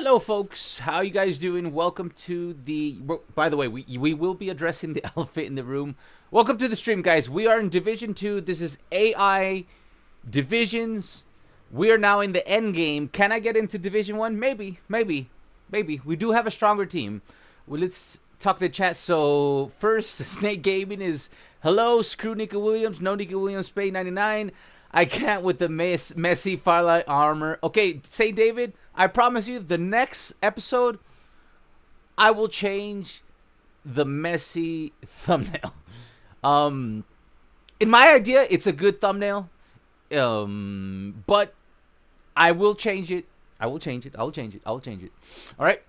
Hello, folks. How you guys doing? Welcome to the. By the way, we will be addressing the elephant in the room. Welcome to the stream, guys. We are in Division 2. This is AI Divisions. We are now in the end game. Can I get into Division 1? Maybe. We do have a stronger team. Well, let's talk to the chat. So, first, Snake Gaming is hello, screw Nico Williams. No Nico Williams, Spade 99. I can't with the Messi Firelight armor. Okay, St. David, I promise you, the next episode, I will change the Messi thumbnail. In my idea, it's a good thumbnail. But I will change it. I'll change it. All right.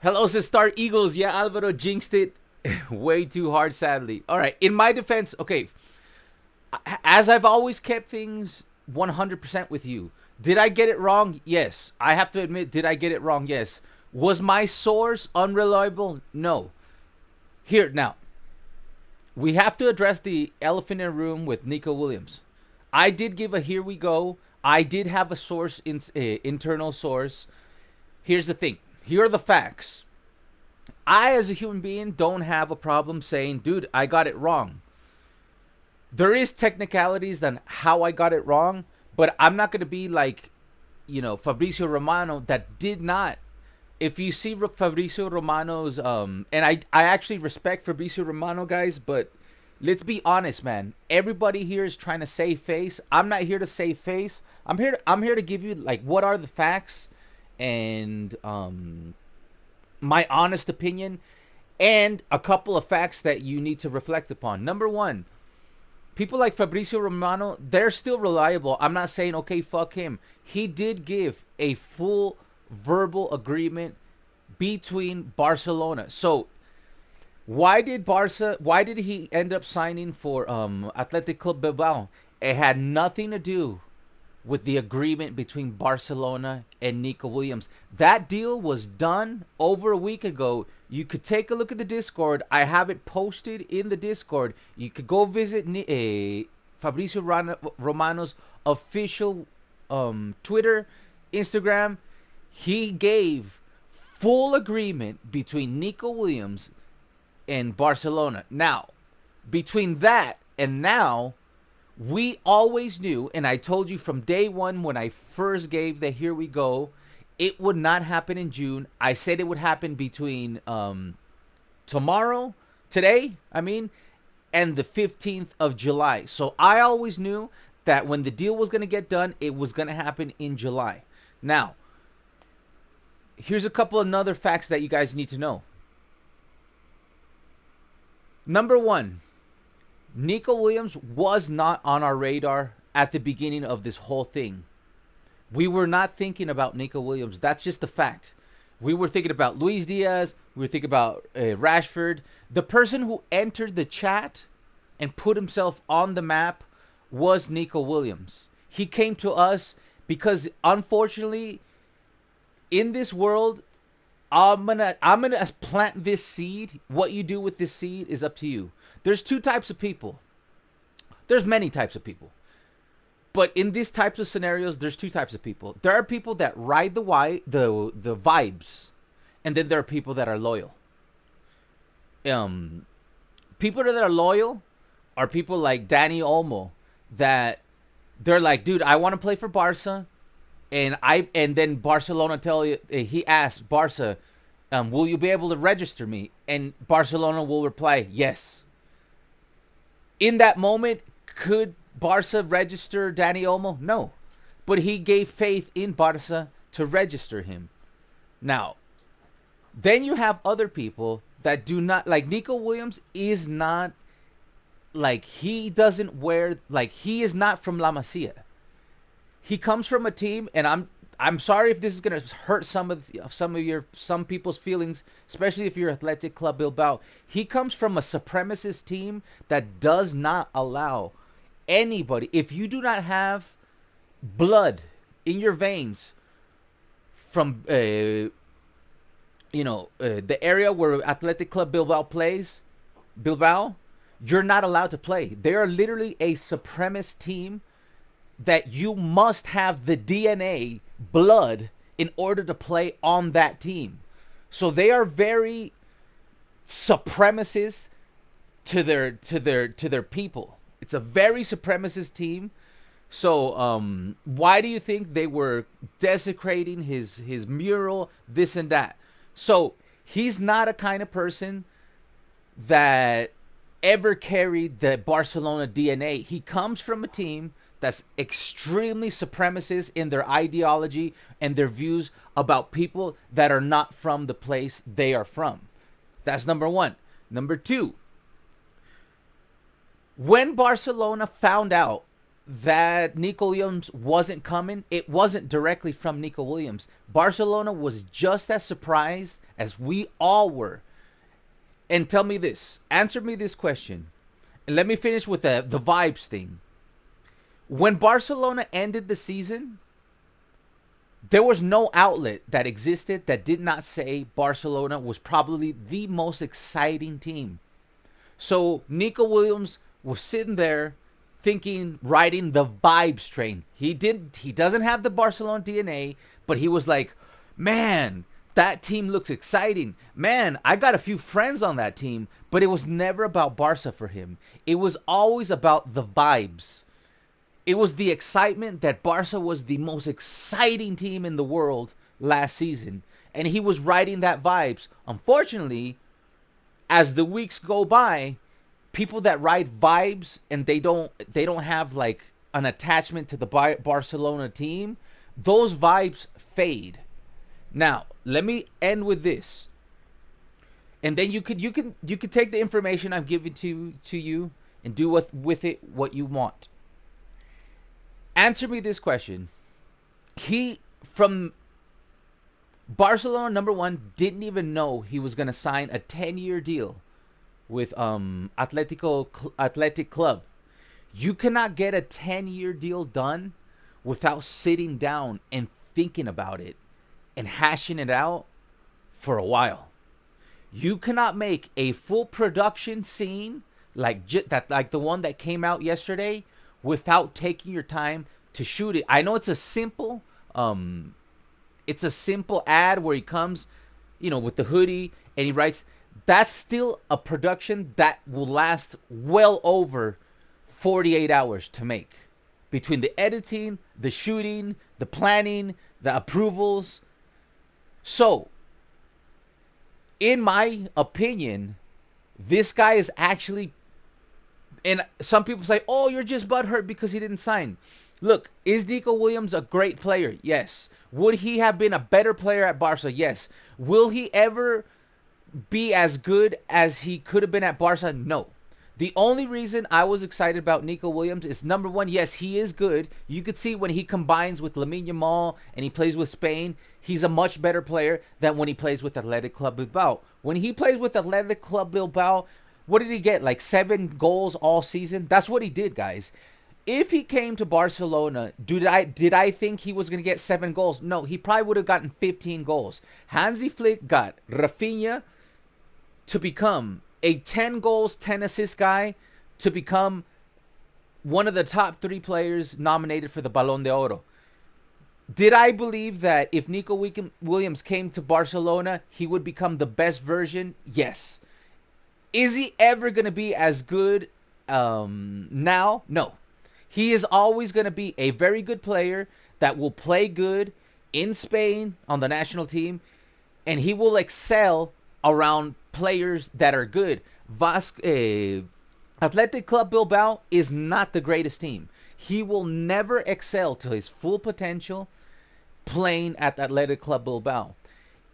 Hello, says Star Eagles. Yeah, Alvaro jinxed it way too hard, sadly. All right. In my defense, okay. As I've always kept things 100% with you. Did I get it wrong? Yes. I have to admit, did I get it wrong? Yes. Was my source unreliable? No. Here, now. We have to address the elephant in the room with Nico Williams. I did give a here we go. I did have a source, internal source. Here's the thing. Here are the facts. I, as a human being, don't have a problem saying, dude, I got it wrong. There is technicalities on how I got it wrong, but I'm not going to be like, Fabrizio Romano that did not. If you see Fabrizio Romano's, and I actually respect Fabrizio Romano, guys, but let's be honest, man. Everybody here is trying to save face. I'm not here to save face. I'm here to give you, like, what are the facts and my honest opinion and a couple of facts that you need to reflect upon. Number one, people like Fabrizio Romano, they're still reliable. I'm not saying, okay, fuck him. He did give a full verbal agreement between Barcelona. So why did he end up signing for Athletic Club Bilbao? It had nothing to do with the agreement between Barcelona and Nico Williams. That deal was done over a week ago. You could take a look at the Discord. I have it posted in the Discord. You could go visit Fabrizio Romano's official Twitter, Instagram. He gave full agreement between Nico Williams and Barcelona. Now, between that and now, we always knew, and I told you from day one when I first gave the here we go, it would not happen in June. I said it would happen between today, and the 15th of July. So I always knew that when the deal was going to get done, it was going to happen in July. Now, here's a couple of other facts that you guys need to know. Number one, Nico Williams was not on our radar at the beginning of this whole thing. We were not thinking about Nico Williams. That's just a fact. We were thinking about Luis Diaz. We were thinking about Rashford. The person who entered the chat and put himself on the map was Nico Williams. He came to us because, unfortunately, in this world, I'm gonna plant this seed. What you do with this seed is up to you. There's two types of people. There's many types of people. But in these types of scenarios, there's two types of people. There are people that ride the vibes, and then there are people that are loyal. People that are loyal are people like Dani Olmo, that they're like, dude, I want to play for Barca, and then Barcelona he asked Barca, will you be able to register me? And Barcelona will reply, yes. In that moment, could Barca register Dani Olmo? No. But he gave faith in Barca to register him. Now, then you have other people that do not, like Nico Williams is not, like he doesn't wear, like he is not from La Masia. He comes from a team, and I'm sorry if this is gonna hurt some people's feelings, especially if you're Athletic Club Bilbao. He comes from a supremacist team that does not allow anybody. If you do not have blood in your veins from the area where Athletic Club Bilbao plays, you're not allowed to play. They are literally a supremacist team that you must have the DNA blood in order to play on that team. So they are very supremacist to their people. It's a very supremacist team. So why do you think they were desecrating his mural, this and that? So he's not a kind of person that ever carried the Barcelona DNA. He comes from a team that's extremely supremacist in their ideology and their views about people that are not from the place they are from. That's number one. Number two, when Barcelona found out that Nico Williams wasn't coming, it wasn't directly from Nico Williams. Barcelona was just as surprised as we all were. And tell me this, answer me this question, and let me finish with the vibes thing. When Barcelona ended the season, there was no outlet that existed that did not say Barcelona was probably the most exciting team. So Nico Williams was sitting there thinking, riding the vibes train. He doesn't have the Barcelona DNA, but he was like, man, that team looks exciting. Man, I got a few friends on that team. But it was never about Barca for him. It was always about the vibes. It was the excitement that Barca was the most exciting team in the world last season. And he was riding that vibes. Unfortunately, as the weeks go by, people that ride vibes and they don't have like an attachment to the Barcelona team, those vibes fade. Now, let me end with this. And then you could take the information I'm giving to you and do with it what you want. Answer me this question. He, from Barcelona, number one, didn't even know he was going to sign a 10-year deal with Athletic Club. You cannot get a 10-year deal done without sitting down and thinking about it and hashing it out for a while. You cannot make a full production scene like the one that came out yesterday without taking your time to shoot it. I know it's a simple ad where he comes, with the hoodie and he writes. That's still a production that will last well over 48 hours to make. Between the editing, the shooting, the planning, the approvals. So, in my opinion, this guy is actually, and some people say, oh, you're just butthurt because he didn't sign. Look, is Nico Williams a great player? Yes. Would he have been a better player at Barca? Yes. Will he ever be as good as he could have been at Barca? No. The only reason I was excited about Nico Williams is, number one, yes, he is good. You could see when he combines with Lamine Yamal and he plays with Spain, he's a much better player than when he plays with Athletic Club Bilbao. When he plays with Athletic Club Bilbao, what did he get? Like 7 goals all season? That's what he did, guys. If he came to Barcelona, did I think he was going to get 7 goals? No, he probably would have gotten 15 goals. Hansi Flick got Rafinha to become a 10 goals, 10 assist guy, to become one of the top 3 players nominated for the Ballon d'Oro. Did I believe that if Nico Williams came to Barcelona, he would become the best version? Yes. Is he ever going to be as good now? No. He is always going to be a very good player that will play good in Spain on the national team, and he will excel around players that are good. Athletic Club Bilbao is not the greatest team. He will never excel to his full potential playing at Athletic Club Bilbao.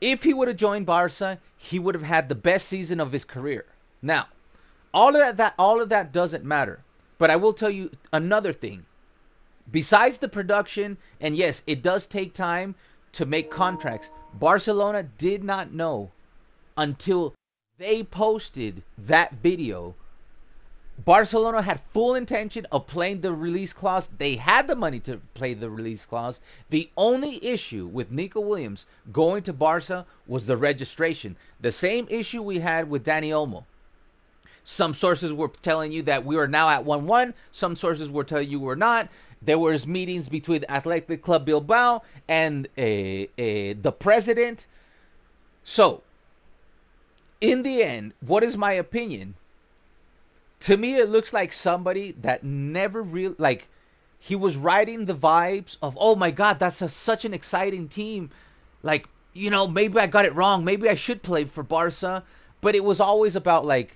If he would have joined Barca, he would have had the best season of his career. Now, all of that doesn't matter. But I will tell you another thing. Besides the production, and yes, it does take time to make contracts, Barcelona did not know until they posted that video. Barcelona had full intention of playing the release clause. They had the money to play the release clause. The only issue with Nico Williams going to Barca was the registration. The same issue we had with Dani Olmo. Some sources were telling you that we are now at 1-1. Some sources were telling you we're not. There was meetings between Athletic Club Bilbao and the president. So, in the end, what is my opinion? To me, it looks like somebody that never really, like, he was riding the vibes of, oh my God, that's such an exciting team. Like, maybe I got it wrong. Maybe I should play for Barca. But it was always about like,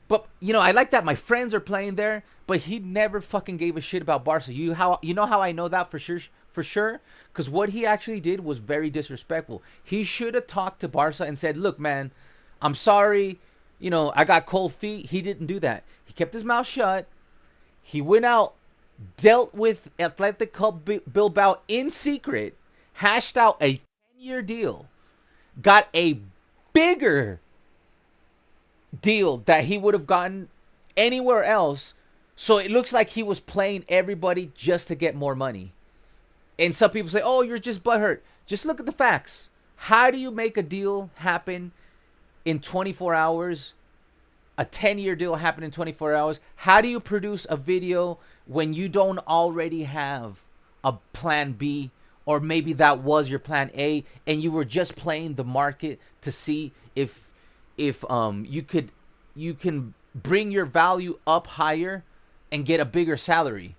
but I like that my friends are playing there. But he never fucking gave a shit about Barca. You know how I know that for sure? For sure, because what he actually did was very disrespectful. He should have talked to Barca and said, "Look, man, I'm sorry. I got cold feet." He didn't do that. He kept his mouth shut. He went out, dealt with Athletic Club Bilbao in secret, hashed out a 10-year deal, got a bigger deal that he would have gotten anywhere else. So it looks like he was playing everybody just to get more money. And some people say, oh, you're just butthurt. Just look at the facts. How do you make a deal happen in 24 hours? A 10-year deal happen in 24 hours? How do you produce a video when you don't already have a plan B? Or maybe that was your plan A and you were just playing the market to see if you can bring your value up higher and get a bigger salary.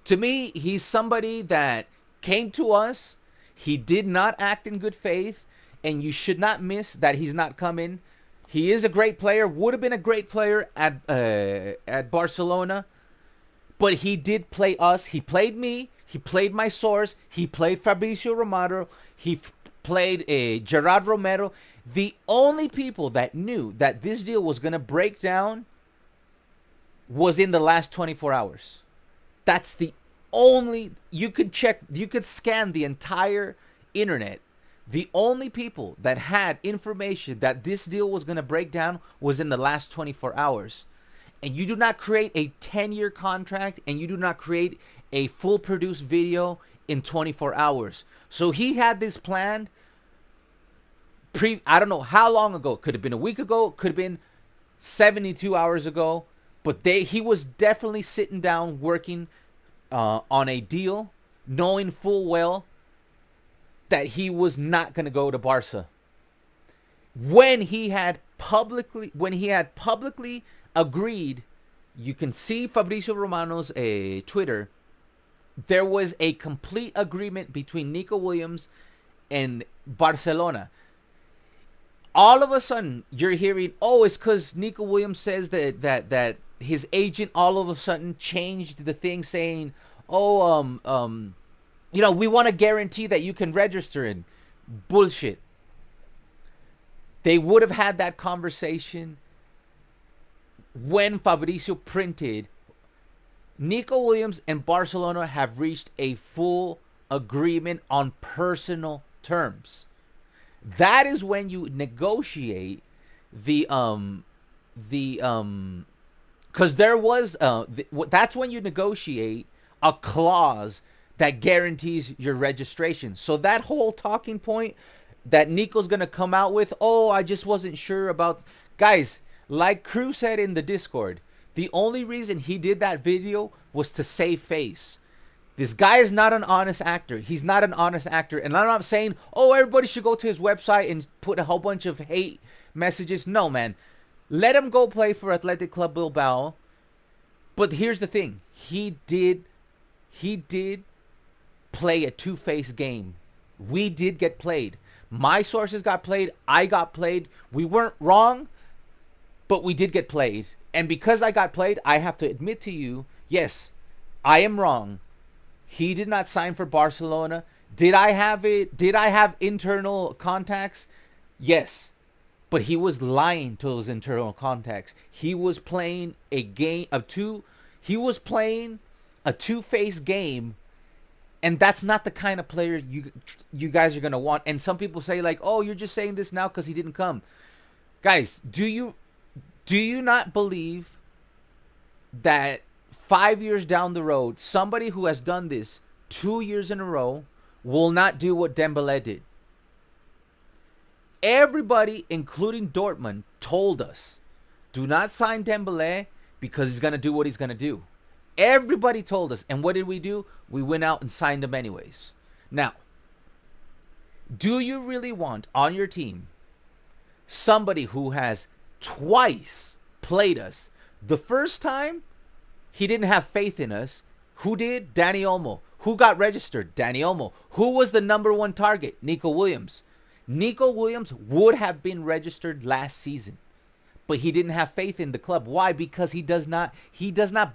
To me, he's somebody that came to us. He did not act in good faith, and you should not miss that he's not coming. He is a great player, would have been a great player at Barcelona, but he did play us. He played me. He played my source. He played Fabrizio Romano. He played Gerard Romero. The only people that knew that this deal was going to break down was in the last 24 hours. That's the only, you could scan the entire internet. The only people that had information that this deal was going to break down was in the last 24 hours. And you do not create a 10-year contract, and you do not create a full produced video in 24 hours. So he had this planned I don't know how long ago. Could have been a week ago, could have been 72 hours ago. But he was definitely sitting down working on a deal, knowing full well that he was not going to go to Barca. When he had publicly agreed, you can see Fabrizio Romano's Twitter. There was a complete agreement between Nico Williams and Barcelona. All of a sudden, you're hearing, oh, it's because Nico Williams says that his agent all of a sudden changed the thing, saying, oh, we want to guarantee that you can register in. Bullshit. They would have had that conversation when Fabrizio printed. Nico Williams and Barcelona have reached a full agreement on personal terms. That is when you negotiate because there was that's when you negotiate a clause that guarantees your registration. So that whole talking point that Nico's gonna come out with, oh, I just wasn't sure about, guys, like Crew said in the Discord, the only reason he did that video was to save face. This guy is not an honest actor. He's not an honest actor. And I'm not saying, oh, everybody should go to his website and put a whole bunch of hate messages. No, man. Let him go play for Athletic Club Bilbao. But here's the thing. He did play a two-faced game. We did get played. My sources got played. I got played. We weren't wrong, but we did get played. And because I got played, I have to admit to you, yes, I am wrong. He did not sign for Barcelona. Did I have it? Did I have internal contacts? Yes. But he was lying to those internal contacts. He was playing a game of he was playing a two-faced game, and that's not the kind of player you guys are going to want. And some people say like, "Oh, you're just saying this now cuz he didn't come." Guys, do you not believe that 5 years down the road, somebody who has done this 2 years in a row will not do what Dembélé did? Everybody, including Dortmund, told us do not sign Dembele because he's gonna do what he's gonna do. Everybody told us, and what did we do? We went out and signed him anyways. Now, do you really want on your team somebody who has twice played us? The first time, he didn't have faith in us. Who did? Dani Olmo. Who got registered? Dani Olmo. Who was the number one target? Nico Williams. Nico Williams would have been registered last season, but he didn't have faith in the club. Why? Because he does not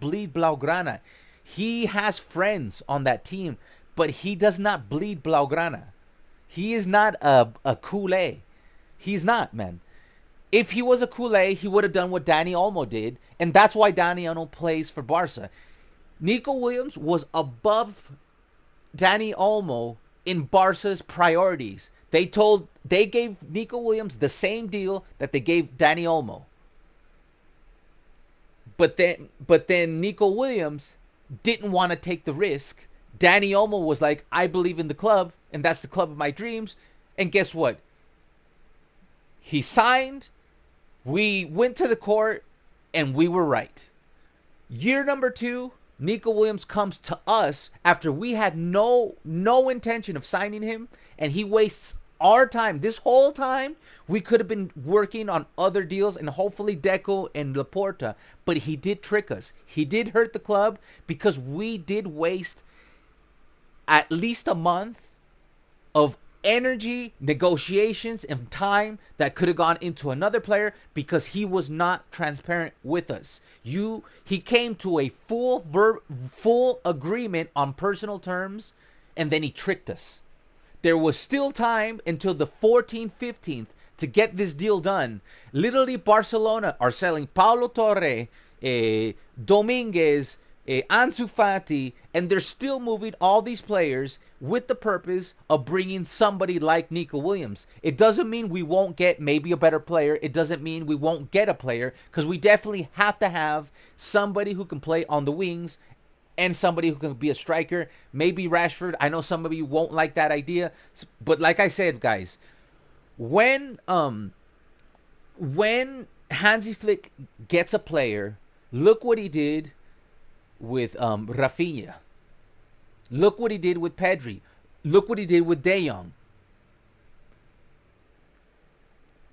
bleed Blaugrana. He has friends on that team, but he does not bleed Blaugrana. He is not a culé. He's not, man. If he was a culé, he would have done what Dani Olmo did, and that's why Dani Olmo plays for Barca. Nico Williams was above Dani Olmo in Barca's priorities. They gave Nico Williams the same deal that they gave Dani Olmo. But then Nico Williams didn't want to take the risk. Dani Olmo was like, I believe in the club, and that's the club of my dreams. And guess what? He signed. We went to the court, and we were right. Year number 2, Nico Williams comes to us after we had no intention of signing him, and he wastes our time. This whole time, we could have been working on other deals and hopefully Deco and Laporta, but he did trick us. He did hurt the club because we did waste at least a month of energy, negotiations, and time that could have gone into another player because he was not transparent with us. He came to a full agreement on personal terms, and then he tricked us. There was still time until the 14th, 15th to get this deal done. Literally, Barcelona are selling Paulo Torre, Dominguez, Ansu Fati, and they're still moving all these players with the purpose of bringing somebody like Nico Williams. It doesn't mean we won't get maybe a better player. It doesn't mean we won't get a player, because we definitely have to have somebody who can play on the wings and somebody who can be a striker. Maybe Rashford. I know some of you won't like that idea, but like I said, guys, when Hansi Flick gets a player, look what he did with Rafinha. Look what he did with Pedri. Look what he did with De Jong.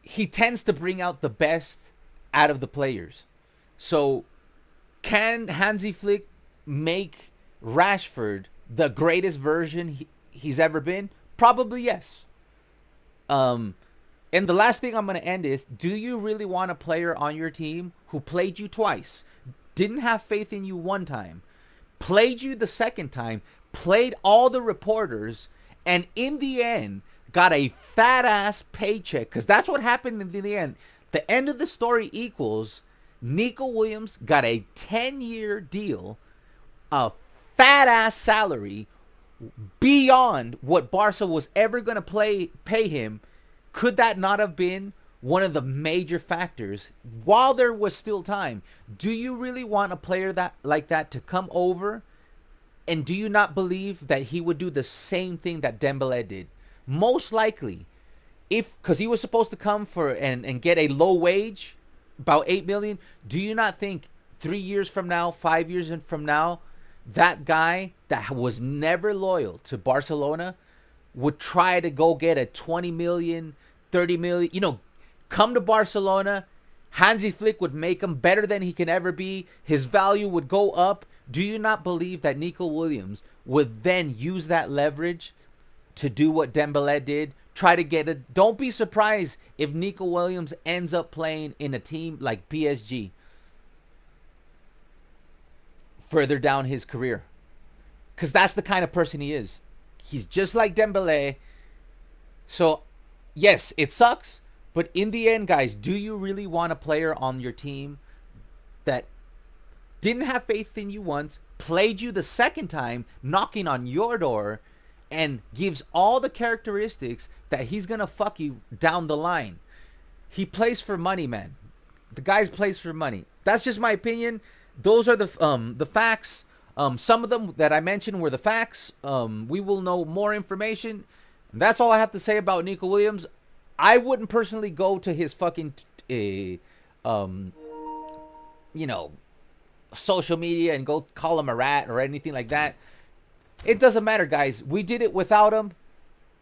He tends to bring out the best out of the players. So, can Hansi Flick make Rashford the greatest version he's ever been? Probably yes. And the last thing I'm going to end is, do you really want a player on your team who played you twice, didn't have faith in you one time, played you the second time, played all the reporters, and in the end got a fat ass paycheck? Because that's what happened in the end. The end of the story equals Nico Williams got a 10-year deal, a fat ass salary beyond what Barca was ever going to pay him. Could that not have been one of the major factors while there was still time? Do you really want a player like that to come over? And do you not believe that he would do the same thing that Dembele did? Most likely, because he was supposed to come for and get a low wage, about 8 million. Do you not think 3 years from now, 5 years from now, that guy that was never loyal to Barcelona would try to go get a 20 million, 30 million, come to Barcelona? Hansi Flick would make him better than he can ever be. His value would go up. Do you not believe that Nico Williams would then use that leverage to do what Dembele did? Try to get it. Don't be surprised if Nico Williams ends up playing in a team like PSG further down his career. Because that's the kind of person he is. He's just like Dembele. So, yes, it sucks. But in the end, guys, do you really want a player on your team that didn't have faith in you once, played you the second time, knocking on your door, and gives all the characteristics that he's going to fuck you down the line? He plays for money, man. The guy plays for money. That's just my opinion. Those are the facts. Some of them that I mentioned were the facts. We will know more information. And that's all I have to say about Nico Williams. I wouldn't personally go to his fucking you know, social media and go call him a rat or anything like that. It doesn't matter, guys. We did it without him.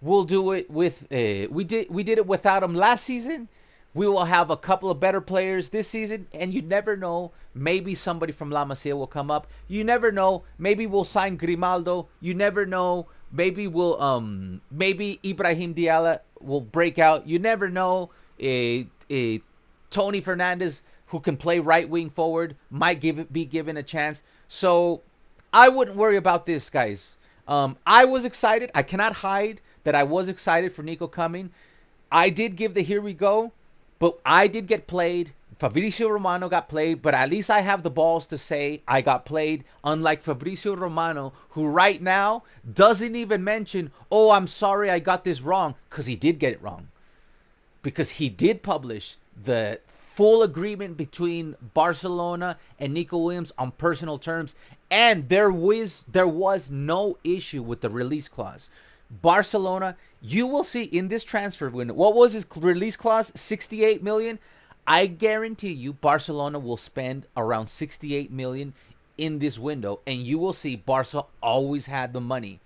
We'll do it with we did it without him last season. We will have a couple of better players this season, and you never know. Maybe somebody from La Masia will come up. You never know. Maybe we'll sign Grimaldo. You never know. Maybe Ibrahim Diallo will break out. You never know. Tony Fernandez, who can play right wing forward, might be given a chance. So I wouldn't worry about this, guys. I was excited. I cannot hide that I was excited for Nico coming. I did give the here we go, but I did get played. Fabrizio Romano got played, but at least I have the balls to say I got played, unlike Fabrizio Romano, who right now doesn't even mention, oh, I'm sorry I got this wrong, because he did get it wrong. Because he did publish the full agreement between Barcelona and Nico Williams on personal terms, and there was no issue with the release clause. Barcelona, you will see in this transfer window, what was his release clause? 68 million. I guarantee you Barcelona will spend around 68 million in this window, and you will see Barca always had the money.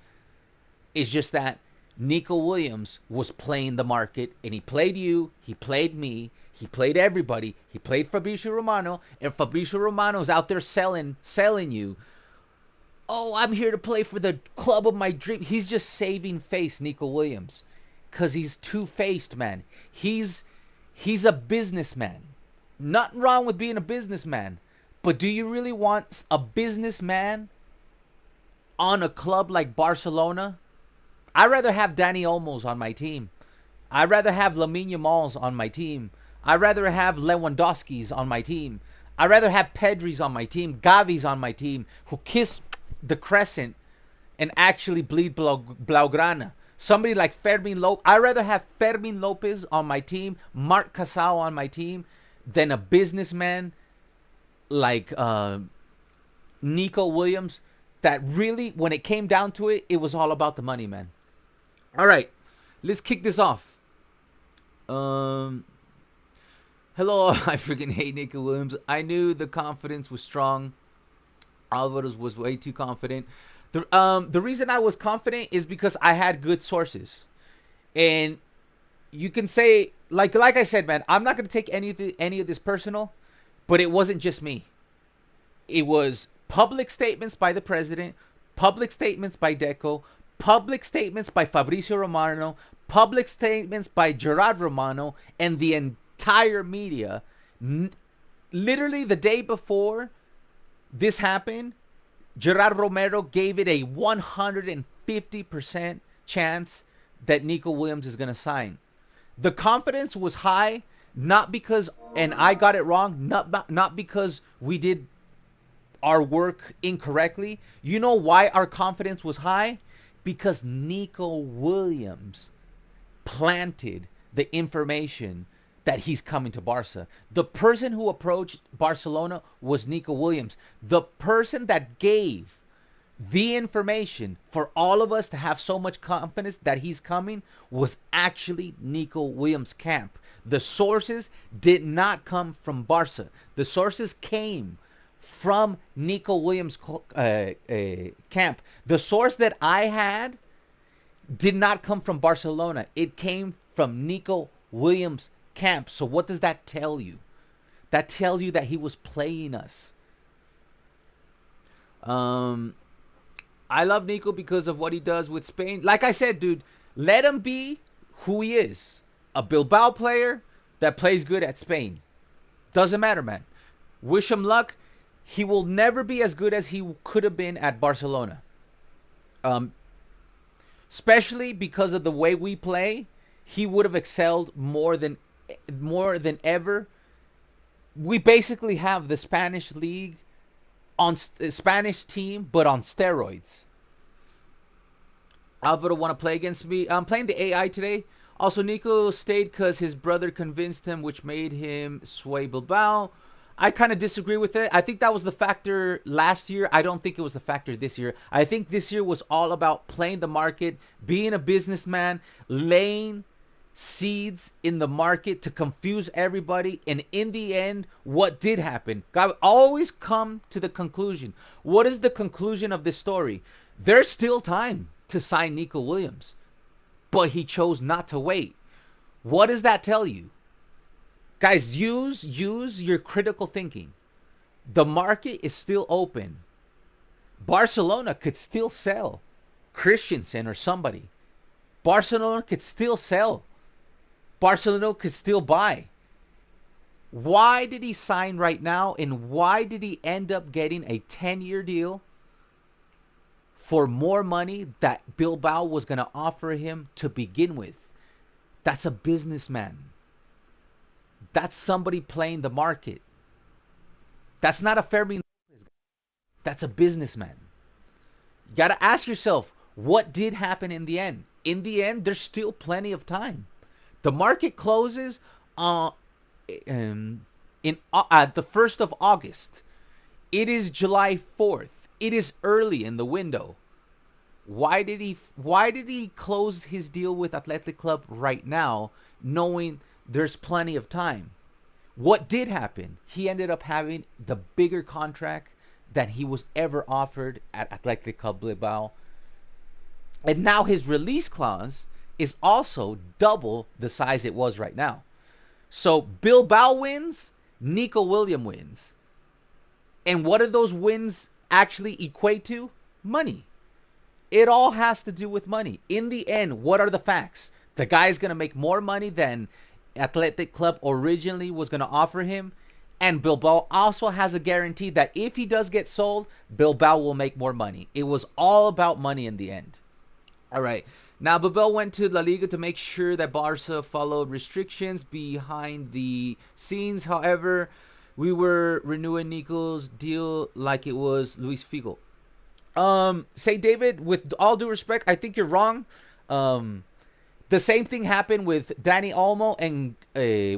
It's just that Nico Williams was playing the market, and he played you, he played me, he played everybody. He played Fabrizio Romano, and Fabrizio Romano's out there selling you. Oh, I'm here to play for the club of my dream. He's just saving face, Nico Williams, because he's two-faced, man. He's a businessman. Nothing wrong with being a businessman, but do you really want a businessman on a club like Barcelona? I'd rather have Dani Olmos on my team. I'd rather have Lamine Yamal's on my team. I'd rather have Lewandowski's on my team. I'd rather have Pedri's on my team, Gavi's on my team, who kiss the crescent and actually bleed Blaugrana. Somebody like Fermin Lopez. I'd rather have Fermin Lopez on my team, Marc Casal on my team, than a businessman like Nico Williams that really, when it came down to it, it was all about the money, man. All right, let's kick this off. Hello, I freaking hate Nico Williams. I knew the confidence was strong. Alvarez was way too confident. The reason I was confident is because I had good sources. And you can say, like I said, man, I'm not going to take any of this personal, but it wasn't just me. It was public statements by the president, public statements by Deco, public statements by Fabrizio Romano, public statements by Gerard Romano, and the entire media. Literally the day before this happened, Gerard Romero gave it a 150% chance that Nico Williams is going to sign. The confidence was high, not because, and I got it wrong, not because we did our work incorrectly. You know why our confidence was high? Because Nico Williams planted the information that he's coming to Barca. The person who approached Barcelona was Nico Williams. The person that gave the information for all of us to have so much confidence that he's coming was actually Nico Williams' camp. The sources did not come from Barca. The sources came from Nico Williams' camp. The source that I had did not come from Barcelona. It came from Nico Williams' camp. So what does that tell you? That tells you that he was playing us. I love Nico because of what he does with Spain. Like I said, dude, let him be who he is. A Bilbao player that plays good at Spain. Doesn't matter, man. Wish him luck. He will never be as good as he could have been at Barcelona. Especially because of the way we play. He would have excelled more than ever. We basically have the Spanish league on Spanish team, but on steroids. Alvaro want to play against me. I'm playing the AI today. Also, Nico stayed because his brother convinced him, which made him sway Bilbao. I kind of disagree with it. I think that was the factor last year. I don't think it was the factor this year. I think this year was all about playing the market, being a businessman, laying seeds in the market to confuse everybody. And in the end, what did happen? God always come to the conclusion. What is the conclusion of this story? There's still time to sign Nico Williams, but he chose not to wait. What does that tell you? Guys, use your critical thinking. The market is still open. Barcelona could still sell Christensen or somebody. Barcelona could still sell. Barcelona could still buy. Why did he sign right now, and why did he end up getting a 10-year deal for more money that Bilbao was going to offer him to begin with? That's a businessman. That's somebody playing the market. That's not a Fermin. That's a businessman. You got to ask yourself, what did happen in the end? In the end, there's still plenty of time. The market closes the 1st of August. It is July 4th. It is early in the window. Why did he close his deal with Athletic Club right now, knowing there's plenty of time? What did happen? He ended up having the bigger contract than he was ever offered at Athletic Club Bilbao. And now his release clause is also double the size it was right now. So Bilbao wins, Nico Williams wins. And what do those wins actually equate to? Money. It all has to do with money. In the end, what are the facts? The guy's going to make more money than Athletic Club originally was going to offer him. And Bilbao also has a guarantee that if he does get sold, Bilbao will make more money. It was all about money in the end. All right. Now, Bilbao went to La Liga to make sure that Barca followed restrictions behind the scenes. However, we were renewing Nico's deal like it was Luis Figo. Say, David, with all due respect, I think you're wrong. The same thing happened with Dani Olmo, and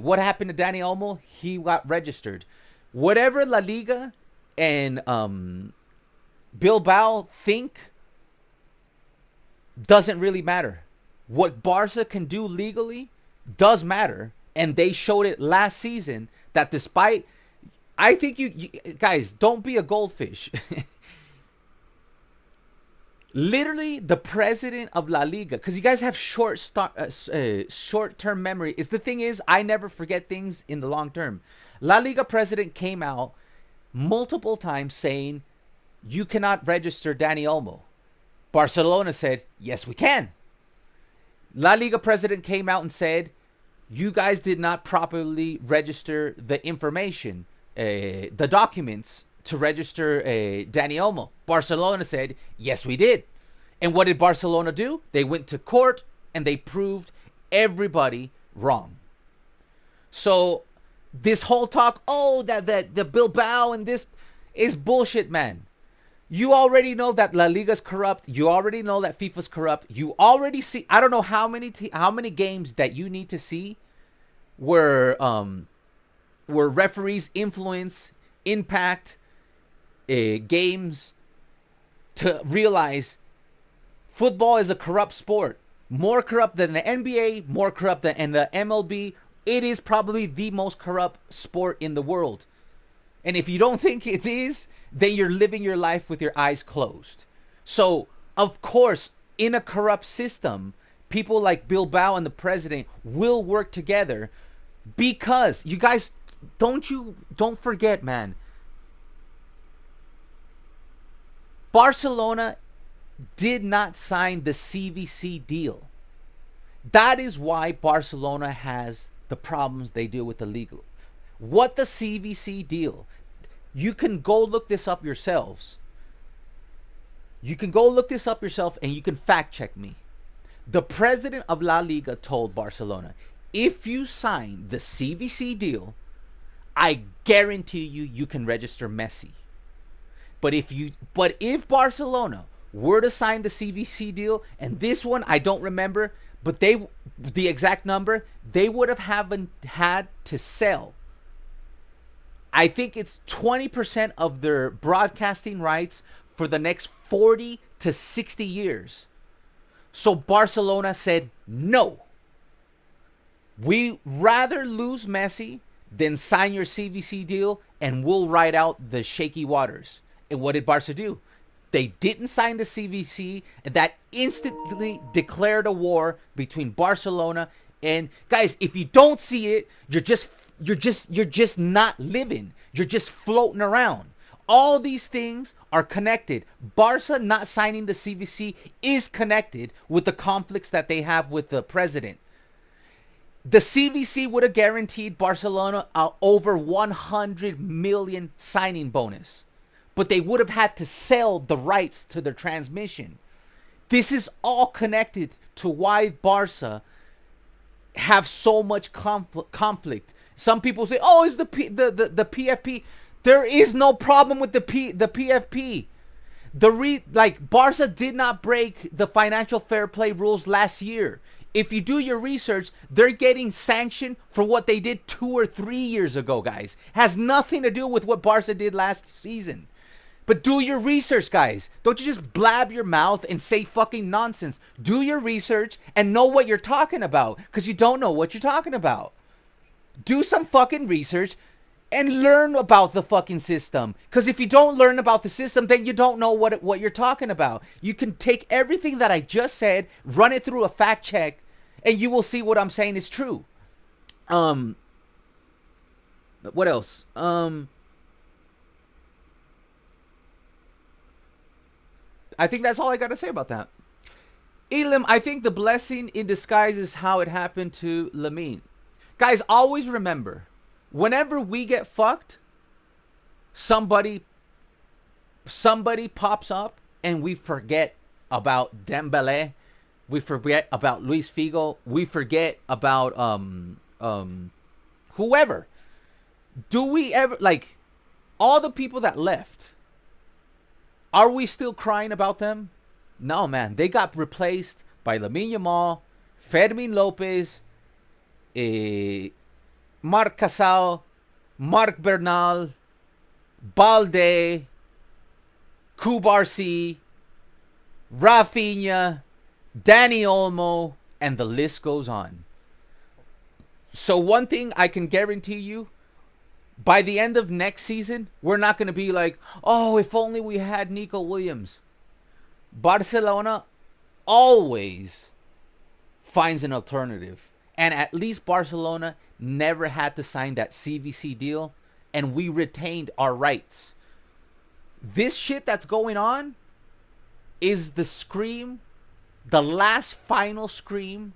what happened to Dani Olmo? He got registered. Whatever La Liga and Bilbao think doesn't really matter. What Barca can do legally does matter, and they showed it last season that despite, I think you guys, don't be a goldfish. Literally, the president of La Liga, because you guys have short-term memory. The thing is, I never forget things in the long term. La Liga president came out multiple times saying, you cannot register Dani Olmo. Barcelona said, yes, we can. La Liga president came out and said, you guys did not properly register the information, the documents to register Dani Olmo. Barcelona said, yes, we did. And what did Barcelona do? They went to court and they proved everybody wrong. So this whole talk, that the Bilbao and this is bullshit, man. You already know that La Liga's corrupt. You already know that FIFA's corrupt. You already see, I don't know how many games that you need to see where referees influence, impact games to realize football is a corrupt sport. More corrupt than the NBA, more corrupt than the MLB. It is probably the most corrupt sport in the world. And if you don't think it is, then you're living your life with your eyes closed. So, of course, in a corrupt system, people like Bilbao and the president will work together, because you guys don't forget, man. Barcelona did not sign the CVC deal. That is why Barcelona has the problems they do with the legal. What the CVC deal? You can go look this up yourselves. You can go look this up yourself and you can fact check me. The president of La Liga told Barcelona, if you sign the CVC deal, I guarantee you can register Messi. But if Barcelona were to sign the CVC deal, and this one I don't remember, but the exact number, they would have had to sell, I think it's 20% of their broadcasting rights for the next 40 to 60 years. So Barcelona said no. We rather lose Messi than sign your CVC deal, and we'll ride out the shaky waters. And what did Barca do? They didn't sign the CVC, and that instantly declared a war between Barcelona and guys. If you don't see it, you're just not living. You're just floating around. All these things are connected. Barca not signing the CVC is connected with the conflicts that they have with the president. The CVC would have guaranteed Barcelona over 100 million signing bonus, but they would have had to sell the rights to their transmission. This is all connected to why Barca have so much conflict. Some people say, "Oh, it's the PFP." There is no problem with the PFP. Barca did not break the financial fair play rules last year. If you do your research, they're getting sanctioned for what they did 2 or 3 years ago, guys. Has nothing to do with what Barca did last season. But do your research, guys. Don't you just blab your mouth and say fucking nonsense. Do your research and know what you're talking about, because you don't know what you're talking about. Do some fucking research and learn about the fucking system. Because if you don't learn about the system, then you don't know what you're talking about. You can take everything that I just said, run it through a fact check, and you will see what I'm saying is true. What else? I think that's all I got to say about that. Elim, I think the blessing in disguise is how it happened to Lamine. Guys, always remember, whenever we get fucked, somebody pops up and we forget about Dembele, we forget about Luis Figo, we forget about whoever. Do we ever, like, all the people that left, are we still crying about them? No, man. They got replaced by Lamine Yamal, Fermin Lopez, Marc Casal, Marc Bernal, Balde, Kubarsi, Rafinha, Dani Olmo, and the list goes on. So one thing I can guarantee you, by the end of next season, we're not going to be like, oh, if only we had Nico Williams. Barcelona always finds an alternative. And at least Barcelona never had to sign that CVC deal, and we retained our rights. This shit that's going on is the scream, the last final scream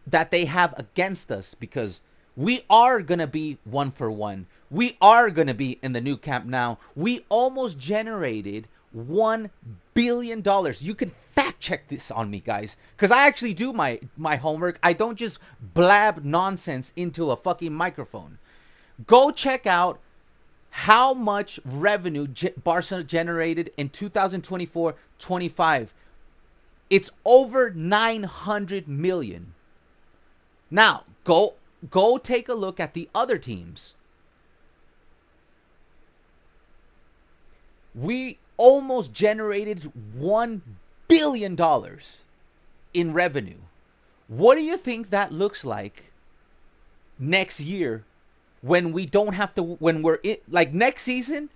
that they have against us, because we are going to be 1-for-1. We are going to be in the new Camp Nou. We almost generated $1 billion. You can fact check this on me, guys, because I actually do my homework. I don't just blab nonsense into a fucking microphone. Go check out how much revenue Barca generated in 2024-25. It's over 900 million. Now, go take a look at the other teams. We almost generated $1 billion in revenue. What do you think that looks like next year when we don't have to, when we're in, like next season,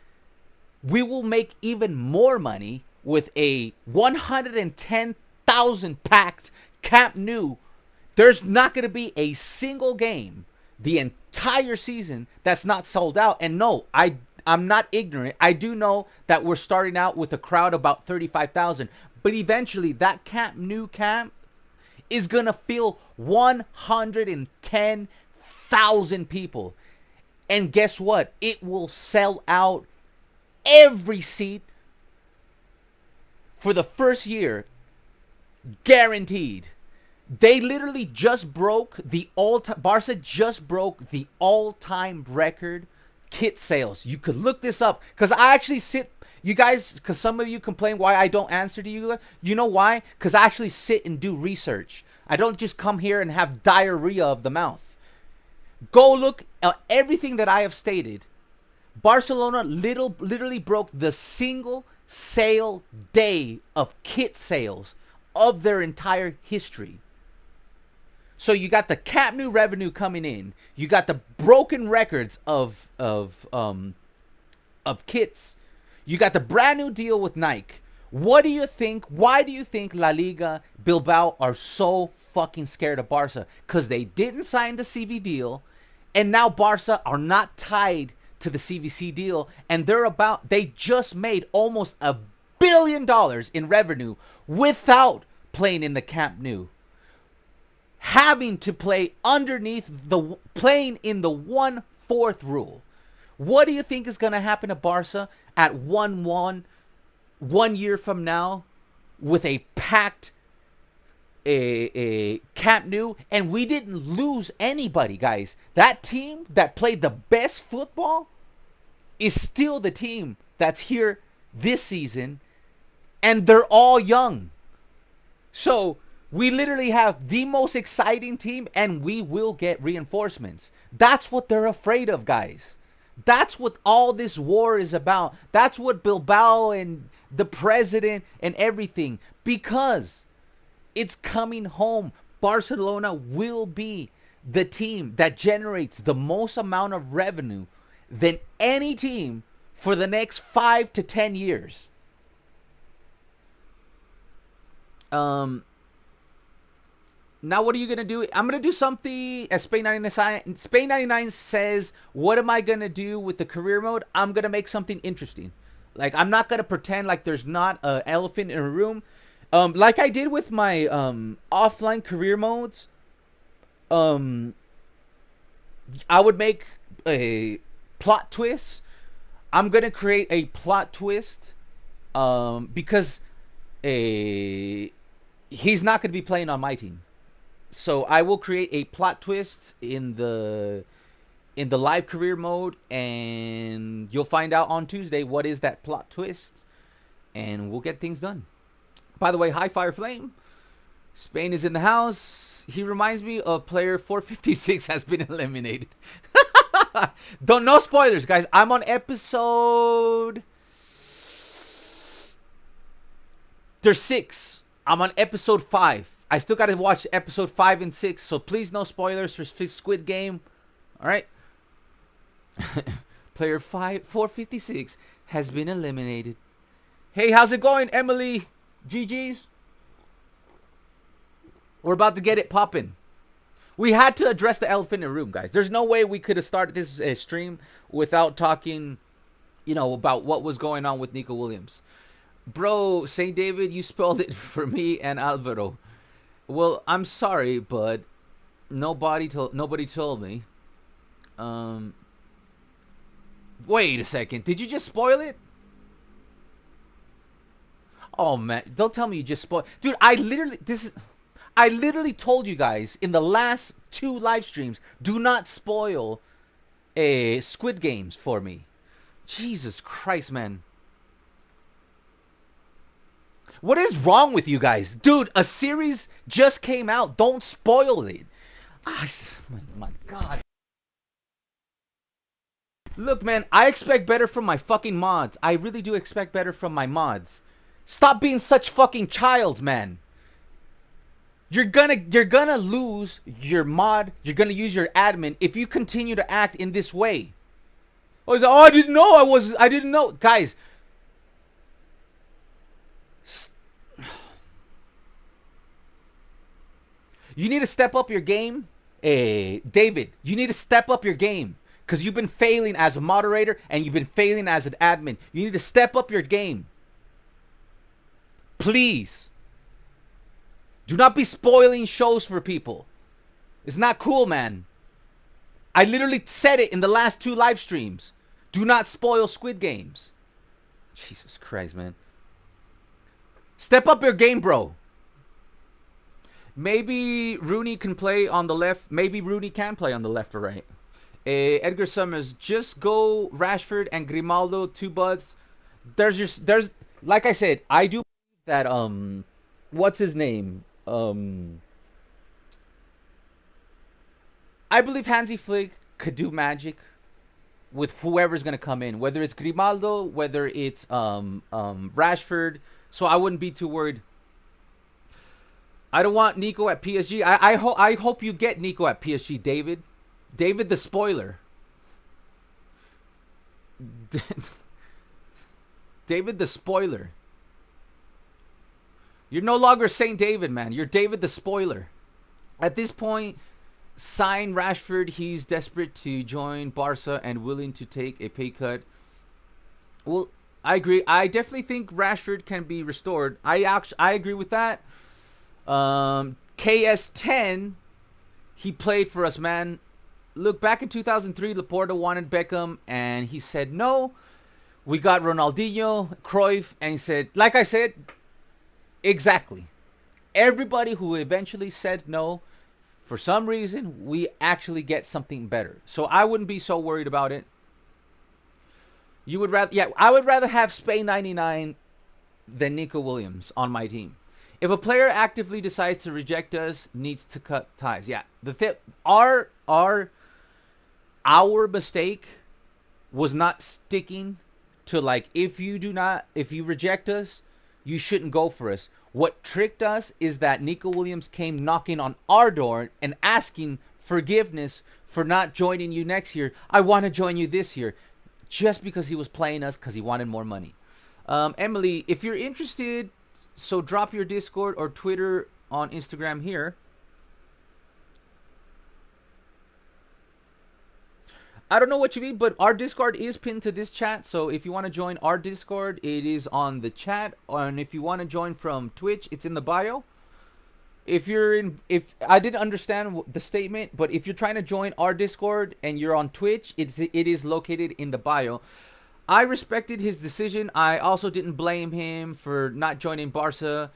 we will make even more money with a 110,000 packed Camp Nou. There's not going to be a single game the entire season that's not sold out. And no, I'm not ignorant. I do know that we're starting out with a crowd about 35,000. But eventually that Camp Nou camp is going to fill 110,000 people. And guess what? It will sell out every seat for the first year. Guaranteed. They literally just broke the Barca just broke the all-time record kit sales. You could look this up, because I actually you guys, because some of you complain why I don't answer to you. You know why? Because I actually sit and do research. I don't just come here and have diarrhea of the mouth. Go look at everything that I have stated. Barcelona literally broke the single sale day of kit sales of their entire history. So you got the Camp Nou revenue coming in. You got the broken records of kits. You got the brand new deal with Nike. What do you think? Why do you think La Liga Bilbao are so fucking scared of Barca? Because they didn't sign the CV deal, and now Barca are not tied to the CVC deal, and they just made almost $1 billion in revenue without playing in the Camp Nou, having to play playing in the 1/4 rule. What do you think is going to happen to Barca at 1-1 1 year from now with a packed a Camp Nou? And we didn't lose anybody, guys. That team that played the best football is still the team that's here this season, and they're all young. So we literally have the most exciting team, and we will get reinforcements. That's what they're afraid of, guys. That's what all this war is about. That's what Bilbao and the president and everything, because it's coming home. Barcelona will be the team that generates the most amount of revenue than any team for the next 5 to 10 years. Now, what are you going to do? I'm going to do something, as Spain99 says, what am I going to do with the career mode? I'm going to make something interesting. Like, I'm not going to pretend like there's not an elephant in a room. Like I did with my offline career modes, I would make a plot twist. I'm going to create a plot twist because he's not going to be playing on my team. So I will create a plot twist in the live career mode, and you'll find out on Tuesday what is that plot twist, and we'll get things done. By the way, hi Fire Flame. Spain is in the house. He reminds me of player 456 has been eliminated. No spoilers, guys. I'm on episode... There's 6. I'm on episode 5. I still got to watch episode 5 and 6, so please no spoilers for Squid Game. All right. Player 456 has been eliminated. Hey, how's it going, Emily? GG's. We're about to get it popping. We had to address the elephant in the room, guys. There's no way we could have started this stream without talking, about what was going on with Nico Williams. Bro, St. David, you spelled it for me and Alvaro. Well, I'm sorry, but nobody told me. Wait a second. Did you just spoil it? Oh man, don't tell me you just spoiled. Dude, I literally told you guys in the last 2 live streams, do not spoil Squid Games for me. Jesus Christ, man. What is wrong with you guys? Dude, a series just came out. Don't spoil it. My God. Look, man, I expect better from my fucking mods. I really do expect better from my mods. Stop being such fucking child, man. You're gonna lose your mod. You're gonna use your admin if you continue to act in this way. Oh, I didn't know. I didn't know. Guys. You need to step up your game. David, you need to step up your game. Because you've been failing as a moderator and you've been failing as an admin. You need to step up your game. Please. Do not be spoiling shows for people. It's not cool, man. I literally said it in the last 2 live streams. Do not spoil Squid Games. Jesus Christ, man. Step up your game, bro. Maybe Rooney can play on the left. Maybe Rooney can play on the left or right. Edgar Summers, just go Rashford and Grimaldo, 2 buds. There's like I said, I do believe that what's his name? I believe Hansi Flick could do magic with whoever's gonna come in, whether it's Grimaldo, whether it's Rashford. So I wouldn't be too worried. I don't want Nico at PSG. I hope you get Nico at PSG, David. David the spoiler. David the spoiler. You're no longer Saint David, man. You're David the spoiler. At this point, sign Rashford. He's desperate to join Barca and willing to take a pay cut. Well, I agree. I definitely think Rashford can be restored. I agree with that. KS10, he played for us, man. Look, back in 2003, Laporta wanted Beckham, and he said no. We got Ronaldinho, Cruyff, and he said, like I said, exactly. Everybody who eventually said no, for some reason, we actually get something better. So I wouldn't be so worried about it. You would rather, yeah, I would rather have Spain 99 than Nico Williams on my team. If a player actively decides to reject us, needs to cut ties. Yeah, our mistake was not sticking to, like, if you reject us, you shouldn't go for us. What tricked us is that Nico Williams came knocking on our door and asking forgiveness for not joining you next year. I want to join you this year, just because he was playing us because he wanted more money. Emily, if you're interested, so drop your Discord or Twitter on Instagram here. I don't know what you mean, but our Discord is pinned to this chat. So if you want to join our Discord, it is on the chat. And if you want to join from Twitch, it's in the bio. If I didn't understand the statement, but if you're trying to join our Discord and you're on Twitch, it is located in the bio. I respected his decision. I also didn't blame him for not joining Barca.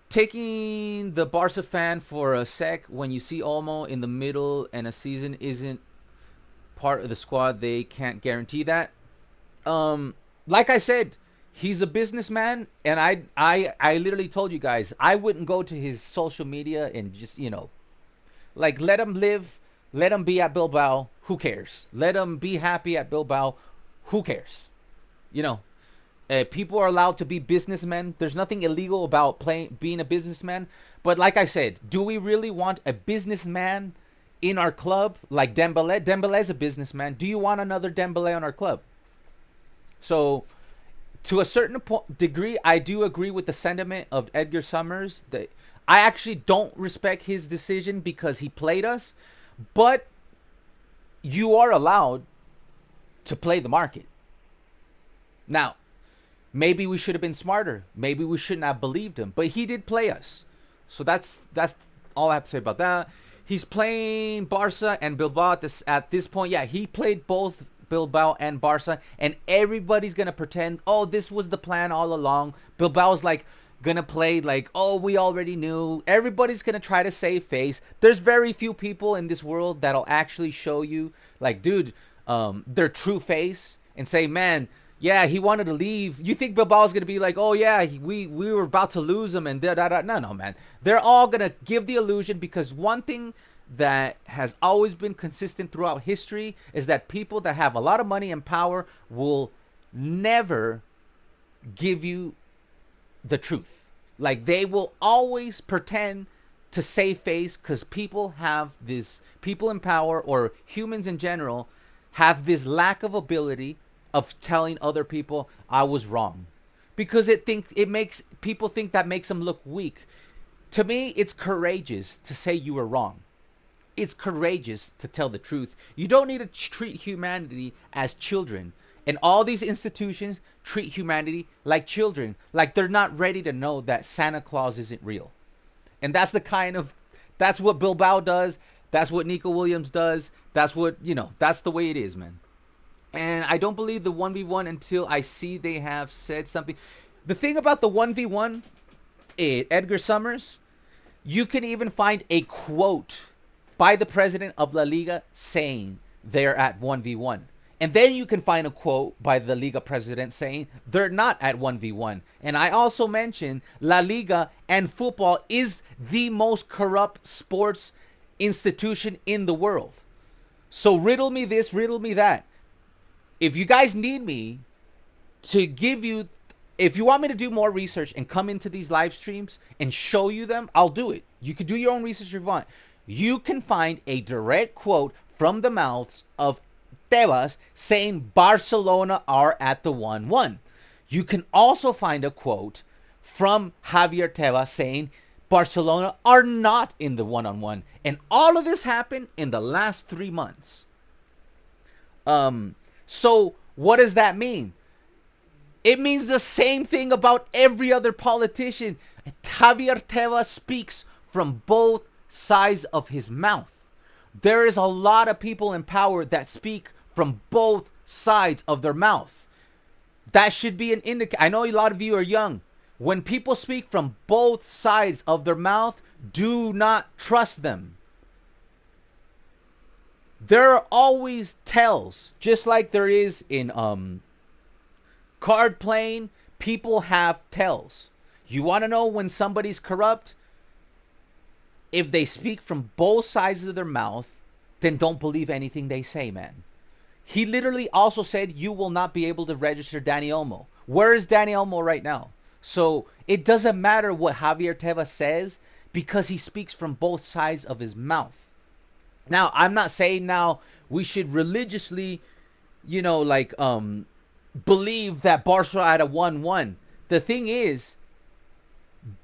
Taking the Barca fan for a sec when you see Olmo in the middle and a season isn't part of the squad, they can't guarantee that. Like I said, he's a businessman, and I literally told you guys, I wouldn't go to his social media and just, like, let him live, let him be at Bilbao, who cares? Let him be happy at Bilbao, who cares? People are allowed to be businessmen. There's nothing illegal about being a businessman. But like I said, do we really want a businessman in our club like Dembele? Dembele's a businessman. Do you want another Dembele on our club? So, to a certain degree, I do agree with the sentiment of Edgar Summers. That I actually don't respect his decision because he played us. But you are allowed to play the market. Now, maybe we should have been smarter. Maybe we shouldn't have believed him. But he did play us. So that's all I have to say about that. He's playing Barca and Bilbao at this point. Yeah, he played both Bilbao and Barca. And everybody's going to pretend, oh, this was the plan all along. Bilbao's like going to play like, oh, we already knew. Everybody's going to try to save face. There's very few people in this world that'll actually show you, like, dude, their true face and say, man, yeah, he wanted to leave. You think Bilbao's going to be like, oh, yeah, we were about to lose him and da-da-da. No, man. They're all going to give the illusion, because one thing that has always been consistent throughout history is that people that have a lot of money and power will never give you the truth. Like, they will always pretend to save face, because people in power, or humans in general, have this lack of ability of telling other people I was wrong, because it makes people think that makes them look weak. To me, it's courageous to say you were wrong. It's courageous to tell the truth. You don't need to treat humanity as children. And all these institutions treat humanity like children, like they're not ready to know that Santa Claus isn't real. And that's what Bilbao does. That's what Nico Williams does. That's what, that's the way it is, man. And I don't believe the 1v1 until I see they have said something. The thing about the 1v1, Edgar Summers, you can even find a quote by the president of La Liga saying they're at 1v1. And then you can find a quote by the Liga president saying they're not at 1v1. And I also mentioned La Liga and football is the most corrupt sports institution in the world. So riddle me this, riddle me that. If you guys need me to give you If you want me to do more research and come into these live streams and show you them, I'll do it. You can do your own research if you want. You can find a direct quote from the mouths of Tebas saying Barcelona are at the 1-1. You can also find a quote from Javier Tebas saying Barcelona are not in the 1-on-1. And all of this happened in the last 3 months. So what does that mean? It means the same thing about every other politician. Javier Tebas speaks from both sides of his mouth. There is a lot of people in power that speak from both sides of their mouth. That should be an indicator. I know a lot of you are young. When people speak from both sides of their mouth, do not trust them. There are always tells, just like there is in card playing. People have tells. You want to know when somebody's corrupt? If they speak from both sides of their mouth, then don't believe anything they say, man. He literally also said you will not be able to register Dani Olmo. Where is Dani Olmo right now? So it doesn't matter what Javier Tebas says because he speaks from both sides of his mouth. Now, I'm not saying now we should religiously, believe that Barca are at a 1-1. The thing is,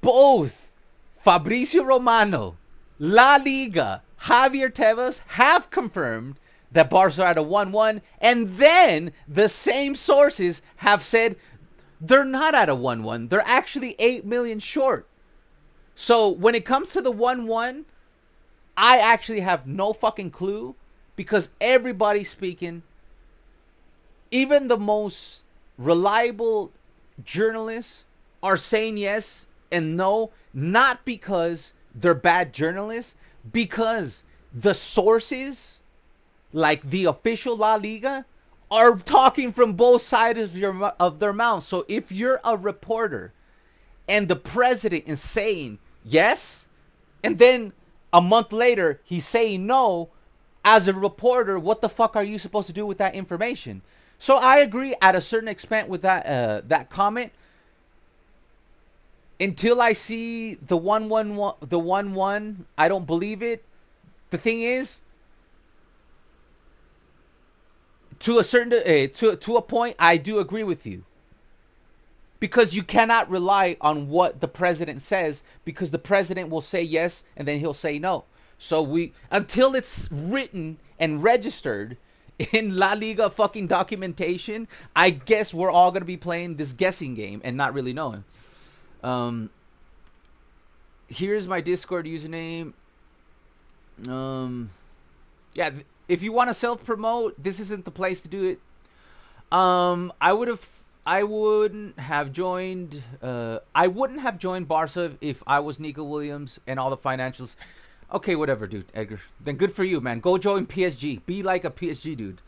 both Fabrizio Romano, La Liga, Javier Tebas have confirmed that Barca are at a 1-1, and then the same sources have said they're not at a 1-1. They're actually 8 million short. So when it comes to the 1-1, I actually have no fucking clue because everybody's speaking. Even the most reliable journalists are saying yes and no, not because they're bad journalists, because the sources, like the official La Liga, are talking from both sides of their mouth. So if you're a reporter and the president is saying yes, and then a month later he's saying no, as a reporter, what the fuck are you supposed to do with that information? So I agree at a certain extent with that comment. Until I see the 1-1, I don't believe it. The thing is, to a certain to a point, I do agree with you. Because you cannot rely on what the president says, because the president will say yes and then he'll say no. So until it's written and registered in La Liga fucking documentation, I guess we're all gonna be playing this guessing game and not really knowing. Here's my Discord username. Yeah, if you want to self-promote, this isn't the place to do it. I wouldn't have joined Barca if I was Nico Williams and all the financials. Okay, whatever, dude, Edgar. Then good for you, man. Go join PSG. Be like a PSG dude.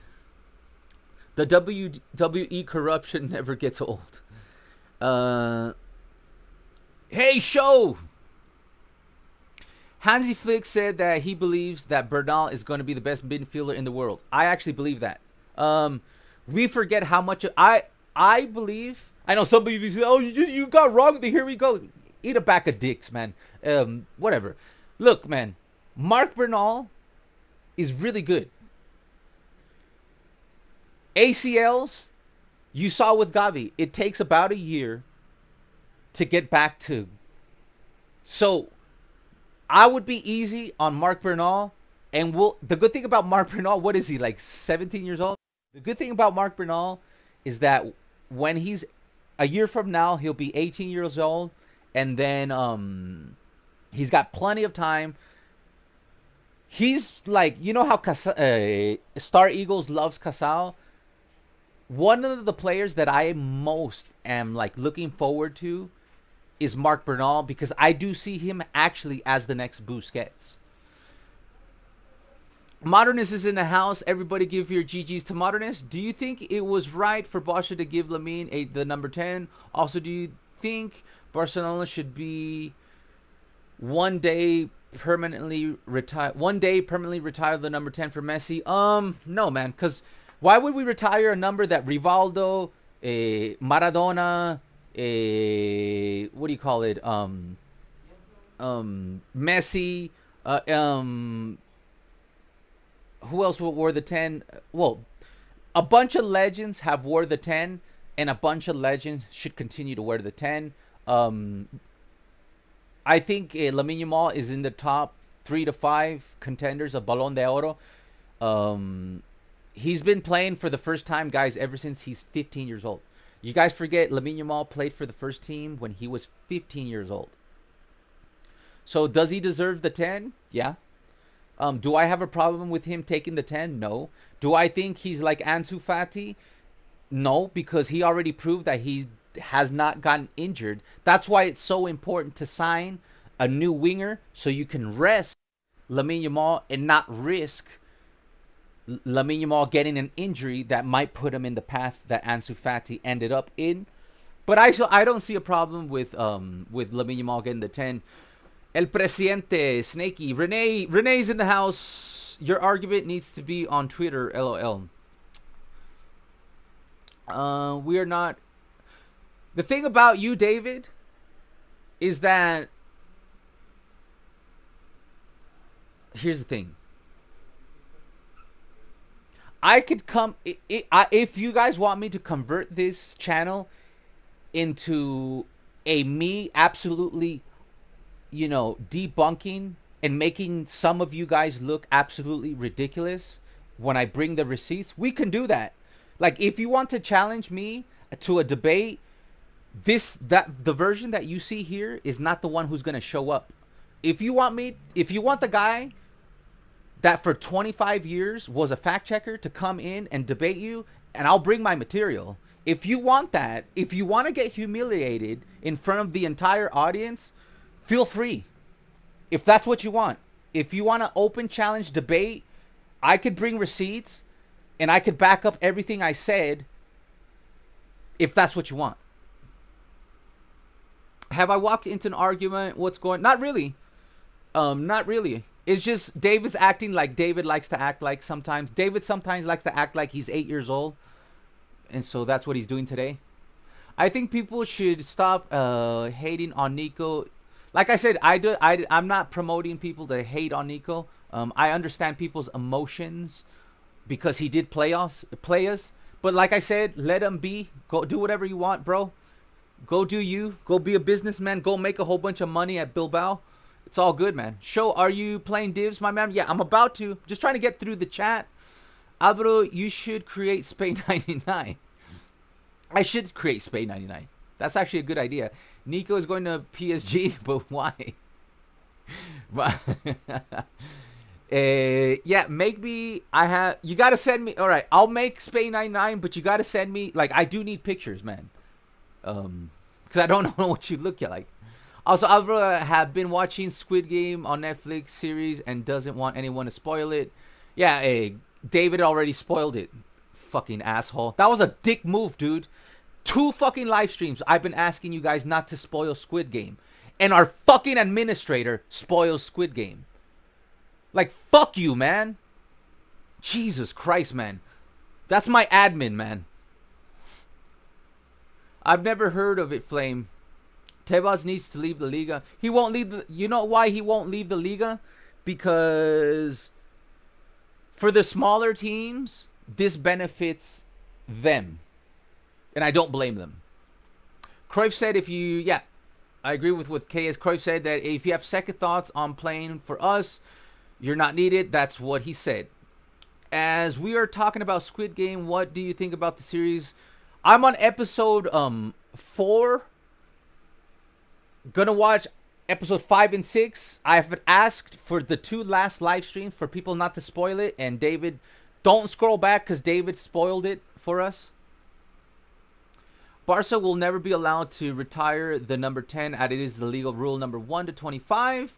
The WWE corruption never gets old. Hey, show! Hansi Flick said that he believes that Bernal is going to be the best midfielder in the world. I actually believe that. We forget how much I believe. I know some of you say, "Oh, you got wrong." Here we go. Eat a bag of dicks, man. Whatever. Look, man. Marc Bernal is really good. ACLs, you saw with Xavi, it takes about a year to get back to. So I would be easy on Marc Bernal, and the good thing about Marc Bernal, what is he, like 17 years old? The good thing about Marc Bernal is that when he's a year from now, he'll be 18 years old, and then he's got plenty of time. He's like, you know how Star Eagles loves Casal? One of the players that I most am like looking forward to is Marc Bernal, because I do see him actually as the next Busquets. Modernist is in the house. Everybody give your GGs to Modernist. Do you think it was right for Barca to give Lamine the number 10? Also, do you think Barcelona should be one day permanently retire the number 10 for Messi? No, man, because why would we retire a number that Rivaldo, Maradona, what do you call it? Messi. Who else wore the 10? Well, a bunch of legends have wore the 10, and a bunch of legends should continue to wear the 10. I think Lamine Yamal is in the top 3 to 5 contenders of Ballon d'Oro. He's been playing for the first time, guys, ever since he's 15 years old. You guys forget Lamine Yamal played for the first team when he was 15 years old. So does he deserve the 10? Yeah. Do I have a problem with him taking the 10? No. Do I think he's like Ansu Fati? No, because he already proved that he has not gotten injured. That's why it's so important to sign a new winger so you can rest Lamine Yamal and not risk Lamine Yamal getting an injury that might put him in the path that Ansu Fati ended up in. But I don't see a problem with Lamine Yamal getting the 10. El Presidente, Snakey, Renee's in the house. Your argument needs to be on Twitter, LOL. We are not. The thing about you, David, is that here's the thing. I could come if you guys want me to convert this channel into a me absolutely, debunking and making some of you guys look absolutely ridiculous when I bring the receipts, we can do that. Like, if you want to challenge me to a debate, the version that you see here is not the one who's gonna show up. If you want the guy that for 25 years was a fact checker to come in and debate you, and I'll bring my material. If you want that, if you want to get humiliated in front of the entire audience, feel free. If that's what you want. If you want to open challenge debate, I could bring receipts and I could back up everything I said if that's what you want. Have I walked into an argument? What's going? Not really. Not really. It's just David's acting like David likes to act like sometimes. David sometimes likes to act like he's 8 years old. And so that's what he's doing today. I think people should stop hating on Nico. Like I said, I'm not promoting people to hate on Nico. I understand people's emotions because he did play us. But like I said, let him be. Go do whatever you want, bro. Go do you. Go be a businessman. Go make a whole bunch of money at Bilbao. It's all good, man. Show, are you playing divs, my man? Yeah, I'm about to. Just trying to get through the chat. Alvaro, you should create Spain 99. I should create Spain 99. That's actually a good idea. Nico is going to PSG, but why? Yeah, make me. You got to send me. All right, I'll make Spain 99, but you got to send me. Like, I do need pictures, man. Because I don't know what you look like. Also, Alvaro have been watching Squid Game on Netflix series and doesn't want anyone to spoil it. Yeah, David already spoiled it. Fucking asshole. That was a dick move, dude. 2 fucking live streams. I've been asking you guys not to spoil Squid Game. And our fucking administrator spoils Squid Game. Like, fuck you, man. Jesus Christ, man. That's my admin, man. I've never heard of it, Flame. Tebas needs to leave the Liga. He won't leave the... You know why he won't leave the Liga? Because for the smaller teams, this benefits them. And I don't blame them. Cruyff said if you... Yeah, I agree with what KS Cruyff said, that if you have second thoughts on playing for us, you're not needed. That's what he said. As we are talking about Squid Game, what do you think about the series? I'm on episode 4. Gonna watch episode 5 and 6. I've asked for the 2 last live streams for people not to spoil it. And David, don't scroll back because David spoiled it for us. Barca will never be allowed to retire the number 10 as it is the legal rule number 1 to 25.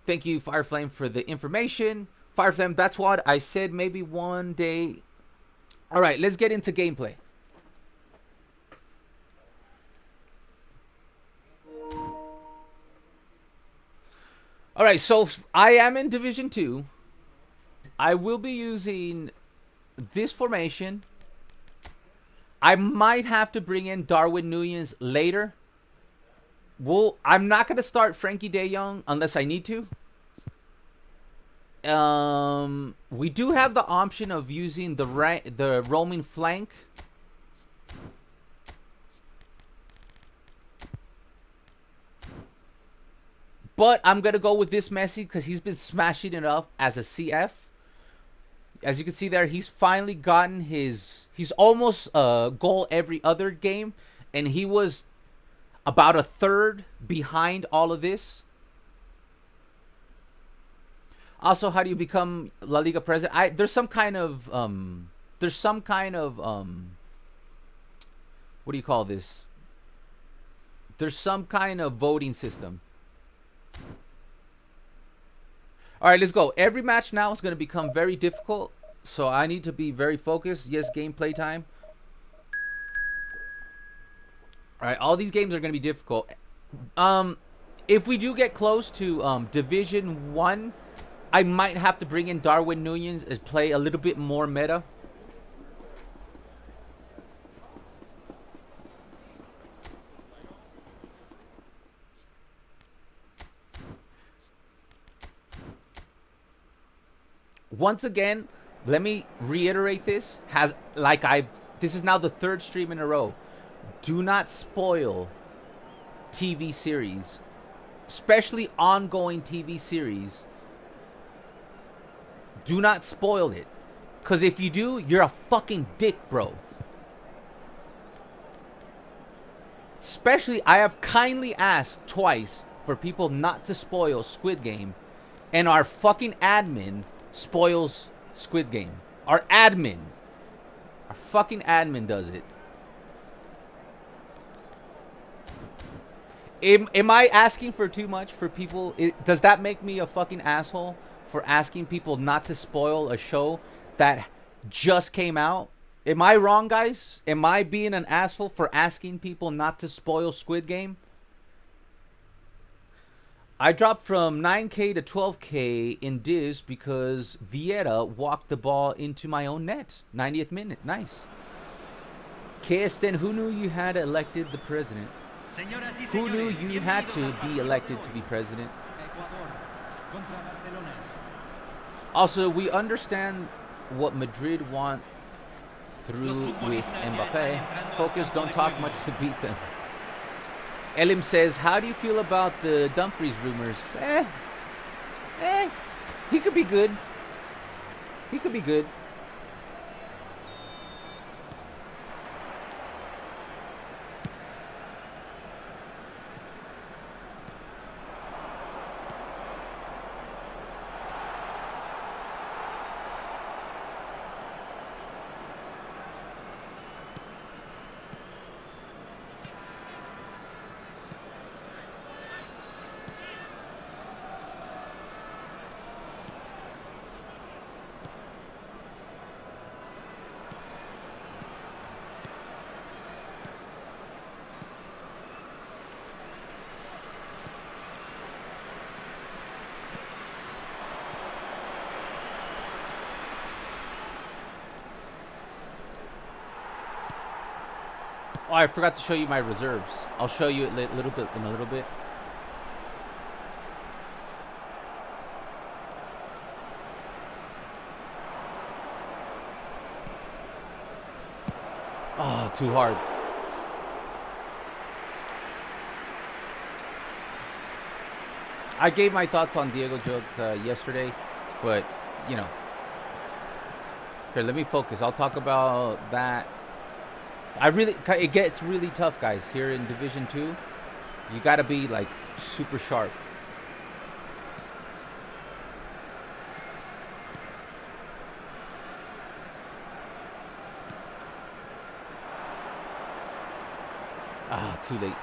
Thank you, Fireflame, for the information. Fireflame, that's what I said, maybe one day. All right, let's get into gameplay. All right, so I am in Division 2. I will be using this formation. I might have to bring in Darwin Núñez later Well, I'm not gonna start Frankie De Jong unless I need to. We do have the option of using the roaming flank. But I'm gonna go with this Messi because he's been smashing it up as a CF. As you can see there, he's finally gotten his. He's almost a goal every other game, and he was about a third behind all of this. Also, how do you become La Liga president? There's some kind of what do you call this? There's some kind of voting system. All right, let's go. Every match now is going to become very difficult, so I need to be very focused. Yes, gameplay time. All right, all these games are going to be difficult. If we do get close to Division 1, I might have to bring in Darwin Núñez and play a little bit more meta. Once again, let me reiterate this. This is now the third stream in a row. Do not spoil TV series, especially ongoing TV series. Do not spoil it. Because if you do, you're a fucking dick, bro. Especially, I have kindly asked twice for people not to spoil Squid Game. And our fucking admin spoils Squid Game. Our fucking admin does it. Am I asking for too much for people? Does that make me a fucking asshole for asking people not to spoil a show that just came out? Am I wrong, guys? Am I being an asshole for asking people not to spoil Squid Game? I dropped from 9K to 12K in divs because Vieira walked the ball into my own net. 90th minute. Nice. KSN, who knew you had elected the president? Who knew you had to be elected to be president? Also, we understand what Madrid want through with Mbappe. Focus, don't talk much to beat them. Elim says, how do you feel about the Dumfries rumors? He could be good. He could be good. Oh, I forgot to show you my reserves. I'll show you it in a little bit. Oh, too hard. I gave my thoughts on Diego Jota yesterday, but, you know. Here, let me focus. I'll talk about that. It gets really tough, guys, here in Division 2. You got to be, like, super sharp. Ah, too late.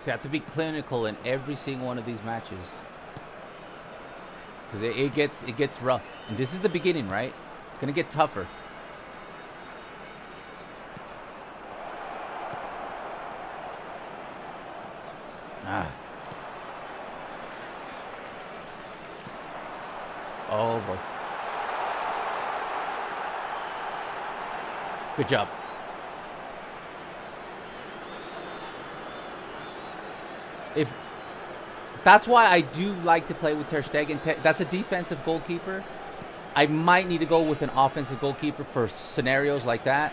So you have to be clinical in every single one of these matches. Because it gets rough. And this is the beginning, right? It's going to get tougher. Ah. Oh, boy. Good job. That's why I do like to play with Ter Stegen. That's a defensive goalkeeper. I might need to go with an offensive goalkeeper for scenarios like that.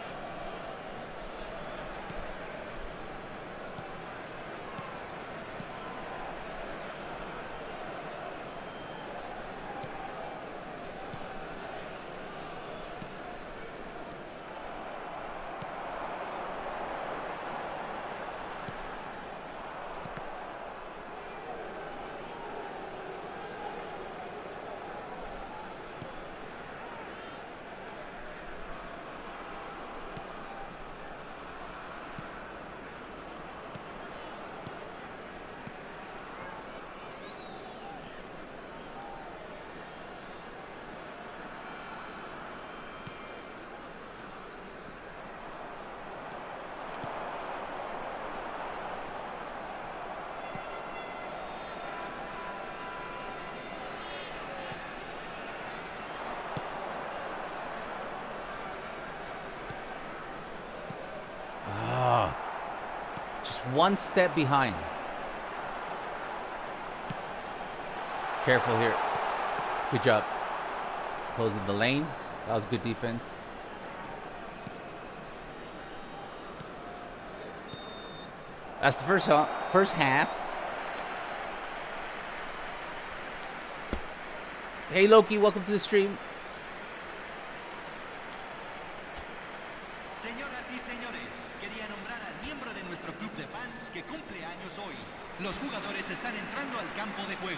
One step behind. Careful here. Good job. Closing the lane. That was good defense. That's the first half. Hey Loki, welcome to the stream. Los jugadores están entrando al campo de juego.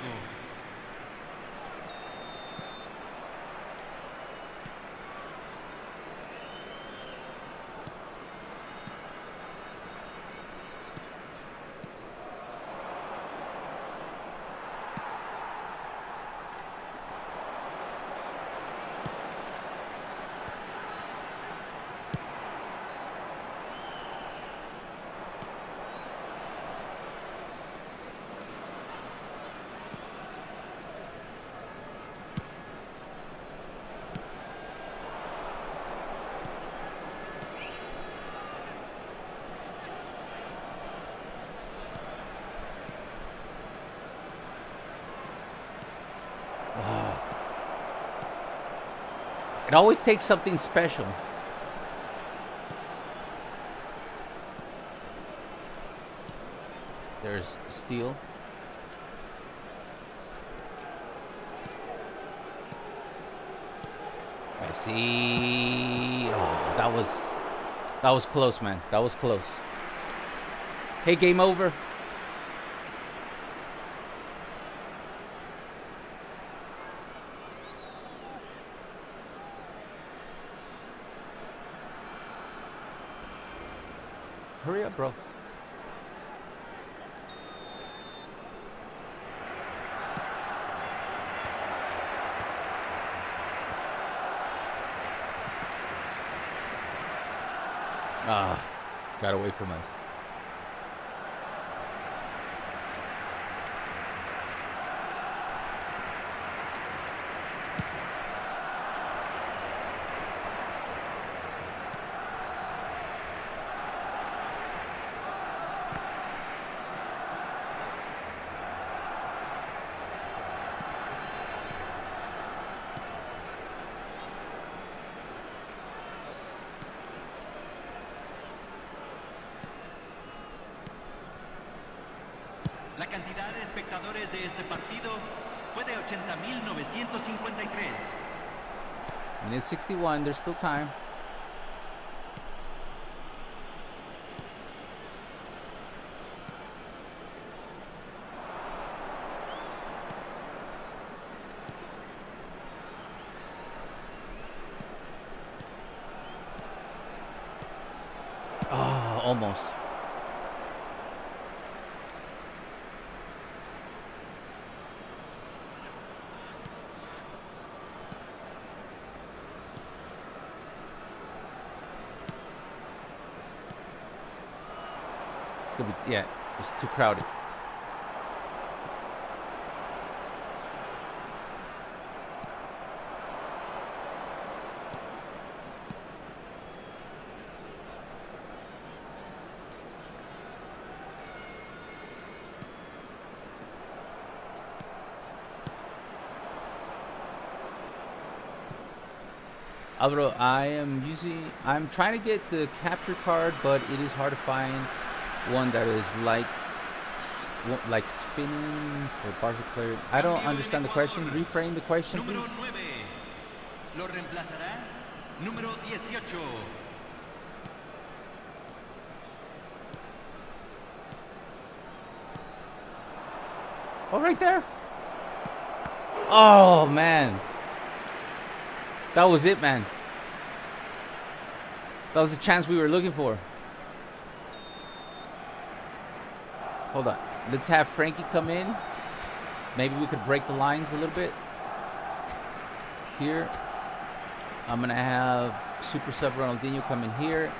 It always takes something special. There's Steele. Messi. Oh, that was close, man. That was close. Hey, game over. Hurry up, bro. Ah, got away from us. La cantidad de espectadores de este partido fue de 80.953. Minute 61, there's still time. Oh, almost. It's gonna be, yeah, it's too crowded. Alvaro, I'm trying to get the capture card, but it is hard to find one that is like spinning for Barca player. I don't understand the question. Reframe the question, please. Número 9. Lo reemplazará número 18. Oh, right there. Oh, man. That was it, man. That was the chance we were looking for. Hold on. Let's have Frankie come in. Maybe we could break the lines a little bit. Here. I'm going to have Super Sub Ronaldinho come in here.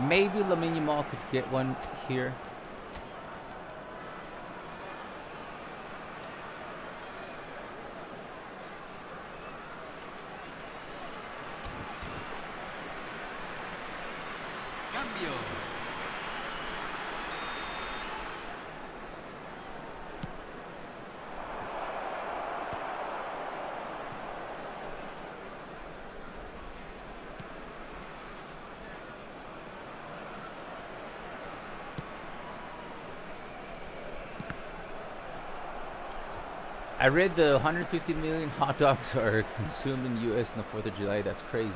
Maybe Lamine Yamal could get one here. Cambio. I read the 150 million hot dogs are consumed in the U.S. on the 4th of July. That's crazy.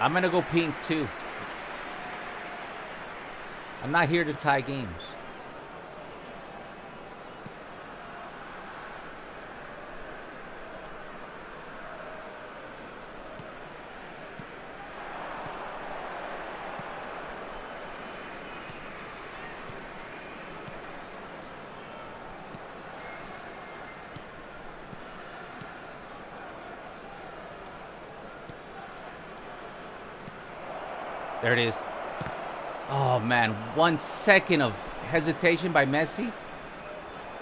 I'm going to go pink, too. I'm not here to tie games. There it is. Oh, man. 1 second of hesitation by Messi.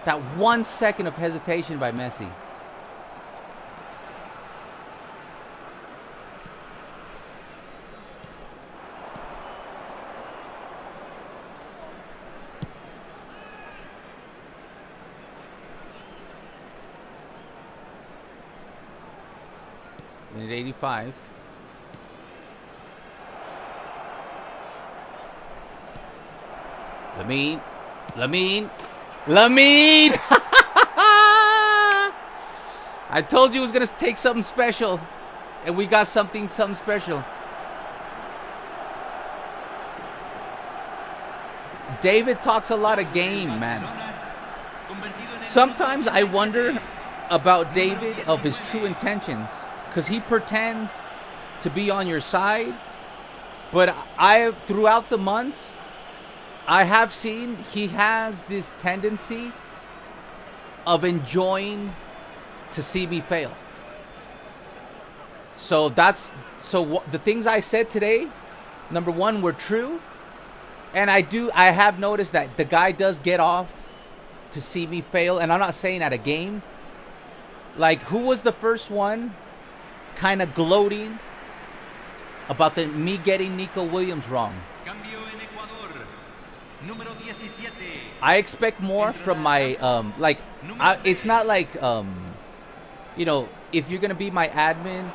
That 1 second of hesitation by Messi. Minute 85. Lamine. I told you it was going to take something special. And we got something special. David talks a lot of game, man. Sometimes I wonder about David, of his true intentions. Because he pretends to be on your side. But throughout the months, I have seen he has this tendency of enjoying to see me fail. So the things I said today, number one, were true. And I have noticed that the guy does get off to see me fail. And I'm not saying at a game. Like, who was the first one kind of gloating about me getting Nico Williams wrong? I expect more from my it's not like you know, if you're gonna be my admin,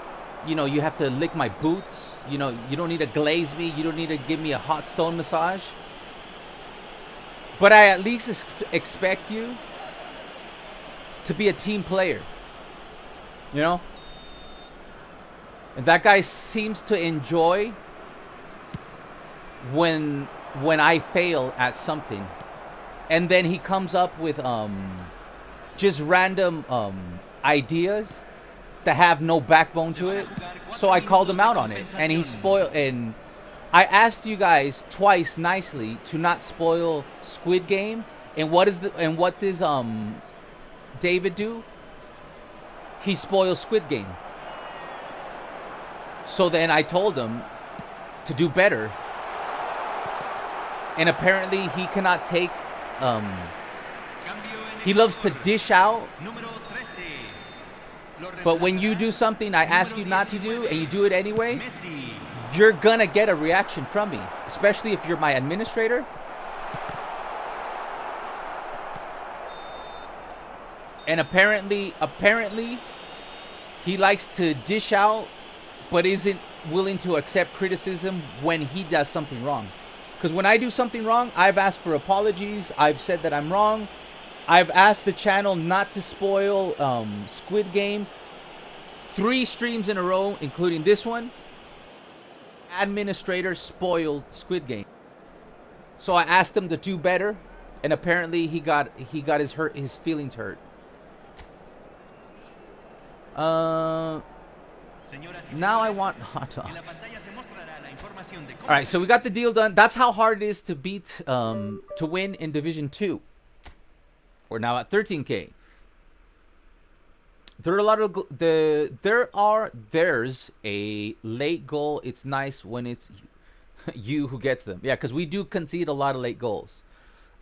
you know, you have to lick my boots. You know, you don't need to glaze me. You don't need to give me a hot stone massage. But I at least expect you to be a team player. You know? And that guy seems to enjoy when I fail at something. And then he comes up with just random ideas that have no backbone to it. So I called him out on it, and he spoiled. And I asked you guys twice nicely to not spoil Squid Game. And what does David do? He spoils Squid Game. So then I told him to do better. And apparently he cannot take he loves to dish out. But when you do something I ask you not to do and you do it anyway, you're gonna get a reaction from me, especially if you're my administrator. And apparently he likes to dish out, but isn't willing to accept criticism when he does something wrong. Because when I do something wrong, I've asked for apologies. I've said that I'm wrong. I've asked the channel not to spoil Squid Game 3 streams in a row, including this one. Administrator spoiled Squid Game. So I asked him to do better, and apparently he got his feelings hurt. Now I want hot dogs. Alright, so we got the deal done. That's how hard it is to beat, to win in Division 2. We're now at 13K. There are a lot of there's a late goal. It's nice when it's you who gets them. Yeah, because we do concede a lot of late goals.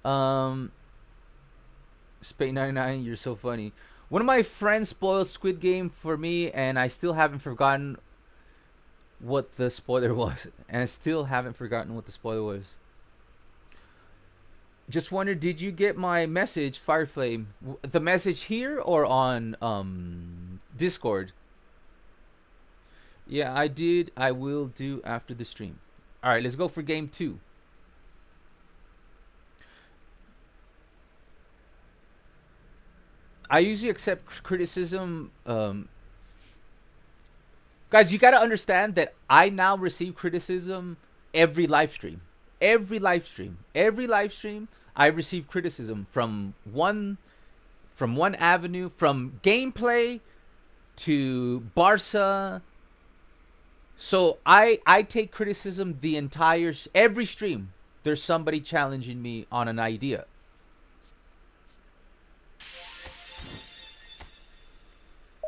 Spain 99, you're so funny. One of my friends spoiled Squid Game for me, and I still haven't forgotten what the spoiler was. Just wondered, did you get my message, Fireflame? The message here or on Discord? Yeah, I did. I will do after the stream. All right, let's go for game 2. I usually accept criticism. Guys, you got to understand that I now receive criticism every live stream. Every live stream, I receive criticism from one avenue, from gameplay to Barca. So I take criticism the entire every stream. There's somebody challenging me on an idea.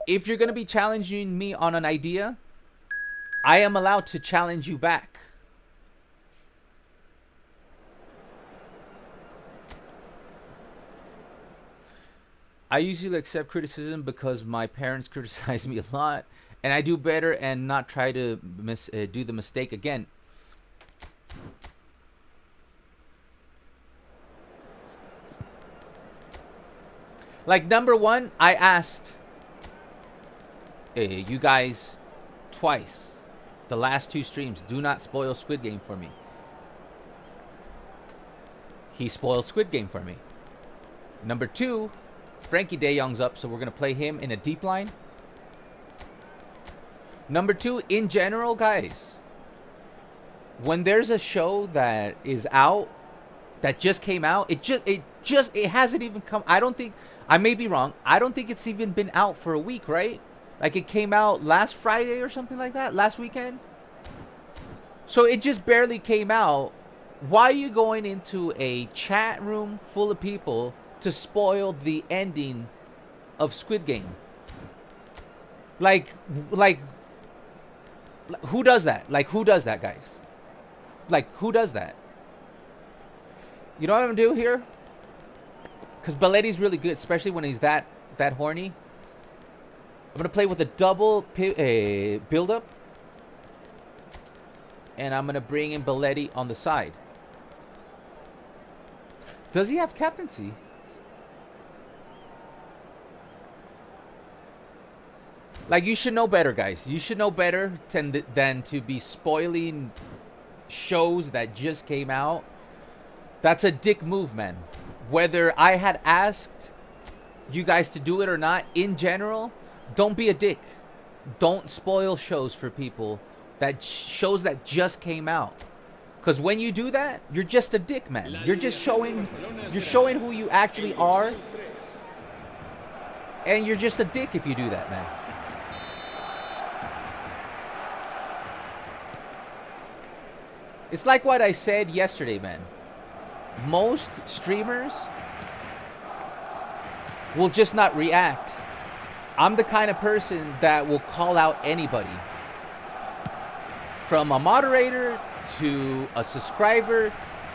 If you're gonna be challenging me on an idea, I am allowed to challenge you back. I usually accept criticism because my parents criticize me a lot, and I do better and not try to do the mistake again. Like number 1, I asked you guys twice, the last 2 streams, do not spoil Squid Game for me. He spoiled Squid Game for me. Number 2, Frankie De Jong's up, so we're going to play him in a deep line. Number 2, in general, guys, when there's a show that is out, that just came out, it hasn't even come. I don't think, I may be wrong, I don't think it's even been out for a week, right? Like it came out last Friday or something like that, last weekend. So it just barely came out. Why are you going into a chat room full of people to spoil the ending of Squid Game? Like who does that? Like who does that, guys? Like who does that? You know what I'm gonna do here? Because Belletti's really good, especially when he's that horny. I'm gonna play with a double build up, and I'm gonna bring in Belletti on the side. Does he have captaincy? Like, you should know better, guys. You should know better than to be spoiling shows that just came out. That's a dick move, man. Whether I had asked you guys to do it or not, in general, don't be a dick. Don't spoil shows for people, that shows that just came out. Because when you do that, you're just a dick, man. You're just showing who you actually are. And you're just a dick if you do that, man. It's like what I said yesterday, man. Most streamers will just not react. I'm the kind of person that will call out anybody. From a moderator to a subscriber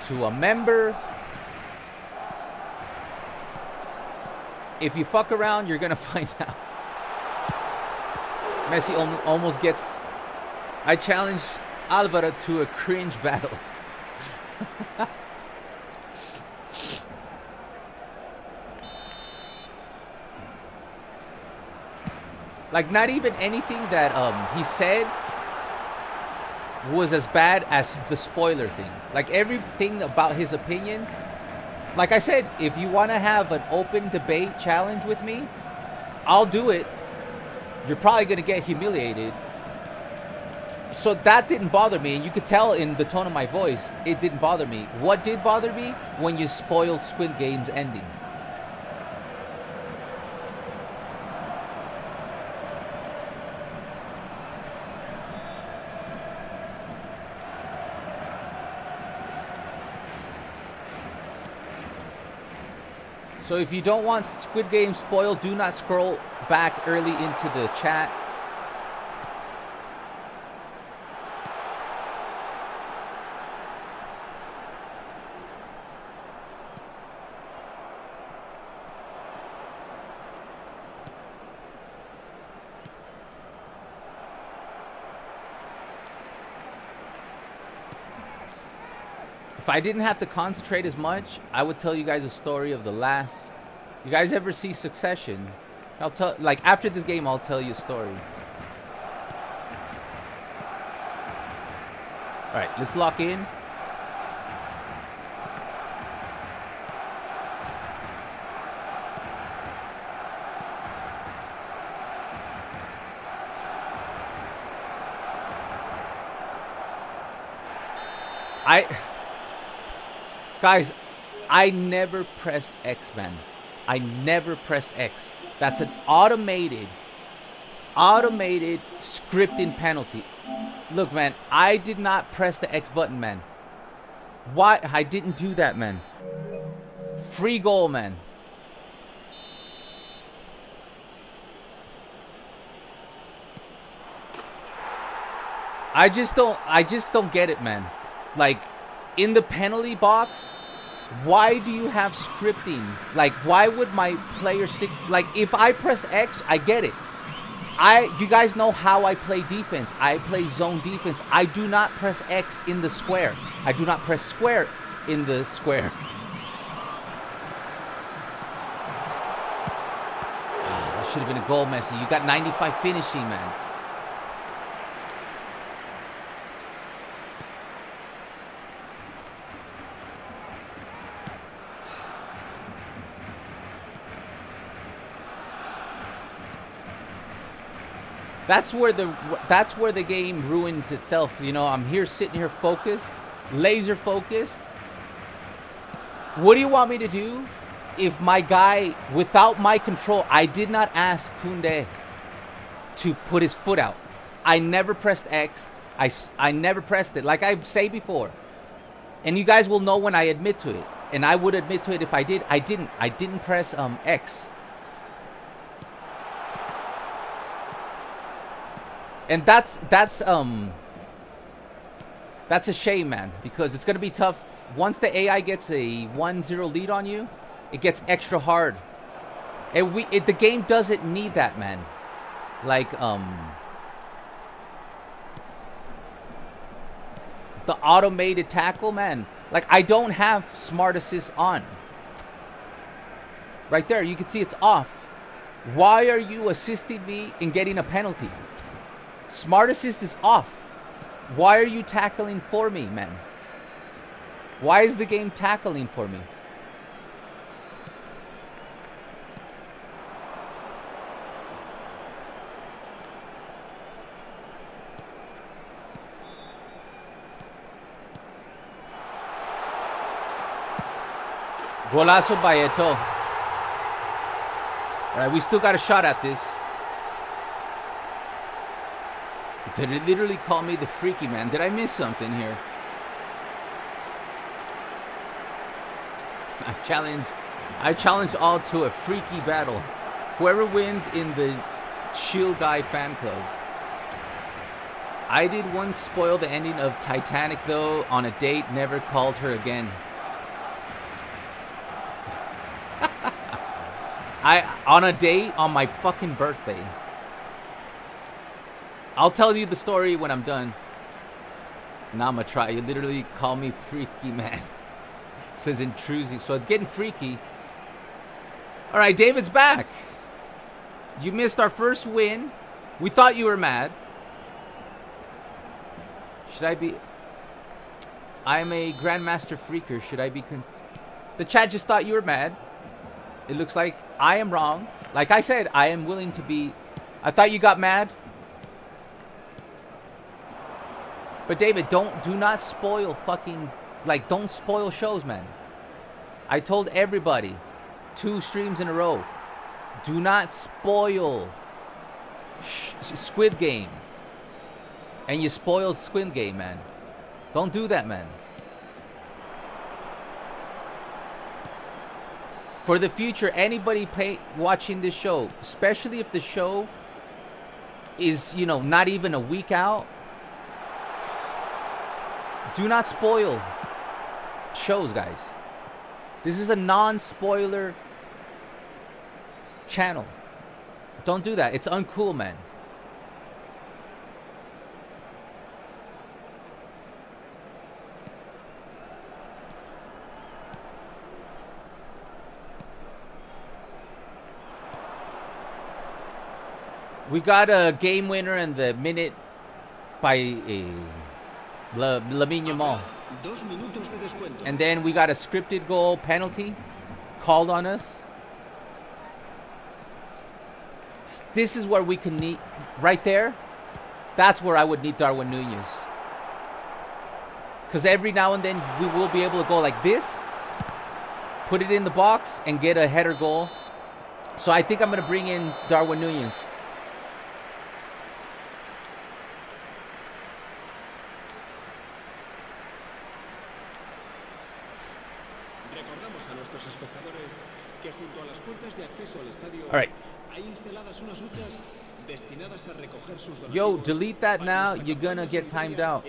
to a member. If you fuck around, you're gonna find out. Messi almost gets... I challenge Alvaro to a cringe battle. Like, not even anything that he said was as bad as the spoiler thing. Like, everything about his opinion. Like I said, if you want to have an open debate challenge with me, I'll do it. You're probably going to get humiliated. So that didn't bother me. And you could tell in the tone of my voice, it didn't bother me. What did bother me? When you spoiled Squid Game's ending. So if you don't want Squid Game spoiled, do not scroll back early into the chat. If I didn't have to concentrate as much, I would tell you guys a story of the last... You guys ever see Succession? I'll tell... Like, after this game, I'll tell you a story. Alright, let's lock in. Guys, I never pressed X, man. I never pressed X. That's an automated scripting penalty. Look, man, I did not press the X button, man. Why? I didn't do that, man. Free goal, man. I just don't get it, man. Like, in the penalty box, why do you have scripting? Like, why would my player stick? Like, if I press X, I get it. You guys know how I play defense. I play zone defense. I do not press X in the square. I do not press square in the square. Oh, that should have been a goal, Messi. You got 95 finishing, man. That's where the game ruins itself. You know, I'm here sitting here focused, laser focused. What do you want me to do if my guy, without my control, I did not ask Koundé to put his foot out. I never pressed X. I never pressed it. Like I say before. And you guys will know when I admit to it. And I would admit to it if I did. I didn't press X. And that's a shame, man, because it's gonna be tough. Once the AI gets a 1-0 lead on you, it gets extra hard. And the game doesn't need that, man. Like the automated tackle, man. Like, I don't have smart assist on. Right there, you can see it's off. Why are you assisting me in getting a penalty? Smart assist is off. Why are you tackling for me, man? Why is the game tackling for me? Golazo by Eto'o. All right, we still got a shot at this. Did it literally call me the freaky man? Did I miss something here? I challenge all to a freaky battle. Whoever wins in the Chill Guy fan club. I did once spoil the ending of Titanic though on a date, never called her again. On a date on my fucking birthday. I'll tell you the story when I'm done. Now I'm gonna try. You literally call me freaky man. Says intrusive, so it's getting freaky. All right, David's back. You missed our first win. We thought you were mad. Should I be? I'm a grandmaster freaker. Should I be? The chat just thought you were mad. It looks like I am wrong. Like I said, I am willing to be. I thought you got mad. But David, do not spoil fucking, like, don't spoil shows, man. I told everybody 2 streams in a row. Do not spoil Squid Game. And you spoiled Squid Game, man. Don't do that, man. For the future, anybody watching this show, especially if the show is, you know, not even a week out, do not spoil shows, guys. This is a non-spoiler channel. Don't do that. It's uncool, man. We got a game winner in the minute by Lamine Yamal. And then we got a scripted goal penalty called on us. This is where we can need, right there, that's where I would need Darwin Nunez. Because every now and then we will be able to go like this, put it in the box, and get a header goal. So I think I'm going to bring in Darwin Nunez. All right. Yo, delete that now. You're gonna get timed out.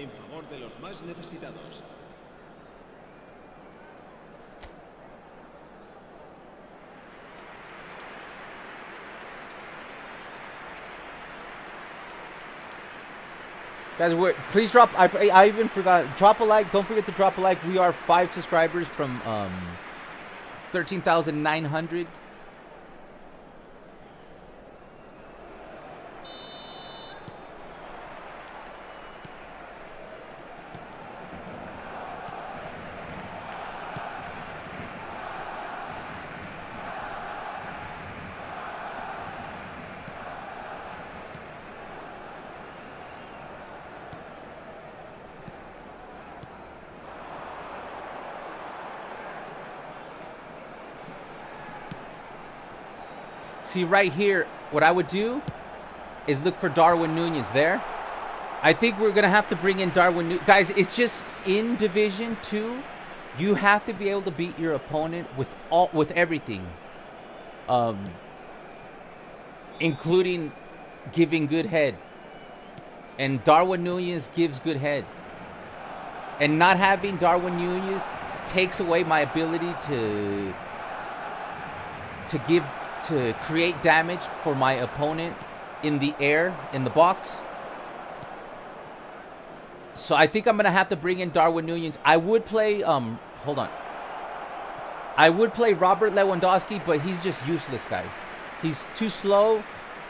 Guys, please drop. I even forgot. Drop a like. Don't forget to drop a like. We are 5 subscribers from 13,900. See, right here, what I would do is look for Darwin Nunez there. I think we're going to have to bring in Darwin Nunez. Guys, it's just in Division 2, you have to be able to beat your opponent with everything. Including giving good head. And Darwin Nunez gives good head. And not having Darwin Nunez takes away my ability to create damage for my opponent in the air, in the box. So I think I'm going to have to bring in Darwin Nunez. I would play, hold on. I would play Robert Lewandowski, but he's just useless, guys. He's too slow,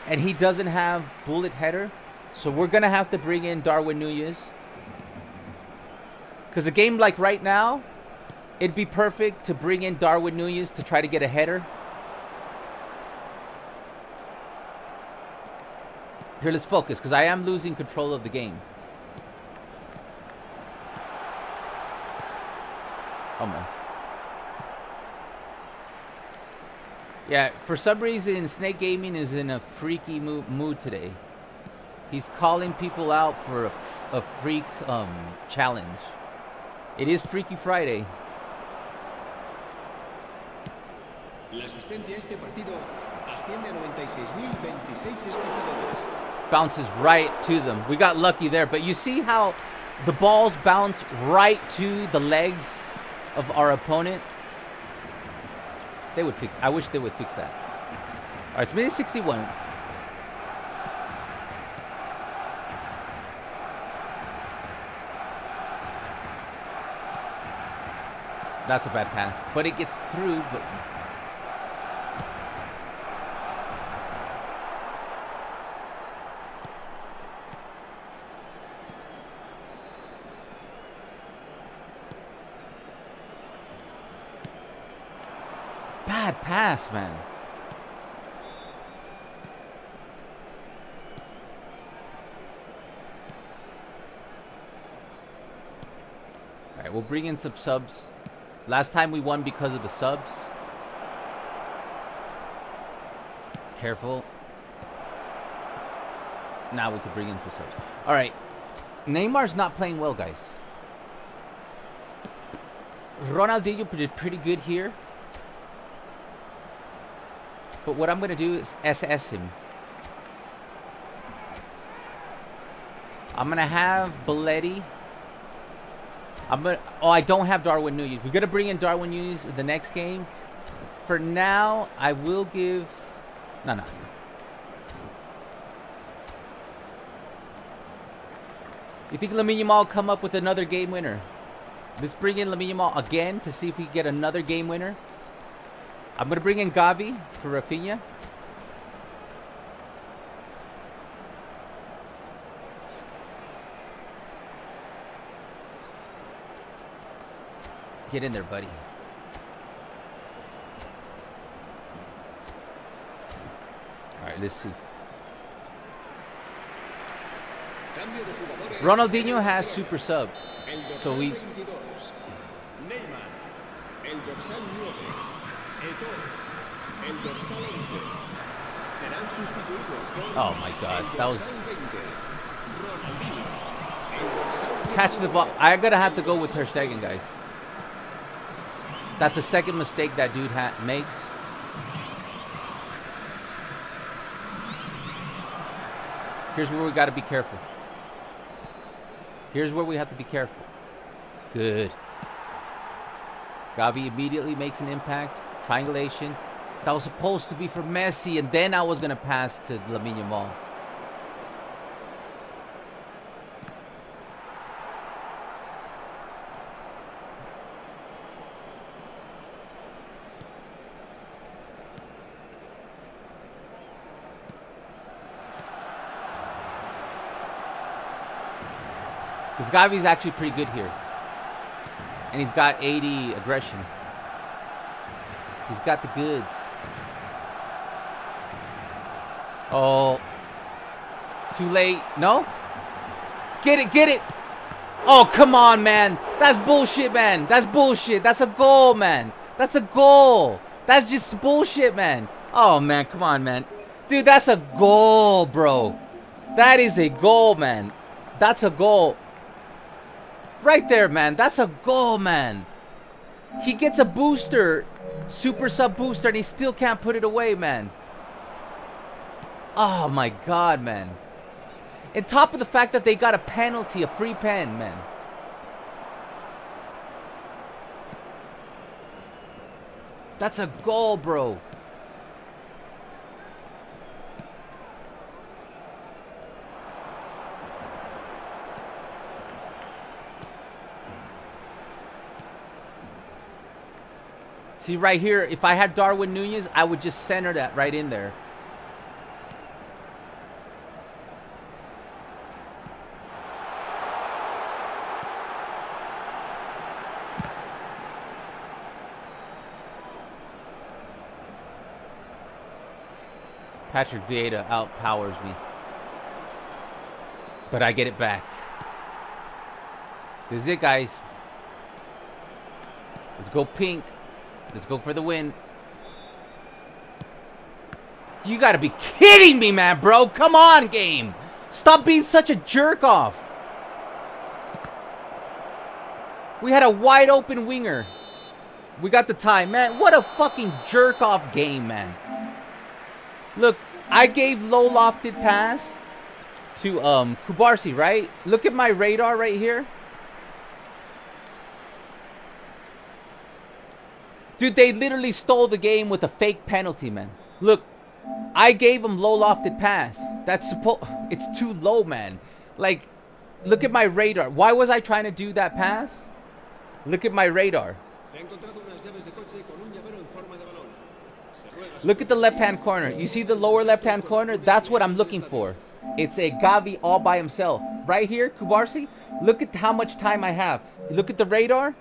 and he doesn't have bullet header. So we're going to have to bring in Darwin Nunez. Because a game like right now, it'd be perfect to bring in Darwin Nunez to try to get a header. Here, let's focus, because I am losing control of the game. Almost. Yeah, for some reason, Snake Gaming is in a freaky mood today. He's calling people out for a freak challenge. It is Freaky Friday. La asistencia a este partido asciende a 96.026 espectadores. Bounces right to them. We got lucky there, but you see how the balls bounce right to the legs of our opponent? They would fix. I wish they would fix that. All right, it's minute 61. That's a bad pass, but it gets through. But bad pass, man. All right, we'll bring in some subs. Last time we won because of the subs. Careful. Now we could bring in some subs. All right. Neymar's not playing well, guys. Ronaldinho did pretty good here. But what I'm going to do is SS him. I'm going to have Belletti. Oh, I don't have Darwin Núñez. We're going to bring in Darwin Núñez in the next game. For now, I will give... No. You think Lamine Yamal will come up with another game winner? Let's bring in Lamine Yamal again to see if we can get another game winner. I'm going to bring in Xavi for Rafinha. Get in there, buddy. All right, let's see. Ronaldinho has super sub. So we... Neymar, el dorsal 9, Eto'o, el dorsal 11. Serán sustituidos con Oh my God, that was... Ronaldinho, el dorsal Catch the ball. I'm going to have to go with Ter Stegen, guys. That's the second mistake that dude makes. Here's where we got to be careful. Here's where we have to be careful. Good. Xavi immediately makes an impact. Triangulation. That was supposed to be for Messi, and then I was going to pass to Lamine Yamal. Because Gavi's actually pretty good here. And he's got 80 aggression. He's got the goods. Oh. Too late. No? Get it, get it. Oh, come on, man. That's bullshit, man. That's bullshit. That's a goal, man. That's a goal. That's just bullshit, man. Oh, man. Come on, man. Dude, that's a goal, bro. That is a goal, man. That's a goal. Right there, man. That's a goal, man. He gets a booster, super sub booster, and he still can't put it away, man. Oh, my God, man. On top of the fact that they got a penalty, a free pen, man. That's a goal, bro. See, right here, if I had Darwin Núñez, I would just center that right in there. Patrick Vieira outpowers me. But I get it back. This is it, guys. Let's go pink. Let's go for the win. You gotta be kidding me, man, bro. Come on, game. Stop being such a jerk off. We had a wide open winger. We got the tie, man. What a fucking jerk off game, man. Look, I gave low lofted pass to Kubarsi, right? Look at my radar right here. Dude, they literally stole the game with a fake penalty, man. Look, I gave him low lofted pass. It's too low, man. Like, look at my radar. Why was I trying to do that pass? Look at my radar. Look at the left-hand corner. You see the lower left-hand corner? That's what I'm looking for. It's a Xavi all by himself. Right here, Kubarsi, look at how much time I have. Look at the radar.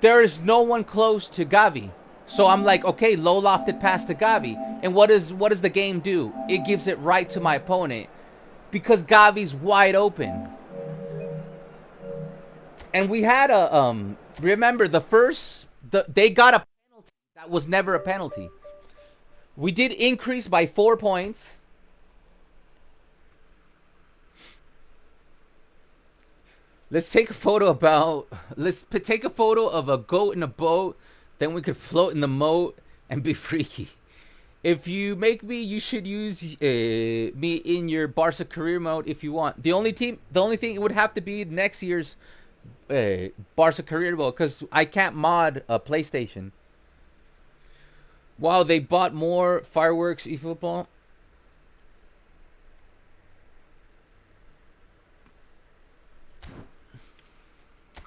There is no one close to Xavi. So I'm like, okay, low lofted pass to Xavi. And what does the game do? It gives it right to my opponent because Gavi's wide open. And we had a remember they got a penalty that was never a penalty. We did increase by 4 points. Let's take a photo take a photo of a goat in a boat. Then we could float in the moat and be freaky. If you make me, you should use me in your Barca career mode if you want. The only thing it would have to be next year's Barca career mode because I can't mod a PlayStation. Wow, they bought more fireworks eFootball.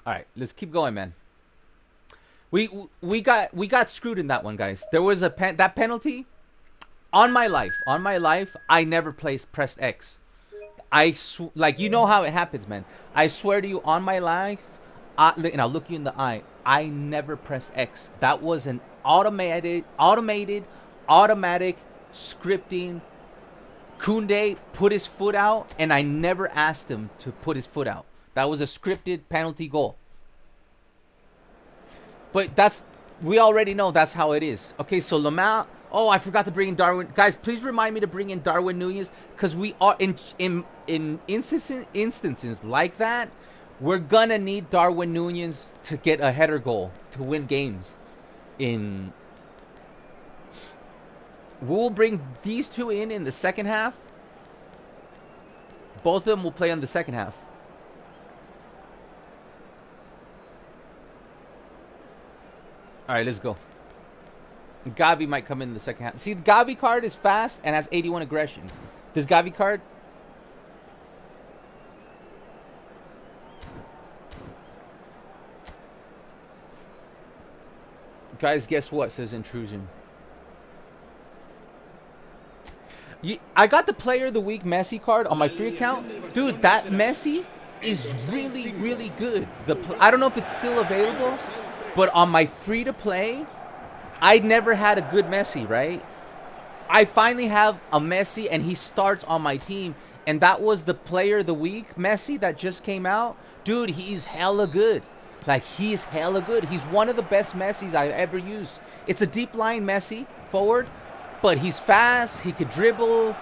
All right, let's keep going, man. We got screwed in that one, guys. There was that penalty. On my life, I never pressed X. Like, you know how it happens, man. I swear to you, on my life, and I'll look you in the eye. I never pressed X. That was an automatic scripting. Koundé put his foot out, and I never asked him to put his foot out. That was a scripted penalty goal. But we already know that's how it is. Okay, so Lamar. Oh, I forgot to bring in Darwin. Guys, please remind me to bring in Darwin Nunez because we are in instances like that. We're gonna need Darwin Nunez to get a header goal to win games. We will bring these two in the second half. Both of them will play in the second half. All right, let's go. Xavi might come in the second half. See, the Xavi card is fast and has 81 aggression. This Xavi card. Guys, guess what? Says Intrusion. I got the Player of the Week Messi card on my free account. Dude, that Messi is really, really good. I don't know if it's still available, but on my free-to-play, I never had a good Messi, right? I finally have a Messi, and he starts on my team, and that was the Player of the Week Messi that just came out. Dude, he's hella good. Like, he's hella good. He's one of the best Messis I've ever used. It's a deep line Messi forward, but he's fast. He could dribble.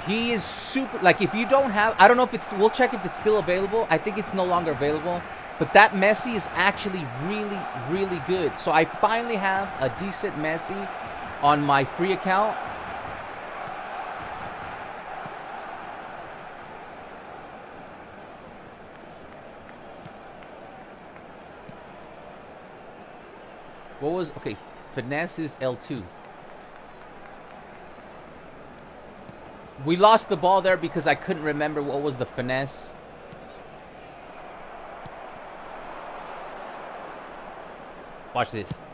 He is super. Like, if you don't have, I don't know if it's, we'll check if it's still available. I think it's no longer available. But that Messi is actually really, really good. So I finally have a decent Messi on my free account. What was, okay, finesse is L2. We lost the ball there because I couldn't remember what was the finesse. Watch this.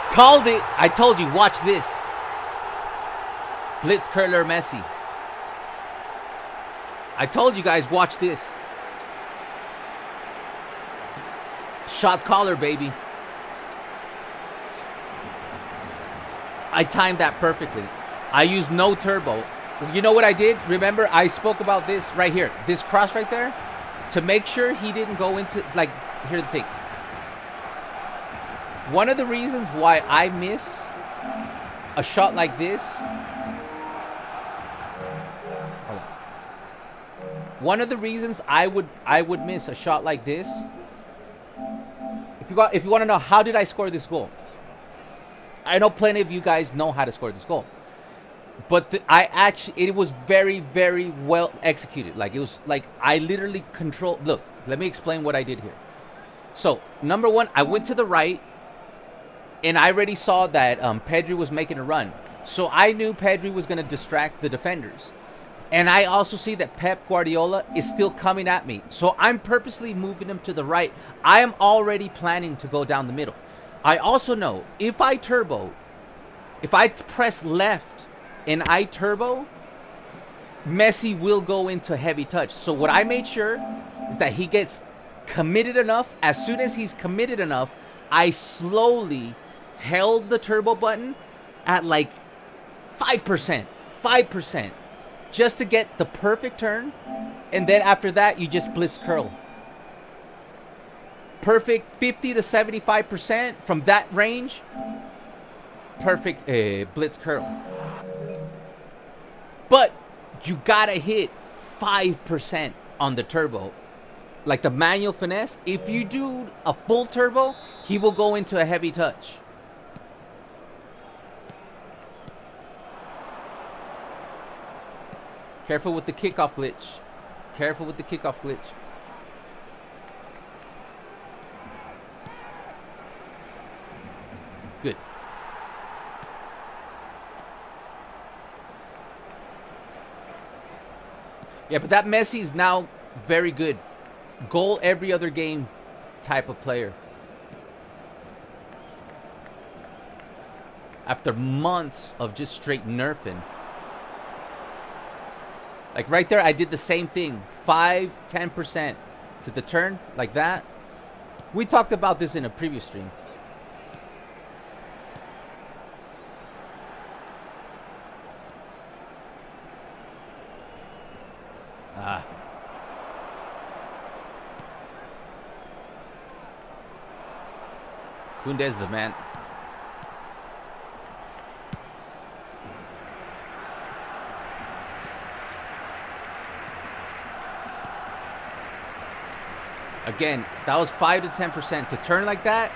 Called it. I told you, watch this. Blitz curler Messi. I told you guys, watch this. Shot caller, baby. I timed that perfectly. I used no turbo. You know what I did? Remember, I spoke about this right here. This cross right there. To make sure he didn't go into, like, here's the thing. One of the reasons why I miss a shot like this. Hold on. One of the reasons I would miss a shot like this. If you want to know how did I score this goal, I know plenty of you guys know how to score this goal, but it was very, very well executed. Like, it was like I literally controlled. Look, let me explain what I did here. So number one, I went to the right, and I already saw that Pedri was making a run, so I knew Pedri was going to distract the defenders. And I also see that Pep Guardiola is still coming at me. So I'm purposely moving him to the right. I am already planning to go down the middle. I also know if I press left and I turbo, Messi will go into heavy touch. So what I made sure is that he gets committed enough. As soon as he's committed enough, I slowly held the turbo button at like 5%. Just to get the perfect turn, and then after that, you just blitz curl. Perfect 50 to 75% from that range. Perfect blitz curl. But you gotta hit 5% on the turbo. Like the manual finesse, if you do a full turbo, he will go into a heavy touch. Careful with the kickoff glitch. Careful with the kickoff glitch. Good. Yeah, but that Messi is now very good. Goal every other game type of player. After months of just straight nerfing. Like right there, I did the same thing. 5-10% to the turn, like that. We talked about this in a previous stream. Koundé's the man. Again, that was 5 to 10% to turn like that.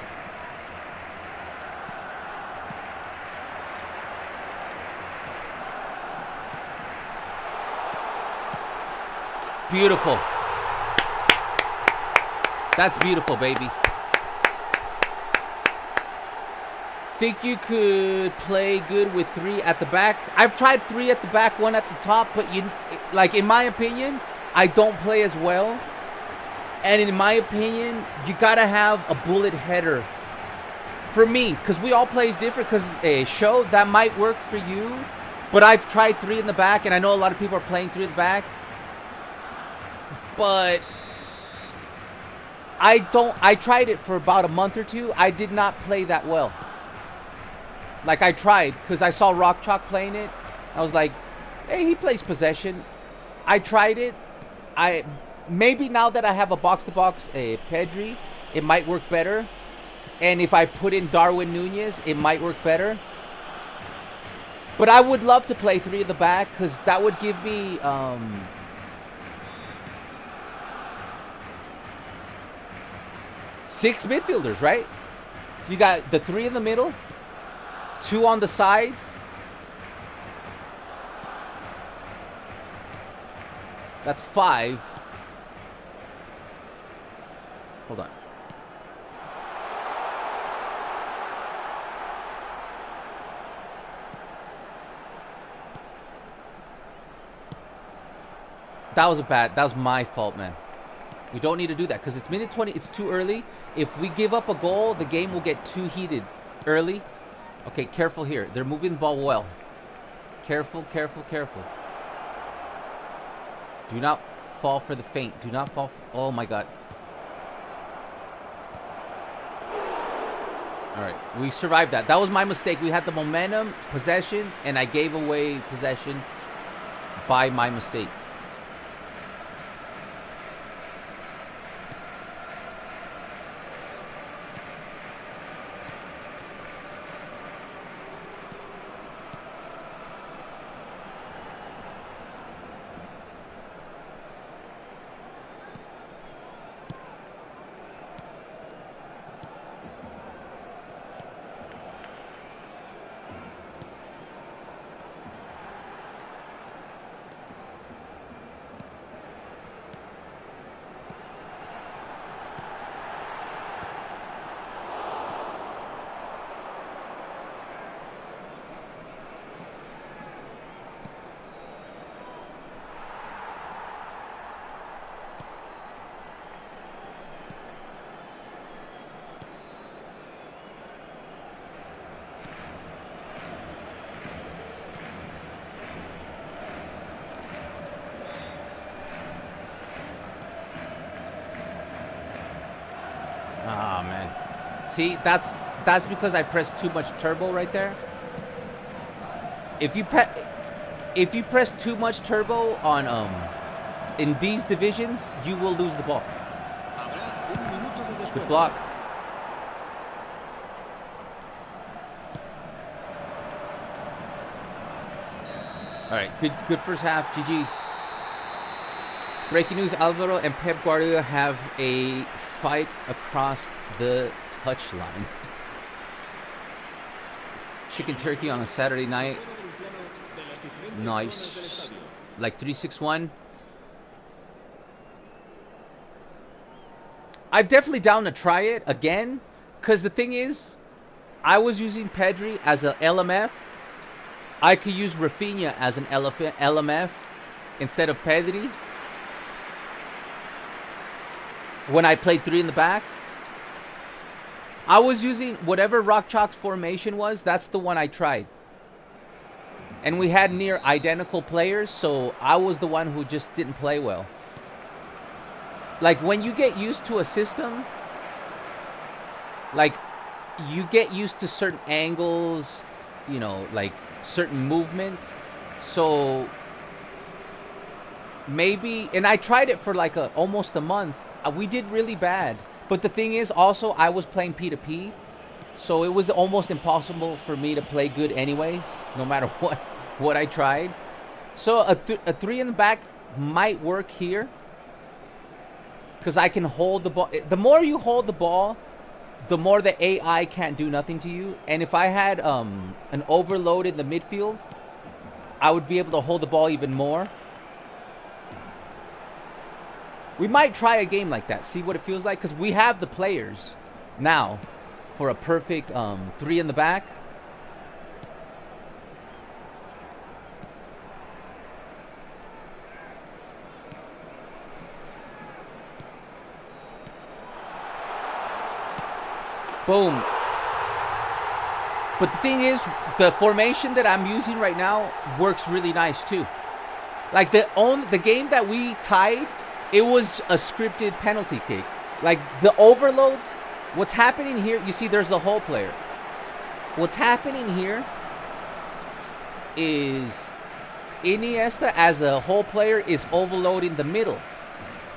Beautiful. That's beautiful, baby. Think you could play good with 3 at the back? I've tried 3 at the back, 1 at the top, but in my opinion, I don't play as well. And in my opinion, you gotta have a bullet header. For me, because we all play different. Because show that might work for you, but I've tried 3 in the back, and I know a lot of people are playing 3 in the back. But I tried it for about a month or 2. I did not play that well. Like, I tried because I saw Rock Chalk playing it. I was like, hey, he plays possession. I tried it. Maybe now that I have a box-to-box Pedri, it might work better. And if I put in Darwin Nunez, it might work better. But I would love to play 3 at the back because that would give me 6 midfielders, right? You got the 3 in the middle, 2 on the sides. That's 5. Hold on. That was my fault, man. We don't need to do that because it's minute 20. It's too early. If we give up a goal, the game will get too heated early. Okay, careful here. They're moving the ball well. Careful, careful, careful. Do not fall for the feint. Do not fall. Oh, my God. All right, we survived that. That was my mistake. We had the momentum, possession, and I gave away possession by my mistake. See, that's because I pressed too much turbo right there. If you press too much turbo on in these divisions, you will lose the ball. Habrá un minuto de Good descuento. block. All right, good first half. GG's. Breaking news: Alvaro and Pep Guardiola have a fight across the touchline. Chicken turkey on a Saturday night. Nice. Like 3-6-1. I'm definitely down to try it again. Because the thing is, I was using Pedri as an LMF. I could use Rafinha as an LMF instead of Pedri. When I played 3 in the back. I was using whatever Rock Chalk's formation was. That's the one I tried. And we had near identical players, so I was the one who just didn't play well. Like, when you get used to a system, like, you get used to certain angles, you know, like, certain movements. So, maybe, and I tried it for like almost a month. We did really bad. But the thing is, also, I was playing P2P. So it was almost impossible for me to play good anyways, no matter what I tried. So a 3 in the back might work here. Because I can hold the ball. The more you hold the ball, the more the AI can't do nothing to you. And if I had an overload in the midfield, I would be able to hold the ball even more. We might try a game like that, see what it feels like. Because we have the players now for a perfect 3 in the back. Boom. But the thing is, the formation that I'm using right now works really nice too. Like the game that we tied, it was a scripted penalty kick. Like the overloads, what's happening here, you see there's the whole player. What's happening here is Iniesta as a whole player is overloading the middle.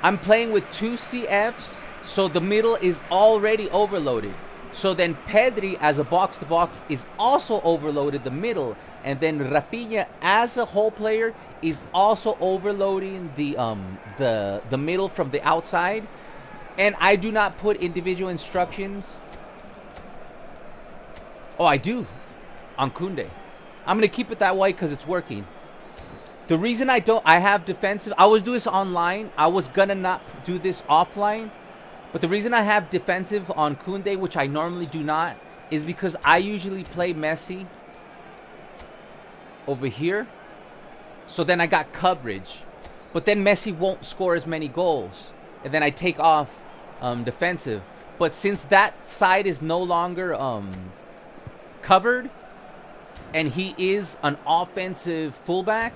I'm playing with 2 CFs, so the middle is already overloaded. So then Pedri as a box-to-box is also overloaded the middle. And then Rafinha as a whole player is also overloading the middle from the outside. And I do not put individual instructions. Oh, I do. On Koundé. I'm going to keep it that way because it's working. The reason I have defensive, I was doing this online. I was going to not do this offline. But the reason I have defensive on Koundé, which I normally do not, is because I usually play Messi over here. So then I got coverage. But then Messi won't score as many goals. And then I take off defensive. But since that side is no longer covered, and he is an offensive fullback,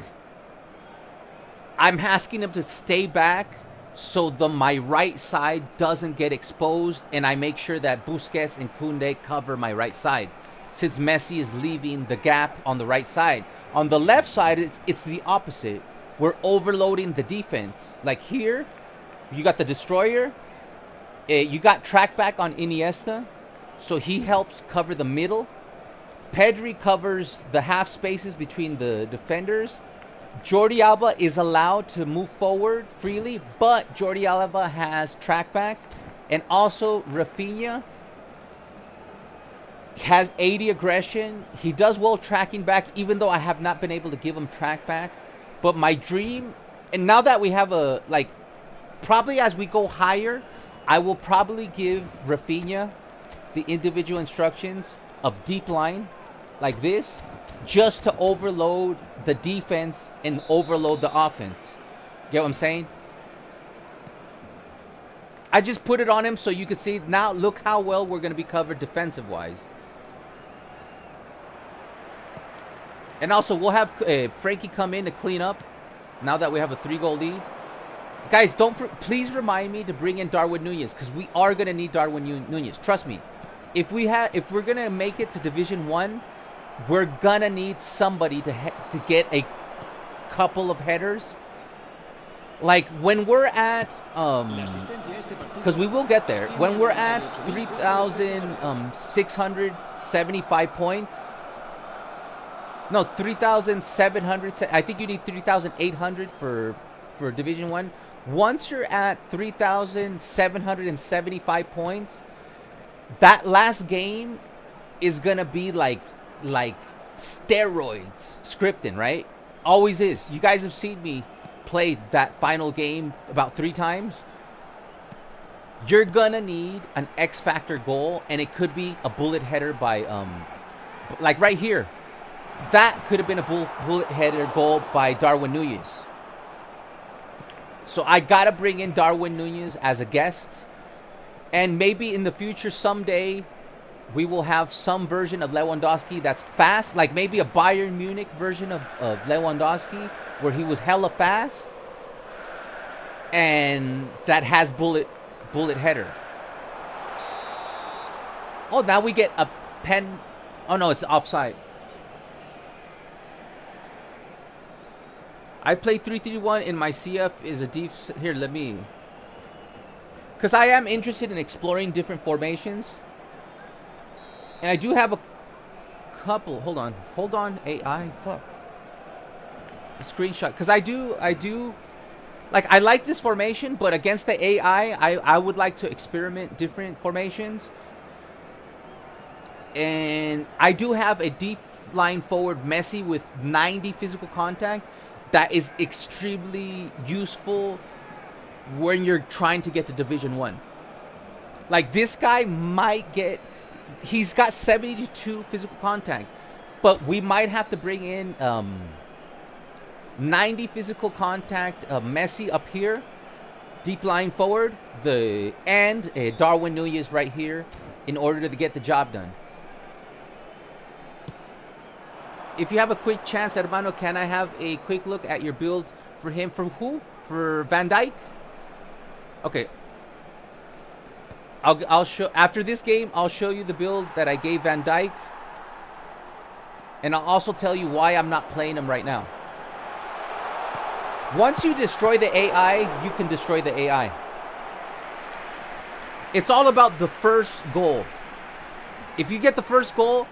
I'm asking him to stay back so my right side doesn't get exposed, and I make sure that Busquets and Koundé cover my right side, since Messi is leaving the gap on the right side. On the left side, it's the opposite. We're overloading the defense. Like here, you got the destroyer. You got track back on Iniesta, so he helps cover the middle. Pedri covers the half spaces between the defenders. Jordi Alba is allowed to move forward freely, but Jordi Alba has track back. And also Rafinha has 80 aggression. He does well tracking back, even though I have not been able to give him track back. But my dream, and now that we have probably as we go higher, I will probably give Rafinha the individual instructions of deep line, like this, just to overload the defense and overload the offense. Get what I'm saying? I just put it on him so you could see. Now look how well we're going to be covered defensive-wise. And also, we'll have Frankie come in to clean up now that we have a 3-goal lead. Guys, please remind me to bring in Darwin Núñez, because we are going to need Darwin Núñez. Trust me. if we're gonna make it to Division 1, we're gonna need somebody to get a couple of headers. Like when we're at because we will get there. When we're at 3,675 points. No, 3,700. I think you need 3,800 for Division 1. Once you're at 3,775 points, that last game is gonna be like steroids scripting, right? Always is. You guys have seen me play that final game about 3 times. You're gonna need an X factor goal, and it could be a bullet header by like right here. That could have been a bullet header goal by Darwin Núñez. So I gotta bring in Darwin Núñez as a guest, and maybe in the future someday we will have some version of Lewandowski that's fast, like maybe a Bayern Munich version of Lewandowski where he was hella fast and that has bullet header. Oh, now we get a pen. Oh no, it's offside. I play 3-3-1 in my CF is a deep. Here, let me. Because I am interested in exploring different formations. And I do have a couple. Hold on, AI. Fuck. A screenshot. Because I do. Like, I like this formation, but against the AI, I would like to experiment different formations. And I do have a deep line forward Messi with 90 physical contact. That is extremely useful when you're trying to get to Division 1. Like, this guy might get... He's got 72 physical contact. But we might have to bring in 90 physical contact Messi up here. Deep line forward. And Darwin Núñez right here in order to get the job done. If you have a quick chance, hermano, can I have a quick look at your build for him? For who? For Van Dijk? Okay. I'll show after this game. I'll show you the build that I gave Van Dijk, and I'll also tell you why I'm not playing him right now. Once you destroy the AI, you can destroy the AI. It's all about the first goal. If you get the first goal,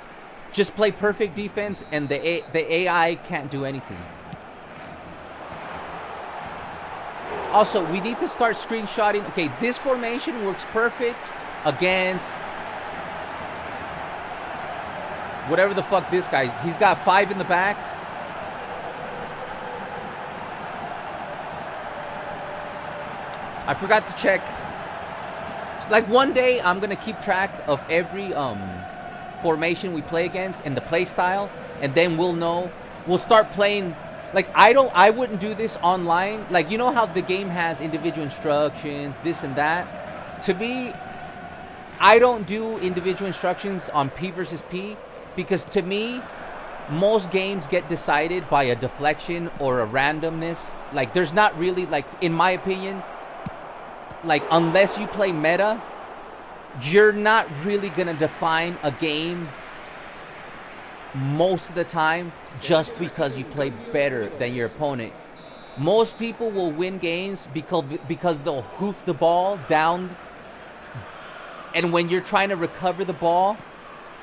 just play perfect defense, and the AI can't do anything. Also, we need to start screenshotting. Okay, this formation works perfect against whatever the fuck this guy's. He's got 5 in the back. I forgot to check. It's like one day I'm gonna keep track of every formation we play against and the play style, and then we'll know. We'll start playing. Like, I wouldn't do this online. Like, you know how the game has individual instructions, this and that. To me, I don't do individual instructions on P versus P, because to me, most games get decided by a deflection or a randomness. Like, there's not really, like, in my opinion, like, unless you play meta, you're not really gonna define a game most of the time just because you play better than your opponent. Most people will win games because they'll hoof the ball down, and when you're trying to recover the ball,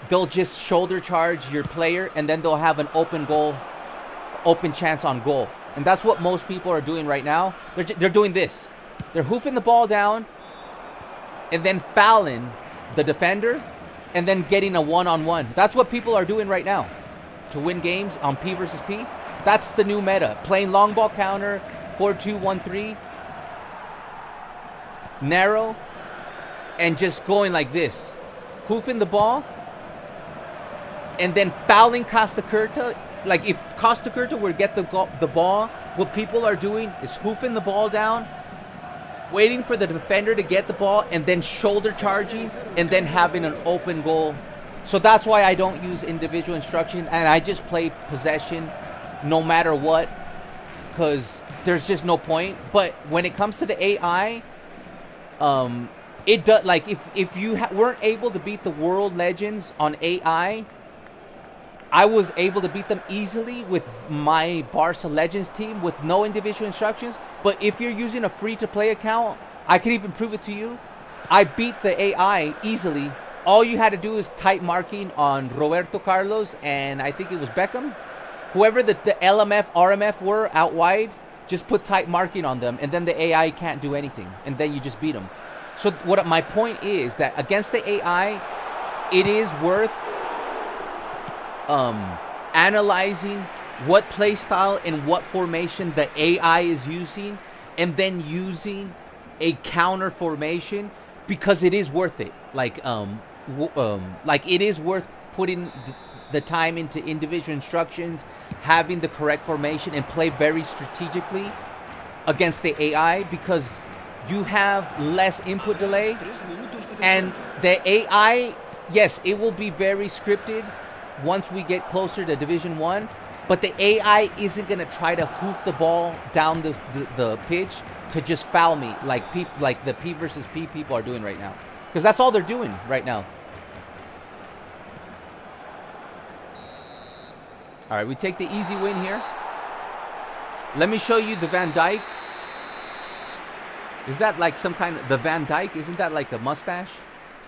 they'll just shoulder charge your player, and then they'll have an open chance on goal. And that's what most people are doing right now. They're doing this. They're hoofing the ball down and then fouling the defender, and then getting a one-on-one. That's what people are doing right now to win games on P versus P. That's the new meta. Playing long ball counter, 4-2-1-3, narrow, and just going like this. Hoofing the ball, and then fouling Costa Curta. Like, if Costa Curta were to get the ball, what people are doing is hoofing the ball down, waiting for the defender to get the ball, and then shoulder charging, and then having an open goal. So that's why I don't use individual instruction, and I just play possession no matter what, because there's just no point. But when it comes to the AI, it does. Like if you weren't able to beat the world legends on AI, I was able to beat them easily with my Barca Legends team with no individual instructions. But if you're using a free-to-play account, I can even prove it to you. I beat the AI easily. All you had to do is type marking on Roberto Carlos and I think it was Beckham. Whoever the LMF, RMF were out wide, just put type marking on them, and then the AI can't do anything. And then you just beat them. So what my point is that against the AI, it is worth analyzing what play style and what formation the AI is using, and then using a counter formation, because it is worth it. Like it is worth putting the time into individual instructions, having the correct formation, and play very strategically against the AI, because you have less input delay, and the AI, yes, it will be very scripted once we get closer to Division 1, but the AI isn't going to try to hoof the ball down the pitch to just foul me like the P versus P people are doing right now. Because that's all they're doing right now. All right, we take the easy win here. Let me show you the Van Dijk. Is that like some kind of... The Van Dijk? Isn't that like a mustache?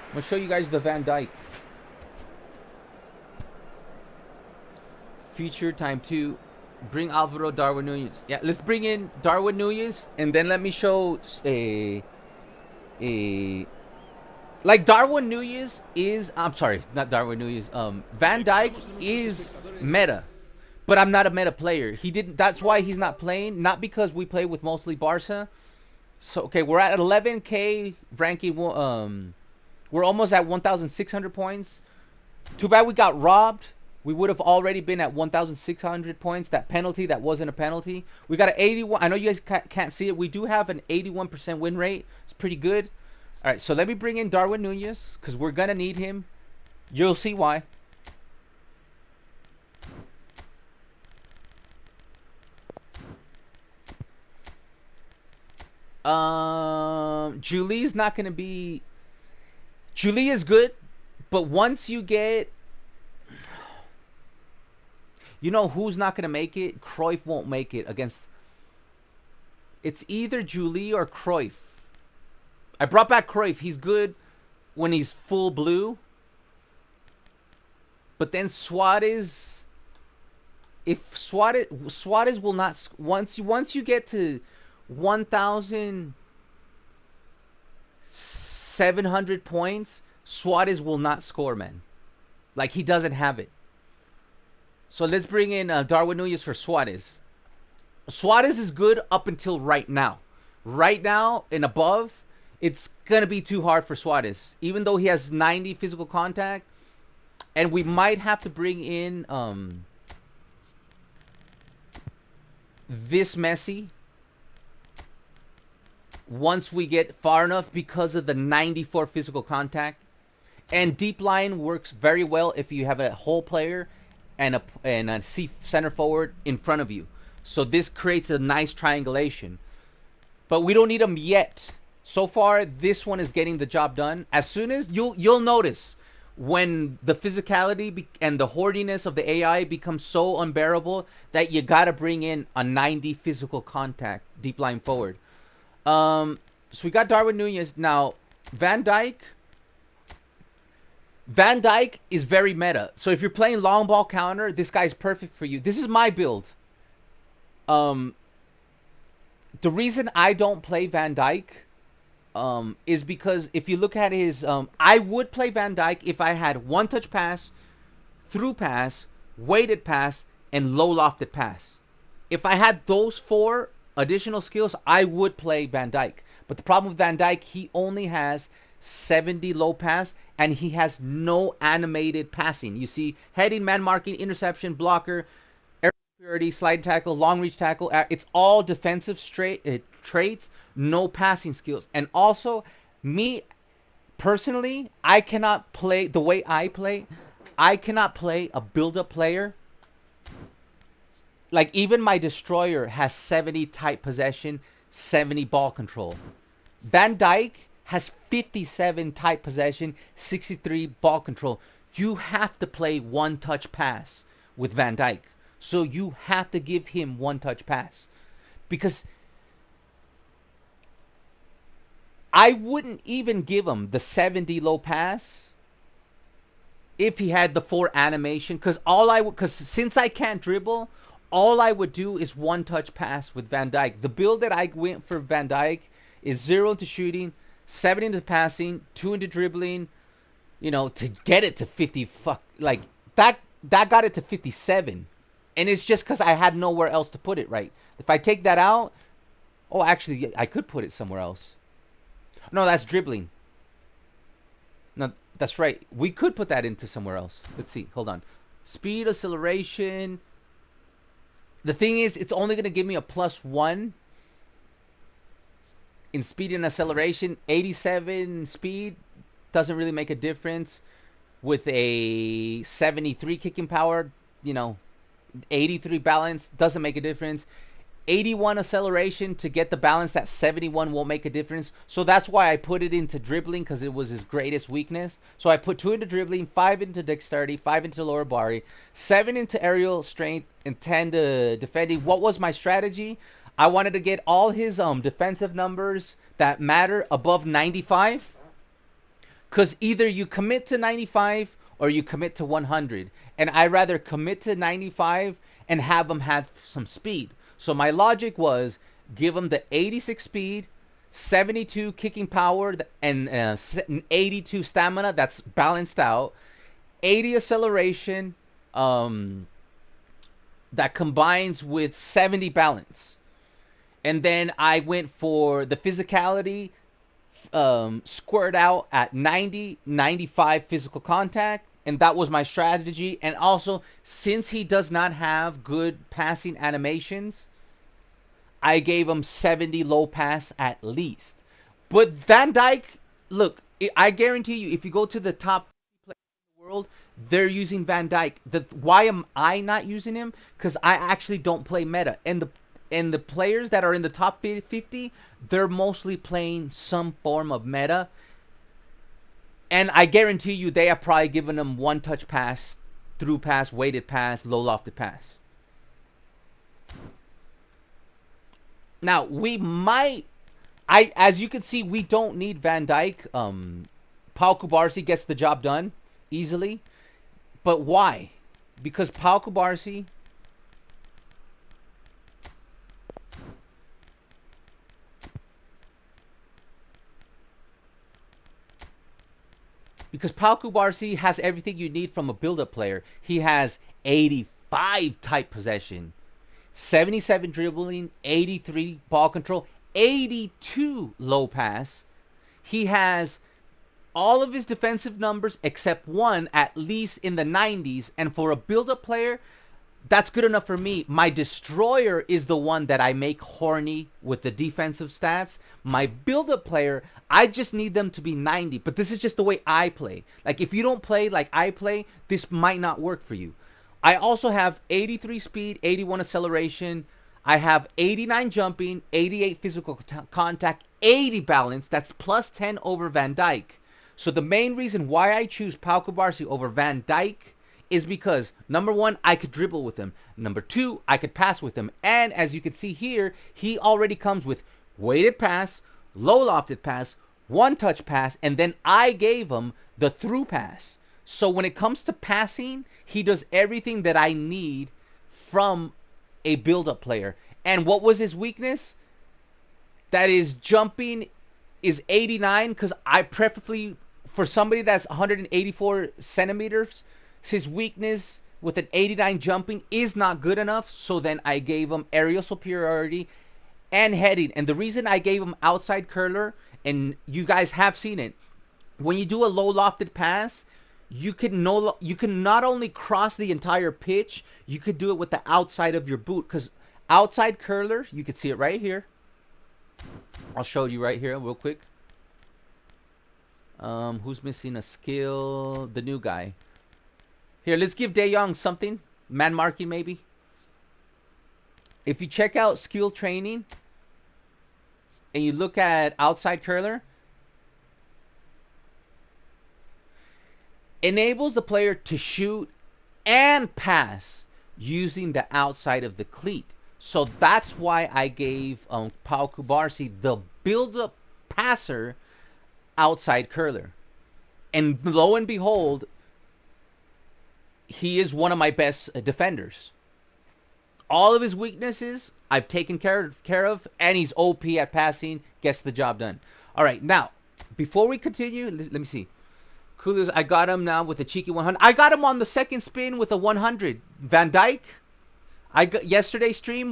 I'm going to show you guys the Van Dijk. Feature time 2. Bring Alvaro Darwin Nunez. Yeah, let's bring in Darwin Nunez, and then let me show like Darwin Nunez is... I'm sorry, not Darwin Nunez. Van Dijk is meta, but I'm not a meta player. He didn't... That's why he's not playing. Not because we play with mostly Barca. So, okay, we're at 11K ranking. We're almost at 1,600 points. Too bad we got robbed. We would have already been at 1,600 points. That penalty, that wasn't a penalty. We got an 81. I know you guys can't see it. We do have an 81% win rate. It's pretty good. All right, so let me bring in Darwin Nunez because we're going to need him. You'll see why. Julie's not going to be... Julie is good, but once you get... You know who's not going to make it? Cruyff won't make it against... It's either Julie or Cruyff. I brought back Cruyff. He's good when he's full blue. But then Suarez... If Suarez will not... Once you get to 1,700 points, Suarez will not score, man. Like, he doesn't have it. So let's bring in Darwin Nunez for Suarez. Suarez is good up until right now. Right now and above, it's going to be too hard for Suarez. Even though he has 90 physical contact. And we might have to bring in this Messi once we get far enough because of the 94 physical contact. And deep line works very well if you have a whole player and a C center forward in front of you. So this creates a nice triangulation. But we don't need them yet. So far, this one is getting the job done. As soon as you'll notice when the physicality and the hordiness of the AI becomes so unbearable that you gotta bring in a 90 physical contact deep line forward. So we got Darwin Nunez. Now, Van Dijk is very meta. So if you're playing long ball counter, this guy's perfect for you. This is my build. The reason I don't play Van Dijk is because if you look at his... I would play Van Dijk if I had one-touch pass, through pass, weighted pass, and low lofted pass. If I had those 4 additional skills, I would play Van Dijk. But the problem with Van Dijk, he only has 70 low pass, and he has no animated passing. You see, heading, man marking, interception, blocker, air superiority, slide tackle, long reach tackle. It's all defensive traits, no passing skills. And also, me personally, I cannot play the way I play. I cannot play a build-up player. Like, even my destroyer has 70 tight possession, 70 ball control. Van Dijk has 57 tight possession, 63 ball control. You have to play one touch pass with Van Dijk. So you have to give him one touch pass. Because I wouldn't even give him the 70 low pass if he had the 4 animation. Because since I can't dribble, all I would do is one touch pass with Van Dijk. The build that I went for Van Dijk is 0 into shooting, 7 into passing, 2 into dribbling, to get it to 50. Like that got it to 57. And it's just because I had nowhere else to put it, right? If I take that out, actually, I could put it somewhere else. No, that's dribbling. No, that's right. We could put that into somewhere else. Let's see. Hold on. Speed, acceleration. The thing is, it's only going to give me a +1 in speed and acceleration. 87 speed doesn't really make a difference. With a 73 kicking power, 83 balance doesn't make a difference. 81 acceleration to get the balance at 71 won't make a difference. So that's why I put it into dribbling, because it was his greatest weakness. So I put 2 into dribbling, 5 into dexterity, 5 into lower body, 7 into aerial strength, and 10 to defending. What was my strategy? I wanted to get all his defensive numbers that matter above 95. Because either you commit to 95 or you commit to 100. And I rather commit to 95 and have him have some speed. So my logic was give him the 86 speed, 72 kicking power, and 82 stamina. That's balanced out. 80 acceleration that combines with 70 balance. And then I went for the physicality, squared out at 90, 95 physical contact. And that was my strategy. And also, since he does not have good passing animations, I gave him 70 low pass at least. But Van Dijk, look, I guarantee you, if you go to the top players in the world, they're using Van Dijk. Why am I not using him? Because I actually don't play meta. And the players that are in the top 50, they're mostly playing some form of meta. And I guarantee you they have probably given them one touch pass, through pass, weighted pass, low lofted pass. Now, we might... as you can see, we don't need Van Dijk. Pau Cubarsí gets the job done easily. But why? Because Pau Cubarsí... Because Pau Cubarsí has everything you need from a build-up player. He has 85 tight possession, 77 dribbling, 83 ball control, 82 low pass. He has all of his defensive numbers except one at least in the 90s. And for a build-up player, that's good enough for me. My destroyer is the one that I make horny with the defensive stats. My build-up player, I just need them to be 90. But this is just the way I play. Like, if you don't play like I play, this might not work for you. I also have 83 speed, 81 acceleration. I have 89 jumping, 88 physical contact, 80 balance. That's plus 10 over Van Dijk. So the main reason why I choose Pau Cubarsí over Van Dijk is because, number one, I could dribble with him. Number two, I could pass with him. And as you can see here, he already comes with weighted pass, low lofted pass, one touch pass, and then I gave him the through pass. So when it comes to passing, he does everything that I need from a build-up player. And what was his weakness? That is, jumping is 89, because I preferably, for somebody that's 184 centimeters, his weakness with an 89 jumping is not good enough. So then I gave him aerial superiority and heading. And the reason I gave him outside curler, and you guys have seen it, when you do a low lofted pass, you can not only cross the entire pitch, you could do it with the outside of your boot. Because outside curler, you can see it right here. I'll show you right here real quick. Who's missing a skill? The new guy. Here, let's give De Jong something. Man marking, maybe. If you check out skill training and you look at outside curler, enables the player to shoot and pass using the outside of the cleat. So that's why I gave Pau Cubarsí the build-up passer outside curler. And lo and behold, he is one of my best defenders. All of his weaknesses I've taken care of, and he's OP at passing, gets the job done. All right, now, before we continue, let me see. Coolers, I got him now with a cheeky 100. I got him on the second spin with a 100. Van Dijk, yesterday's stream,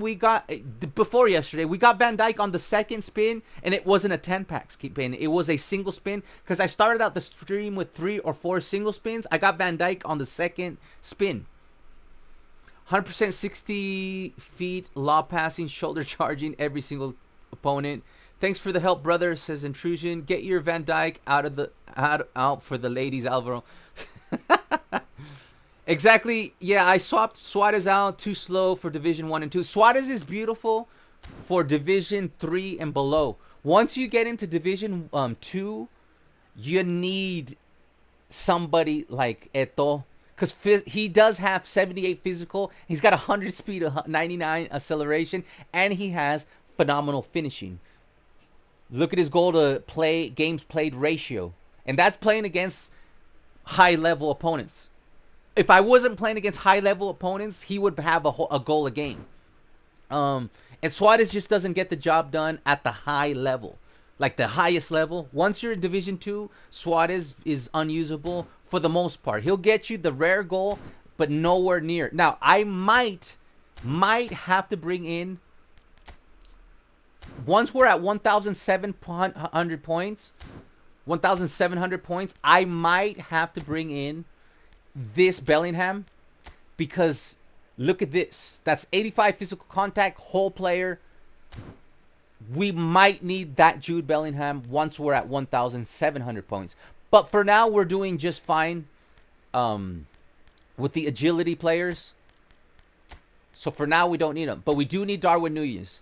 before yesterday, we got Van Dijk on the second spin, and it wasn't a 10-pack spin. It was a single spin, because I started out the stream with 3 or 4 single spins. I got Van Dijk on the second spin. 100% 60 feet, lob passing, shoulder charging every single opponent. Thanks for the help, brother, says Intrusion. Get your Van Dijk out for the ladies, Alvaro. Exactly. Yeah, I swapped Suarez out. Too slow for Division 1 and 2. Suarez is beautiful for Division 3 and below. Once you get into Division 2, you need somebody like Eto'o. Because he does have 78 physical. He's got 100 speed, 99 acceleration. And he has phenomenal finishing. Look at his goal to play games played ratio. And that's playing against high-level opponents. If I wasn't playing against high-level opponents, he would have a goal a game. And Suarez just doesn't get the job done at the high level. Like the highest level. Once you're in Division 2, Suarez is unusable for the most part. He'll get you the rare goal, but nowhere near. Now, I might have to bring in, once we're at 1,700 points, 1,700 points, I might have to bring in this Bellingham, because look at this. That's 85 physical contact, whole player. We might need that Jude Bellingham once we're at 1,700 points. But for now, we're doing just fine with the agility players. So for now, we don't need them. But we do need Darwin Núñez.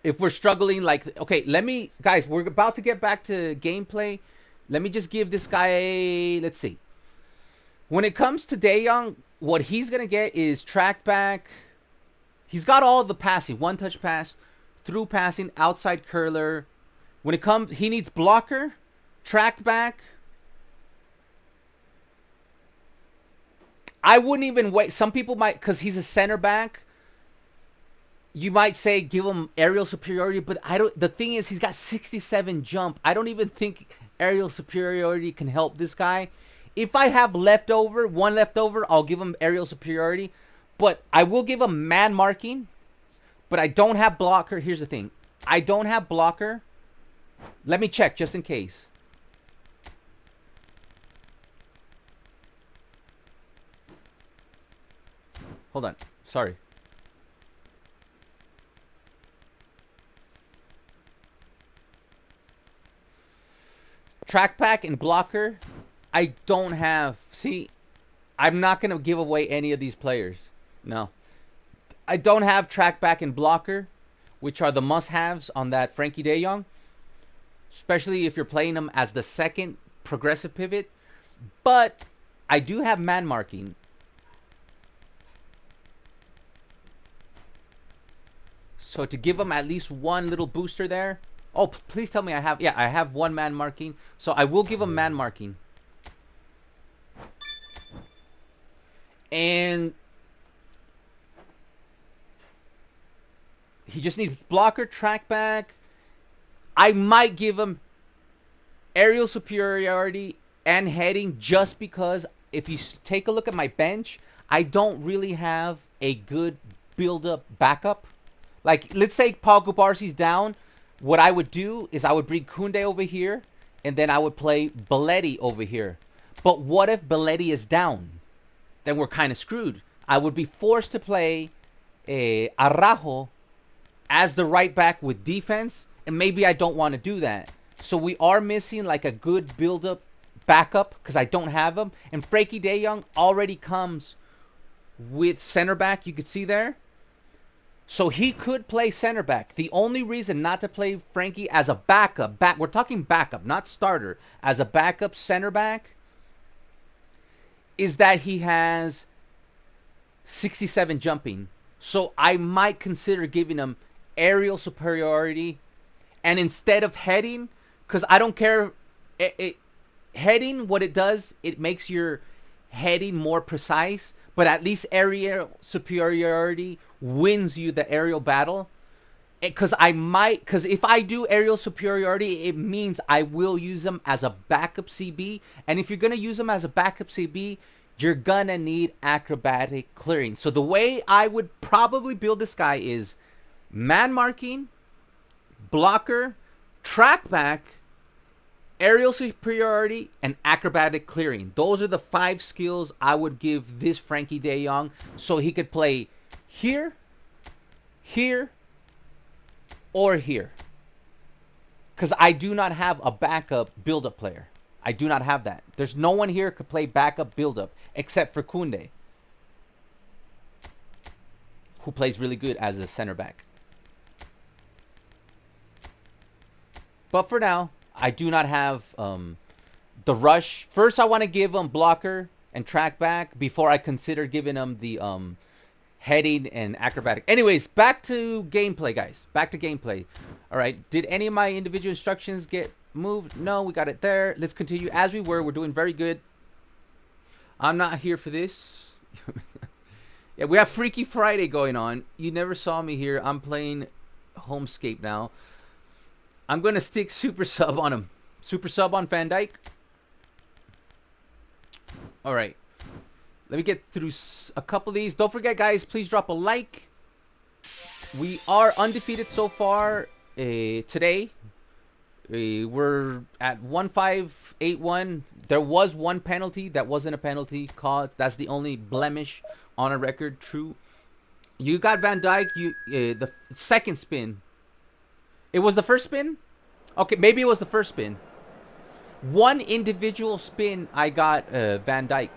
If we're struggling, like, okay, guys, we're about to get back to gameplay. Let me just give this guy let's see. When it comes to De Jong, what he's going to get is track back. He's got all the passing, one-touch pass, through passing, outside curler. When it comes, he needs blocker, track back. I wouldn't even wait. Some people might, because he's a center back, you might say give him aerial superiority, but I don't. The thing is, he's got 67 jump. I don't even think aerial superiority can help this guy. If I have one left over, I'll give him aerial superiority. But I will give him man marking. But I don't have blocker. Here's the thing. I don't have blocker. Let me check just in case. Hold on. Sorry. Track pack and blocker. I don't have. See, I'm not going to give away any of these players. No. I don't have track back and blocker, which are the must-haves on that Frankie De Jong. Especially if you're playing him as the second progressive pivot. But I do have man marking. So to give him at least one little booster there. Oh, please tell me I have. Yeah, I have one man marking. So I will give him man marking. And he just needs blocker, track back. I might give him aerial superiority and heading, just because if you take a look at my bench, I don't really have a good build-up backup. Like, let's say Pau Cubarsí's down. What I would do is I would bring Koundé over here, and then I would play Belletti over here. But what if Belletti is down? Then we're kind of screwed. I would be forced to play Araujo as the right back with defense, and maybe I don't want to do that. So we are missing like a good build-up backup because I don't have him. And Frankie De Jong already comes with center back. You could see there. So he could play center back. The only reason not to play Frankie as a backup, we're talking backup, not starter, as a backup center back, is that he has 67 jumping. So I might consider giving him aerial superiority, and instead of heading, because I don't care, heading, what it does, it makes your heading more precise, but at least aerial superiority wins you the aerial battle. Because if I do aerial superiority, it means I will use him as a backup CB, and if you're gonna use him as a backup CB, you're gonna need acrobatic clearing. So the way I would probably build this guy is man marking, blocker, track back, aerial superiority, and acrobatic clearing. Those are the 5 skills I would give this Frankie de Jong, so he could play here, here, or here. Because I do not have a backup build-up player. I do not have that. There's no one here who could play backup build-up except for Koundé, who plays really good as a center back. But for now, I do not have the rush. First, I want to give him blocker and track back before I consider giving him the heading and acrobatic. Anyways, back to gameplay, guys. Back to gameplay. All right. Did any of my individual instructions get moved? No, we got it there. Let's continue as we were. We're doing very good. I'm not here for this. Yeah, we have Freaky Friday going on. You never saw me here. I'm playing Homescape now. I'm going to stick super sub on him. Super sub on Van Dijk. All right. Let me get through a couple of these. Don't forget, guys, please drop a like. We are undefeated so far today. We're at 1-5-8-1. There was one penalty that wasn't a penalty cause. That's the only blemish on a record. True. You got Van Dijk. The second spin. It was the first spin? Okay, maybe it was the first spin. One individual spin, I got Van Dijk.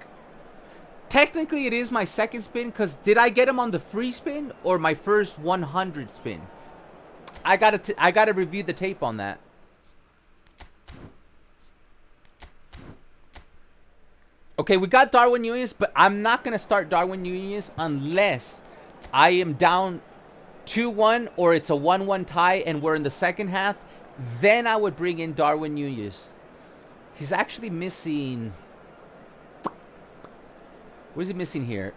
Technically, it is my second spin, because did I get him on the free spin or my first 100 spin? I gotta review the tape on that. Okay, we got Darwin Núñez, but I'm not gonna start Darwin Núñez unless I am down 2-1 or it's a 1-1 tie and we're in the second half. Then I would bring in Darwin Núñez. He's actually missing... What is he missing here?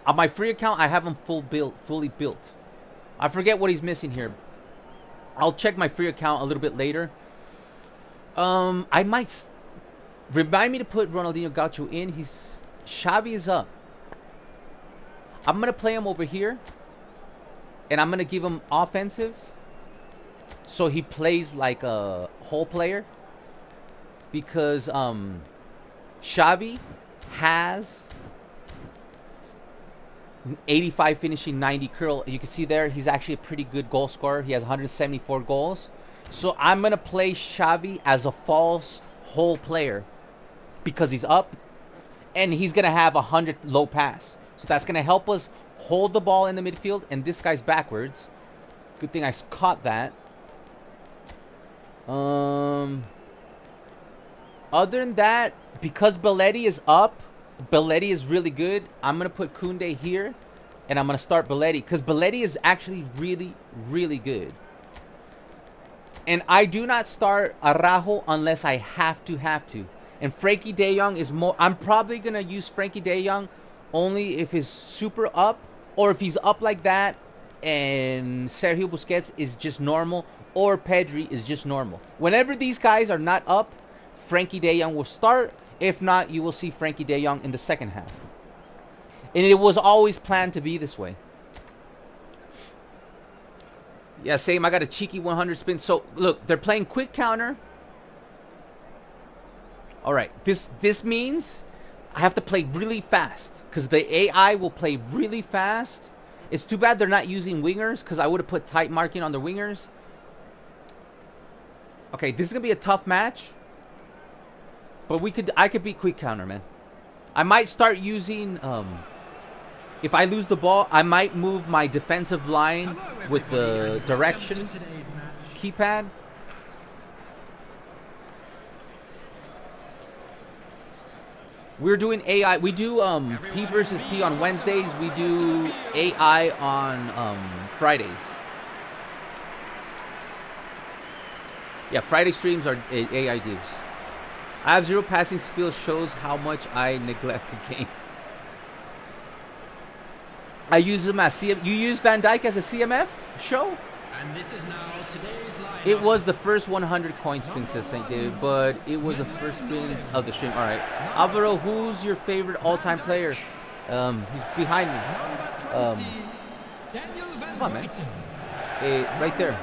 On my free account, I have him fully built. I forget what he's missing here. I'll check my free account a little bit later. I might... Remind me to put Ronaldinho Gaucho in. Xavi is up. I'm going to play him over here. And I'm going to give him offensive. So he plays like a whole player. Because Xavi has 85 finishing, 90 curl. You can see there, he's actually a pretty good goal scorer. He has 174 goals. So I'm going to play Xavi as a false whole player. Because he's up. And he's going to have 100 low pass. So that's going to help us hold the ball in the midfield. And this guy's backwards. Good thing I caught that. Other than that, because Belletti is up, Belletti is really good. I'm going to put Koundé here. And I'm going to start Belletti. Because Belletti is actually really, really good. And I do not start Araujo unless I have to. And Frankie de Jong is more... I'm probably going to use Frankie de Jong only if he's super up. Or if he's up like that and Sergio Busquets is just normal. Or Pedri is just normal. Whenever these guys are not up, Frankie de Jong will start. If not, you will see Frankie de Jong in the second half. And it was always planned to be this way. Yeah, same. I got a cheeky 100 spin. So, look, they're playing quick counter. All right. This means I have to play really fast. Because the AI will play really fast. It's too bad they're not using wingers. Because I would have put tight marking on the wingers. Okay, this is going to be a tough match. But I could beat quick counter, man. I might start using If I lose the ball, I might move my defensive line with the direction keypad. We're doing AI. We do P versus P on Wednesdays. We do AI on Fridays. Yeah, Friday streams are AI dudes. I have 0 passing skills. Shows how much I neglect the game. I use them as CMF. You use Van Dijk as a CMF show? And this is now today's lineup. It was the first 100 coin spin, says St. David, but it was the first spin of the stream. All right. Alvaro, who's your favorite all-time player? He's behind me. Come on, man. Right there.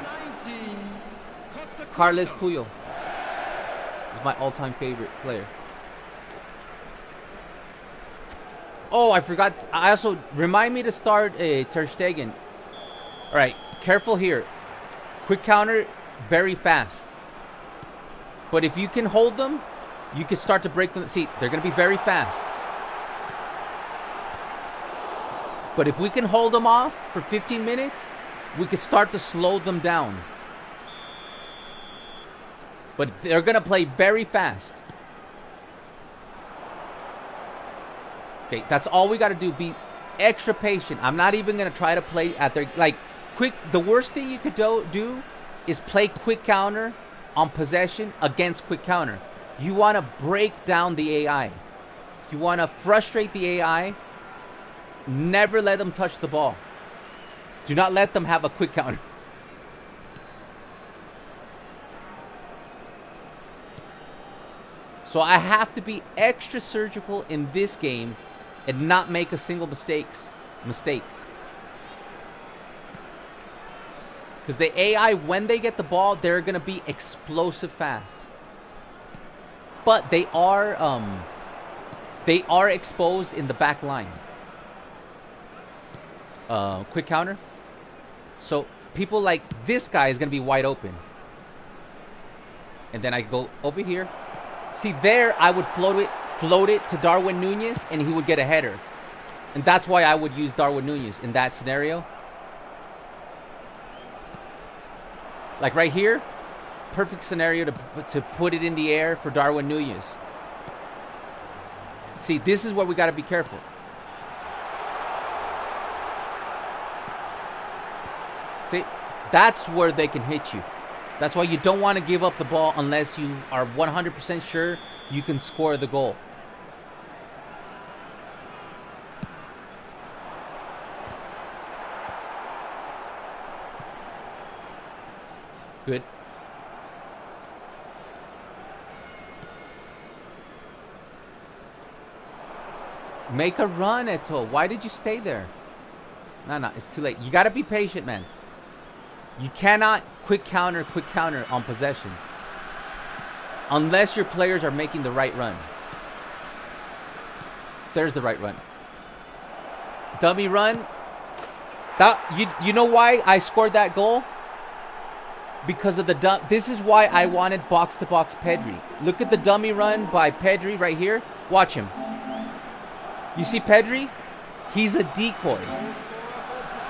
Carles Puyol is my all-time favorite player. Oh, I forgot. I also remind me to start Ter Stegen. All right, careful here. Quick counter, very fast. But if you can hold them, you can start to break them. See, they're going to be very fast. But if we can hold them off for 15 minutes, we can start to slow them down. But they're going to play very fast. Okay, that's all we got to do. Be extra patient. I'm not even going to try to play at their, like, quick. The worst thing you could do is play quick counter on possession against quick counter. You want to break down the AI. You want to frustrate the AI. Never let them touch the ball. Do not let them have a quick counter. So I have to be extra surgical in this game and not make a single mistake. Because the AI, when they get the ball, they're going to be explosive fast. But they are exposed in the back line. Quick counter. So people like this guy is going to be wide open. And then I go over here. See, there I would float it to Darwin Nunez, and he would get a header. And that's why I would use Darwin Nunez in that scenario. Like right here, perfect scenario to put it in the air for Darwin Nunez. See, this is where we got to be careful. See, that's where they can hit you. That's why you don't want to give up the ball unless you are 100% sure you can score the goal. Good. Make a run, Eto'o. Why did you stay there? No, it's too late. You got to be patient, man. You cannot quick counter on possession. Unless your players are making the right run. There's the right run. Dummy run. You know why I scored that goal? Because of the this is why I wanted box-to-box Pedri. Look at the dummy run by Pedri right here. Watch him. You see Pedri? He's a decoy.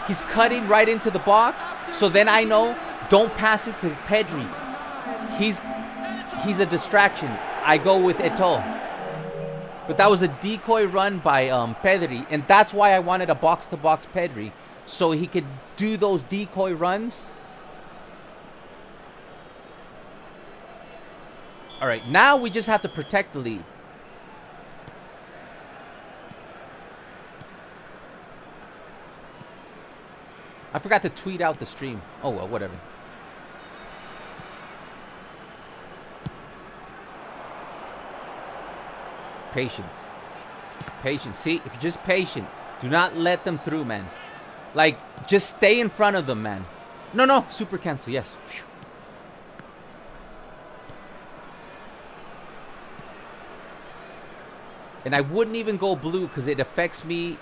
He's cutting right into the box. So then I know, don't pass it to Pedri. He's a distraction. I go with Eto'o. But that was a decoy run by Pedri. And that's why I wanted a box-to-box Pedri. So he could do those decoy runs. All right, now we just have to protect the lead. I forgot to tweet out the stream. Oh, well, whatever. Patience. Patience. See, if you're just patient, do not let them through, man. Like, just stay in front of them, man. No, super cancel, yes. Phew. And I wouldn't even go blue because it affects me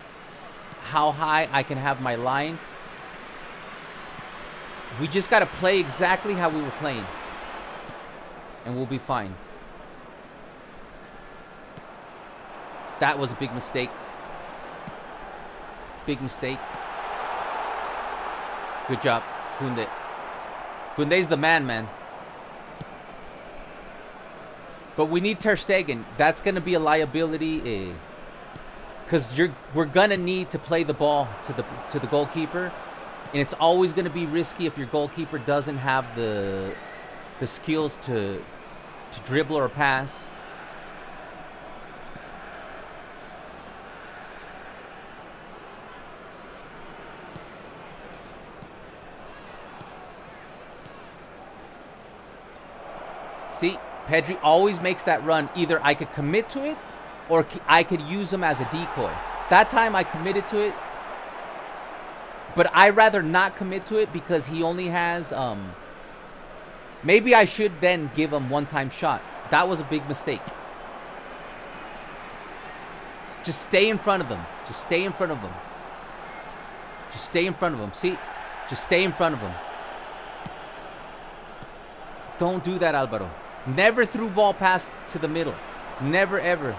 how high I can have my line. We just got to play exactly how we were playing. And we'll be fine. That was a big mistake. Big mistake. Good job, Koundé. Koundé's the man. But we need Ter Stegen. That's going to be a liability. Because we're going to need to play the ball to the goalkeeper. And it's always going to be risky if your goalkeeper doesn't have the skills to dribble or pass. See, Pedri always makes that run. Either I could commit to it or I could use him as a decoy. That time I committed to it. But I'd rather not commit to it because he only has... maybe I should then give him one-time shot. That was a big mistake. Just stay in front of them. Just stay in front of them. Just stay in front of them. See? Just stay in front of them. Don't do that, Alvaro. Never through ball pass to the middle. Never, ever.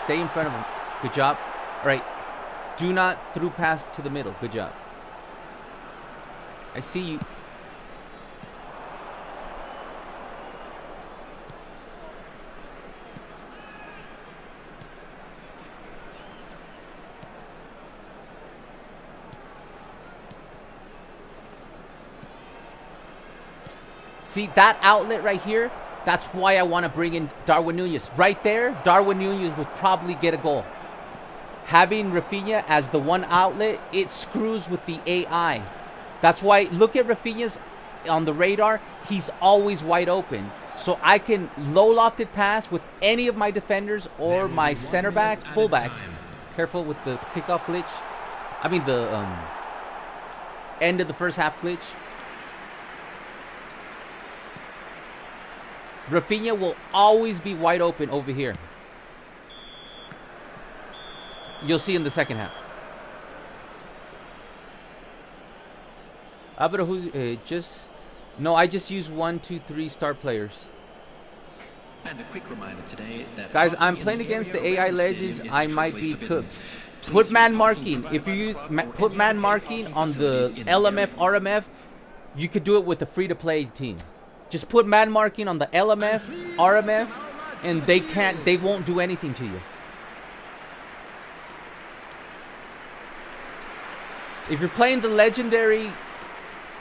Stay in front of him. Good job. All right. Do not through pass to the middle. Good job. I see you. See that outlet right here? That's why I want to bring in Darwin Núñez. Right there, Darwin Núñez would probably get a goal. Having Rafinha as the one outlet, it screws with the AI. That's why, look at Rafinha's on the radar. He's always wide open. So I can low lofted pass with any of my defenders or my center back, fullbacks. Careful with the kickoff glitch. I mean the end of the first half glitch. Rafinha will always be wide open over here. You'll see in the second half. But who's just... No, I just use 1, 2, 3 star players. And a quick reminder today that guys, I'm playing against the AI legends. I might be cooked. Put man marking. If you use put man marking on the LMF, RMF, you could do it with a free-to-play team. Just put man marking on the LMF, RMF, and they won't do anything to you. If you're playing the legendary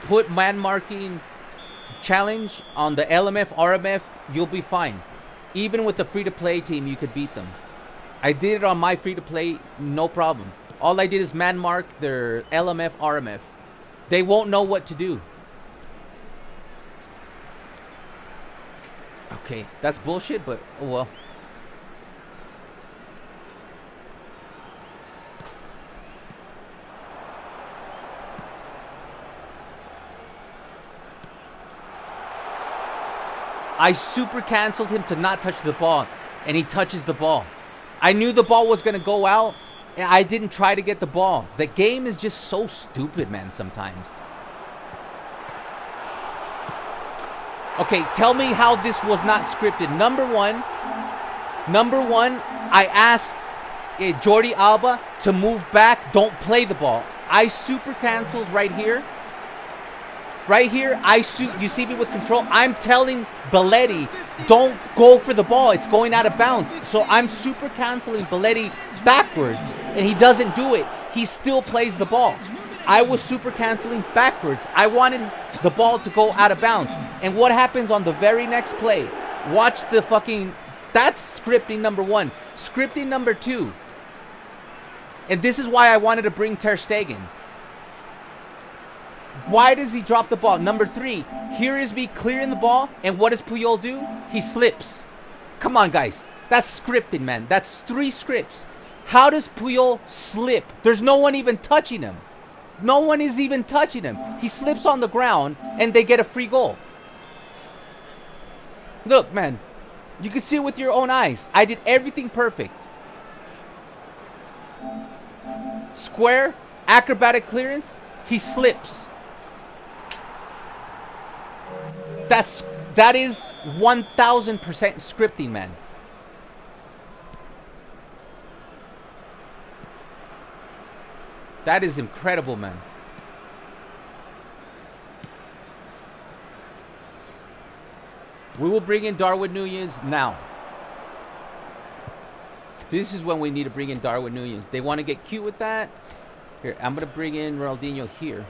put man marking challenge on the LMF, RMF, you'll be fine. Even with the free-to-play team, you could beat them. I did it on my free-to-play, no problem. All I did is man mark their LMF, RMF. They won't know what to do. Okay, that's bullshit, but oh well. I super canceled him to not touch the ball, and he touches the ball. I knew the ball was going to go out, and I didn't try to get the ball. The game is just so stupid, man, sometimes. Okay, tell me how this was not scripted. Number one, I asked Jordi Alba to move back, don't play the ball. I super canceled right here. Right here, you see me with control. I'm telling Belletti, don't go for the ball. It's going out of bounds. So I'm super canceling Belletti backwards, and he doesn't do it. He still plays the ball. I was super canceling backwards. I wanted the ball to go out of bounds. And what happens on the very next play? Watch the fucking... That's scripting number one. Scripting number two. And this is why I wanted to bring Ter Stegen. Why does he drop the ball? Number three. Here is me clearing the ball. And what does Puyol do? He slips. Come on, guys. That's scripted, man. That's 3 scripts. How does Puyol slip? There's no one even touching him. No one is even touching him. He slips on the ground and they get a free goal. Look, man. You can see it with your own eyes. I did everything perfect. Square, acrobatic clearance, he slips. That is 1000% scripting, man. That is incredible, man. We will bring in Darwin Núñez now. This is when we need to bring in Darwin Núñez. They want to get cute with that. Here, I'm going to bring in Ronaldinho here.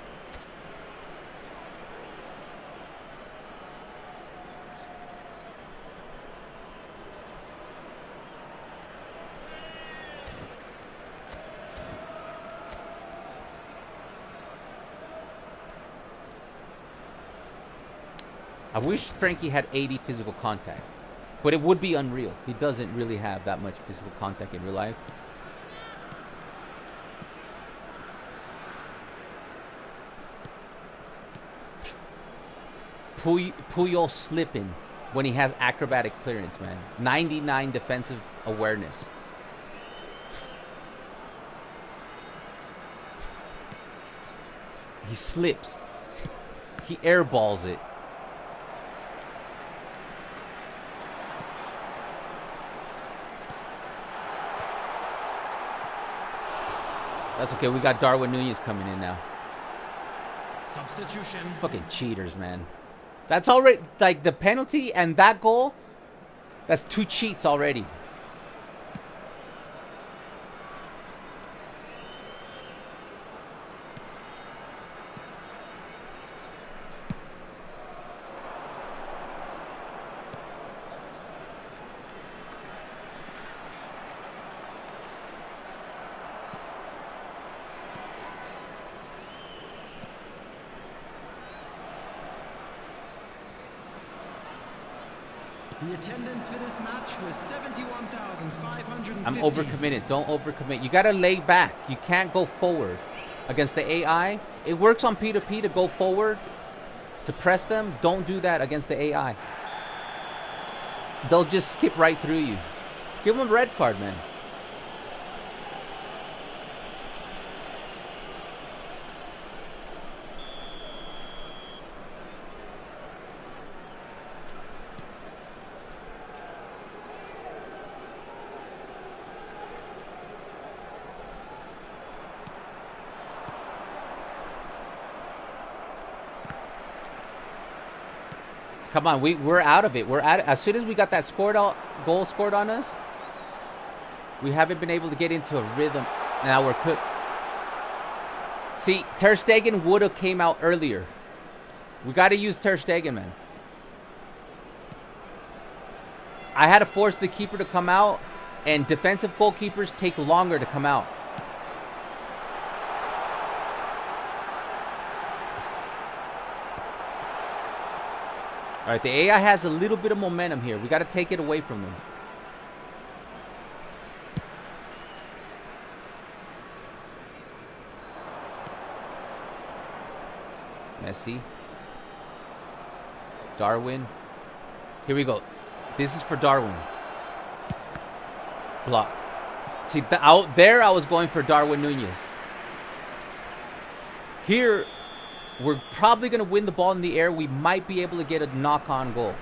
I wish Frankie had 80 physical contact, but it would be unreal. He doesn't really have that much physical contact in real life. Puyol slipping when he has acrobatic clearance, man. 99 defensive awareness. He slips. He airballs it. That's okay. We got Darwin Núñez coming in now. Substitution. Fucking cheaters, man. That's already, like, the penalty and that goal, that's 2 cheats already. The attendance for this match was 71,550. I'm overcommitted. Don't overcommit. You got to lay back. You can't go forward against the AI. It works on P2P to go forward, to press them. Don't do that against the AI. They'll just skip right through you. Give them a red card, man. Come on, we're out of it. We're out. As soon as we got that goal scored on us, we haven't been able to get into a rhythm. Now we're cooked. See, Ter Stegen would have came out earlier. We got to use Ter Stegen, man. I had to force the keeper to come out, and defensive goalkeepers take longer to come out. All right, the AI has a little bit of momentum here. We got to take it away from them. Messi. Darwin. Here we go. This is for Darwin. Blocked. See, out there I was going for Darwin Núñez. Here, we're probably going to win the ball in the air. We might be able to get a knock-on goal.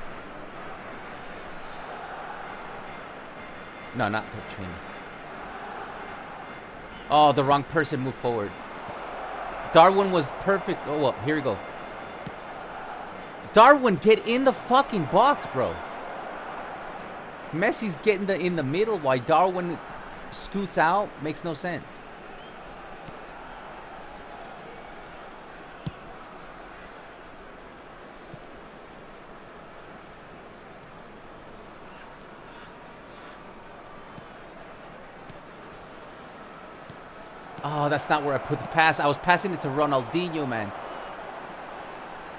No, not touching. Oh, the wrong person moved forward. Darwin was perfect. Oh, well, here we go. Darwin, get in the fucking box, bro. Messi's getting in the middle while Darwin scoots out. Makes no sense. Oh, that's not where I put the pass. I was passing it to Ronaldinho, man.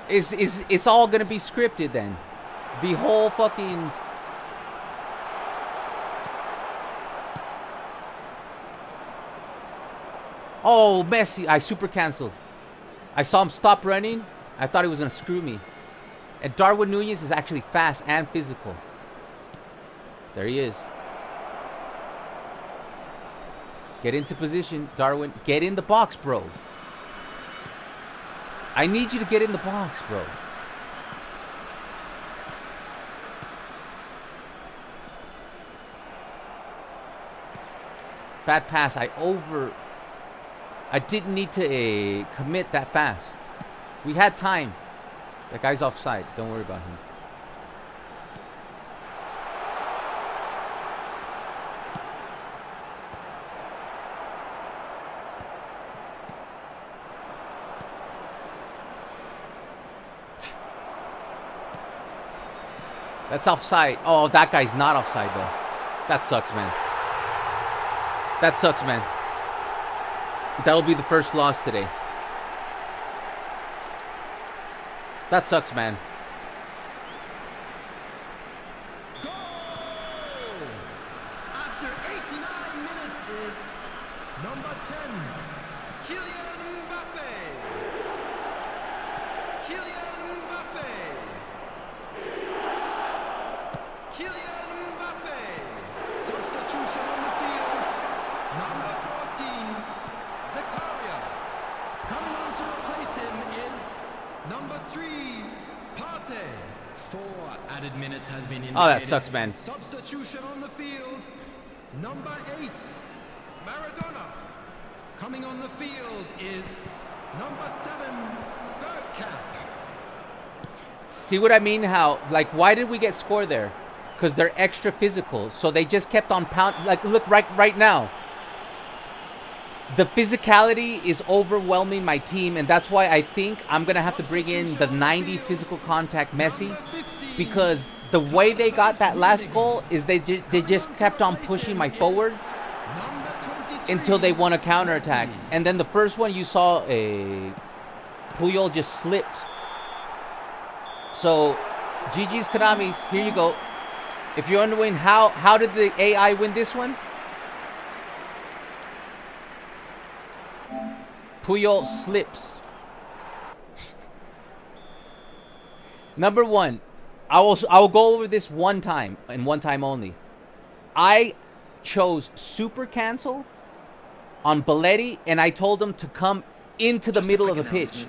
It's all gonna be scripted then. The whole fucking... Oh, Messi. I super canceled. I saw him stop running. I thought he was gonna screw me. And Darwin Núñez is actually fast and physical. There he is. Get into position, Darwin. Get in the box, bro. I need you to get in the box, bro. Bad pass. I over... I didn't need to commit that fast. We had time. That guy's offside. Don't worry about him. That's offside. Oh, that guy's not offside, though. That sucks, man. That sucks, man. That'll be the first loss today. That sucks, man. Goal! After 89 minutes is number 10, Kylian Mbappe. Kylian Mbappe. Kylian Mbappe. Substitution on the field. Number 14, Zakaria. Coming on to replace him is number 3, Partey. 4 added minutes has been indicated. Oh, that sucks, man. Substitution on the field. Number 8, Maradona. Coming on the field is number 7, Bergkamp. See what I mean? How, like, why did we get scored there? Because they're extra physical. So they just kept on pounding. Like, look, right now. The physicality is overwhelming my team. And that's why I think I'm going to have to bring in the 90 physical contact Messi. Because the way they got that last goal is they just kept on pushing my forwards until they won a counterattack. And then the first one you saw, Puyol just slipped. So, GG's Kanamis, here you go. If you're wondering how did the AI win this one? Puyol slips. Number one, I will go over this one time and one time only. I chose super cancel on Belletti, and I told him to come into the middle of the pitch.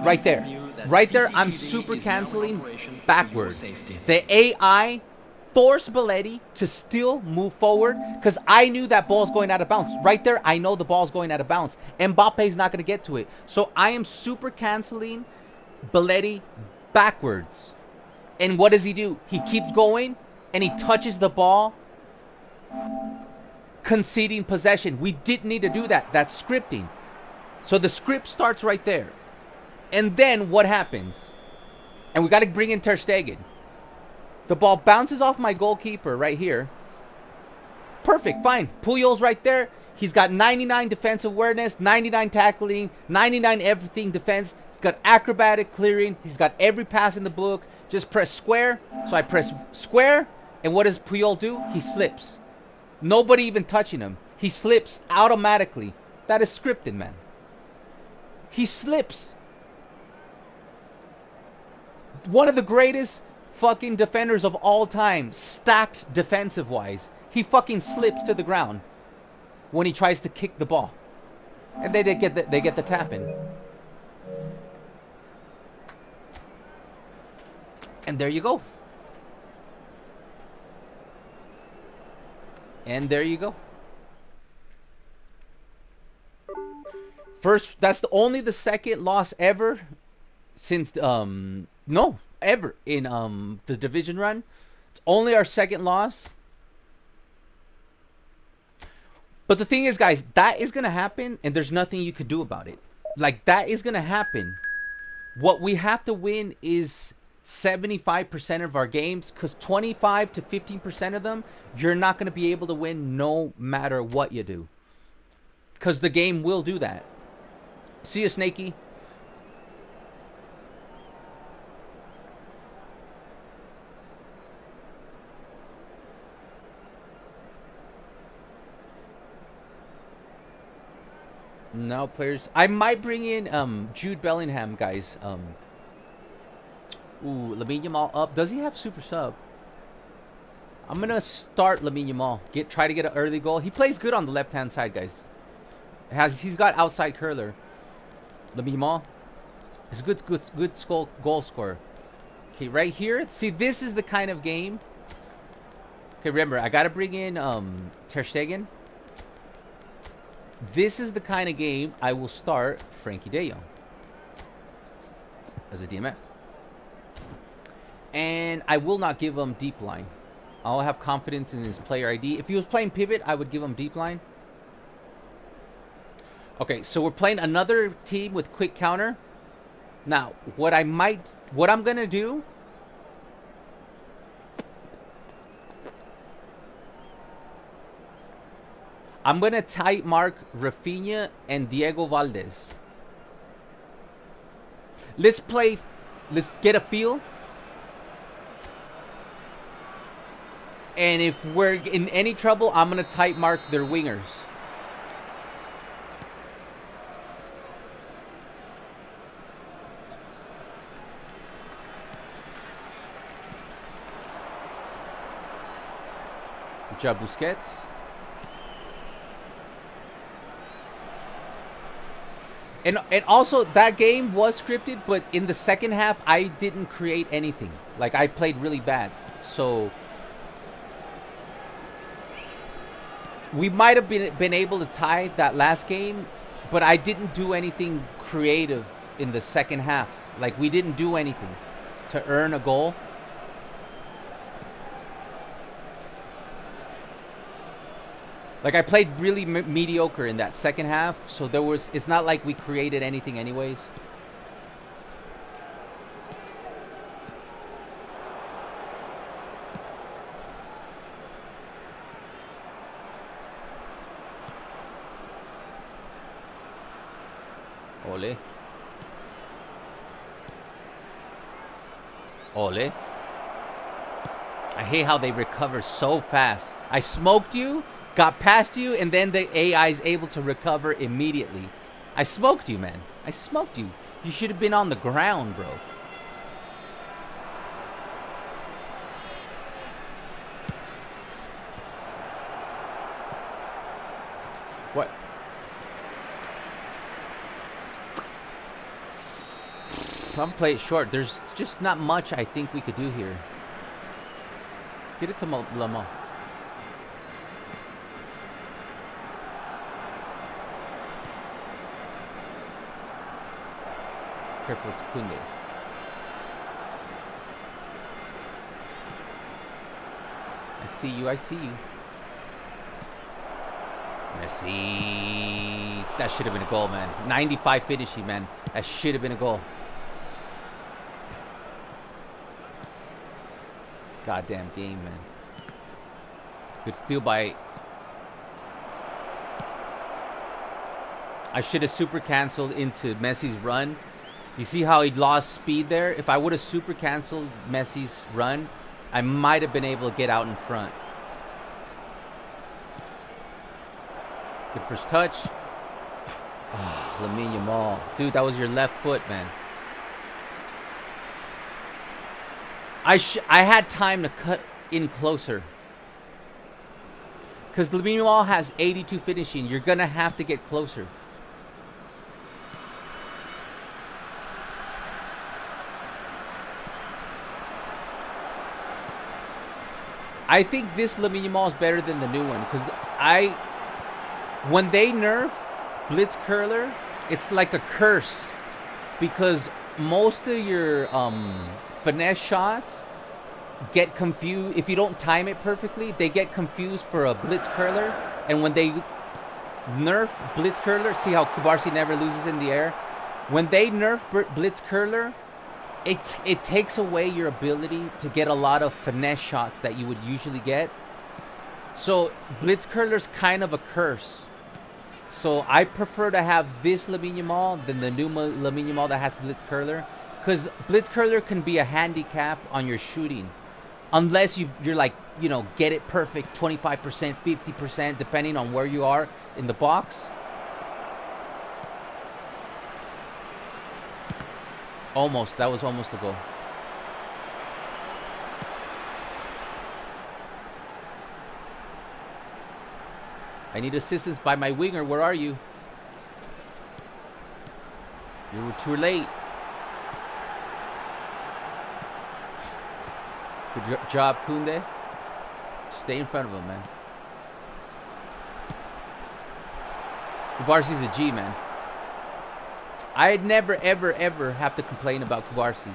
Right there. Right there, I'm super canceling backward. The AI forced Belletti to still move forward because I knew that ball's going out of bounds. Right there, I know the ball's going out of bounds. Mbappe's not going to get to it. So I am super canceling Belletti backwards. And what does he do? He keeps going and he touches the ball, conceding possession. We didn't need to do that. That's scripting. So the script starts right there. And then what happens? And we got to bring in Ter Stegen. The ball bounces off my goalkeeper right here. Perfect, fine. Puyol's right there. He's got 99 defensive awareness, 99 tackling, 99 everything defense. He's got acrobatic clearing. He's got every pass in the book. Just press square. So I press square. And what does Puyol do? He slips. Nobody even touching him. He slips automatically. That is scripted, man. He slips. One of the greatest fucking defenders of all time, stacked defensive wise. He fucking slips to the ground when he tries to kick the ball. And they get the tap in. And there you go. And there you go. First, that's only the second loss ever since no, ever in the division run. It's only our second loss. But the thing is, guys, that is gonna happen, and there's nothing you could do about it. Like, that is gonna happen. What we have to win is 75% of our games, because 25 to 15% of them, you're not gonna be able to win no matter what you do. Because the game will do that. See you, Snakey. No players. I might bring in Jude Bellingham, guys. Ooh, Lamine Yamal up. Does he have super sub? I'm gonna start Lamine Yamal. Try to get an early goal. He plays good on the left hand side, guys. He's got outside curler. Lamine Yamal. He's a good goal scorer. Okay, right here. See, this is the kind of game. Okay, remember, I gotta bring in Ter Stegen. This is the kind of game I will start Frankie De Jong as a DMF. And I will not give him deep line. I'll have confidence in his player ID. If he was playing pivot, I would give him deep line. Okay, so we're playing another team with quick counter. Now, what I'm going to do, I'm going to tight mark Rafinha and Diego Valdez. Let's get a feel. And if we're in any trouble, I'm going to tight mark their wingers. Good job, Busquets. And also, that game was scripted, but in the second half, I didn't create anything. Like, I played really bad. So we might have been able to tie that last game, but I didn't do anything creative in the second half. Like, we didn't do anything to earn a goal. Like, I played really mediocre in that second half, so it's not like we created anything anyways. Ole. Ole. I hate how they recover so fast. I smoked you, got past you, and then the AI is able to recover immediately. I smoked you, man. I smoked you. You should have been on the ground, bro. What? I'm playing it short. There's just not much I think we could do here. Get it to Lama. Careful, it's Kunde. I see you, I see you. Messi. That should have been a goal, man. 95 finishing, man. That should have been a goal. Goddamn game, man. Good steal by... I should have super canceled into Messi's run. You see how he lost speed there? If I would have super canceled Messi's run, I might have been able to get out in front. Good first touch. Oh, Lamine Yamal. Dude, that was your left foot, man. I had time to cut in closer. Because Lamine Yamal has 82 finishing. You're going to have to get closer. I think this Lamine Yamal is better than the new one. Because when they nerf Blitz Curler, it's like a curse. Because most of your... finesse shots get confused. If you don't time it perfectly, they get confused for a blitz curler. And when they nerf blitz curler, see how Kubarsi never loses in the air? When they nerf blitz curler, it takes away your ability to get a lot of finesse shots that you would usually get. So blitz curler's kind of a curse. So I prefer to have this Lamine Yamal than the new Lamine Yamal that has blitz curler. Because blitz curler can be a handicap on your shooting. Unless you're like, you know, get it perfect 25%, 50%, depending on where you are in the box. Almost. That was almost the goal. I need assistance by my winger. Where are you? You were too late. Good job, Kunde. Stay in front of him, man. Kubarsi's a G, man. I'd never, ever, ever have to complain about Kubarsi.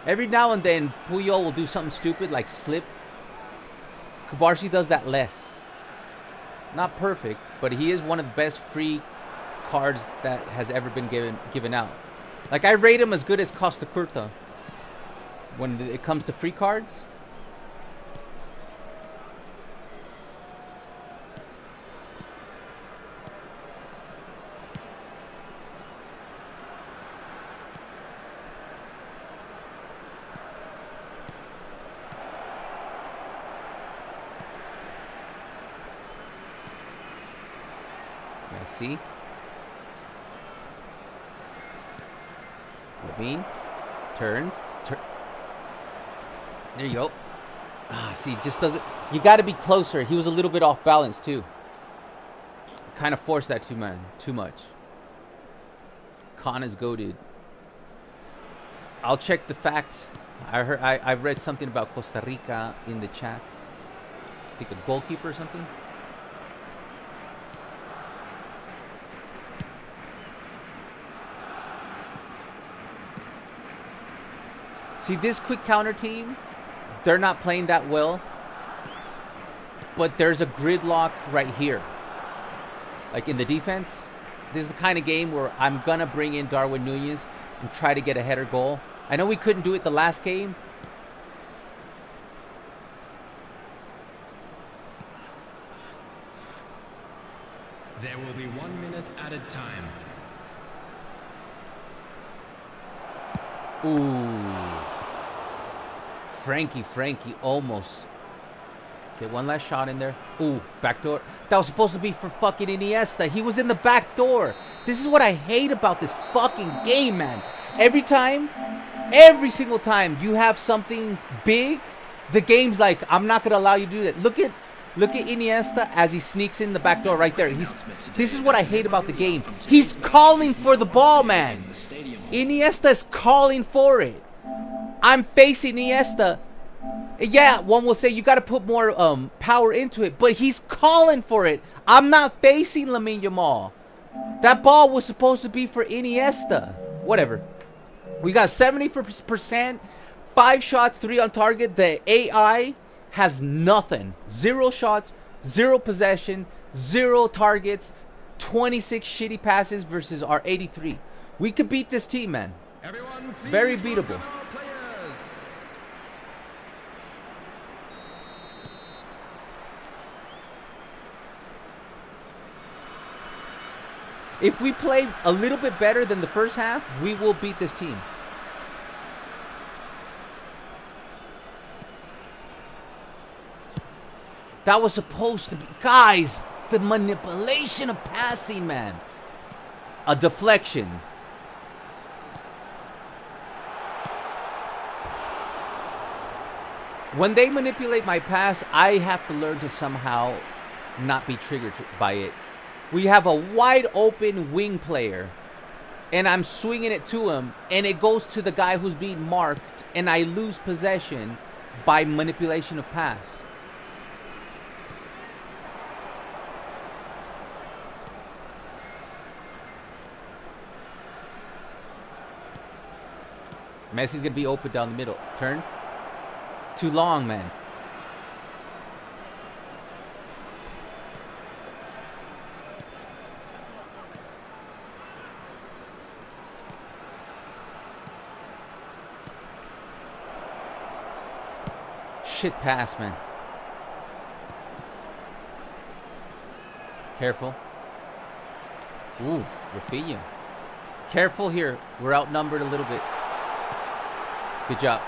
Every now and then, Puyol will do something stupid like slip. Kubarsi does that less. Not perfect, but he is one of the best free cards that has ever been given out. Like, I rate him as good as Costa Curta when it comes to free cards. Messi. Levine. Turns. There you go. Ah, see, just doesn't... You got to be closer. He was a little bit off balance, too. Kind of forced that too much. Khan is goated. I'll check the facts. I read something about Costa Rica in the chat. I think a goalkeeper or something. See, this quick counter team, they're not playing that well. But there's a gridlock right here. Like in the defense, this is the kind of game where I'm going to bring in Darwin Núñez and try to get a header goal. I know we couldn't do it the last game. There will be 1 minute added time. Ooh. Frankie almost. Get one last shot in there. Ooh, backdoor. That was supposed to be for fucking Iniesta. He was in the back door. This is what I hate about this fucking game, man. Every single time you have something big, the game's like, I'm not going to allow you to do that. Look at Iniesta as he sneaks in the back door right there. This is what I hate about the game. He's calling for the ball, man. Iniesta is calling for it. I'm facing Iniesta. Yeah, one will say you got to put more power into it, but he's calling for it. I'm not facing Lamine Yamal. That ball was supposed to be for Iniesta. Whatever. We got 70%, 5 shots, 3 on target. The AI has nothing. 0 shots, 0 possession, 0 targets, 26 shitty passes versus our 83. We could beat this team, man. Very beatable. If we play a little bit better than the first half, we will beat this team. That was supposed to be... Guys, the manipulation of passing, man. A deflection. When they manipulate my pass, I have to learn to somehow not be triggered by it. We have a wide open wing player, and I'm swinging it to him, and it goes to the guy who's being marked, and I lose possession by manipulation of pass. Messi's going to be open down the middle. Turn. Too long, man. Shit pass, man. Careful. Ooh, Rafinha. Careful here. We're outnumbered a little bit. Good job.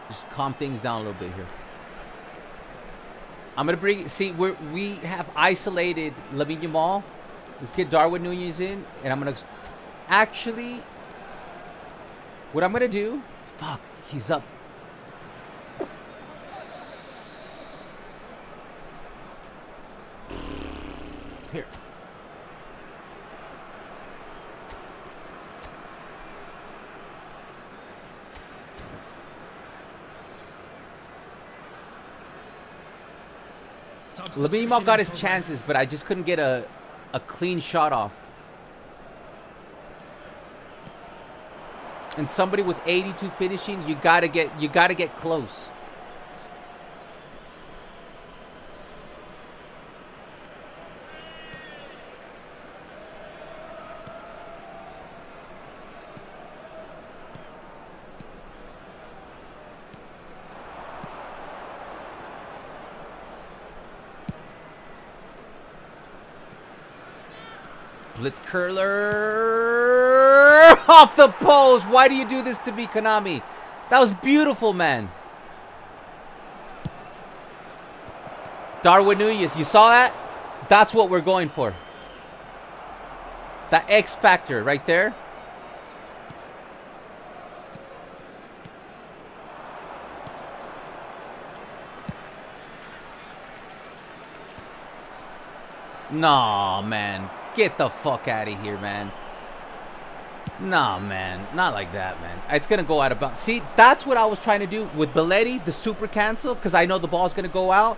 Just calm things down a little bit here. I'm gonna bring. See, we have isolated Lamine Yamal. Let's get Darwin Núñez in, and I'm gonna actually. What I'm gonna do? Fuck, he's up. Here. Lamine got his chances, but I just couldn't get a clean shot off. And somebody with 82 finishing, you gotta get close. Blitz curler off the post. Why do you do this to me, Konami? That was beautiful, man. Darwin Núñez, you saw that? That's what we're going for. That X factor right there. Nah, man. Get the fuck out of here, man. Nah, man. Not like that, man. It's going to go out of bounds. See, that's what I was trying to do with Belletti, the super cancel, because I know the ball's going to go out.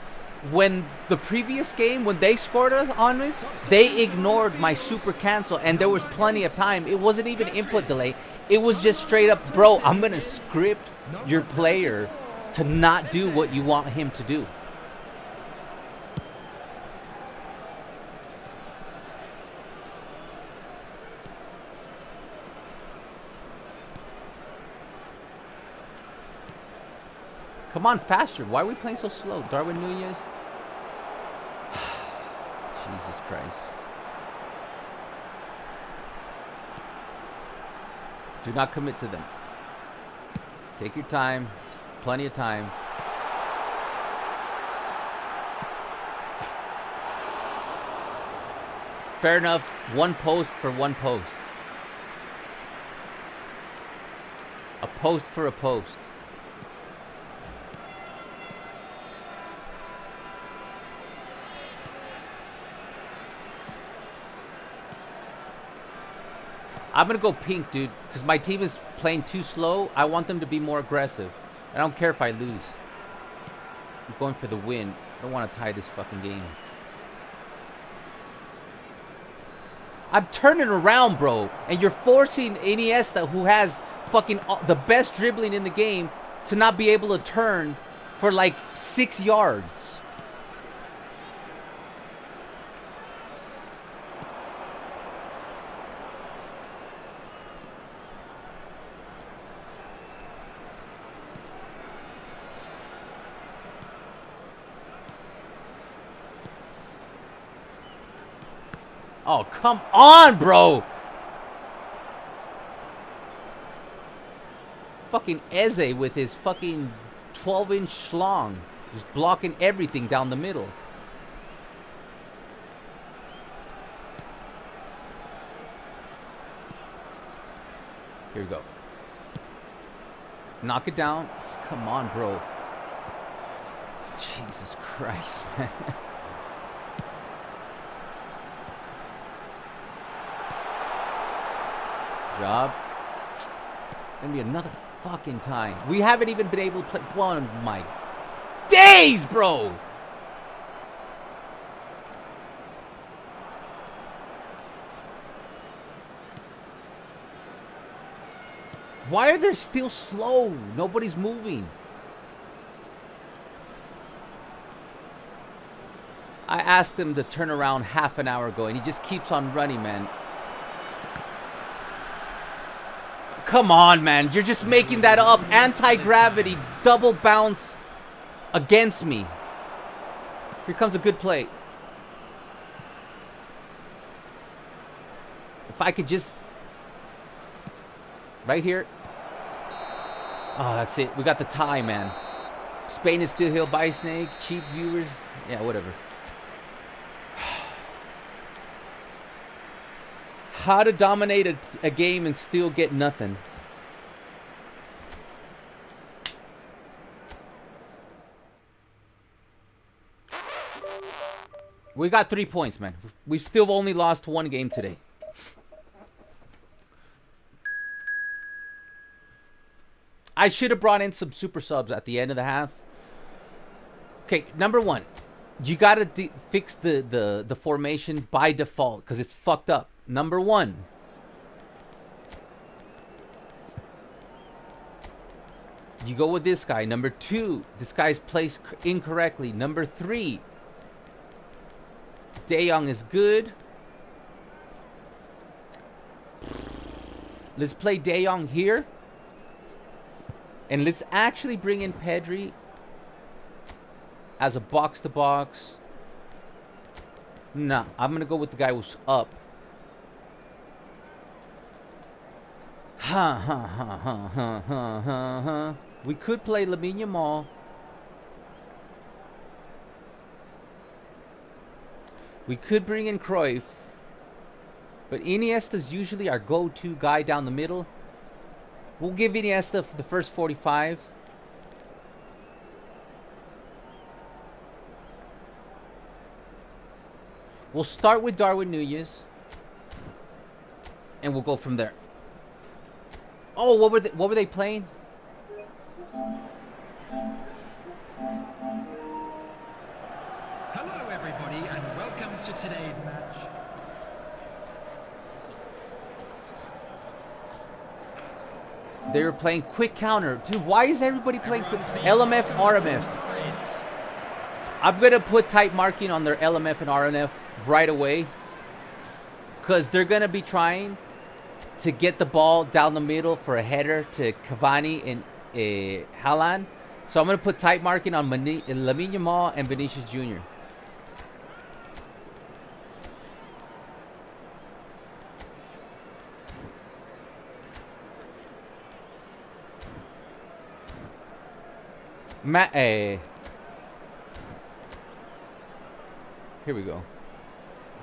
When the previous game, when they scored on us, they ignored my super cancel, and there was plenty of time. It wasn't even input delay. It was just straight up, bro, I'm going to script your player to not do what you want him to do. Come on, faster. Why are we playing so slow? Darwin Núñez. Jesus Christ. Do not commit to them. Take your time. There's plenty of time. Fair enough. One post for one post. A post for a post. I'm going to go pink, dude, because my team is playing too slow. I want them to be more aggressive. I don't care if I lose. I'm going for the win. I don't want to tie this fucking game. I'm turning around, bro, and you're forcing Iniesta, who has fucking the best dribbling in the game, to not be able to turn for like 6 yards. Oh, come on, bro. Fucking Eze with his fucking 12-inch schlong. Just blocking everything down the middle. Here we go. Knock it down. Oh, come on, bro. Jesus Christ, man. Job. It's gonna be another fucking time. We haven't even been able to play. One of my days, bro. Why are they still slow? Nobody's moving. I asked him to turn around half an hour ago, and he just keeps on running, man. Come on, man. You're just making that up. Anti-gravity, double bounce against me. Here comes a good play. If I could just... Right here. Oh, that's it. We got the tie, man. Spain is still held by Snake. Cheap viewers. Yeah, whatever. How to dominate a game and still get nothing. We got 3 points, man. We've still only lost 1 game today. I should have brought in some super subs at the end of the half. Okay, number 1. You gotta fix the formation by default because it's fucked up. Number 1. You go with this guy. Number 2, this guy's placed incorrectly. Number 3, De Jong is good. Let's play De Jong here. And let's actually bring in Pedri as a box-to-box. Nah, I'm going to go with the guy who's up. We could play Lamine Yamal. We could bring in Cruyff. But Iniesta's usually our go-to guy down the middle. We'll give Iniesta the first 45. We'll start with Darwin Núñez. And we'll go from there. Oh, what were they playing? Hello, everybody, and welcome to today's match. They were playing quick counter. Dude, why is everybody playing quick? LMF, RMF. I'm going to put tight marking on their LMF and RNF right away. Because they're going to be trying to get the ball down the middle for a header to Cavani and Haaland. So I'm going to put tight marking on Lamine Yamal and Vinicius Jr. Here we go.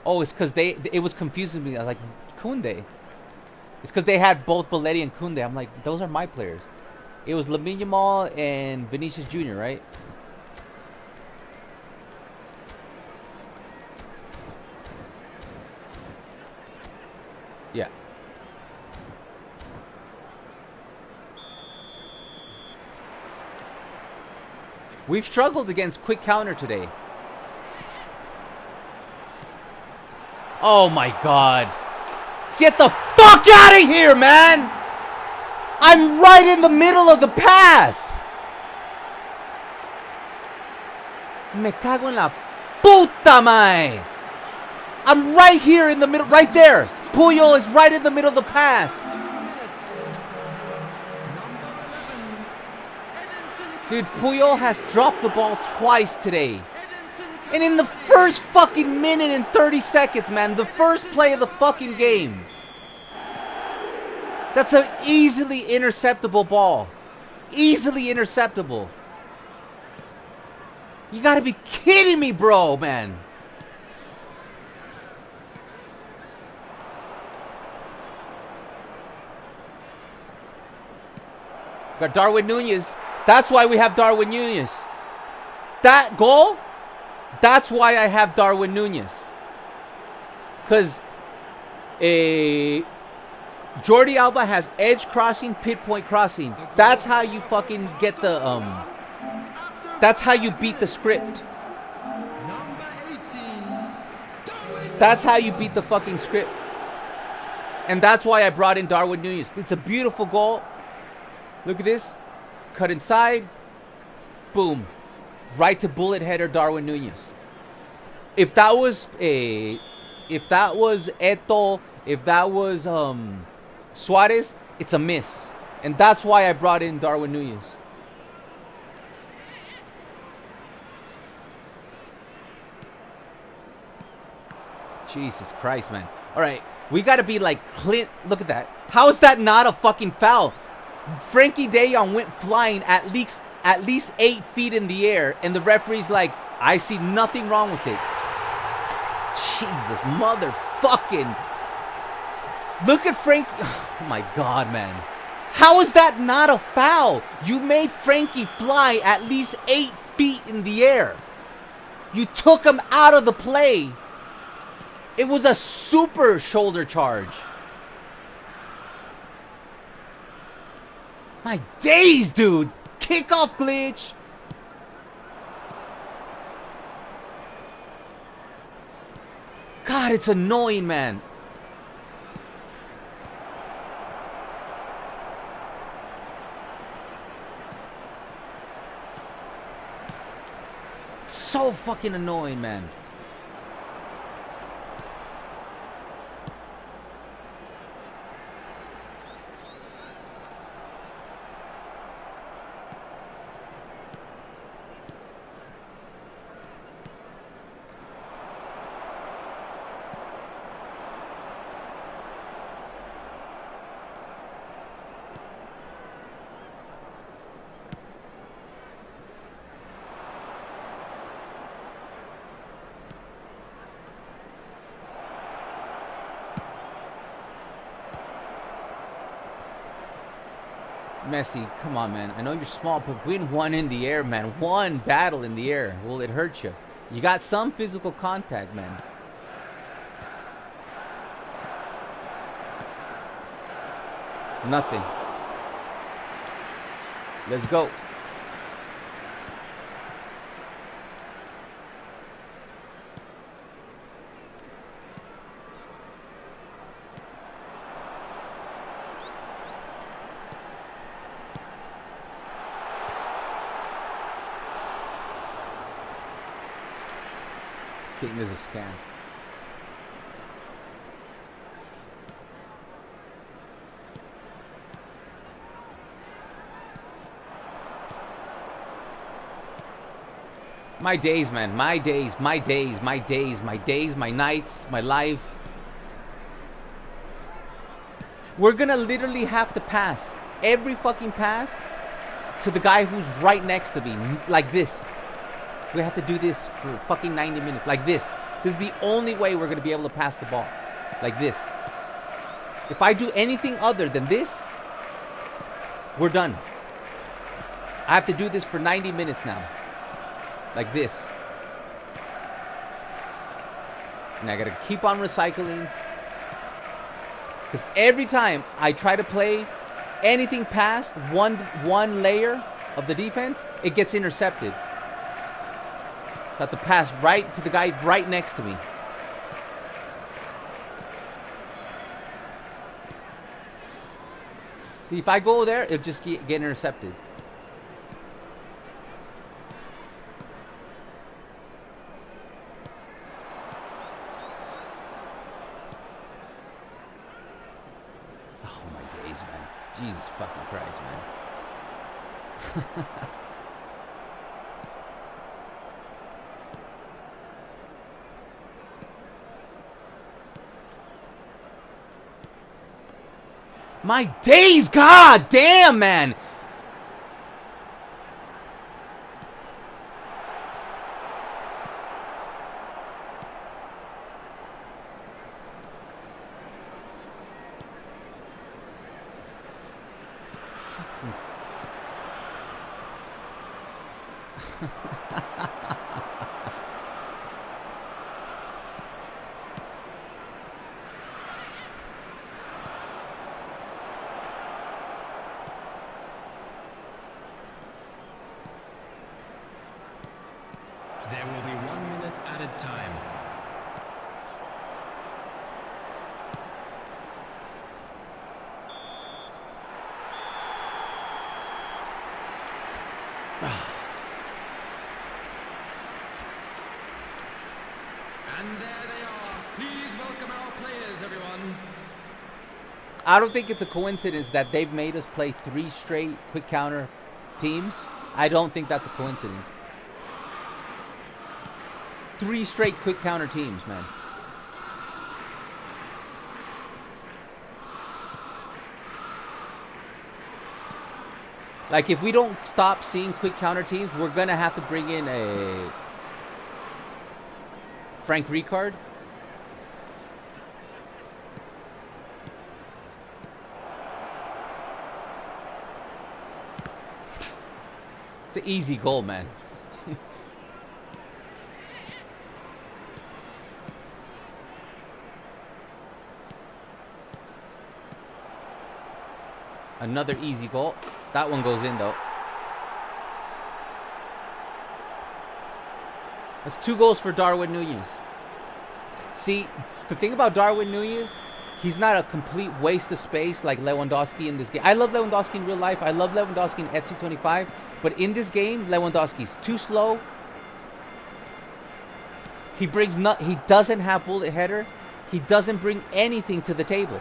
Oh, it's because it was confusing me. I was like, Koundé. It's because they had both Belletti and Koundé. I'm like, those are my players. It was Lamine Yamal and Vinicius Jr., right? Yeah. We've struggled against quick counter today. Oh my God. Get the fuck out of here, man! I'm right in the middle of the pass! Me cago en la puta, mae! I'm right here in the middle, right there! Puyol is right in the middle of the pass! Dude, Puyol has dropped the ball twice today. And in the first fucking minute and 30 seconds, man. The first play of the fucking game. That's an easily interceptable ball. Easily interceptable. You gotta be kidding me, bro, man. Got Darwin Núñez. That's why we have Darwin Núñez. That goal, that's why I have Darwin Núñez. Because Jordi Alba has edge crossing, pinpoint crossing. That's how you fucking get the that's how you beat the script. That's how you beat the fucking script. And that's why I brought in Darwin Núñez. It's a beautiful goal. Look at this. Cut inside. Boom. Right to bullet header Darwin Núñez. If that was Eto'o, if that was Suarez, it's a miss. And that's why I brought in Darwin Núñez. Jesus Christ, man. All right, we got to be like Clint. Look at that. How is that not a fucking foul? Frankie De Jong went flying at least 8 feet in the air, and the referee's like, I see nothing wrong with it. Jesus, motherfucking. Look at Frankie. Oh my God, man. How is that not a foul? You made Frankie fly at least 8 feet in the air. You took him out of the play. It was a super shoulder charge. My days, dude. Kickoff glitch. God, it's annoying, man. It's so fucking annoying, man. Messi, come on, man. I know you're small, but win one in the air, man. One battle in the air. Will it hurt you? You got some physical contact, man. Nothing. Let's go. This game is a scam. My days, man. My days, my days, my days, my days, my nights, my life. We're gonna literally have to pass every fucking pass to the guy who's right next to me, like this. We have to do this for fucking 90 minutes, like this. This is the only way we're gonna be able to pass the ball, like this. If I do anything other than this, we're done. I have to do this for 90 minutes now. Like this. And I gotta keep on recycling. Because every time I try to play anything past one layer of the defense, it gets intercepted. So I have to pass right to the guy right next to me. See, if I go there, it'll just get intercepted. Oh my days, man. Jesus fucking Christ, man. My days, god damn, man. Fucking. There will be 1 minute added time. And there they are. Please welcome our players, everyone. I don't think it's a coincidence that they've made us play 3 straight quick counter teams. I don't think that's a coincidence. 3 straight quick counter teams, man. Like, if we don't stop seeing quick counter teams, we're gonna have to bring in a Frank Rijkaard. It's an easy goal, man. Another easy goal. That one goes in, though. That's 2 goals for Darwin Núñez. See, the thing about Darwin Núñez, he's not a complete waste of space like Lewandowski in this game. I love Lewandowski in real life. I love Lewandowski in FC 25. But in this game, Lewandowski's too slow. He doesn't have bullet header. He doesn't bring anything to the table.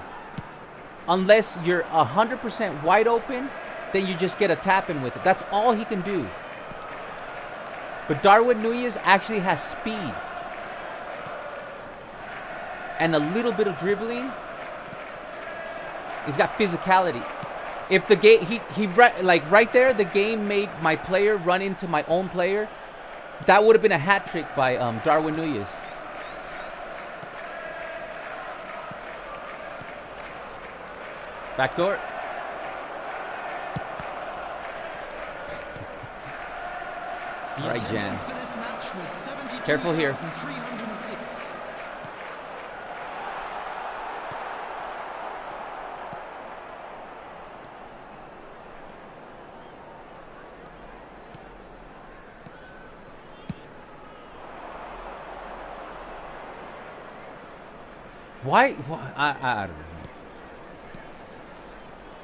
Unless you're 100% wide open, then you just get a tap in with it. That's all he can do. But Darwin Núñez actually has speed. And a little bit of dribbling. He's got physicality. If the game, like right there, the game made my player run into my own player. That would have been a hat trick by Darwin Núñez. Backdoor. All right, Jan. Careful here. Why? I don't know.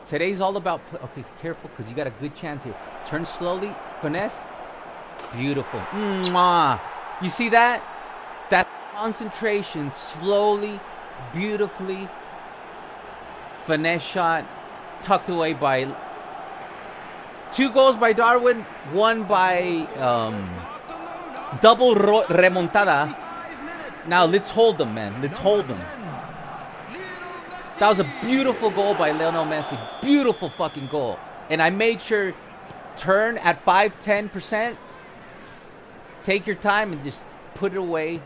Today's all about... Okay, careful, because you got a good chance here. Turn slowly. Finesse. Beautiful. Mwah. You see that? That concentration. Slowly, beautifully. Finesse shot. Tucked away by... 2 goals by Darwin. 1 by... double remontada. Now, let's hold them, man. Let's hold them. That was a beautiful goal by Lionel Messi. Beautiful fucking goal. And I made sure turn at 5-10%. Take your time and just put it away.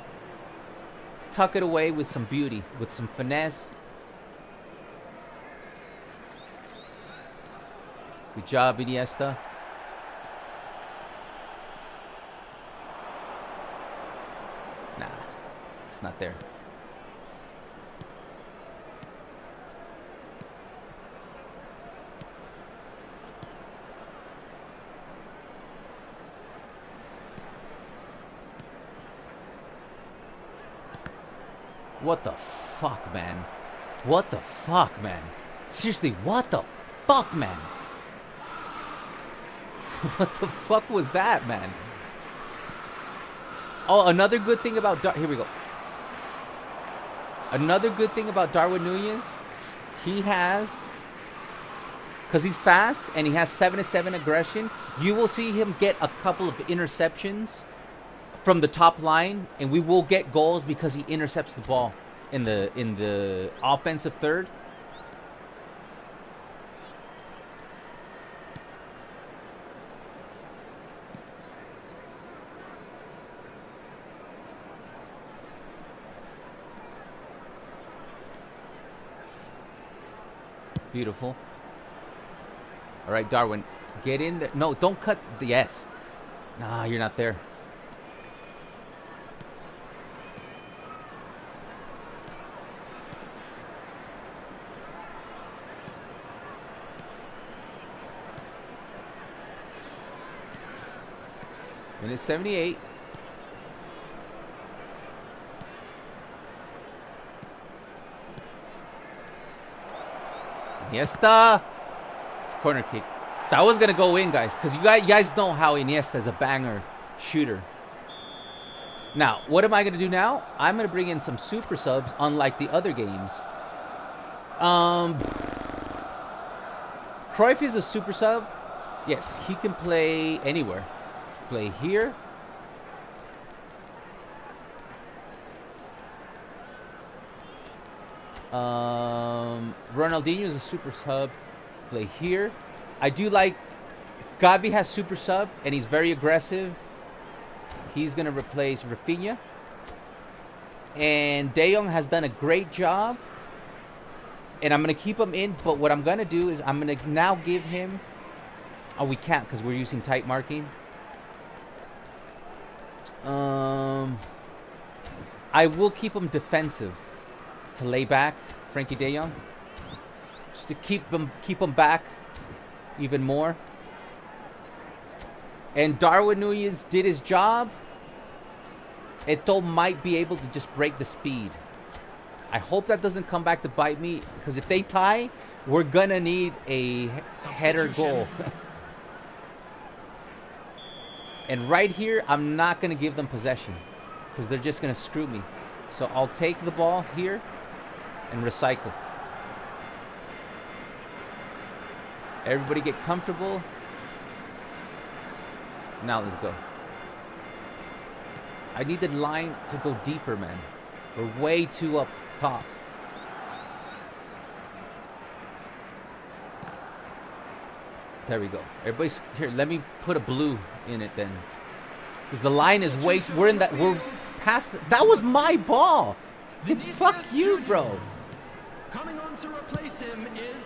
Tuck it away with some beauty, with some finesse. Good job, Iniesta. Nah, it's not there. What the fuck, man? What the fuck, man? Seriously, what the fuck, man? What the fuck was that, man? Oh, another good thing about... Here we go. Another good thing about Darwin Núñez, he has... Because he's fast and he has 7-7 aggression, you will see him get a couple of interceptions from the top line, and we will get goals because he intercepts the ball in the offensive third. Beautiful. All right, Darwin, get in there. No, don't cut the S. Nah, you're not there. Minute 78. Iniesta. It's a corner kick. That was going to go in, guys, because you guys know how Iniesta is a banger shooter. Now, what am I going to do now? I'm going to bring in some super subs, unlike the other games. Cruyff is a super sub. Yes, he can play anywhere. Play here. Ronaldinho is a super sub. Play here. I do like Xavi has super sub and he's very aggressive. He's gonna replace Rafinha. And De Jong has done a great job. And I'm gonna keep him in, but what I'm gonna do is I'm gonna now give him... Oh, we can't because we're using tight marking. I will keep him defensive to lay back Frankie De Jong, just to keep him back even more. And Darwin Núñez did his job. Eto'o might be able to just break the speed. I hope that doesn't come back to bite me, because if they tie, we're going to need a header goal. And right here, I'm not going to give them possession, because they're just going to screw me. So I'll take the ball here and recycle. Everybody get comfortable. Now let's go. I need the line to go deeper, man. We're way too up top. There we go. Everybody's here. Let me put a blue in it then, because the line is way. We're in that. We're past. That was my ball. Fuck you, bro. Coming on to replace him is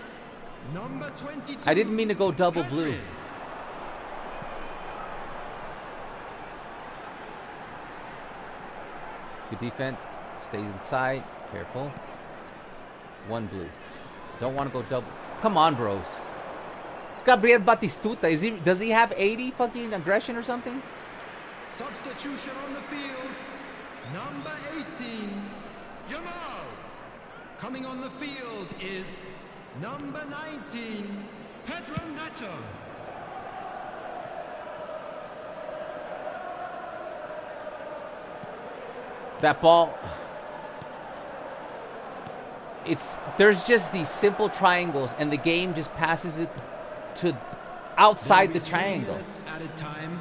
number 22. I didn't mean to go double blue. Good defense. Stays inside. Careful. One blue. Don't want to go double. Come on, bros. It's Gabriel Batistuta. Does he have 80 fucking aggression or something? Substitution on the field. Number 18, Yamal. Coming on the field is number 19, Pedro Neto. That ball, there's just these simple triangles, and the game just passes it to outside the triangle. Added time.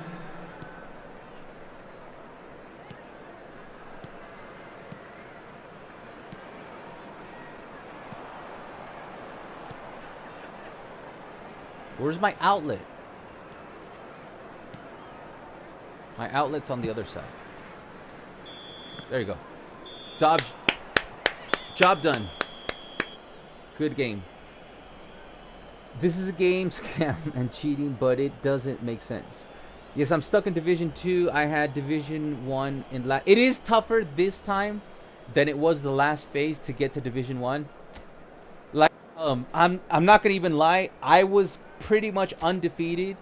Where's my outlet? My outlet's on the other side. There you go. Job done. Good game. This is a game scam and cheating, but it doesn't make sense. Yes, I'm stuck in Division 2. I had Division 1 in it is tougher this time than it was the last phase to get to Division 1. Like I'm not gonna even lie. I was pretty much undefeated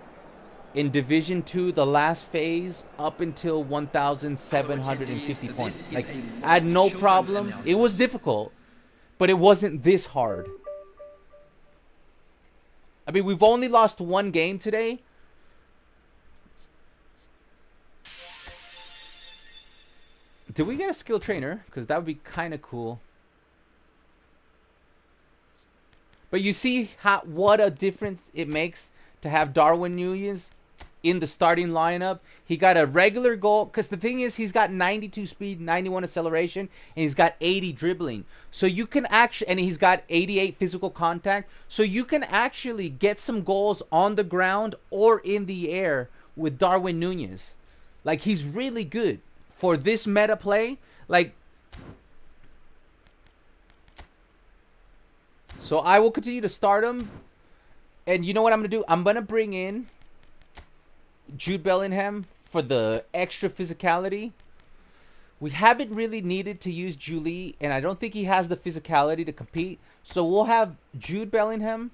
in Division 2, the last phase, up until 1,750 points. Like, I had no problem. It was difficult, but it wasn't this hard. I mean, we've only lost one game today. Did we get a skill trainer? Because that would be kind of cool. But you see what a difference it makes to have Darwin Núñez in the starting lineup. He got a regular goal, because the thing is, he's got 92 speed, 91 acceleration, and he's got 80 dribbling. So you can actually, and he's got 88 physical contact. So you can actually get some goals on the ground or in the air with Darwin Núñez. Like, he's really good for this meta play. Like, so I will continue to start him. And you know what I'm going to do? I'm going to bring in Jude Bellingham for the extra physicality. We haven't really needed to use Julie, and I don't think he has the physicality to compete. So we'll have Jude Bellingham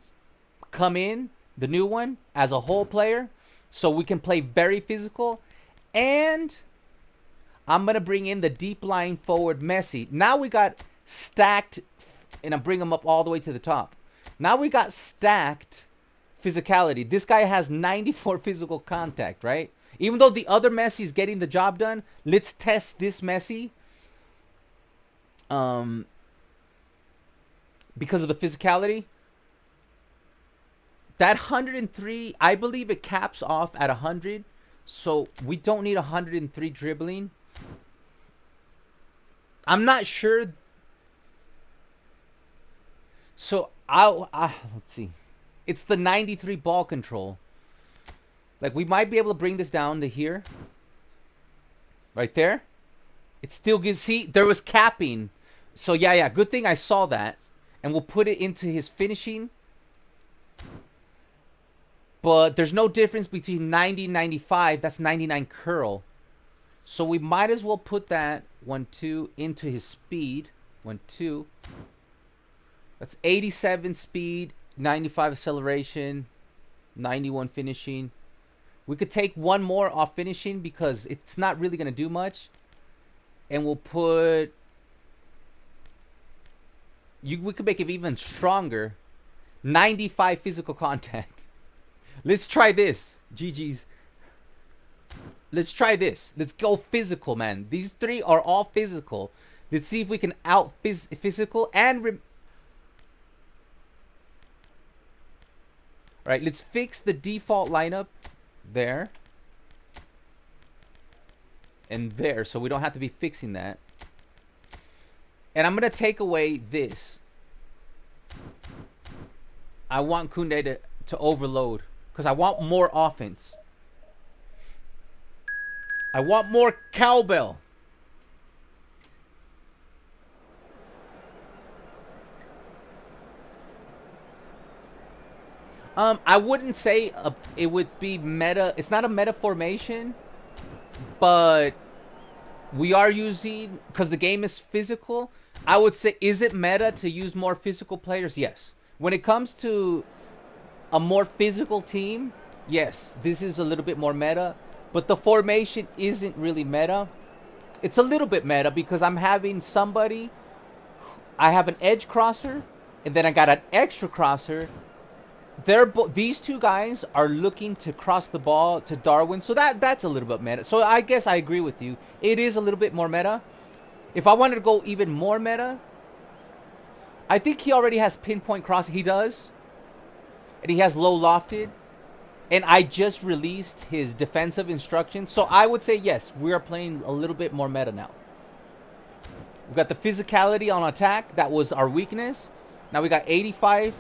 come in, the new one, as a whole player, so we can play very physical. And I'm going to bring in the deep line forward Messi. Now we got stacked, and I'm bringing him up all the way to the top. Now we got stacked physicality. This guy has 94 physical contact, right? Even though the other Messi is getting the job done, let's test this Messi. Because of the physicality. That 103, I believe it caps off at 100. So we don't need 103 dribbling. I'm not sure. So let's see. It's the 93 ball control. Like, we might be able to bring this down to here. Right there. It still gives, see, there was capping. So yeah, good thing I saw that. And we'll put it into his finishing. But there's no difference between 90 and 95. That's 99 curl. So we might as well put that 1, 2 into his speed. 1, 2. That's 87 speed, 95 acceleration, 91 finishing. We could take one more off finishing because it's not really going to do much. And we'll put... we could make it even stronger. 95 physical contact. Let's try this. GG's. Let's try this. Let's go physical, man. These three are all physical. Let's see if we can out physical and... All right, let's fix the default lineup there. And there, so we don't have to be fixing that. And I'm going to take away this. I want Koundé to overload. Because I want more offense. I want more cowbell. I wouldn't say it would be meta. It's not a meta formation. But we are using... Because the game is physical. I would say, is it meta to use more physical players? Yes. When it comes to a more physical team, yes, this is a little bit more meta. But the formation isn't really meta. It's a little bit meta because I'm having somebody... I have an edge crosser, and then I got an extra crosser. These two guys are looking to cross the ball to Darwin. So that's a little bit meta. So I guess I agree with you. It is a little bit more meta. If I wanted to go even more meta, I think he already has pinpoint crossing. He does. And he has low lofted. And I just released his defensive instructions. So I would say, yes, we are playing a little bit more meta now. We got the physicality on attack. That was our weakness. Now we got 85,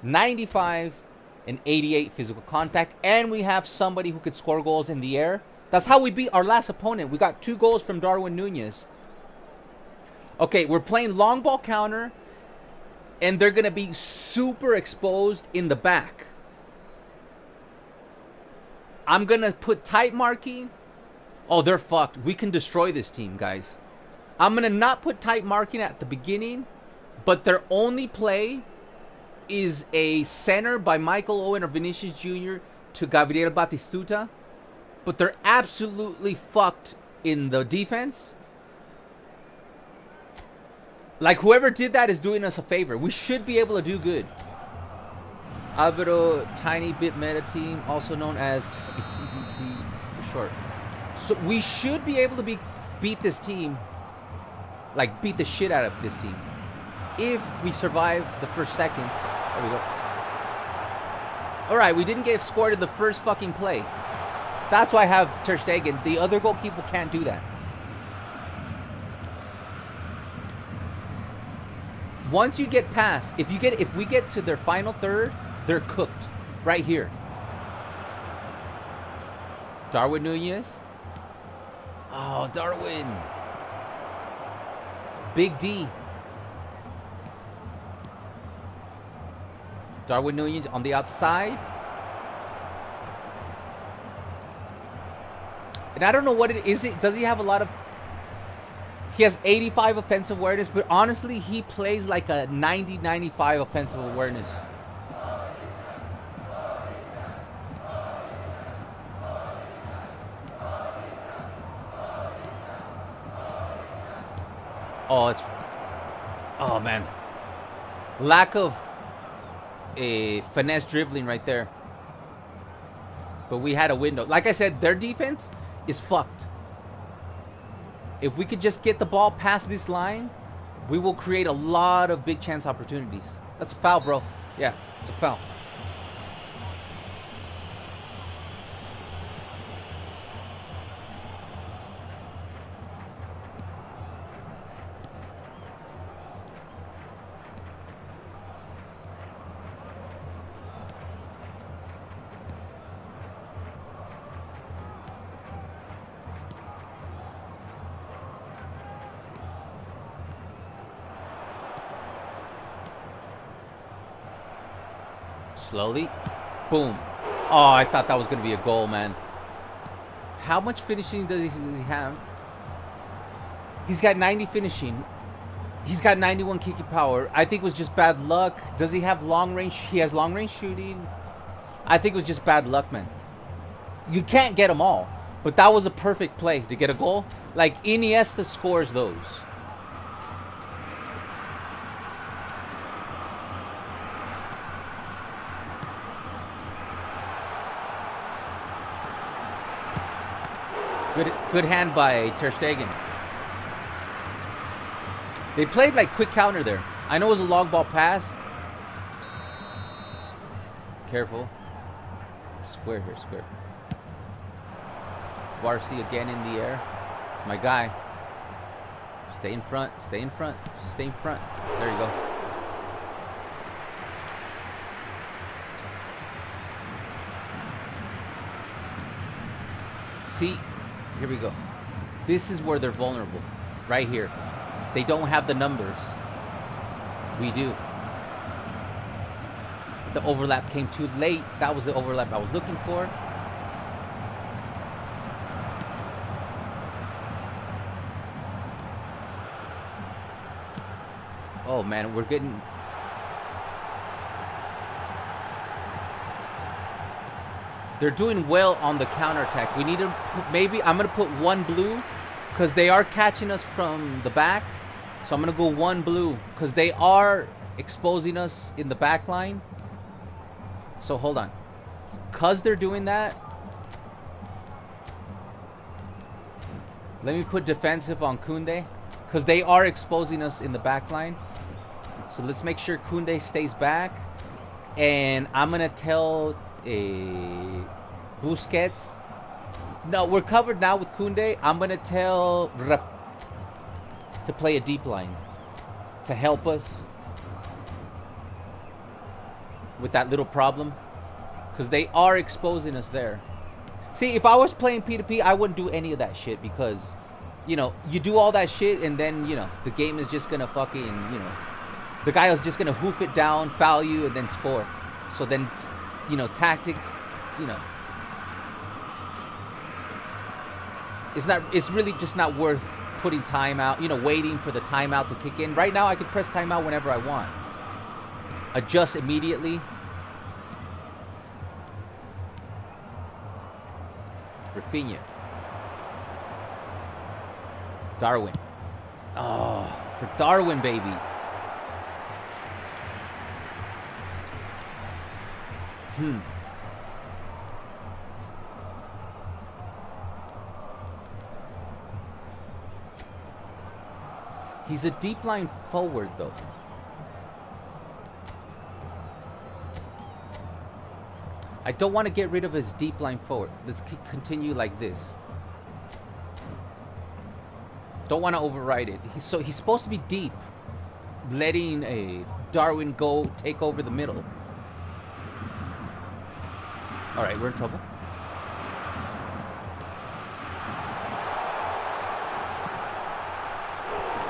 95, and 88 physical contact. And we have somebody who could score goals in the air. That's how we beat our last opponent. We got 2 goals from Darwin Núñez. Okay, we're playing long ball counter. And they're going to be super exposed in the back. I'm going to put tight marking. Oh, they're fucked. We can destroy this team, guys. I'm going to not put tight marking at the beginning. But their only play is a center by Michael Owen or Vinicius Jr. to Gabriel Batistuta. But they're absolutely fucked in the defense. Like, whoever did that is doing us a favor. We should be able to do good. Alvaro, tiny bit meta team, also known as TBT for short. So we should be able to beat this team. Like, beat the shit out of this team. If we survive the first seconds. There we go. Alright, we didn't get scored in the first fucking play. That's why I have Ter Stegen. The other goalkeeper can't do that. Once you get past, if we get to their final third, they're cooked. Right here. Darwin Núñez. Oh, Darwin. Big D. Darwin Núñez on the outside. And I don't know what it is. Does he have a lot of... He has 85 offensive awareness, but honestly, he plays like a 90-95 offensive awareness. Oh, it's... Oh, man. Lack of a finesse dribbling right there. But we had a window. Like I said, their defense is fucked. If we could just get the ball past this line, we will create a lot of big chance opportunities. That's a foul, bro. Yeah, it's a foul. Slowly. Boom. Oh, I thought that was going to be a goal, man. How much finishing does he have? He's got 90 finishing. He's got 91 kicking power. I think it was just bad luck. Does he have long range? He has long range shooting. I think it was just bad luck, man. You can't get them all. But that was a perfect play to get a goal. Like, Iniesta scores those. Good hand by Ter Stegen. They played like quick counter there. I know it was a long ball pass. Careful. Square here, square. Barca again in the air. It's my guy. Stay in front, stay in front, stay in front. There you go. See, here we go. This is where they're vulnerable. Right here. They don't have the numbers. We do. The overlap came too late. That was the overlap I was looking for. Oh man, we're getting... They're doing well on the counterattack. We need to put, maybe I'm going to put one blue because they are catching us from the back. So I'm going to go one blue because they are exposing us in the back line. So hold on. Because they're doing that, let me put defensive on Koundé because they are exposing us in the back line. So let's make sure Koundé stays back. And I'm going to tell Busquets. No, we're covered now with Koundé. I'm going to tell to play a deep line to help us with that little problem because they are exposing us there. See, if I was playing P2P, I wouldn't do any of that shit because, you know, you do all that shit and then, you know, the game is just going to fucking, you know, the guy is just going to hoof it down, foul you, and then score. So then, you know, tactics, you know, it's really just not worth putting timeout, you know, waiting for the timeout to kick in. Right now, I can press timeout whenever I want. Adjust immediately. Rafinha. Darwin. Oh, for Darwin, baby. He's a deep line forward, though. I don't want to get rid of his deep line forward. Let's continue like this. Don't want to override it. He's supposed to be deep, letting a Darwin go take over the middle. All right, we're in trouble.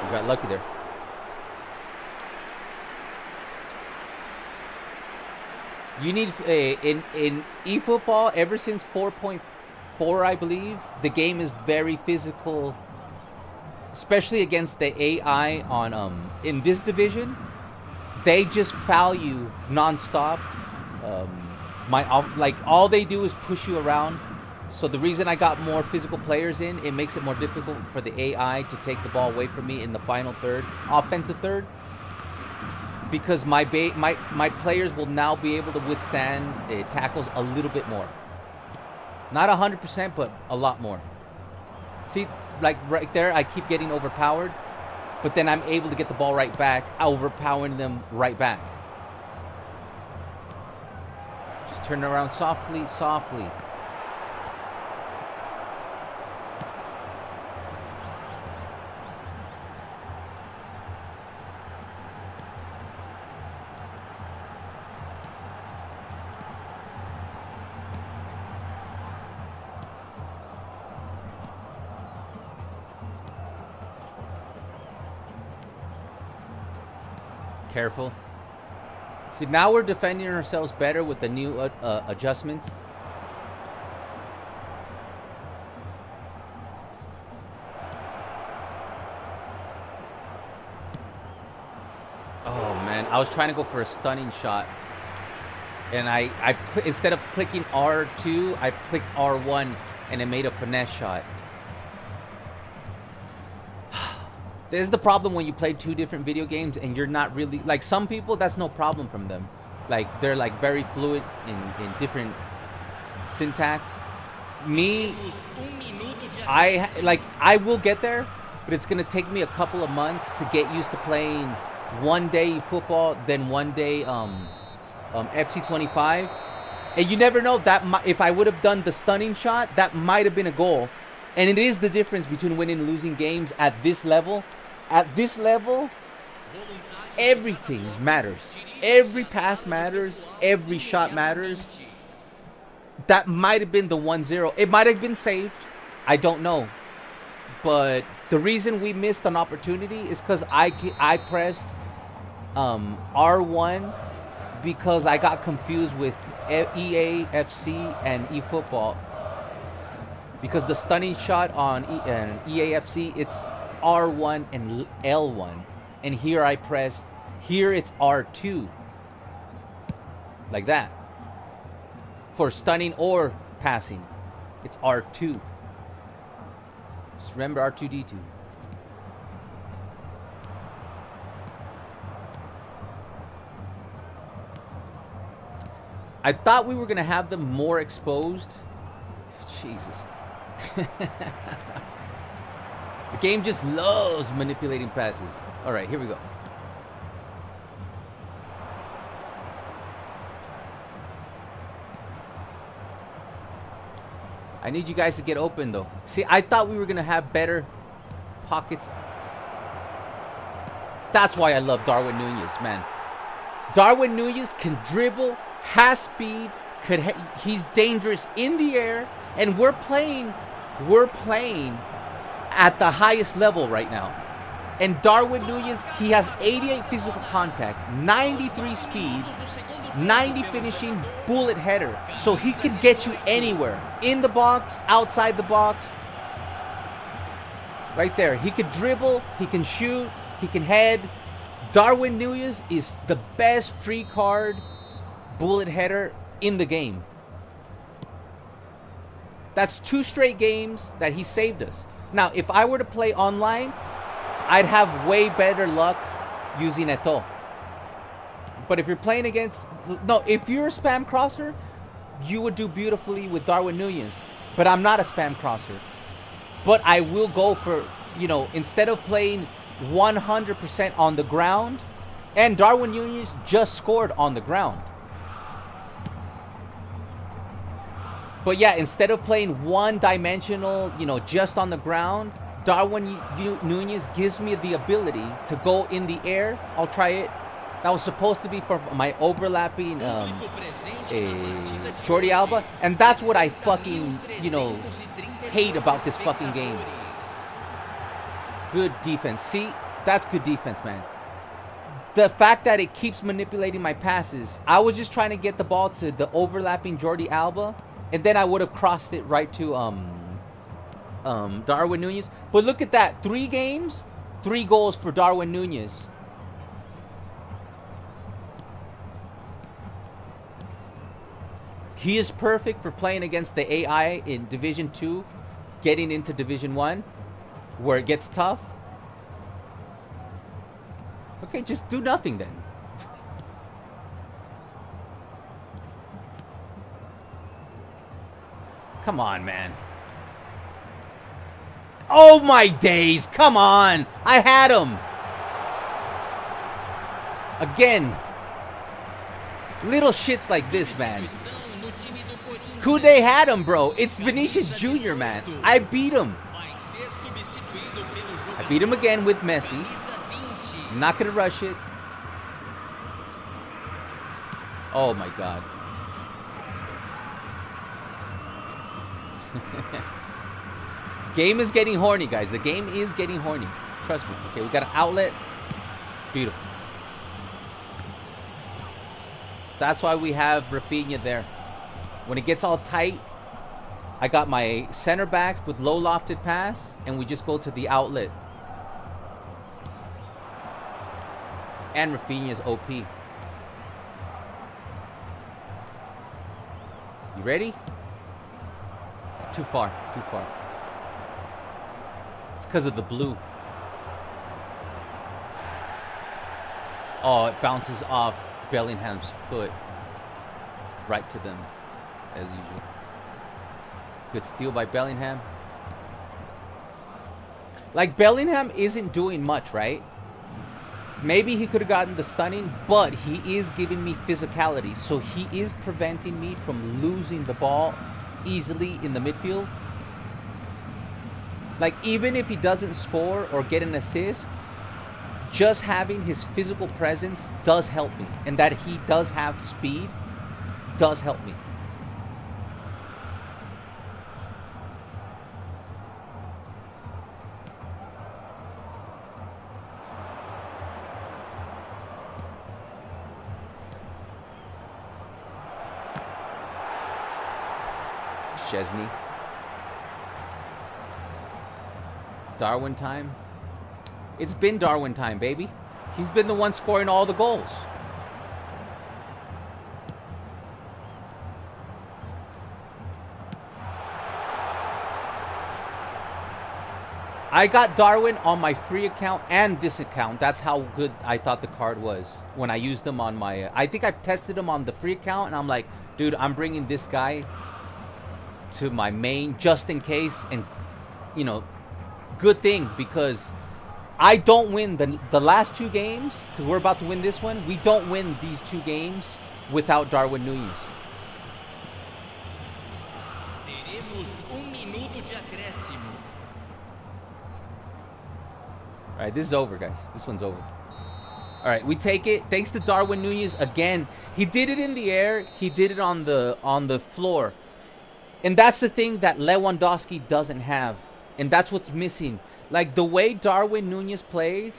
We got lucky there. You need in eFootball ever since 4.4, I believe, the game is very physical, especially against the AI on in this division. They just foul you nonstop. Like all they do is push you around. So the reason I got more physical players in, it makes it more difficult for the AI to take the ball away from me in the final third, offensive third. Because my players will now be able to withstand tackles a little bit more. Not 100%, but a lot more. See, like right there, I keep getting overpowered, but then I'm able to get the ball right back, overpowering them right back. Just turn it around softly, softly. Careful. See, now we're defending ourselves better with the new adjustments. Oh man, I was trying to go for a stunning shot, and I instead of clicking R2, I clicked R1 and it made a finesse shot. This is the problem when you play two different video games and you're not really like some people. That's no problem from them. Like they're like very fluid in different syntax. Me, I will get there, but it's gonna take me a couple of months to get used to playing one day football, then one day FC 25. And you never know, that if I would have done the stunning shot, that might have been a goal. And it is the difference between winning and losing games at this level. At this level, everything matters. Every pass matters. Every shot matters. That might have been the 1-0. It might have been saved. I don't know. But the reason we missed an opportunity is because I pressed R1 because I got confused with EA FC and eFootball. Because the stunning shot on EA FC, it's R1 and L1. And here I pressed, here it's R2. Like that. For stunning or passing, it's R2. Just remember R2D2. I thought we were going to have them more exposed. Jesus. The game just loves manipulating passes. All right, here we go. I need you guys to get open, though. See, I thought we were going to have better pockets. That's why I love Darwin Nunez, man. Darwin Nunez can dribble, has speed, he's dangerous in the air, and we're playing at the highest level right now. And Darwin Nunez, he has 88 physical contact, 93 speed, 90 finishing, bullet header. So he can get you anywhere. In the box, outside the box. Right there. He can dribble, he can shoot, he can head. Darwin Nunez is the best free card bullet header in the game. That's 2 straight games that he saved us. Now, if I were to play online, I'd have way better luck using Eto'o. But if you're playing against... No, if you're a spam crosser, you would do beautifully with Darwin Nunez. But I'm not a spam crosser. But I will go for, you know, instead of playing 100% on the ground, and Darwin Nunez just scored on the ground. But yeah, instead of playing one-dimensional, you know, just on the ground, Darwin Nunez gives me the ability to go in the air. I'll try it. That was supposed to be for my overlapping Jordi Alba. And that's what I fucking, you know, hate about this fucking game. Good defense. See? That's good defense, man. The fact that it keeps manipulating my passes. I was just trying to get the ball to the overlapping Jordi Alba. And then I would have crossed it right to Darwin Nunez. But look at that. 3 games, 3 goals for Darwin Nunez. He is perfect for playing against the AI in Division 2, getting into Division 1, where it gets tough. Okay, just do nothing then. Come on, man. Oh, my days. Come on. I had him. Again. Little shits like this, man. Kude had him, bro. It's Vinicius Jr., man. I beat him. I beat him again with Messi. I'm not going to rush it. Oh, my God. Game is getting horny, guys. The game is getting horny. Trust me. Okay, we got an outlet. Beautiful. That's why we have Rafinha there. When it gets all tight, I got my center backs with low lofted pass, and we just go to the outlet. And Rafinha's OP. You ready? Too far. Too far. It's because of the blue. Oh, it bounces off Bellingham's foot. Right to them, as usual. Good steal by Bellingham. Like, Bellingham isn't doing much, right? Maybe he could have gotten the stunning, but he is giving me physicality. So he is preventing me from losing the ball easily in the midfield. Like, even if he doesn't score or get an assist, just having his physical presence does help me. And that he does have speed does help me. Chesney. Darwin time. It's been Darwin time, baby. He's been the one scoring all the goals. I got Darwin on my free account and this account. That's how good I thought the card was when I used them on my... I think I tested them on the free account, and I'm like, dude, I'm bringing this guy to my main just in case. And, you know, good thing, because I don't win the last two games, because we're about to win this one. We don't win these two games without Darwin Núñez. All right, this is over, guys. This one's over. All right, we take it. Thanks to Darwin Núñez again. He did it in the air. He did it on the floor. And that's the thing that Lewandowski doesn't have. And that's what's missing. Like, the way Darwin Núñez plays,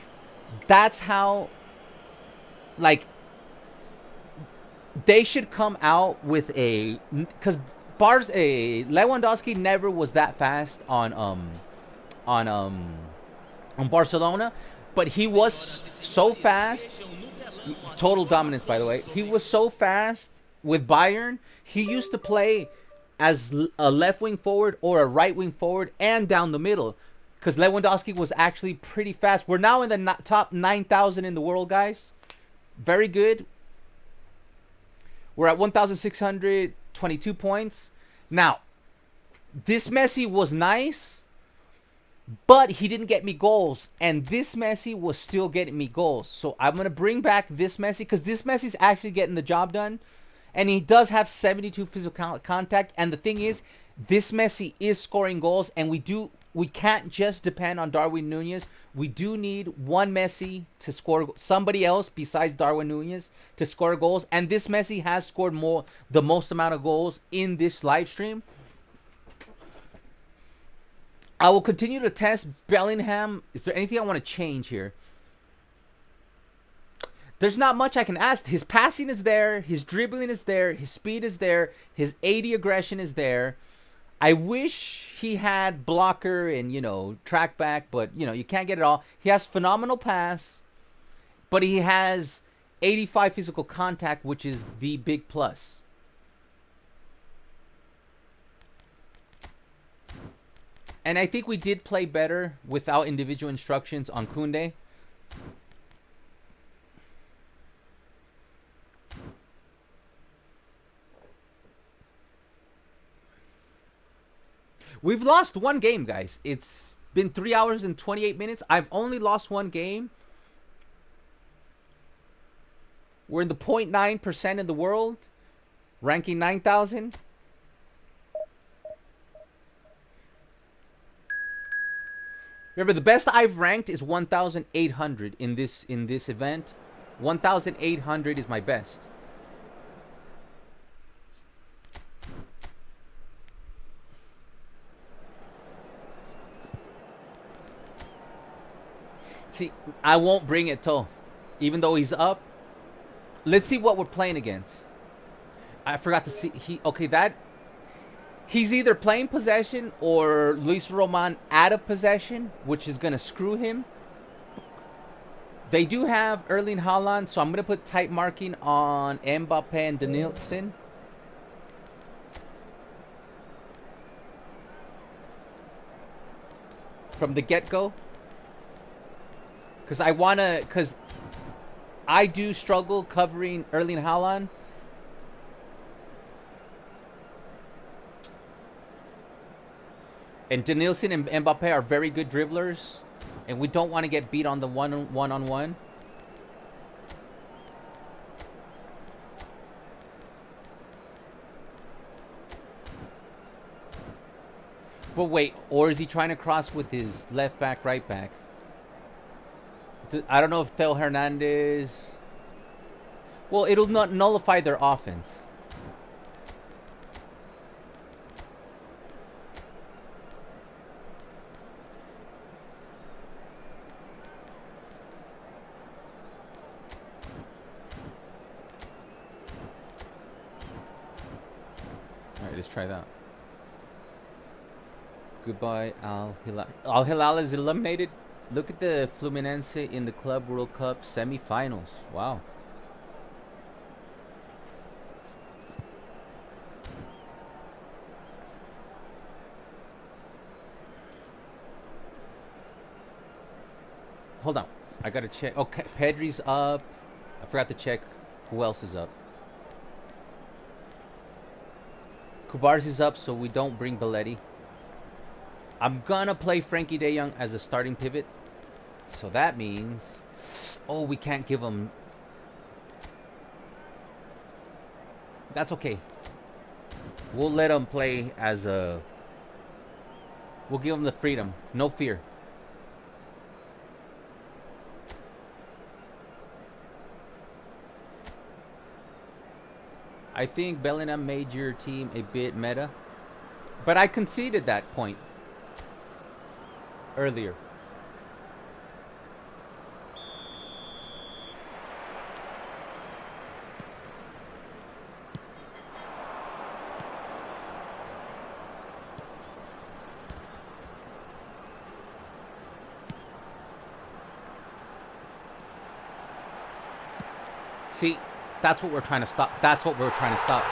that's how, like, they should come out with a... Because Lewandowski never was that fast on Barcelona, but he was so fast. Total dominance, by the way. He was so fast with Bayern. He used to play as a left wing forward or a right wing forward and down the middle, because Lewandowski was actually pretty fast. We're now in the top 9,000 in the world, guys. Very good. We're at 1,622 points. Now, this Messi was nice, but he didn't get me goals. And this Messi was still getting me goals. So I'm going to bring back this Messi, because this Messi's actually getting the job done. And he does have 72 physical contact. And the thing is, this Messi is scoring goals. And we can't just depend on Darwin Núñez. We do need one Messi to score, somebody else besides Darwin Núñez to score goals. And this Messi has scored the most amount of goals in this live stream. I will continue to test Bellingham. Is there anything I want to change here? There's not much I can ask. His passing is there. His dribbling is there. His speed is there. His 80 aggression is there. I wish he had blocker and, you know, track back, but, you know, you can't get it all. He has phenomenal pass, but he has 85 physical contact, which is the big plus. And I think we did play better without individual instructions on Koundé. We've lost one game, guys. It's been 3 hours and 28 minutes. I've only lost one game. We're in the 0.9% in the world, ranking 9,000. Remember, the best I've ranked is 1,800 in this event. 1,800 is my best. See, I won't bring Eto'o, even though he's up. Let's see what we're playing against. I forgot to see. He's either playing possession or Luis Roman out of possession, which is going to screw him. They do have Erling Haaland, so I'm going to put tight marking on Mbappe and Danielson. from the get-go. Because I do struggle covering Erling Haaland. And Denilson and Mbappe are very good dribblers. And we don't want to get beat on the one-on-one. But wait, or is he trying to cross with his left back, right back? I don't know if Theo Hernandez... Well, it'll not nullify their offense. Alright, let's try that. Goodbye, Al Hilal. Al Hilal is eliminated. Look at the Fluminense in the Club World Cup semifinals. Wow. Hold on. I gotta check. Okay, Pedri's up. I forgot to check who else is up. Kubar's is up, so we don't bring Belletti. I'm gonna play Frankie De Jong as a starting pivot. So that means... Oh, we can't give him... That's okay. We'll let him play as a... We'll give him the freedom. No fear. I think Bellingham made your team a bit meta. But I conceded that point earlier. See, that's what we're trying to stop. That's what we're trying to stop.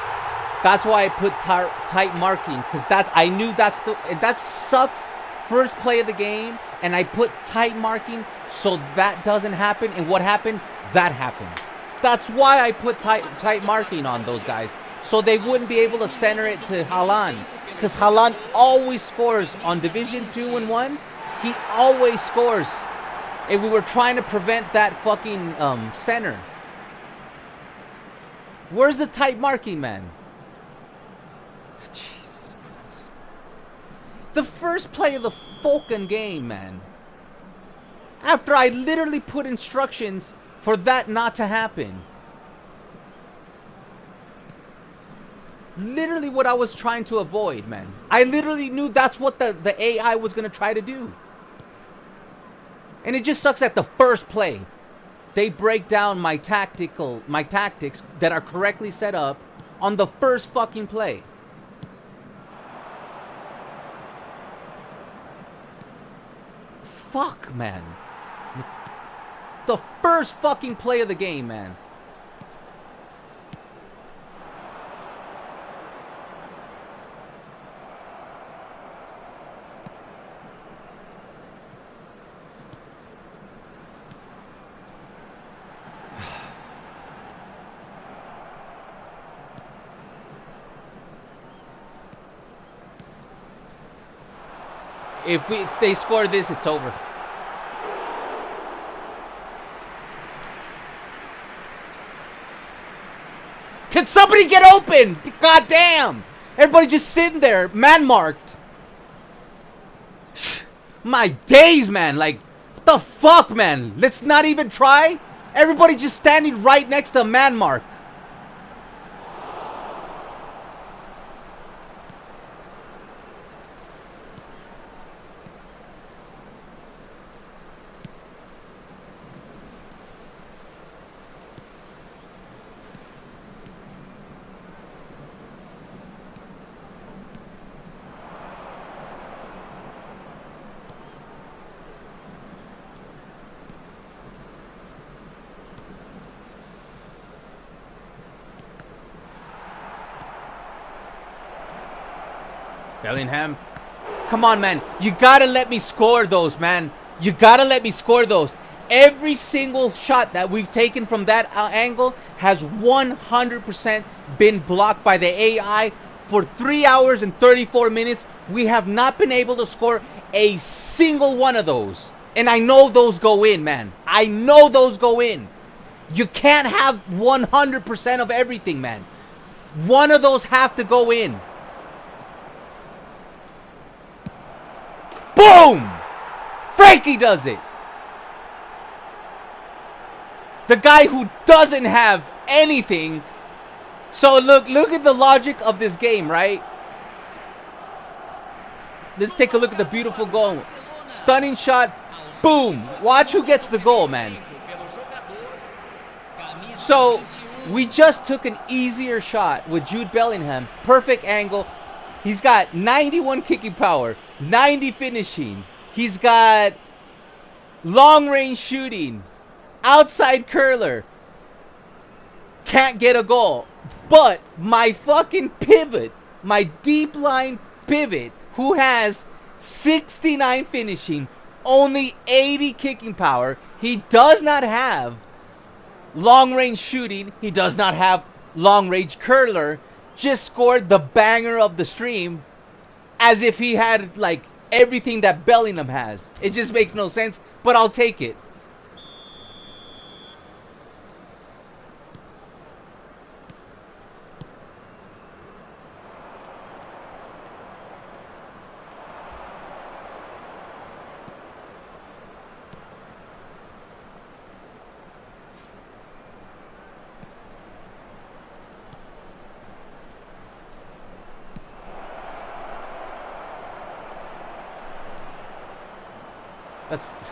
That's why I put tight marking, because I knew that sucks. First play of the game, and I put tight marking so that doesn't happen. And what happened? That happened. That's why I put tight marking on those guys, so they wouldn't be able to center it to Haaland, because Haaland always scores on Division 2 and 1. He always scores, and we were trying to prevent that fucking center. Where's the tight marking, man? Jesus Christ. The first play of the fucking game, man. After I literally put instructions for that not to happen. Literally what I was trying to avoid, man. I literally knew that's what the AI was going to try to do. And it just sucks at the first play. They break down my tactics that are correctly set up on the first fucking play. Fuck, man. The first fucking play of the game, man. If they score this, it's over. Can somebody get open? God damn! Everybody just sitting there, man marked. My days, man. Like, what the fuck, man? Let's not even try. Everybody just standing right next to a man mark. Bellingham. Come on, man. You gotta let me score those, man. You gotta let me score those. Every single shot that we've taken from that angle has 100% been blocked by the AI. For 3 hours and 34 minutes, we have not been able to score a single one of those. And I know those go in, man. I know those go in. You can't have 100% of everything, man. One of those have to go in. Boom! Frankie does it. The guy who doesn't have anything. So look at the logic of this game, right? Let's take a look at the beautiful goal. Stunning shot. Boom. Watch who gets the goal, man. So we just took an easier shot with Jude Bellingham. Perfect angle. He's got 91 kicking power, 90 finishing. He's got long range shooting, outside curler. Can't get a goal. But my fucking pivot, my deep line pivot, who has 69 finishing, only 80 kicking power. He does not have long range shooting. He does not have long range curler. Just scored the banger of the stream as if he had like everything that Bellingham has. It just makes no sense, but I'll take it.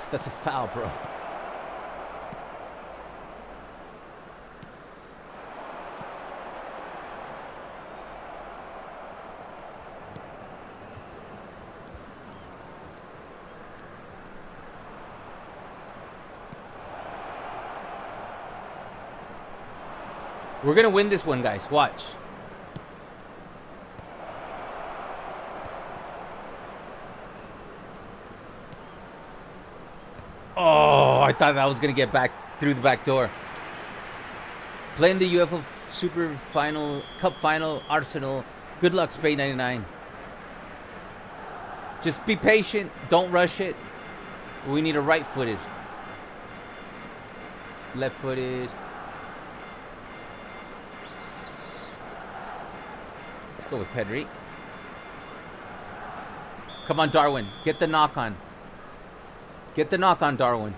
That's a foul, bro. We're gonna win this one, guys. Watch. Oh, I thought that was going to get back through the back door. Playing the UEFA Super Final, Cup Final, Arsenal. Good luck, Spain 99. Just be patient. Don't rush it. We need a right-footed. Left-footed. Let's go with Pedri. Come on, Darwin. Get the knock on. Get the knock on, Darwin.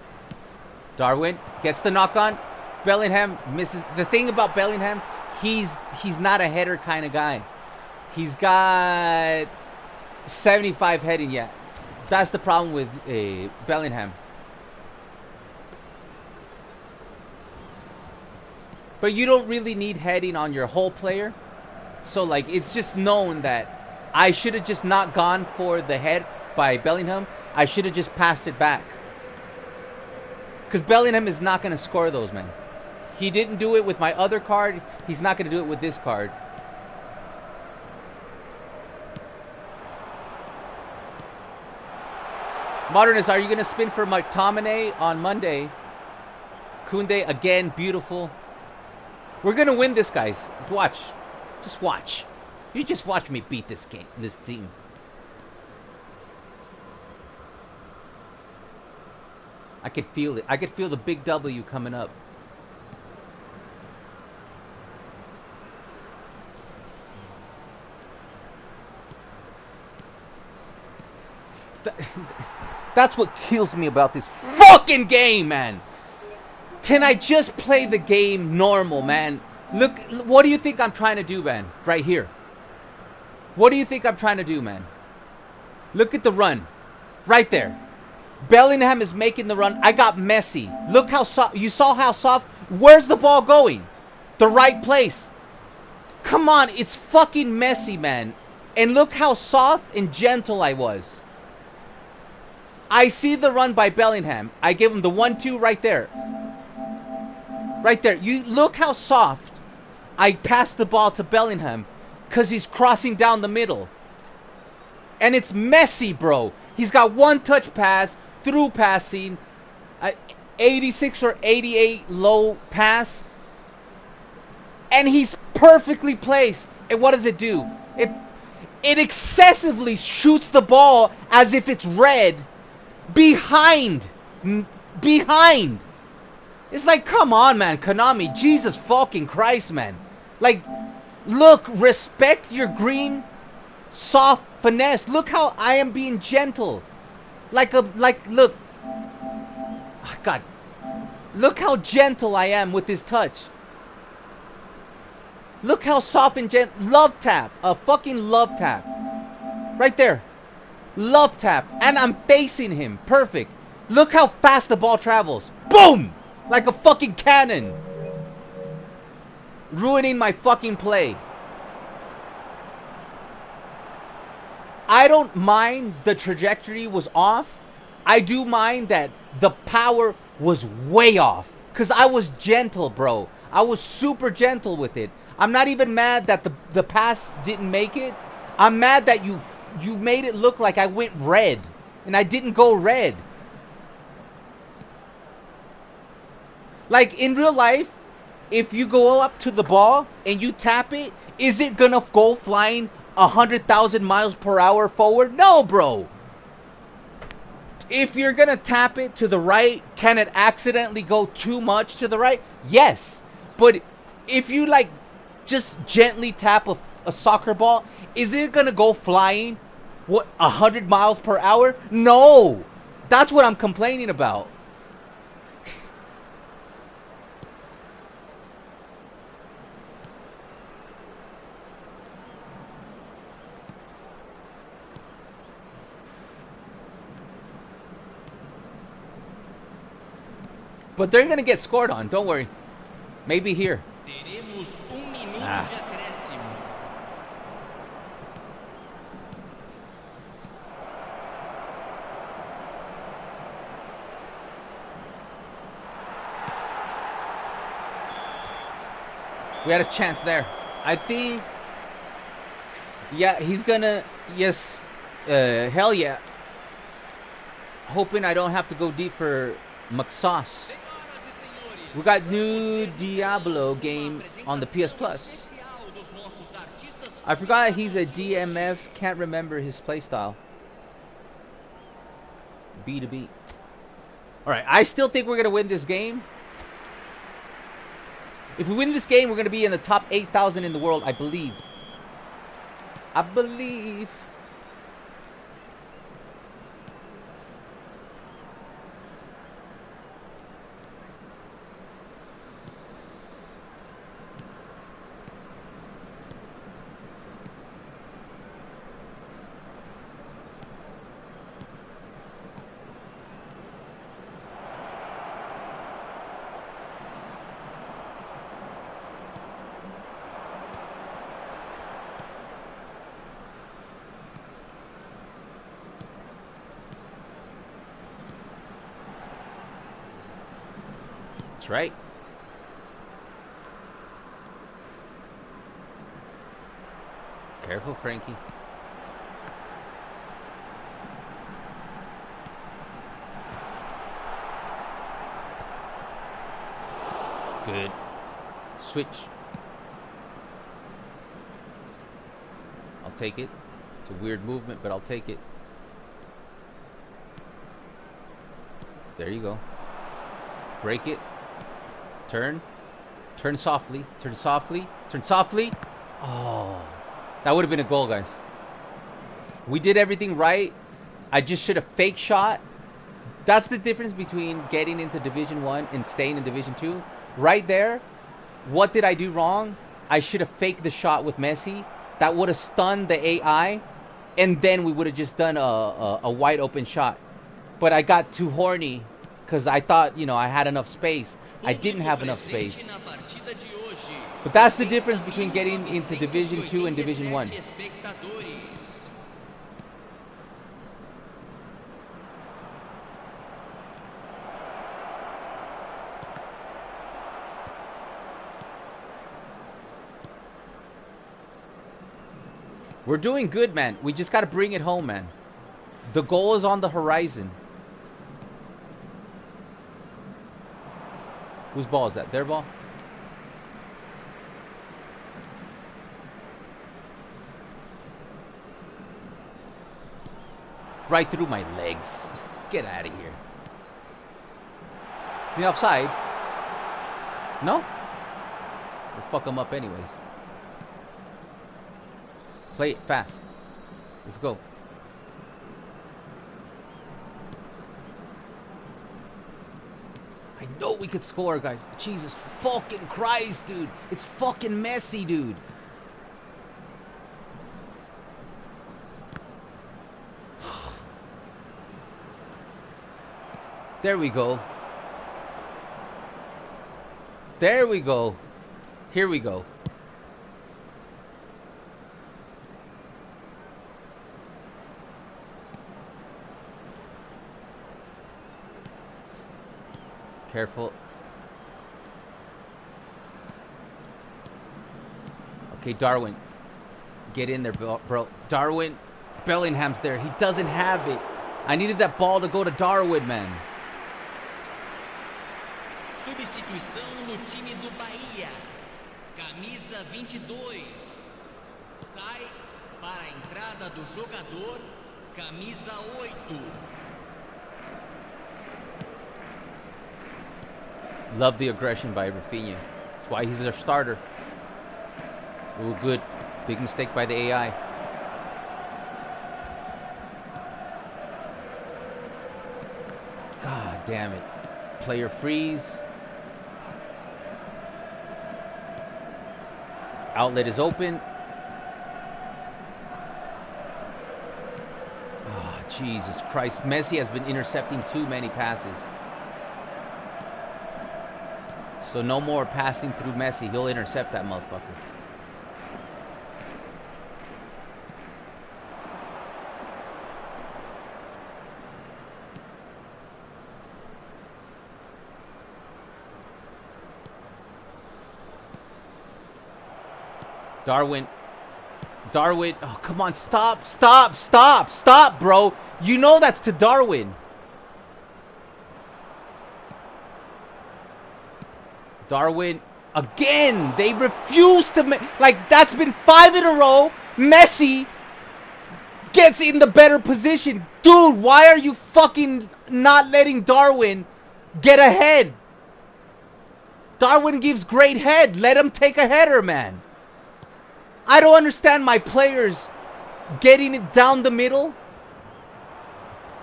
Darwin gets the knock on. Bellingham misses. The thing about Bellingham, he's not a header kind of guy. He's got 75 heading yet. That's the problem with Bellingham. But you don't really need heading on your whole player. So, like, it's just known that I should have just not gone for the head by Bellingham. I should have just passed it back. Because Bellingham is not going to score those, man. He didn't do it with my other card. He's not going to do it with this card. Modernist, are you going to spin for McTominay on Monday? Koundé, again, beautiful. We're going to win this, guys. Watch. Just watch. You just watch me beat this game, this team. I could feel it. I could feel the big W coming up. That's what kills me about this fucking game, man. Can I just play the game normal, man? Look, what do you think I'm trying to do, man? Right here. What do you think I'm trying to do, man? Look at the run. Right there. Bellingham is making the run. I got Messi. Look how soft. You saw how soft. Where's the ball going? The right place. Come on. It's fucking Messi, man. And look how soft and gentle I was. I see the run by Bellingham. I give him the 1-2 right there. Right there. You look how soft I passed the ball to Bellingham because he's crossing down the middle. And it's Messi, bro. He's got one touch pass, through passing, 86 or 88 low pass. And he's perfectly placed. And what does it do? It excessively shoots the ball as if it's red behind. Behind. It's like, come on, man, Konami. Jesus fucking Christ, man. Like, look, respect your green, soft finesse. Look how I am being gentle. Look. God. Look how gentle I am with this touch. Look how soft and gentle. Love tap. A fucking love tap. Right there. Love tap. And I'm facing him. Perfect. Look how fast the ball travels. Boom! Like a fucking cannon. Ruining my fucking play. I don't mind the trajectory was off. I do mind that the power was way off. Because I was gentle, bro. I was super gentle with it. I'm not even mad that the pass didn't make it. I'm mad that you made it look like I went red. And I didn't go red. Like, in real life, if you go up to the ball and you tap it, is it gonna go flying 100,000 miles per hour forward? No, bro. If you're gonna tap it to the right, can it accidentally go too much to the right? Yes. But if you, like, just gently tap a soccer ball, is it gonna go flying, what, 100 miles per hour? No. That's what I'm complaining about. But they're going to get scored on. Don't worry. Maybe here. Ah. We had a chance there. I think... Yeah, he's going to... Yes. Hell yeah. Hoping I don't have to go deep for McSauce. We got new Diablo game on the PS Plus. I forgot he's a DMF. Can't remember his playstyle. B2B. Alright, I still think we're going to win this game. If we win this game, we're going to be in the top 8,000 in the world, I believe. I believe. That's right. Careful, Frankie. Good. Switch. I'll take it. It's a weird movement, but I'll take it. There you go. Break it. Turn. Turn softly. Turn softly. Turn softly. Oh. That would have been a goal, guys. We did everything right. I just should have fake shot. That's the difference between getting into Division 1 and staying in Division 2. Right there, what did I do wrong? I should have faked the shot with Messi. That would have stunned the AI. And then we would have just done a wide open shot. But I got too horny because I thought, you know, I had enough space. I didn't have enough space. But that's the difference between getting into Division 2 and Division 1. We're doing good, man. We just got to bring it home, man. The goal is on the horizon. Whose ball is that? Their ball? Right through my legs. Get out of here. Is he offside? No? We'll fuck him up anyways. Play it fast. Let's go. I know we could score, guys. Jesus fucking Christ, dude. It's fucking Messi, dude. There we go. There we go. Here we go. Careful. Okay, Darwin. Get in there, bro. Darwin. Bellingham's there. He doesn't have it. I needed that ball to go to Darwin, man. Substituição no time do Bahia. Camisa 22. Sai para a entrada do jogador. Camisa 8. Love the aggression by Rafinha. That's why he's their starter. Ooh, good. Big mistake by the AI. God damn it. Player freeze. Outlet is open. Oh, Jesus Christ. Messi has been intercepting too many passes. So no more passing through Messi. He'll intercept that motherfucker. Darwin. Darwin. Oh, come on. Stop. Stop. Stop. Stop, bro. You know that's to Darwin. Darwin. Again. They refuse to make... Like, that's been 5 in a row. Messi gets in the better position. Dude, why are you fucking not letting Darwin get ahead? Darwin gives great head. Let him take a header, man. I don't understand my players getting it down the middle,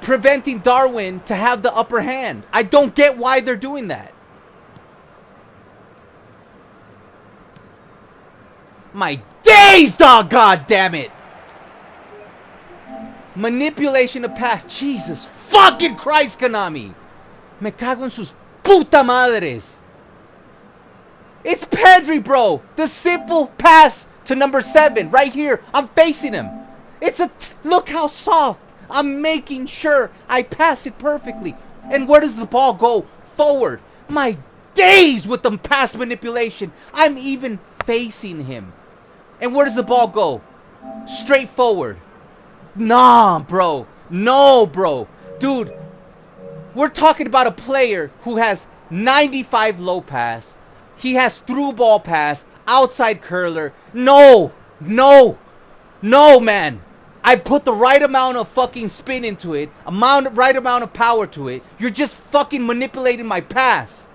preventing Darwin to have the upper hand. I don't get why they're doing that. My days, dog, god damn it. Manipulation of pass. Jesus fucking Christ, Konami. Me cago en sus puta madres. It's Pedri, bro. The simple pass to number 7 right here. I'm facing him. It's a look how soft. I'm making sure I pass it perfectly. And where does the ball go? Forward. My days with the pass manipulation. I'm even facing him. And where does the ball go? Straight forward. Nah, bro. No, bro. Dude, we're talking about a player who has 95 low pass. He has through ball pass. Outside curler. No. No. No, man. I put the right amount of fucking spin into it. Right amount of power to it. You're just fucking manipulating my pass.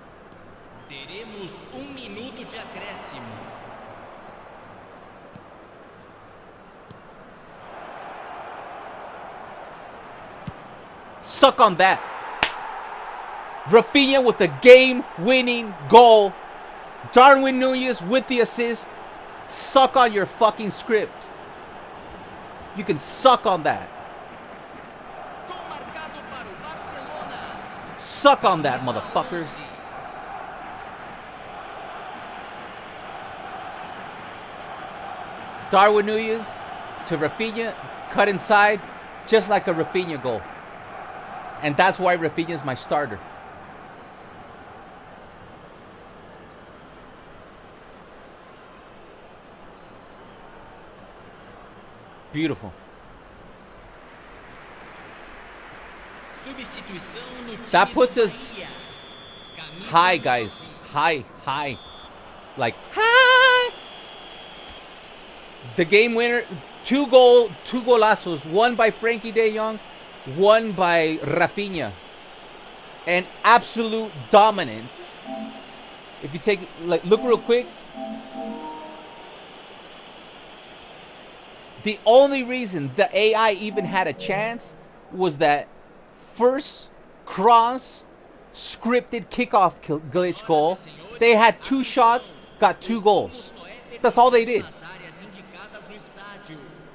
Teremos minuto de acréscimo. Suck on that. Rafinha with the game-winning goal. Darwin Núñez with the assist. Suck on your fucking script. You can suck on that. Suck on that, motherfuckers. Darwin Núñez to Rafinha. Cut inside. Just like a Rafinha goal. And that's why Rafinha is my starter. Beautiful. Substituição no time That puts do us Bahia. Camisa high, número guys. 9. High. Like, high. The game winner, two golazos, one by Frankie de Jong, one by Rafinha. And absolute dominance. If you take, like, look real quick. The only reason the AI even had a chance was that first cross scripted kickoff glitch goal. They had 2 shots, got 2 goals. That's all they did.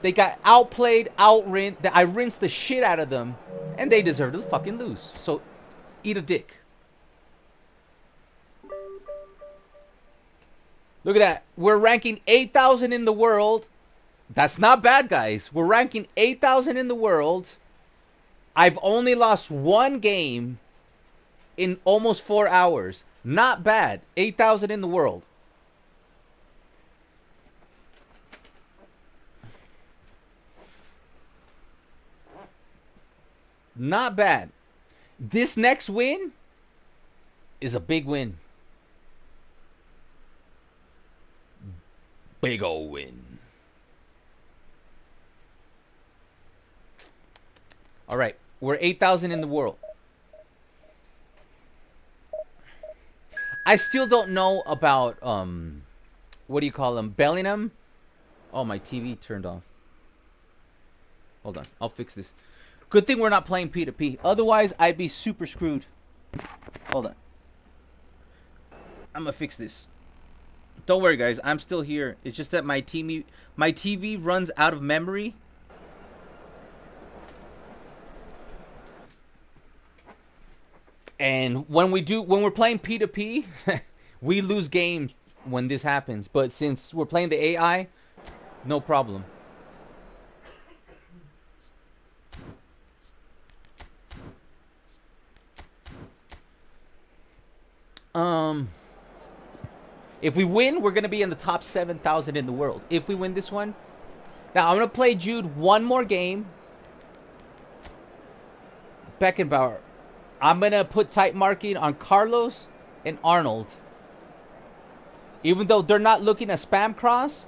They got outplayed, outrinsed. I rinsed the shit out of them, and they deserve to fucking lose. So, eat a dick. Look at that. We're ranking 8,000 in the world. That's not bad, guys. We're ranking 8,000 in the world. I've only lost 1 game in almost 4 hours. Not bad. 8,000 in the world. Not bad. This next win is a big win. Big ol' win. All right. We're 8,000 in the world. I still don't know about, what do you call him? Bellingham? Oh, my TV turned off. Hold on. I'll fix this. Good thing we're not playing P2P. Otherwise, I'd be super screwed. Hold on. I'm going to fix this. Don't worry, guys. I'm still here. It's just that my TV runs out of memory. And when we're playing P2P, we lose games when this happens. But since we're playing the AI, no problem. If we win, we're going to be in the top 7,000 in the world. If we win this one. Now, I'm going to play Jude one more game. Beckenbauer. I'm going to put tight marking on Carlos and Arnold. Even though they're not looking at spam cross,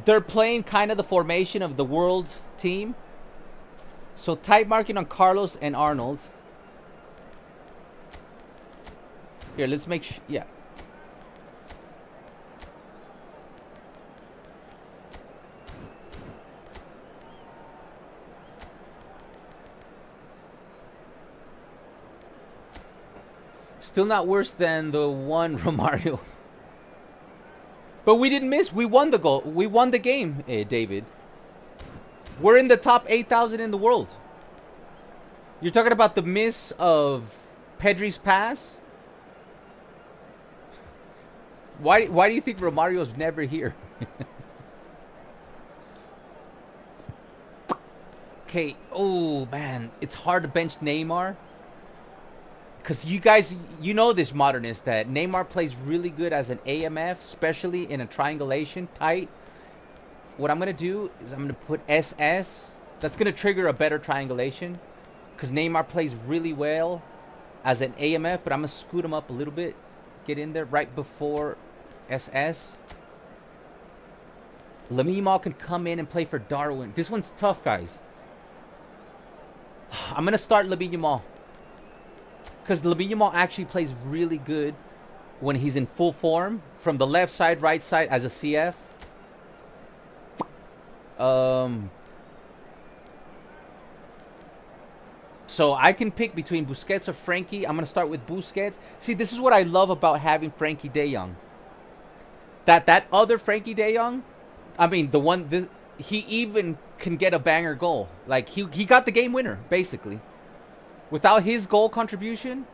they're playing kind of the formation of the world team. So tight marking on Carlos and Arnold. Here, let's make sure. Yeah. Still not worse than the one Romario. But we didn't miss. We won the goal. We won the game, David. We're in the top 8,000 in the world. You're talking about the miss of Pedri's pass? Why do you think Romario's never here? Okay. Oh, man. It's hard to bench Neymar. Because you guys, you know this, modernist, that Neymar plays really good as an AMF, especially in a triangulation tight. What I'm going to do is I'm going to put SS. That's going to trigger a better triangulation. Because Neymar plays really well as an AMF, but I'm going to scoot him up a little bit. Get in there right before SS. Lamine Yamal can come in and play for Darwin. This one's tough, guys. I'm going to start Lamine Yamal. Because Lamine Yamal actually plays really good when he's in full form. From the left side, right side as a CF. So I can pick between Busquets or Frankie. I'm going to start with Busquets. See, this is what I love about having Frankie de Jong. That other Frankie de Jong, I mean, the one, he even can get a banger goal. Like, he got the game winner, basically. Without his goal contribution,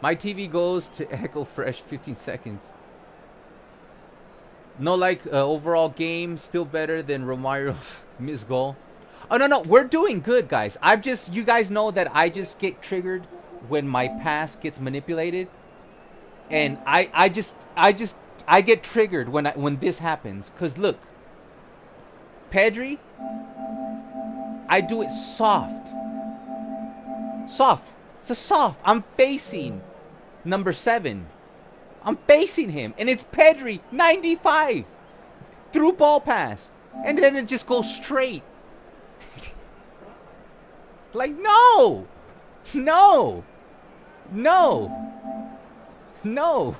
my TV goes to Echo Fresh 15 seconds. No, like, overall game, still better than Romario's missed goal. Oh, no, we're doing good, guys. You guys know that I just get triggered when my pass gets manipulated. And I just I get triggered when this happens. Because look, Pedri, I do it soft. Soft. It's a soft. I'm facing number 7. I'm facing him. And it's Pedri, 95. Through ball pass. And then it just goes straight. Like, no. No. No. No.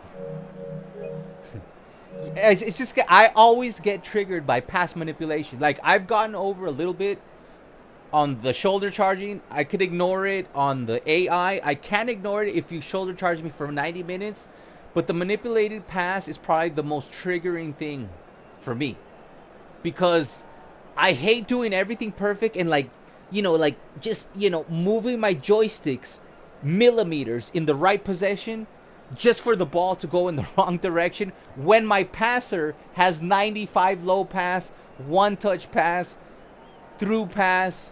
It's just, I always get triggered by pass manipulation. Like, I've gotten over a little bit on the shoulder charging. I could ignore it on the AI. I can't ignore it if you shoulder charge me for 90 minutes. But the manipulated pass is probably the most triggering thing for me. Because I hate doing everything perfect and like, you know, like just, you know, moving my joysticks millimeters in the right position just for the ball to go in the wrong direction when my passer has 95 low pass, one touch pass, through pass.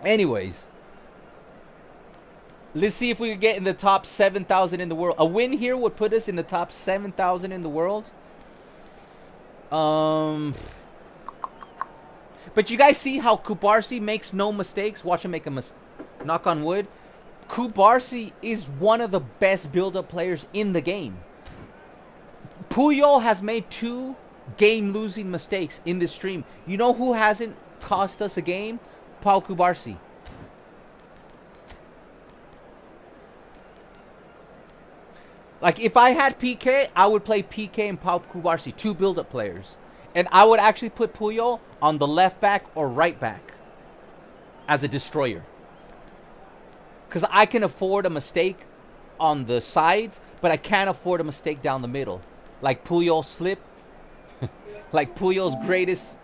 Anyways, let's see if we can get in the top 7,000 in the world. A win here would put us in the top 7,000 in the world. But you guys see how Kubarsi makes no mistakes? Watch him make a mistake. Knock on wood. Kubarsi is one of the best build-up players in the game. Puyol has made 2 game-losing mistakes in this stream. You know who hasn't cost us a game? Pau Kubarsi. Like, if I had PK, I would play PK and Pau Kubarsi, 2 build-up players. And I would actually put Puyol on the left back or right back as a destroyer. Because I can afford a mistake on the sides, but I can't afford a mistake down the middle. Like Puyol slip. Like Puyol's greatest...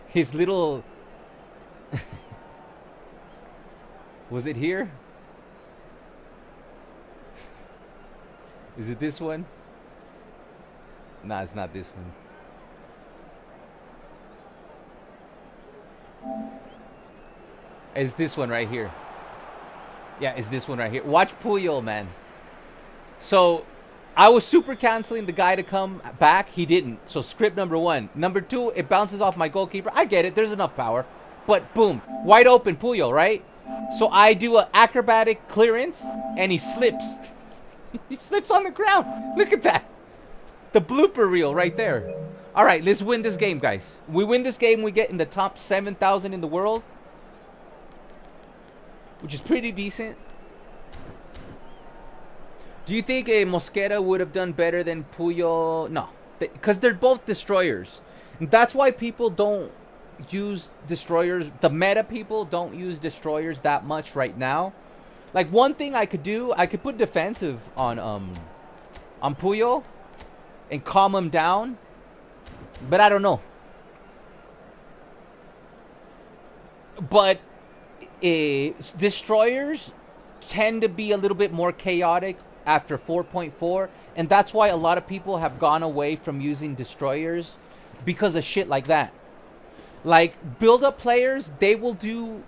his little... Was it here? Is it this one? Nah, it's not this one. It's this one right here. Yeah, it's this one right here. Watch Puyol, man. So, I was super canceling the guy to come back. He didn't. So, script number 1. Number 2, it bounces off my goalkeeper. I get it. There's enough power. But, boom. Wide open Puyol, right? So, I do an acrobatic clearance, and he slips. He slips on the ground. Look at that. The blooper reel right there. All right, let's win this game, guys. We win this game, we get in the top 7,000 in the world, which is pretty decent. Do you think a Mosquera would have done better than Puyol? No, because they're both destroyers. And that's why people don't use destroyers. The meta people don't use destroyers that much right now. Like, one thing I could do, I could put defensive on Puyol and calm him down, but I don't know. But destroyers tend to be a little bit more chaotic after 4.4, and that's why a lot of people have gone away from using destroyers because of shit like that. Like, build-up players, they will do...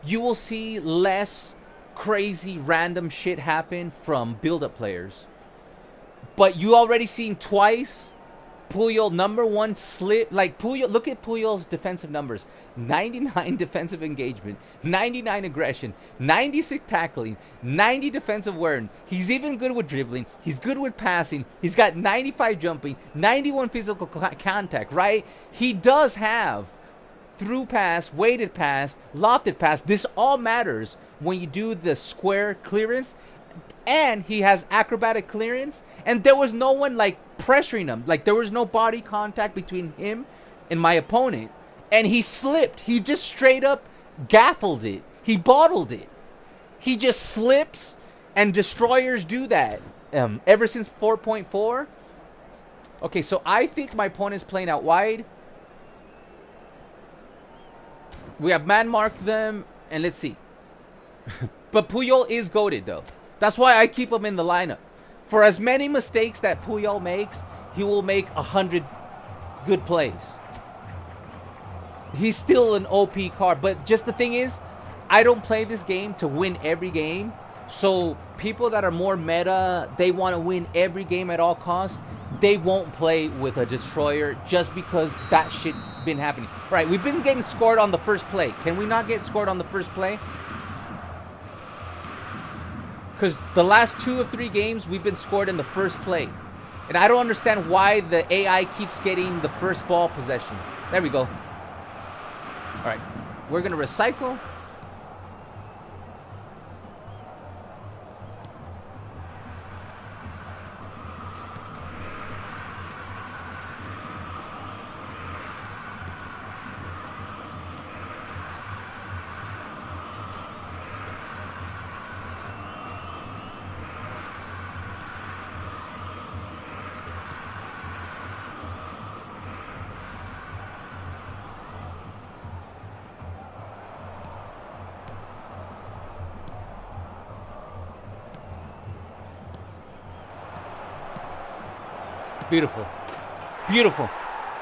You will see less crazy random shit happen from build-up players. But you already seen twice Puyol number 1 slip. Like, Puyol, look at Puyol's defensive numbers. 99 defensive engagement, 99 aggression, 96 tackling, 90 defensive awareness. He's even good with dribbling. He's good with passing. He's got 95 jumping, 91 physical contact, right? He does have through pass, weighted pass, lofted pass. This all matters when you do the square clearance. And he has acrobatic clearance. And there was no one, like, pressuring him. Like, there was no body contact between him and my opponent. And he slipped. He just straight up gaffled it. He bottled it. He just slips. And destroyers do that. Ever since 4.4. Okay, so I think my opponent's playing out wide. We have man-marked them. And let's see. But Puyol is goated, though. That's why I keep him in the lineup. For as many mistakes that Puyol makes, he will make 100 good plays. He's still an OP card. But just the thing is, I don't play this game to win every game. So people that are more meta, they want to win every game at all costs. They won't play with a destroyer just because that shit's been happening. All right, we've been getting scored on the first play. Can we not get scored on the first play? Because the last 2 of 3 games, we've been scored in the first play. And I don't understand why the AI keeps getting the first ball possession. There we go. All right, we're going to recycle. Beautiful. Beautiful.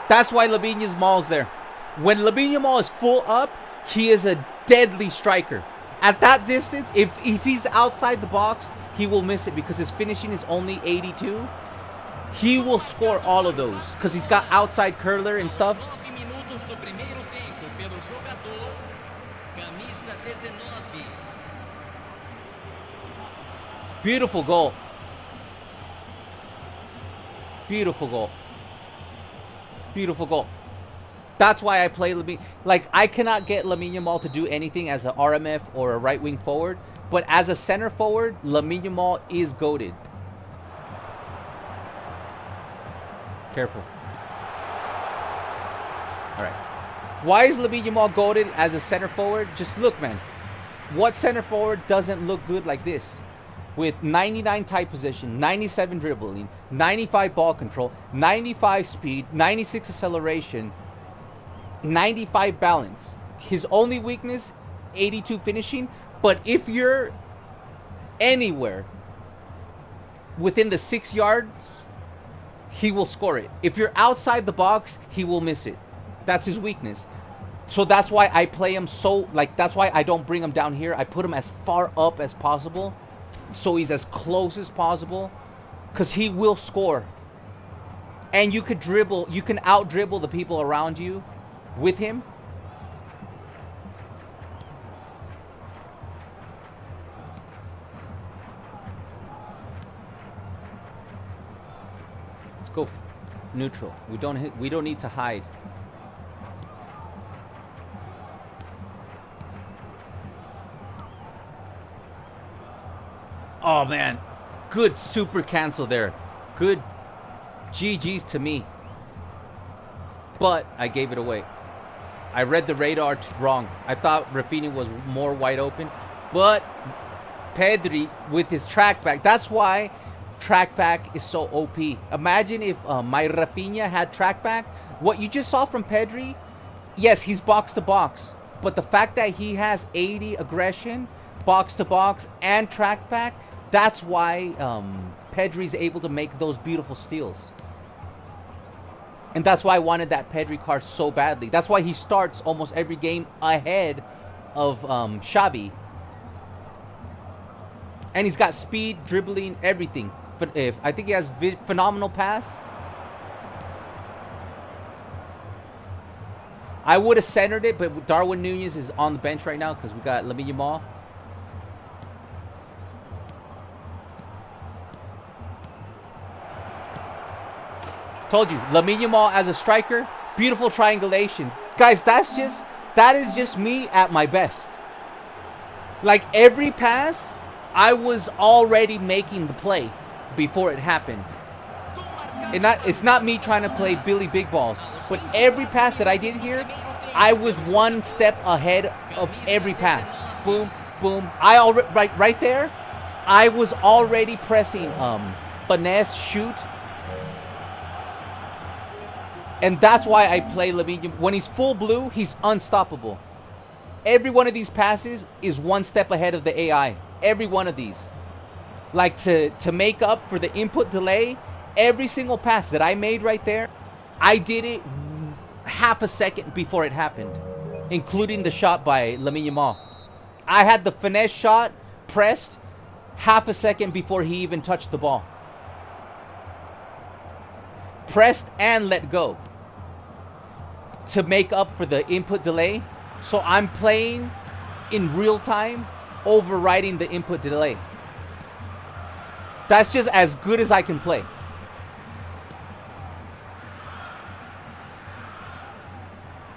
That's why Lamine Yamal's there. When Lamine Yamal is full up, he is a deadly striker. At that distance, if he's outside the box, he will miss it because his finishing is only 82. He will score all of those because he's got outside curler and stuff. 9 minutos do primeiro tempo pelo jogador, camisa 19. Beautiful goal. Beautiful goal. Beautiful goal. That's why I play Lamine. Like, I cannot get Lamine Yamal to do anything as an RMF or a right wing forward. But as a center forward, Lamine Yamal is goated. Careful. All right. Why is Lamine Yamal goated as a center forward? Just look, man. What center forward doesn't look good like this? With 99 tight position, 97 dribbling, 95 ball control, 95 speed, 96 acceleration, 95 balance. His only weakness, 82 finishing. But if you're anywhere within the 6 yards, he will score it. If you're outside the box, he will miss it. That's his weakness. So that's why I play him so, like, that's why I don't bring him down here. I put him as far up as possible, so he's as close as possible, because he will score. And you could dribble, you can out dribble the people around you with him. Let's go neutral. We don't need to hide. Oh, man. Good super cancel there. Good GG's to me. But I gave it away. I read the radar wrong. I thought Rafinha was more wide open. But Pedri with his track back. That's why track back is so OP. Imagine if my Rafinha had track back. What you just saw from Pedri, yes, he's box to box. But the fact that he has 80 aggression, box to box, and track back, that's why Pedri's able to make those beautiful steals. And that's why I wanted that Pedri card so badly. That's why he starts almost every game ahead of Xavi. And he's got speed, dribbling, everything. I think he has phenomenal pass. I would have centered it, but Darwin Núñez is on the bench right now because we got Lamine Yamal. Told you, Lamine Yamal as a striker, beautiful triangulation. Guys, that is just me at my best. Like, every pass, I was already making the play before it happened. And it's not me trying to play Billy Big Balls, but every pass that I did here, I was one step ahead of every pass. Boom, boom. Right there, I was already pressing finesse, shoot. And that's why I play Lamine Yamal. When he's full blue, he's unstoppable. Every one of these passes is one step ahead of the AI. Every one of these. Like, to make up for the input delay, every single pass that I made right there, I did it half a second before it happened. Including the shot by Lamine Yamal. I had the finesse shot pressed half a second before he even touched the ball. Pressed and let go to make up for the input delay. So I'm playing in real time, overriding the input delay. That's just as good as I can play.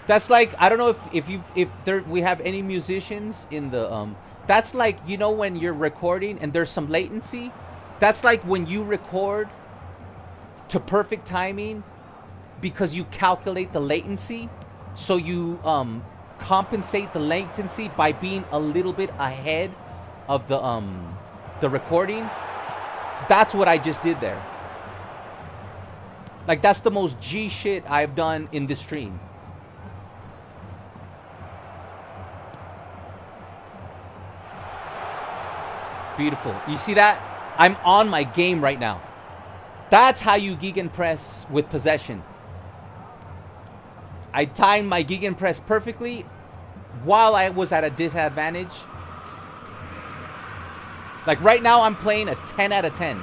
That's like, I don't know if we have any musicians in the that's like, you know, when you're recording and there's some latency. That's like when you record to perfect timing because you calculate the latency, so you compensate the latency by being a little bit ahead of the recording. That's what I just did there. Like, that's the most G shit I've done in this stream. Beautiful. You see that? I'm on my game right now. That's how you gegenpress with possession. I timed my gegenpress perfectly while I was at a disadvantage. Like right now, I'm playing a 10 out of 10.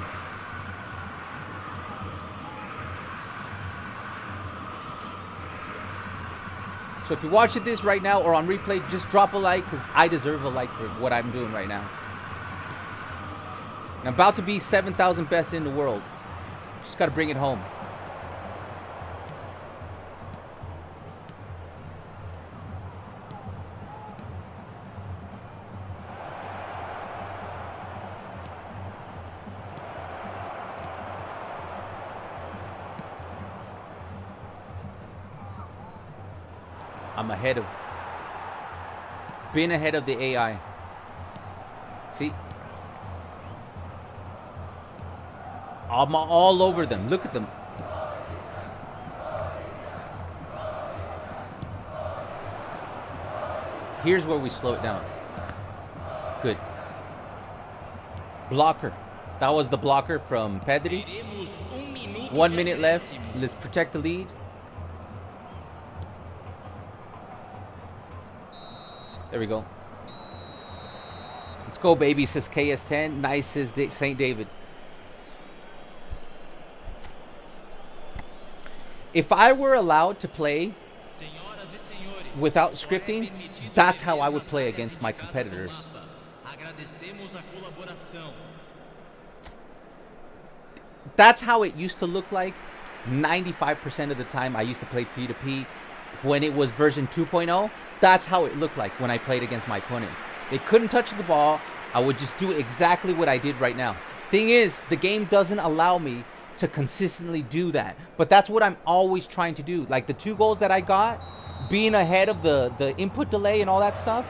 So if you're watching this right now or on replay, just drop a like, because I deserve a like for what I'm doing right now. I'm about to be 7,000 best in the world. Just got to bring it home. I'm ahead of, been ahead of the AI. See? I'm all over them. Look at them. Here's where we slow it down. Good. Blocker. That was the blocker from Pedri. 1 minute left. Let's protect the lead. There we go. Let's go, baby, says KS10. Nice, says St. David. If I were allowed to play without scripting, that's how I would play against my competitors. That's how it used to look like 95% of the time I used to play P2P. When it was version 2.0, that's how it looked like when I played against my opponents. They couldn't touch the ball. I would just do exactly what I did right now. Thing is, the game doesn't allow me to consistently do that. But that's what I'm always trying to do. Like the 2 goals that I got, being ahead of the input delay and all that stuff,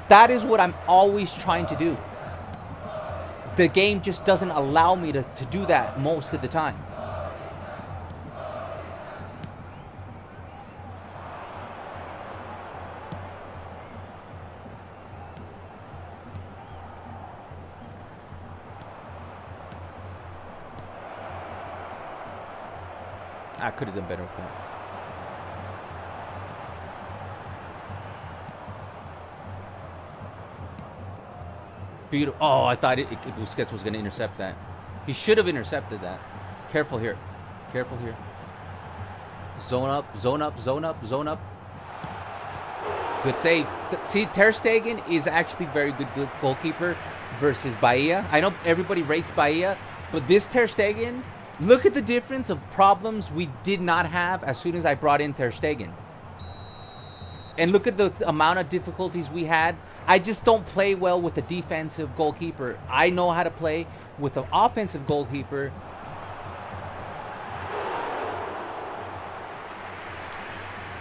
that is what I'm always trying to do. The game just doesn't allow me to do that most of the time. I could have done better with that. Beautiful. Oh, I thought Busquets was going to intercept that. He should have intercepted that. Careful here. Careful here. Zone up, zone up, zone up, zone up. Good save. See, Ter Stegen is actually very good goalkeeper versus Bahia. I know everybody rates Bahia, but this Ter Stegen, look at the difference of problems we did not have as soon as I brought in Ter Stegen. And look at the amount of difficulties we had. I just don't play well with a defensive goalkeeper. I know how to play with an offensive goalkeeper.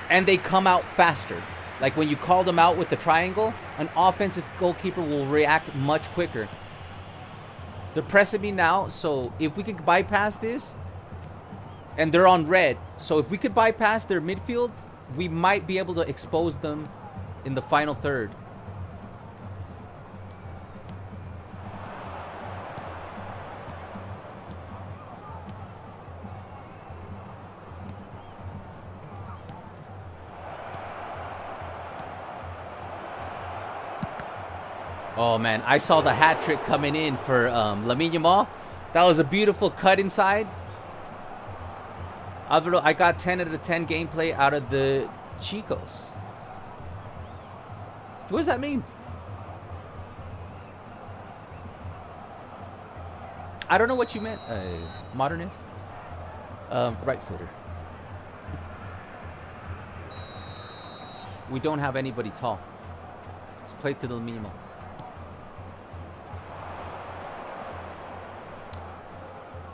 And they come out faster. Like when you call them out with the triangle, an offensive goalkeeper will react much quicker. They're pressing me now, so if we could bypass this, and they're on red, so if we could bypass their midfield, we might be able to expose them in the final third. Oh, man. I saw the hat trick coming in for Lamine Yamal. That was a beautiful cut inside. Alvaro, I got 10 out of 10 gameplay out of the Chicos. What does that mean? I don't know what you meant. Modernist? Right footer. We don't have anybody tall. Let's play to the minimum.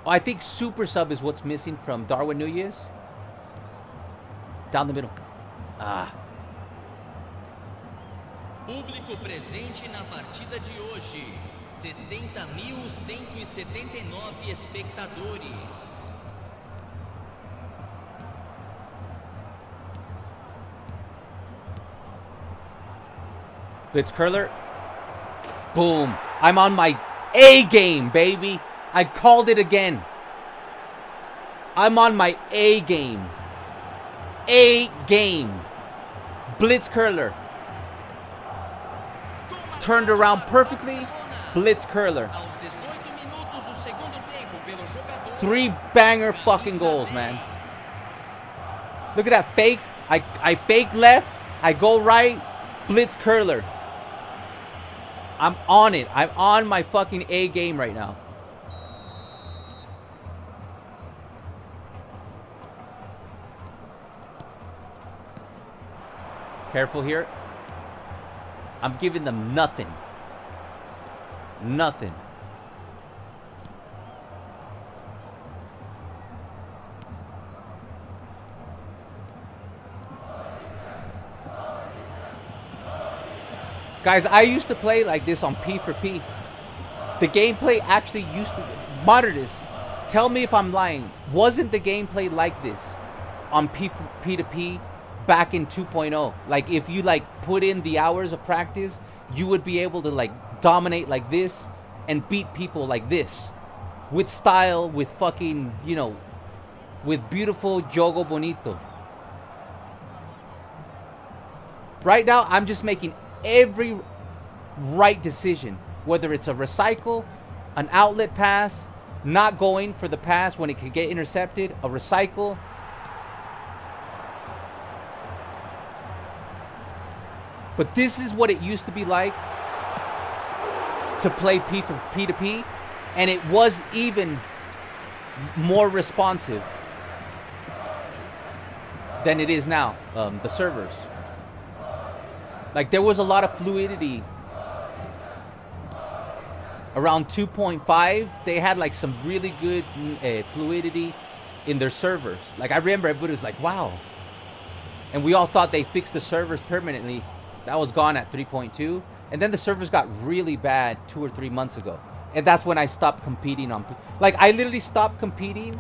Oh, I think super sub is what's missing from Darwin Núñez. Down the middle. Ah. Público presente na partida de hoje. 60.179 espectadores. Blitz curler. Boom. I'm on my A game, baby. I called it again. I'm on my A game. A game. Blitz curler. Turned around perfectly. Blitz curler. 3 banger fucking goals, man. Look at that fake. I fake left. I go right. Blitz curler. I'm on it. I'm on my fucking A game right now. Careful here. I'm giving them nothing. Nothing. Guys, I used to play like this on P for P. The gameplay actually used to... Modernists, tell me if I'm lying. Wasn't the gameplay like this on P to P back in 2.0? Like, if you, like, put in the hours of practice, you would be able to, like, dominate like this and beat people like this. With style, with fucking, you know, with beautiful jogo bonito. Right now, I'm just making every right decision, whether it's a recycle, an outlet pass, not going for the pass when it could get intercepted, a recycle. But this is what it used to be like to play P for P to P, and it was even more responsive than it is now, the servers. Like, there was a lot of fluidity. Around 2.5, they had, like, some really good fluidity in their servers. Like, I remember everybody was like, wow. And we all thought they fixed the servers permanently. That was gone at 3.2. And then the servers got really bad 2 or 3 months ago. And that's when I stopped competing on... Like, I literally stopped competing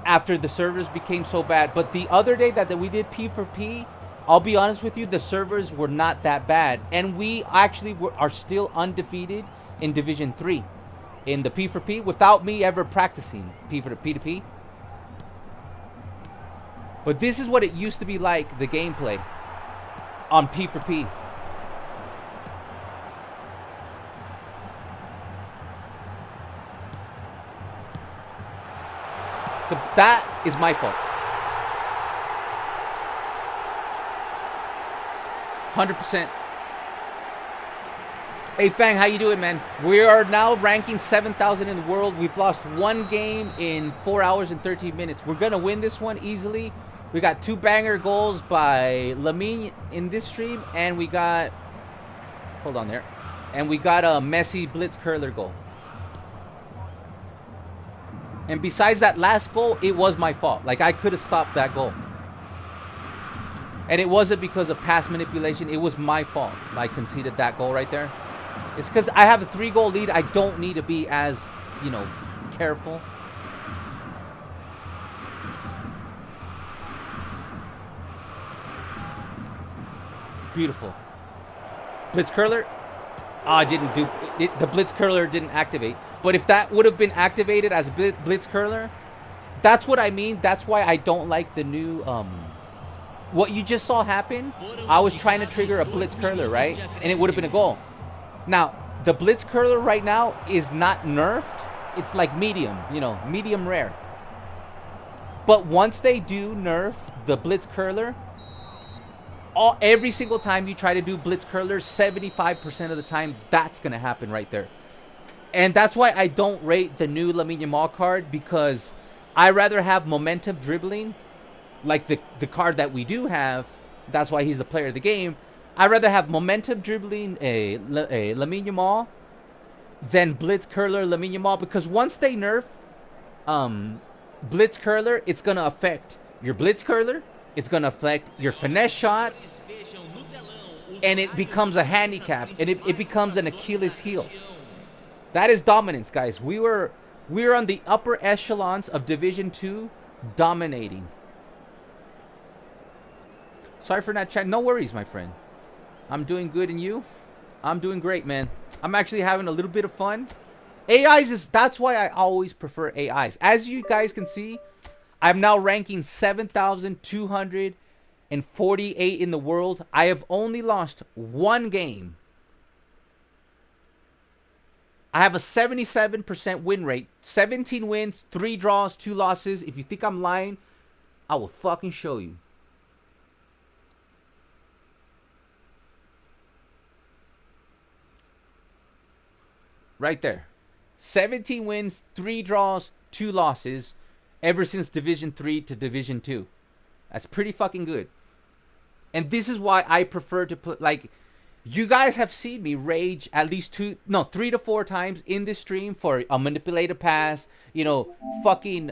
after the servers became so bad. But the other day that we did P for P... I'll be honest with you, the servers were not that bad. And we actually are still undefeated in Division 3 in the P for P without me ever practicing P for the P to P. But this is what it used to be like, the gameplay on P for P. So that is my fault. 100%. Hey Fang, how you doing, man? We are now ranking 7,000 in the world. We've lost 1 game in 4 hours and 13 minutes. We're gonna win this one easily. We got 2 banger goals by Lamine in this stream, and we got... Hold on there. And we got a Messi blitz curler goal. And besides that last goal, it was my fault. Like, I could have stopped that goal. And it wasn't because of pass manipulation. It was my fault. I conceded that goal right there. It's because I have a 3-goal lead. I don't need to be as, you know, careful. Beautiful. Blitz curler. Oh, I didn't do it. The blitz curler didn't activate. But if that would have been activated as blitz curler, that's what I mean. That's why I don't like the new... What you just saw happen, I was trying to trigger a blitz curler, right? And it would have been a goal. Now, the blitz curler right now is not nerfed. It's like medium, you know, medium rare. But once they do nerf the blitz curler, every single time you try to do blitz curler, 75% of the time, that's going to happen right there. And that's why I don't rate the new Lamine Yamal card, because I rather have momentum dribbling, like the card that we do have. That's why he's the player of the game. I'd rather have momentum dribbling a Lamine Yamal than blitz curler Lamine Yamal, because once they nerf blitz curler, it's going to affect your blitz curler, it's going to affect your finesse shot, and it becomes a handicap, and it becomes an Achilles heel. That is dominance, guys. We were on the upper echelons of Division 2, dominating. Sorry for not chatting. No worries, my friend. I'm doing good, and you? I'm doing great, man. I'm actually having a little bit of fun. That's why I always prefer AIs. As you guys can see, I'm now ranking 7,248 in the world. I have only lost one game. I have a 77% win rate. 17 wins, 3 draws, 2 losses. If you think I'm lying, I will fucking show you. Right there. 17 wins, 3 draws, 2 losses ever since Division 3 to Division 2. That's pretty fucking good. And this is why I prefer to put, like, you guys have seen me rage at least 3 to 4 times in this stream for a manipulated pass. You know, fucking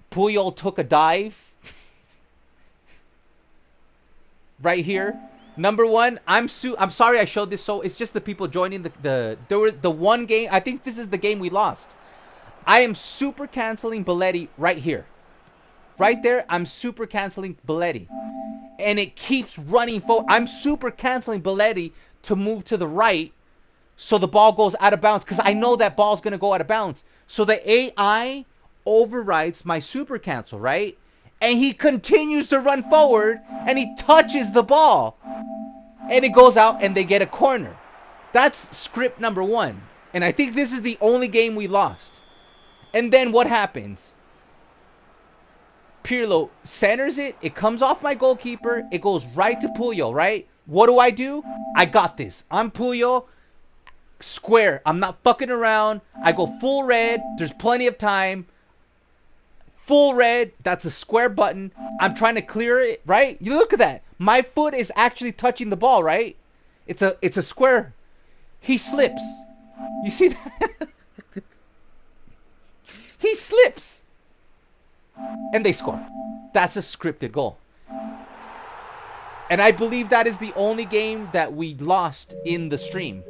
Puyol took a dive. Right here. Number one, I'm sorry I showed this, so it's just the people joining there was the one game. I think this is the game we lost. I am super canceling Belletti right here. Right there, I'm super canceling Belletti. And it keeps running forward. I'm super canceling Belletti to move to the right so the ball goes out of bounds, because I know that ball's going to go out of bounds. So the AI overrides my super cancel, right? And he continues to run forward, and he touches the ball. And it goes out, and they get a corner. That's script number 1. And I think this is the only game we lost. And then what happens? Pirlo centers it. It comes off my goalkeeper. It goes right to Puyol, right? What do? I got this. I'm Puyol. Square. I'm not fucking around. I go full red. There's plenty of time. Full red. That's a square button. I'm trying to clear it, right? You look at that. My foot is actually touching the ball, right? It's a square. He slips. You see that? He slips. And they score. That's a scripted goal. And I believe that is the only game that we lost in the stream.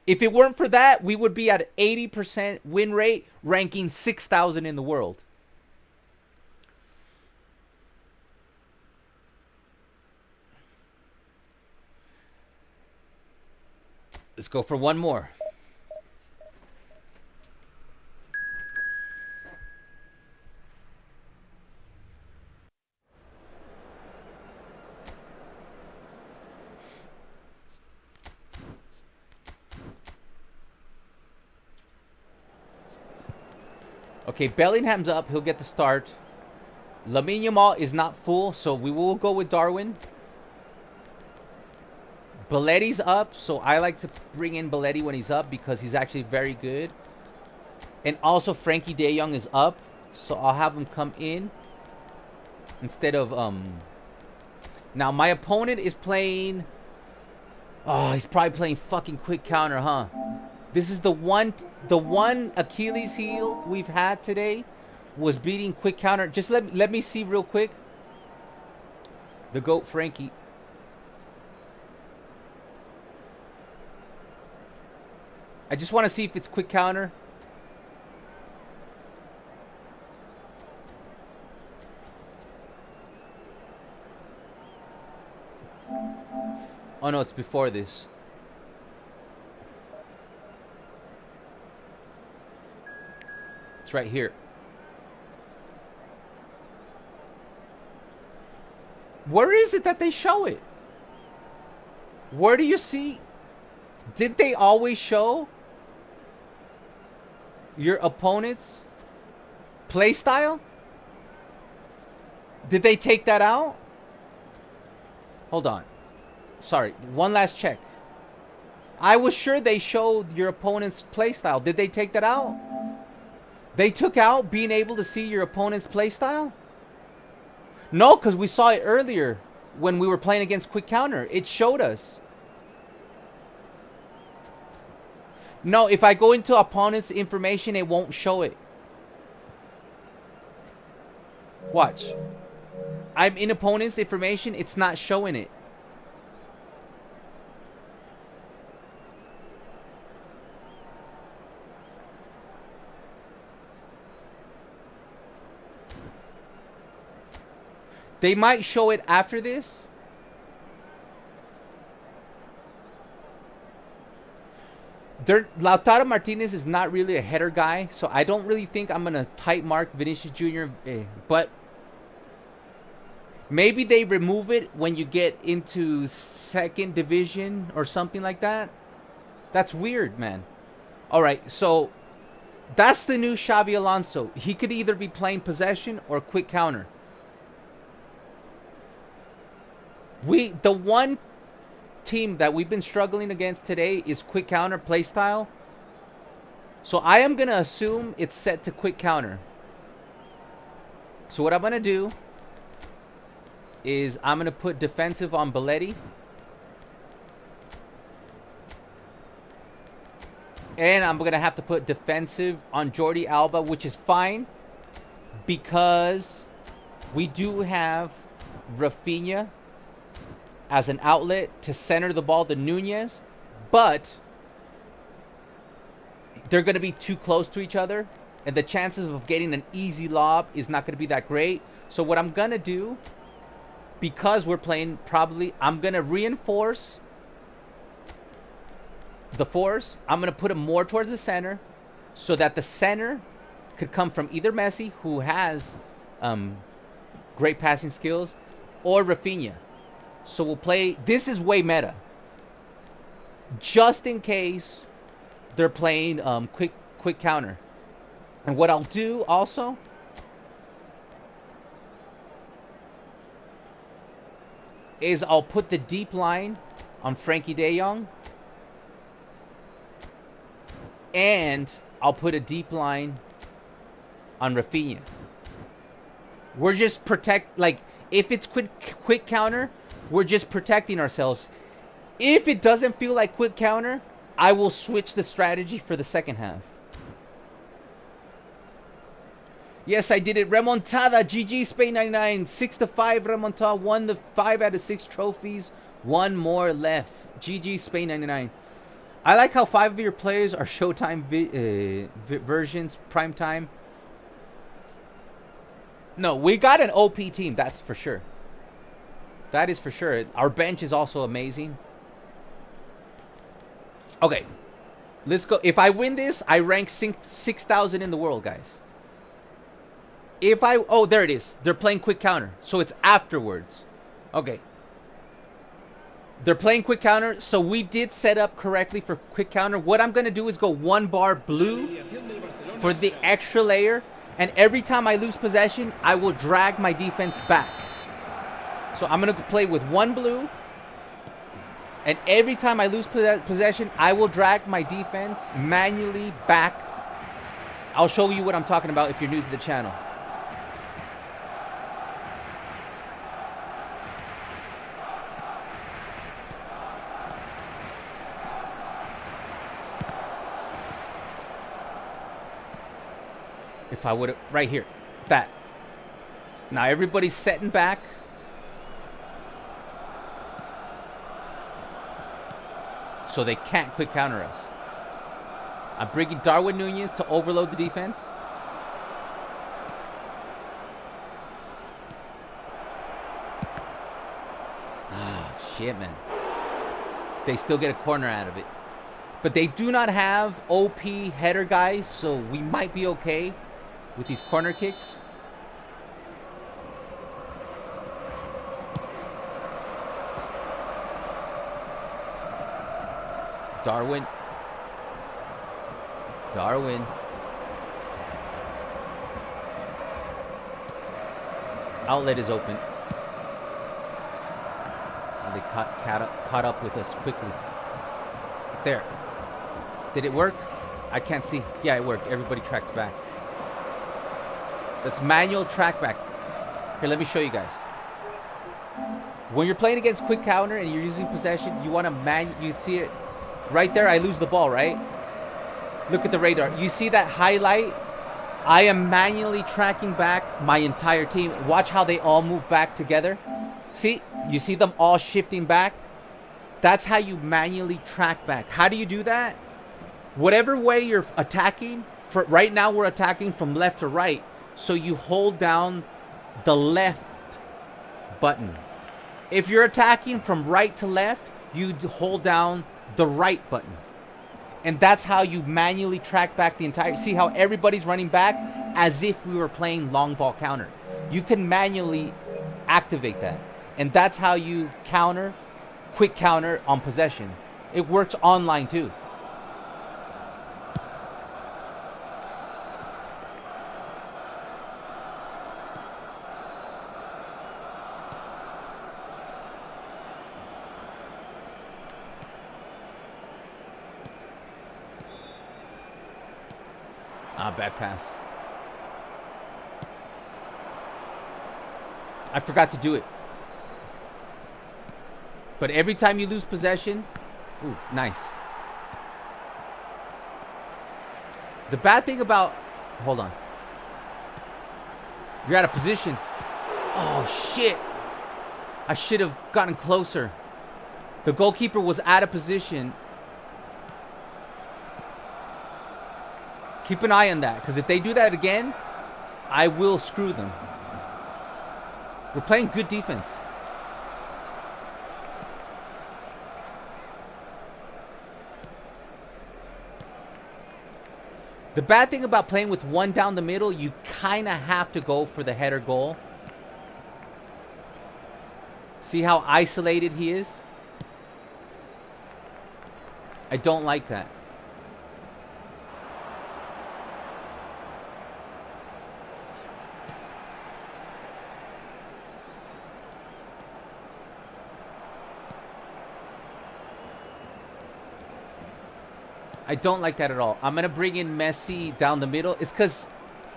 If it weren't for that, we would be at 80% win rate, ranking 6,000 in the world. Let's go for one more. Okay, Bellingham's up. He'll get the start. Lamine Yamal is not full, so we will go with Darwin. Belletti's up, so I like to bring in Belletti when he's up because he's actually very good. And also Frankie De Jong is up, so I'll have him come in instead of Now my opponent is playing. Oh, he's probably playing fucking quick counter, huh? This is the one Achilles heel we've had today was beating quick counter. Just let me see real quick. The GOAT Frankie. I just want to see if it's quick counter. Oh no, it's before this. It's right here. Where is it that they show it? Where do you see? Did they always show your opponent's play style? Did they take that out? Hold on. Sorry, one last check. I was sure they showed your opponent's play style. Did they take that out? They took out being able to see your opponent's play style? No, because we saw it earlier when we were playing against Quick Counter. It showed us. No, if I go into opponent's information, it won't show it. Watch. I'm in opponent's information. It's not showing it. They might show it after this. Lautaro Martinez is not really a header guy, so I don't really think I'm going to tight mark Vinicius Jr. But maybe they remove it when you get into second division or something like that. That's weird, man. All right, so that's the new Xavi Alonso. He could either be playing possession or quick counter. The one team that we've been struggling against today is quick counter play style. So I am going to assume it's set to quick counter. So what I'm going to do is I'm going to put defensive on Belletti. And I'm going to have to put defensive on Jordi Alba, which is fine because we do have Rafinha as an outlet to center the ball to Nunez, but they're going to be too close to each other, and the chances of getting an easy lob is not going to be that great. So what I'm going to do, because we're playing I'm going to reinforce the force. I'm going to put him more towards the center so that the center could come from either Messi, who has great passing skills, or Rafinha. So we'll play. This is way meta. Just in case they're playing quick counter. And what I'll do also is I'll put the deep line on Frankie De Jong. And I'll put a deep line on Rafinha. We're just if it's quick counter, we're just protecting ourselves. If it doesn't feel like quick counter, I will switch the strategy for the second half. Yes, I did it. Remontada. GG Spain 99. 6-5 remontada. Won the 5 out of 6 trophies. One more left. GG Spain 99. I like how 5 of your players are Showtime versions, prime time. No, we got an OP team, that's for sure. That is for sure. Our bench is also amazing. Okay, let's go. If I win this, I rank 6,000 in the world, guys. Oh, there it is. They're playing quick counter, so it's afterwards. Okay. They're playing quick counter, so we did set up correctly for quick counter. What I'm going to do is go 1 bar blue for the extra layer. And every time I lose possession, I will drag my defense back. So I'm going to play with 1 blue. And every time I lose possession, I will drag my defense manually back. I'll show you what I'm talking about if you're new to the channel. If I would have, right here, that. Now everybody's setting back. So they can't quick counter us. I'm bringing Darwin Nunez to overload the defense. Ah, shit, man. They still get a corner out of it. But they do not have OP header guys, so we might be okay with these corner kicks. Darwin. Darwin. Outlet is open. They caught up with us quickly. There. Did it work? I can't see. Yeah, it worked. Everybody tracked back. That's manual track back. Here, let me show you guys. When you're playing against quick counter and you're using possession, you want to you see it right there. I lose the ball, right? Look at the radar. You see that highlight? I am manually tracking back my entire team. Watch how they all move back together. See? You see them all shifting back? That's how you manually track back. How do you do that? Whatever way you're attacking, for right now we're attacking from left to right. So you hold down the left button. If you're attacking from right to left, you hold down the right button. And that's how you manually track back the entire... See how everybody's running back as if we were playing long ball counter. You can manually activate that. And that's how you counter, quick counter on possession. It works online too. Bad pass. I forgot to do it. But every time you lose possession... Ooh, nice. The bad thing about... Hold on. You're out of position. Oh, shit. I should have gotten closer. The goalkeeper was out of position. Keep an eye on that, because if they do that again, I will screw them. We're playing good defense. The bad thing about playing with one down the middle, you kind of have to go for the header goal. See how isolated he is? I don't like that. I don't like that at all. I'm going to bring in Messi down the middle. It's because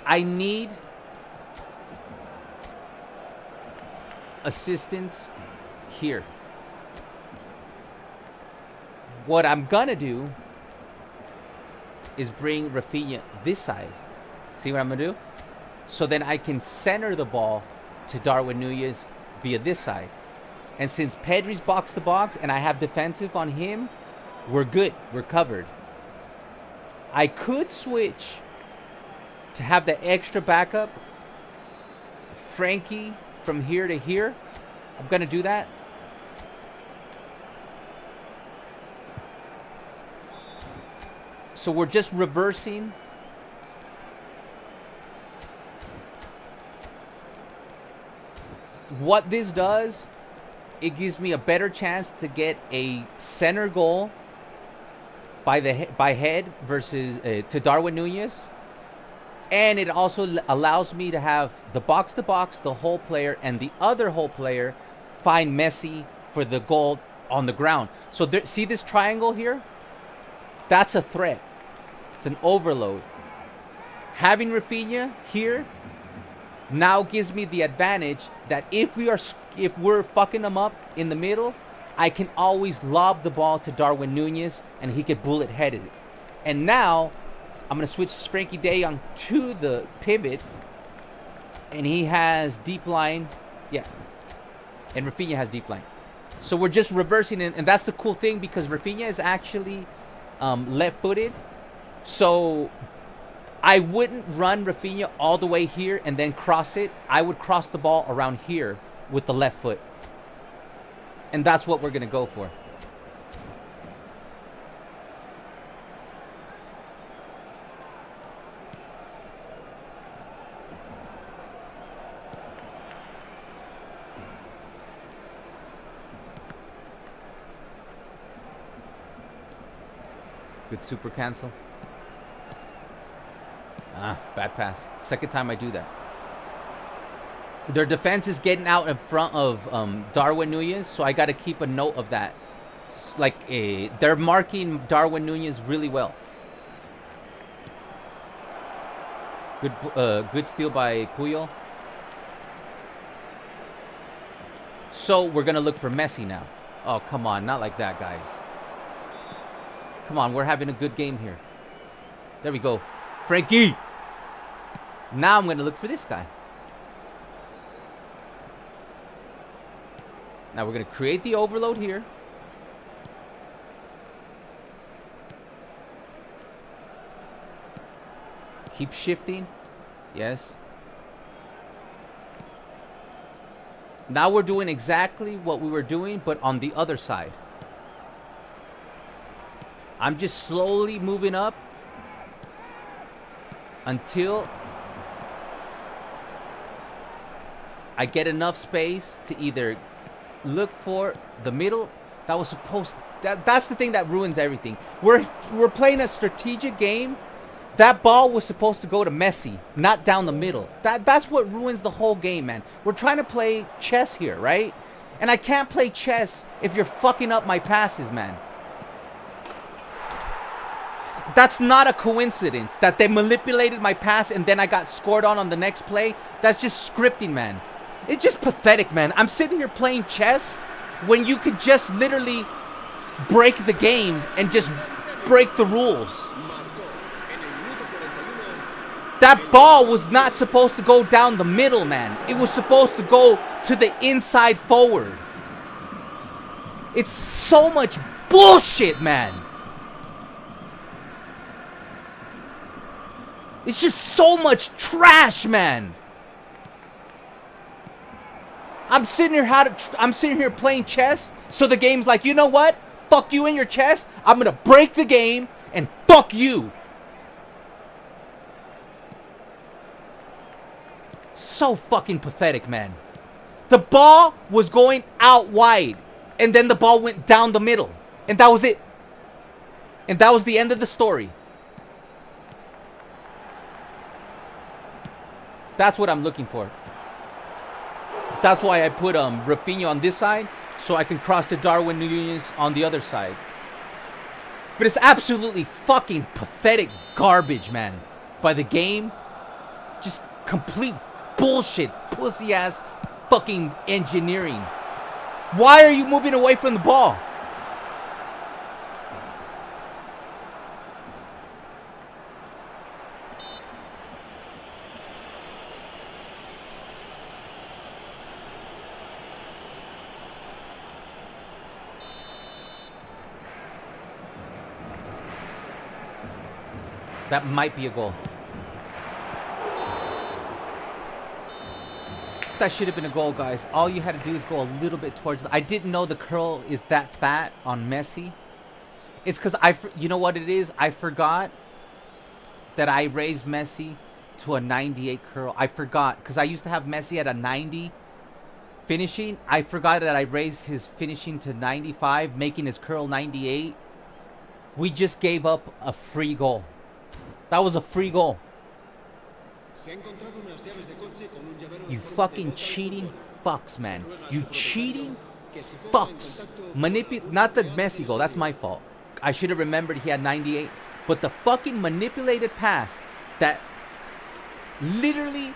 I need assistance here. What I'm going to do is bring Rafinha this side. See what I'm going to do? So then I can center the ball to Darwin Núñez via this side. And since Pedri's box to box and I have defensive on him, we're good. We're covered. I could switch to have the extra backup. Frankie from here to here. I'm going to do that. So we're just reversing. What this does, it gives me a better chance to get a center goal by head versus to Darwin Núñez, and it also allows me to have the box to box, the hole player, and the other hole player find Messi for the goal on the ground. So there, see this triangle here? That's a threat. It's an overload. Having Rafinha here now gives me the advantage that if we're fucking them up in the middle, I can always lob the ball to Darwin Núñez and he could bullet head it. And now I'm going to switch Frankie de Jong to the pivot, and he has deep line. Yeah. And Rafinha has deep line. So we're just reversing it, and that's the cool thing because Rafinha is actually left-footed. So I wouldn't run Rafinha all the way here and then cross it. I would cross the ball around here with the left foot. And that's what we're going to go for. Good super cancel. Ah, bad pass. Second time I do that. Their defense is getting out in front of Darwin Nunez, so I got to keep a note of that. It's like they're marking Darwin Nunez really well. Good steal by Puyol. So we're gonna look for Messi now. Oh, come on, not like that, guys. Come on, we're having a good game here. There we go, Frankie. Now I'm gonna look for this guy. Now we're gonna create the overload here. Keep shifting. Yes. Now we're doing exactly what we were doing, but on the other side. I'm just slowly moving up until I get enough space to either look for the middle. That was supposed to, that's the thing that ruins everything. We're playing a strategic game. That ball was supposed to go to Messi, not down the middle. That's what ruins the whole game, man. We're trying to play chess here, right? And I can't play chess if you're fucking up my passes, man. That's not a coincidence that they manipulated my pass and then I got scored on the next play. That's just scripting, man. It's just pathetic, man. I'm sitting here playing chess when you could just literally break the game and just break the rules. That ball was not supposed to go down the middle, man. It was supposed to go to the inside forward. It's so much bullshit, man. It's just so much trash, man. I'm sitting here playing chess, so the game's like, you know what? Fuck you and your chess. I'm gonna break the game and fuck you. So fucking pathetic, man. The ball was going out wide, and then the ball went down the middle, and that was it. And that was the end of the story. That's what I'm looking for. That's why I put Rafinha on this side, so I can cross to Darwin Nunez on the other side. But it's absolutely fucking pathetic garbage, man. By the game. Just complete bullshit. Pussy-ass fucking engineering. Why are you moving away from the ball? That might be a goal. That should have been a goal, guys. All you had to do is go a little bit towards I didn't know the curl is that fat on Messi. It's because you know what it is? I forgot that I raised Messi to a 98 curl. I forgot because I used to have Messi at a 90 finishing. I forgot that I raised his finishing to 95, making his curl 98. We just gave up a free goal. That was a free goal. You fucking cheating fucks, man. You cheating fucks. Not the Messi goal. That's my fault. I should have remembered he had 98. But the fucking manipulated pass that literally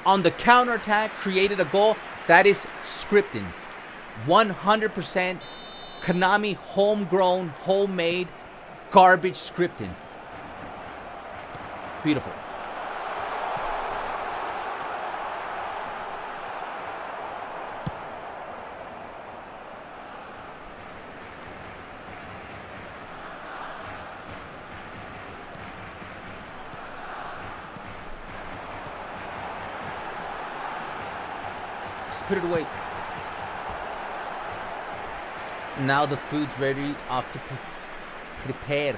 on the counterattack created a goal, that is scripting. 100% Konami homegrown, homemade garbage scripting. Beautiful. Just put it away. Now the food's ready, off to prepare.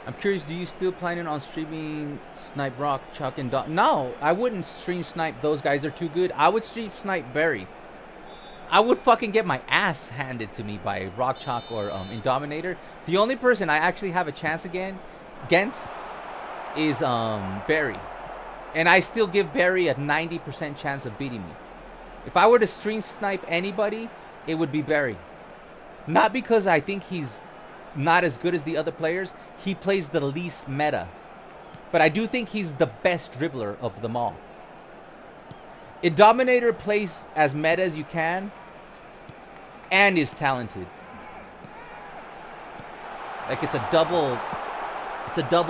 I'm curious, do you still planning on streaming Snipe Rock, Chuck, and Dog? No, I wouldn't stream Snipe those guys. They're too good. I would stream Snipe Barry. I would fucking get my ass handed to me by Rock Chalk or Indominator. The only person I actually have a chance against is Barry. And I still give Barry a 90% chance of beating me. If I were to stream snipe anybody, it would be Barry. Not because I think he's not as good as the other players. He plays the least meta. But I do think he's the best dribbler of them all. Indominator plays as meta as you can and is talented. Like it's a double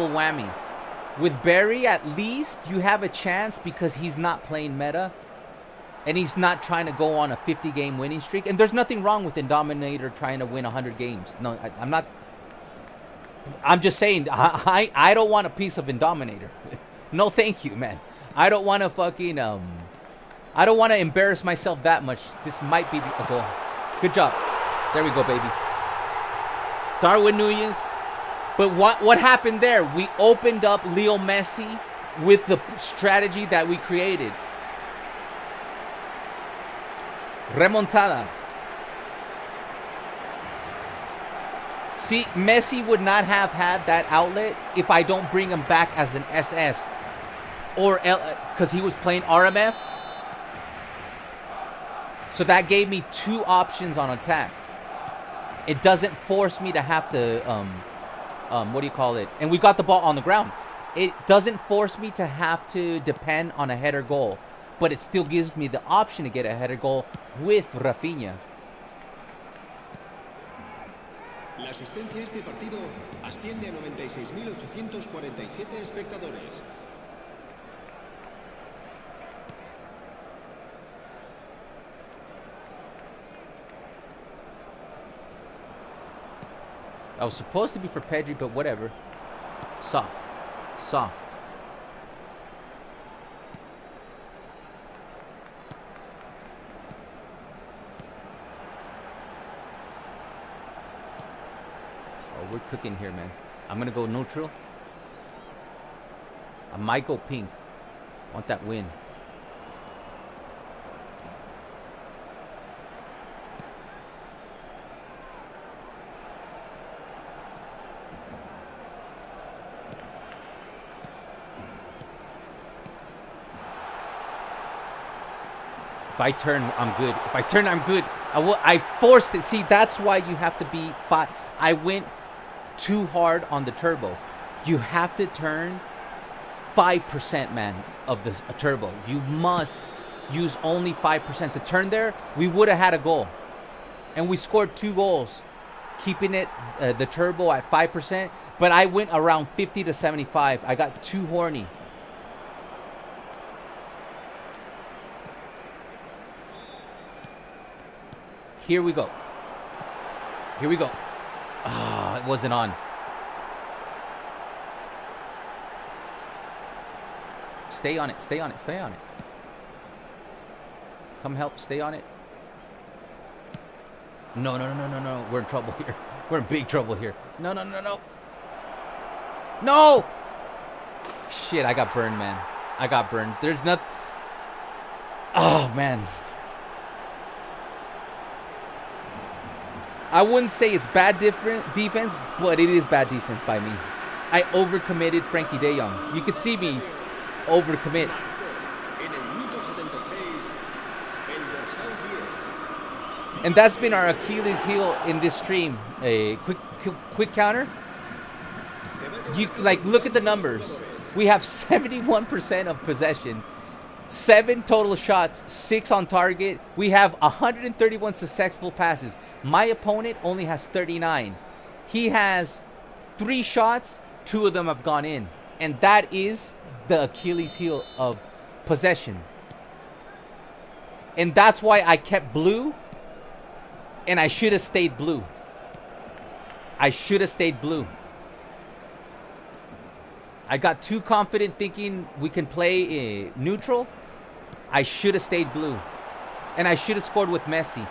whammy. With Barry, at least you have a chance because he's not playing meta and he's not trying to go on a 50-game winning streak. And there's nothing wrong with Indominator trying to win 100 games. No, I'm not. I'm just saying, I don't want a piece of Indominator. No, thank you, man. I don't want to fucking I don't want to embarrass myself that much. This might be a goal. Good job. There we go, baby. Darwin Núñez. But what happened there? We opened up Leo Messi with the strategy that we created. Remontada. See, Messi would not have had that outlet if I don't bring him back as an SS. Or because he was playing RMF. So that gave me two options on attack. It doesn't force me to have to, what do you call it? And we got the ball on the ground. It doesn't force me to have to depend on a header goal. But it still gives me the option to get a header goal with Rafinha. La asistencia a este partido asciende a 96.847 espectadores. I was supposed to be for Pedri, but whatever. Soft. Soft. Oh, we're cooking here, man. I'm going to go neutral. I might go pink. I want that win. If I turn, I'm good. If I turn, I'm good. I forced it. See, that's why you have to be fine. I went too hard on the turbo. You have to turn 5%, man, of this a turbo. You must use only 5%. To turn there, we would have had a goal. And we scored 2 goals, keeping it the turbo at 5%. But I went around 50 to 75. I got too horny. Here we go. Here we go. Ah, it wasn't on. Stay on it. Stay on it. Stay on it. Come help. Stay on it. No, no, no, no, no, no. We're in trouble here. We're in big trouble here. No, no, no, no. No! Shit, I got burned, man. I got burned. There's nothing. Oh, man. I wouldn't say it's bad defense, but it is bad defense by me. I overcommitted Frankie de Jong. You could see me overcommit. And that's been our Achilles heel in this stream. A quick counter. You like look at the numbers. We have 71% of possession. 7 total shots, 6 on target. We have 131 successful passes. My opponent only has 39. He has 3 shots, 2 of them have gone in. And that is the Achilles heel of possession. And that's why I kept blue. And I should have stayed blue. I should have stayed blue. I got too confident thinking we can play neutral. I should have stayed blue. And I should have scored with Messi.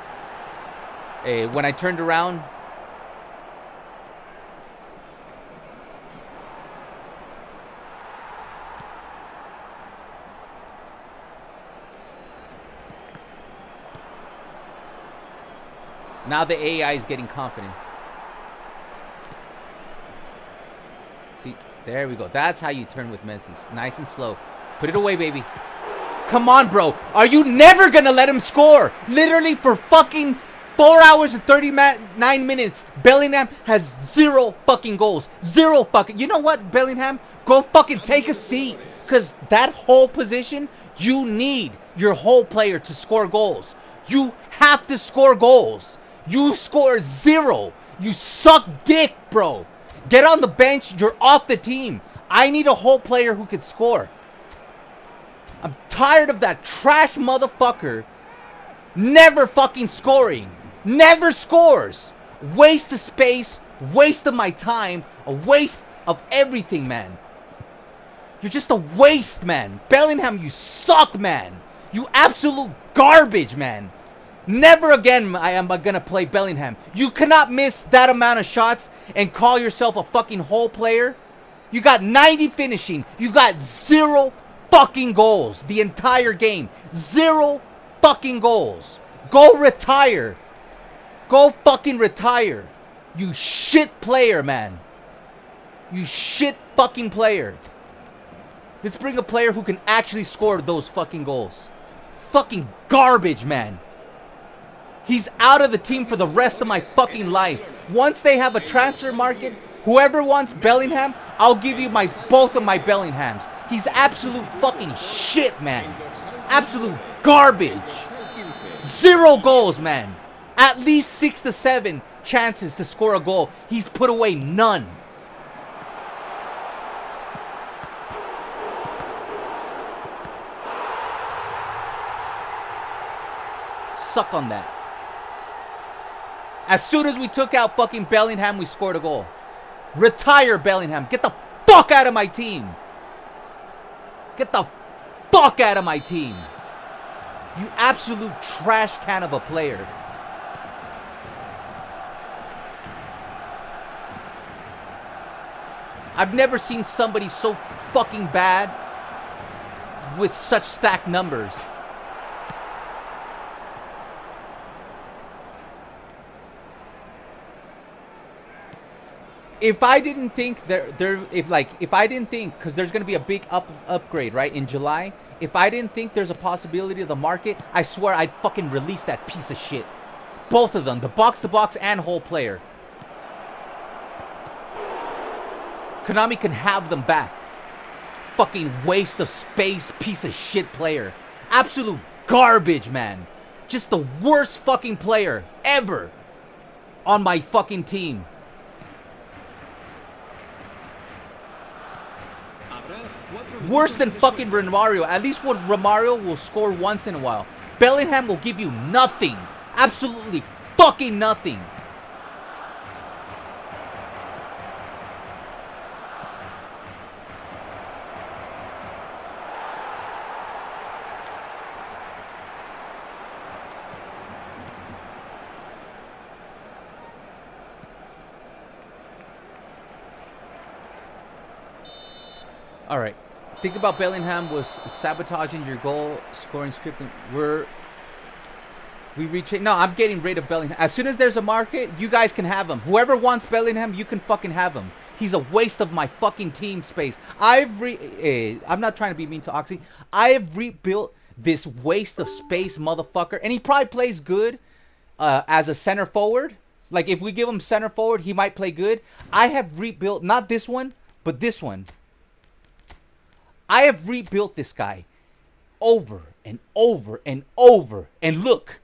When I turned around. Now the AI is getting confidence. See, there we go. That's how you turn with Messi. It's nice and slow. Put it away, baby. Come on, bro. Are you never going to let him score? Literally for fucking 4 hours and 39 minutes, Bellingham has 0 fucking goals. 0 fucking... You know what, Bellingham? Go fucking take a seat. Because that whole position, you need your whole player to score goals. You have to score goals. You score 0. You suck dick, bro. Get on the bench. You're off the team. I need a whole player who can score. I'm tired of that trash motherfucker never fucking scoring. Never scores. Waste of space. Waste of my time. A waste of everything, man. You're just a waste, man. Bellingham, you suck, man. You absolute garbage, man. Never again am I gonna play Bellingham. You cannot miss that amount of shots and call yourself a fucking whole player. You got 90 finishing. You got 0 fucking goals the entire game. 0 fucking goals. Go retire. Go fucking retire. You shit player, man. You shit fucking player. Let's bring a player who can actually score those fucking goals. Fucking garbage, man. He's out of the team for the rest of my fucking life. Once they have a transfer market, whoever wants Bellingham, I'll give you both of my Bellinghams. He's absolute fucking shit, man. Absolute garbage. 0 goals, man. At least 6 to 7 chances to score a goal. He's put away none. Suck on that. As soon as we took out fucking Bellingham, we scored a goal. Retire, Bellingham. Get the fuck out of my team. Get the fuck out of my team. You absolute trash can of a player. I've never seen somebody so fucking bad with such stacked numbers. If I didn't think if I didn't think, because there's gonna be a big upgrade right in July, if I didn't think there's a possibility of the market, I swear I'd fucking release that piece of shit. Both of them, the box-to-box and whole player. Konami can have them back. Fucking waste of space, piece of shit player. Absolute garbage, man. Just the worst fucking player ever on my fucking team. Worse than fucking Romario. At least what Romario will score once in a while. Bellingham will give you nothing. Absolutely fucking nothing. All right. Think about Bellingham was sabotaging your goal scoring script. We reach it. No, I'm getting rid of Bellingham. As soon as there's a market, you guys can have him. Whoever wants Bellingham, you can fucking have him. He's a waste of my fucking team space. I'm not trying to be mean to Oxy. I have rebuilt this waste of space motherfucker. And he probably plays good as a center forward. Like, if we give him center forward, he might play good. I have rebuilt, not this one, but this one. I have rebuilt this guy over and over and over. And look,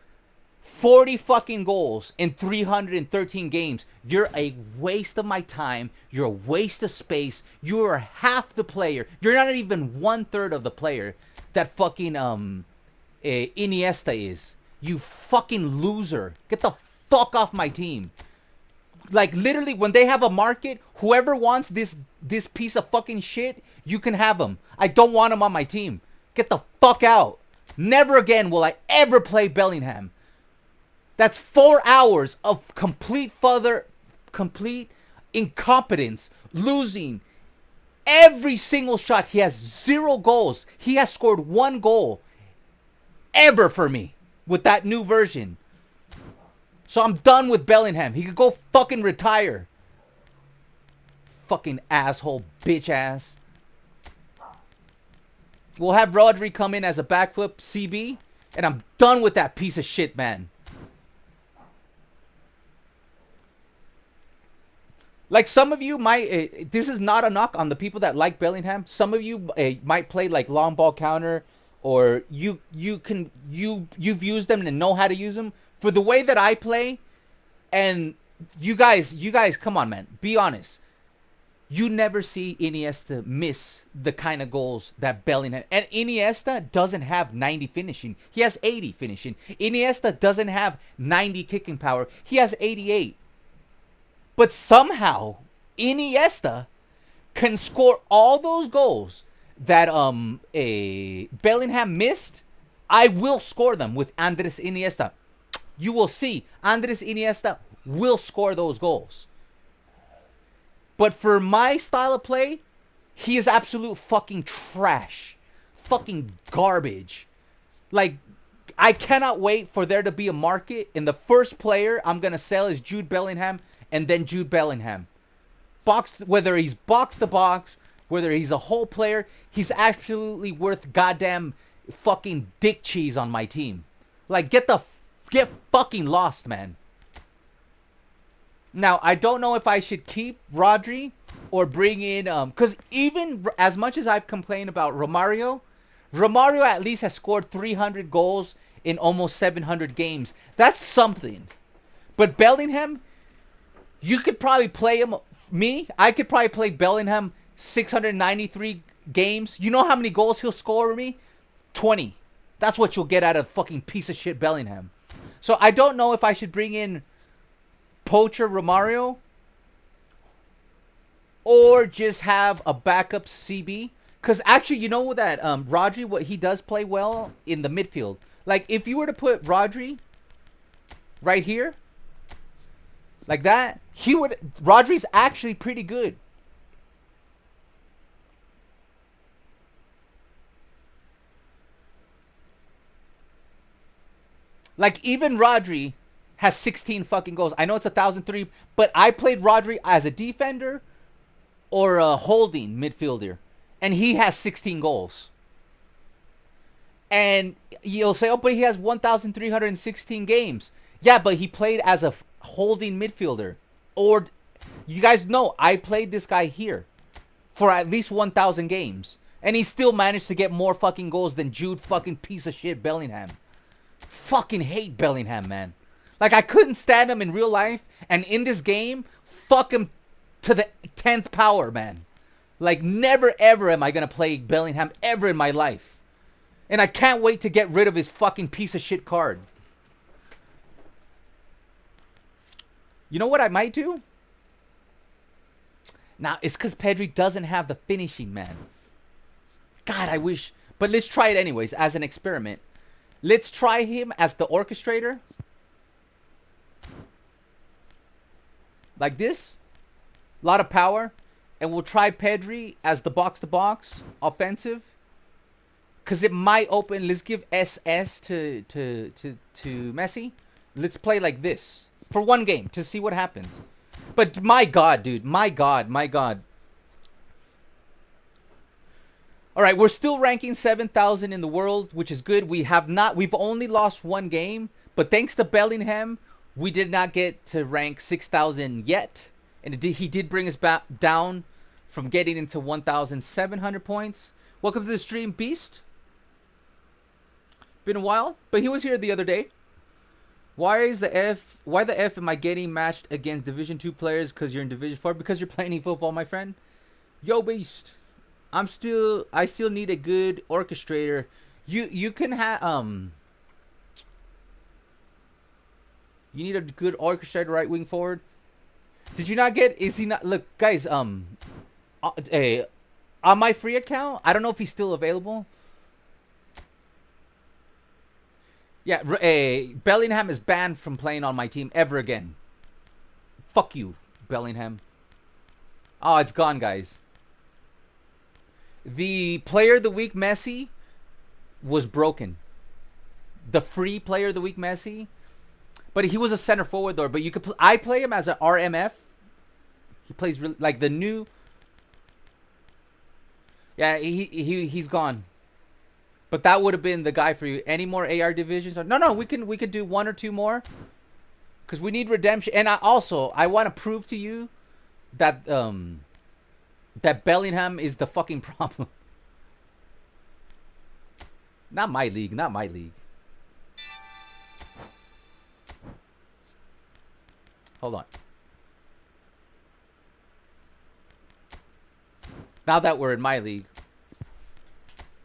40 fucking goals in 313 games. You're a waste of my time. You're a waste of space. You're half the player. You're not even 1/3 of the player that fucking Iniesta is. You fucking loser. Get the fuck off my team. Like, literally, when they have a market, whoever wants this piece of fucking shit, you can have him. I don't want him on my team. Get the fuck out. Never again will I ever play Bellingham. That's 4 hours of complete incompetence, losing every single shot. He has 0 goals. He has scored 1 goal ever for me with that new version. So I'm done with Bellingham. He could go fucking retire. Fucking asshole, bitch ass. We'll have Rodri come in as a backflip CB, and I'm done with that piece of shit, man. Like some of you might, this is not a knock on the people that like Bellingham. Some of you might play like long ball counter, or you've used them and know how to use them. For the way that I play, and you guys, come on, man, be honest. You never see Iniesta miss the kind of goals that Bellingham. And Iniesta doesn't have 90 finishing. He has 80 finishing. Iniesta doesn't have 90 kicking power. He has 88. But somehow, Iniesta can score all those goals that Bellingham missed. I will score them with Andres Iniesta. You will see Andres Iniesta will score those goals. But for my style of play, he is absolute fucking trash. Fucking garbage. Like, I cannot wait for there to be a market, and the first player I'm going to sell is Jude Bellingham, and then Jude Bellingham. Whether he's box to box, whether he's a whole player, he's absolutely worth goddamn fucking dick cheese on my team. Like, get fucking lost, man. Now, I don't know if I should keep Rodri or bring in, because even as much as I've complained about Romario at least has scored 300 goals in almost 700 games. That's something. But Bellingham, you could probably play him, I could probably play Bellingham 693 games. You know how many goals he'll score with me? 20. That's what you'll get out of fucking piece of shit Bellingham. So I don't know if I should bring in poacher Romario or just have a backup CB. Because actually, you know that Rodri, what he does play well in the midfield. Like, if you were to put Rodri right here, like that, Rodri's actually pretty good. Like, even Rodri has 16 fucking goals. I know it's 1,003, but I played Rodri as a defender or a holding midfielder, and he has 16 goals. And you'll say, oh, but he has 1,316 games. Yeah, but he played as a holding midfielder. Or, you guys know, I played this guy here for at least 1,000 games. And he still managed to get more fucking goals than Jude fucking piece of shit Bellingham. Fucking hate Bellingham, man. Like, I couldn't stand him in real life. And in this game, fuck him to the 10th power, man. Like, never ever am I going to play Bellingham ever in my life. And I can't wait to get rid of his fucking piece of shit card. You know what I might do? Now, it's because Pedri doesn't have the finishing, man. God, I wish. But let's try it anyways, as an experiment. Let's try him as the orchestrator. Like this. A lot of power. And we'll try Pedri as the box-to-box offensive. Because it might open. Let's give SS to Messi. Let's play like this. For one game. To see what happens. But my God, dude. My God. My God. Alright, we're still ranking 7,000 in the world, which is good. We've only lost one game. But thanks to Bellingham, we did not get to rank 6,000 yet. And he did bring us back down from getting into 1,700 points. Welcome to the stream, Beast. Been a while, but he was here the other day. Why the F am I getting matched against Division 2 players because you're in Division 4? Because you're playing eFootball, my friend. Yo, Beast. I still need a good orchestrator. You can have you need a good orchestrator right wing forward. Did you not get? Is he not? Look, guys. On my free account, I don't know if he's still available. Yeah, Bellingham is banned from playing on my team ever again. Fuck you, Bellingham. Oh, it's gone, guys. The player of the week, Messi, was broken. The free player of the week, Messi. But he was a center forward though. But you could I play him as an RMF. He plays really, like the new. Yeah, he's gone. But that would have been the guy for you. Any more AR divisions? No, we could do 1 or 2 more. Because we need redemption. And I want to prove to you that that Bellingham is the fucking problem. Not my league. Hold on. Now that we're in my league.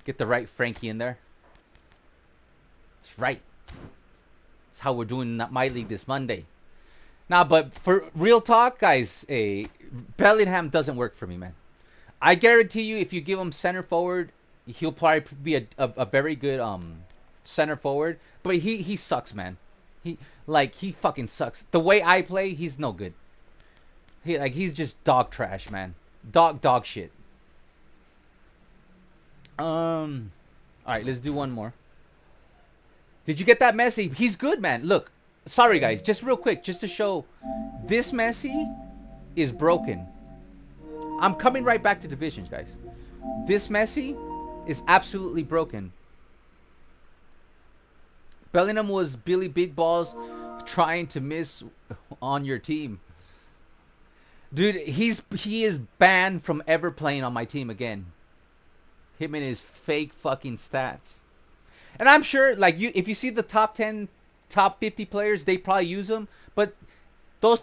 Get the right Frankie in there. That's right. That's how we're doing my league this Monday. Nah, but for real talk, guys, Bellingham doesn't work for me, man. I guarantee you, if you give him center forward, he'll probably be a very good center forward. But he sucks, man. He fucking sucks. The way I play, he's no good. He's just dog trash, man. Dog shit. All right, let's do one more. Did you get that Messi? He's good, man. Look, sorry guys, just real quick, just to show, this Messi is broken. I'm coming right back to divisions, guys. This Messi is absolutely broken. Bellingham was Billy Big Balls trying to miss on your team. Dude, he is banned from ever playing on my team again. Him and his fake fucking stats. And I'm sure, like, if you see the top 10, top 50 players, they probably use them. But those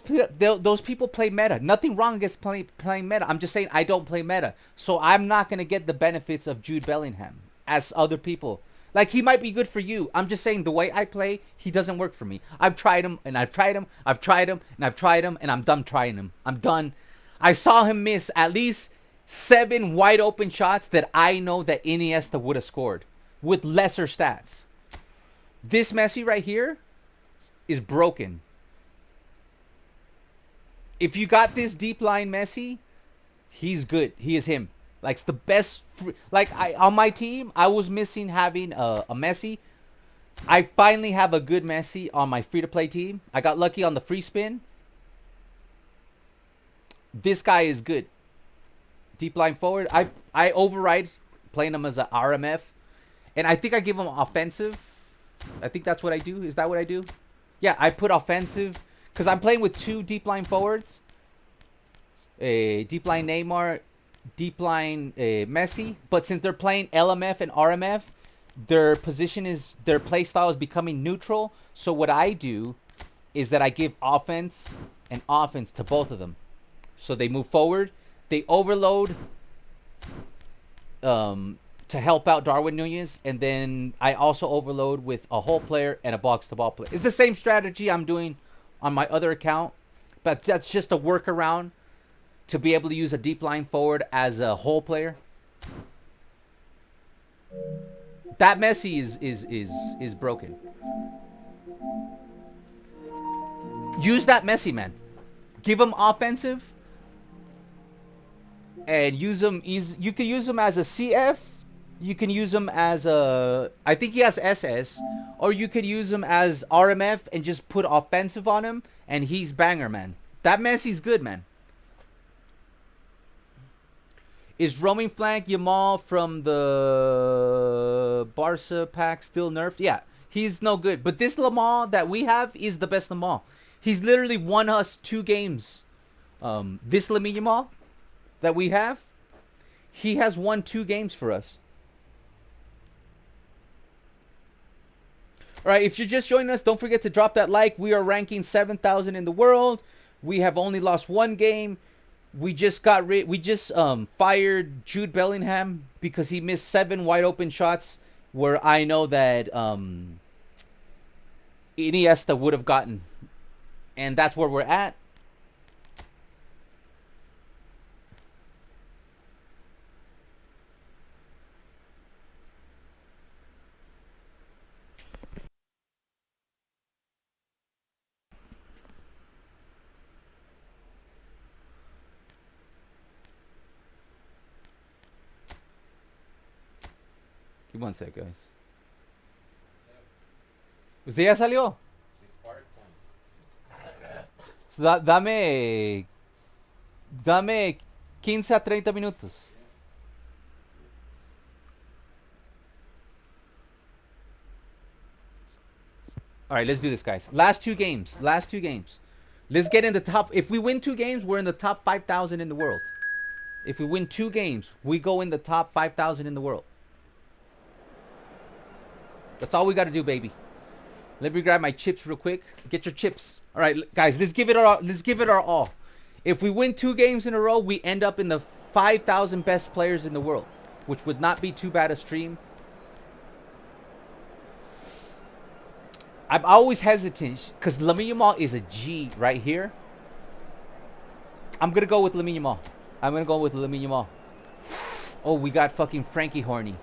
people play meta. Nothing wrong against playing meta. I'm just saying I don't play meta. So I'm not going to get the benefits of Jude Bellingham as other people. Like, he might be good for you. I'm just saying the way I play, he doesn't work for me. I've tried him, and I've tried him. I've tried him, and I've tried him, and I'm done trying him. I'm done. I saw him miss at least 7 wide open shots that I know that Iniesta would have scored with lesser stats. This Messi right here is broken. If you got this deep line Messi, he's good. He is him. Like, it's the best. On my team, I was missing having a Messi. I finally have a good Messi on my free-to-play team. I got lucky on the free spin. This guy is good. Deep line forward. I override playing him as an RMF. And I think I give him offensive. I think that's what I do. Is that what I do? Yeah, I put offensive. Because I'm playing with 2 deep line forwards. Deep line Neymar. Deep line Messi. But since they're playing LMF and RMF, their play style is becoming neutral. So what I do is that I give offense and offense to both of them. So they move forward. They overload to help out Darwin Nunez, and then I also overload with a whole player and a box-to-ball player. It's the same strategy I'm doing on my other account, but that's just a workaround to be able to use a deep line forward as a whole player. That Messi is broken. Use that Messi, man. Give him offensive. And use him. You can use him as a CF. You can use him as a. I think he has SS. Or you could use him as RMF and just put offensive on him. And he's banger, man. That Messi's good, man. Is roaming flank Yamal from the Barca pack still nerfed? Yeah, he's no good. But this Lamar that we have is the best Lamar. He's literally won us 2 games. This Lamine Yamal that we have, he has won 2 games for us. All right, if you're just joining us, don't forget to drop that like. We are ranking 7,000 in the world. We have only lost 1 game. We just fired Jude Bellingham because he missed 7 wide open shots where I know that Iniesta would have gotten. And that's where we're at. Give 1 sec, guys. ¿Usted ya salió? Dame 15 a 30 minutos. All right, let's do this, guys. Last two games. Let's get in the top. If we win 2 games, we're in the top 5,000 in the world. If we win 2 games, we go in the top 5,000 in the world. That's all we got to do, baby. Let me grab my chips real quick. Get your chips. All right, guys, let's give it our all. If we win 2 games in a row, we end up in the 5,000 best players in the world, which would not be too bad a stream. I'm always hesitant because Lamine Yamal is a G right here. I'm going to go with Lamine Yamal. Oh, we got fucking Frankie horny.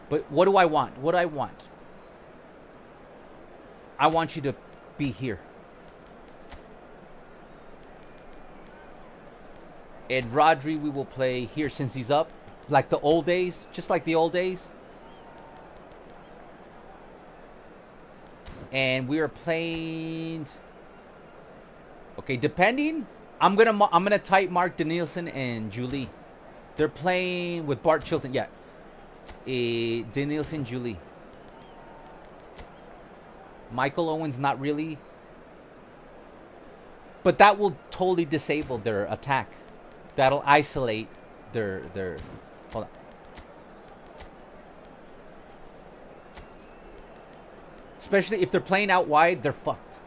But what do I want? I want you to be here. And Rodri, we will play here since he's up. Like the old days. Just like the old days. And we are playing. Okay, depending, I'm gonna type Mark Danielson and Julie. They're playing with Bart Chilton. Yeah, Danielson, Julie. Michael Owens, not really. But that will totally disable their attack. That'll isolate their. Hold on. Especially if they're playing out wide, they're fucked.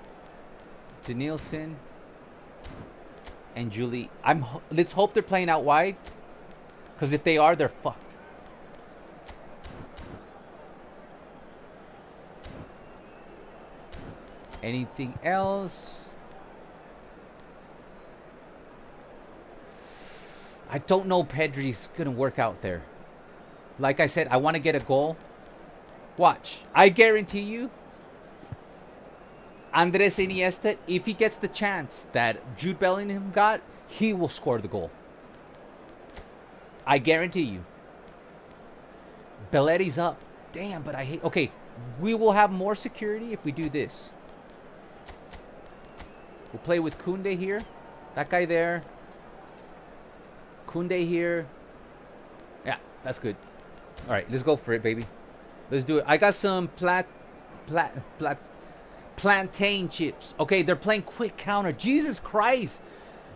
Danielson and Julie. Let's hope they're playing out wide. Because if they are, they're fucked. Anything else? I don't know Pedri's going to work out there. Like I said, I want to get a goal. Watch. I guarantee you, Andres Iniesta, if he gets the chance that Jude Bellingham got, he will score the goal. I guarantee you. Belletti's up. Damn, but I hate... Okay, we will have more security if we do this. We'll play with Koundé here. That guy there. Koundé here. Yeah, that's good. All right, let's go for it, baby. Let's do it. I got some plantain chips. Okay, they're playing quick counter. Jesus Christ.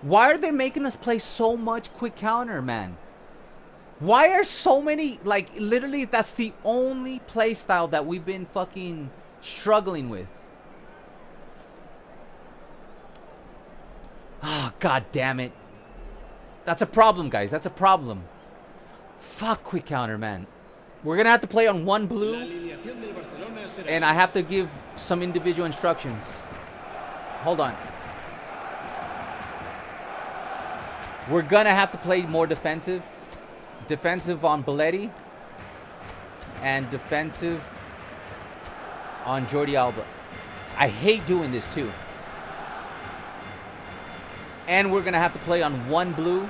Why are they making us play so much quick counter, man? Why are so many... Like, literally, that's the only play style that we've been fucking struggling with. Ah, god damn it. That's a problem, guys. That's a problem. Fuck quick counter, man. We're going to have to play on one blue. And I have to give some individual instructions. Hold on. We're going to have to play more defensive. Defensive on Belletti. And defensive on Jordi Alba. I hate doing this too. And we're going to have to play on one blue.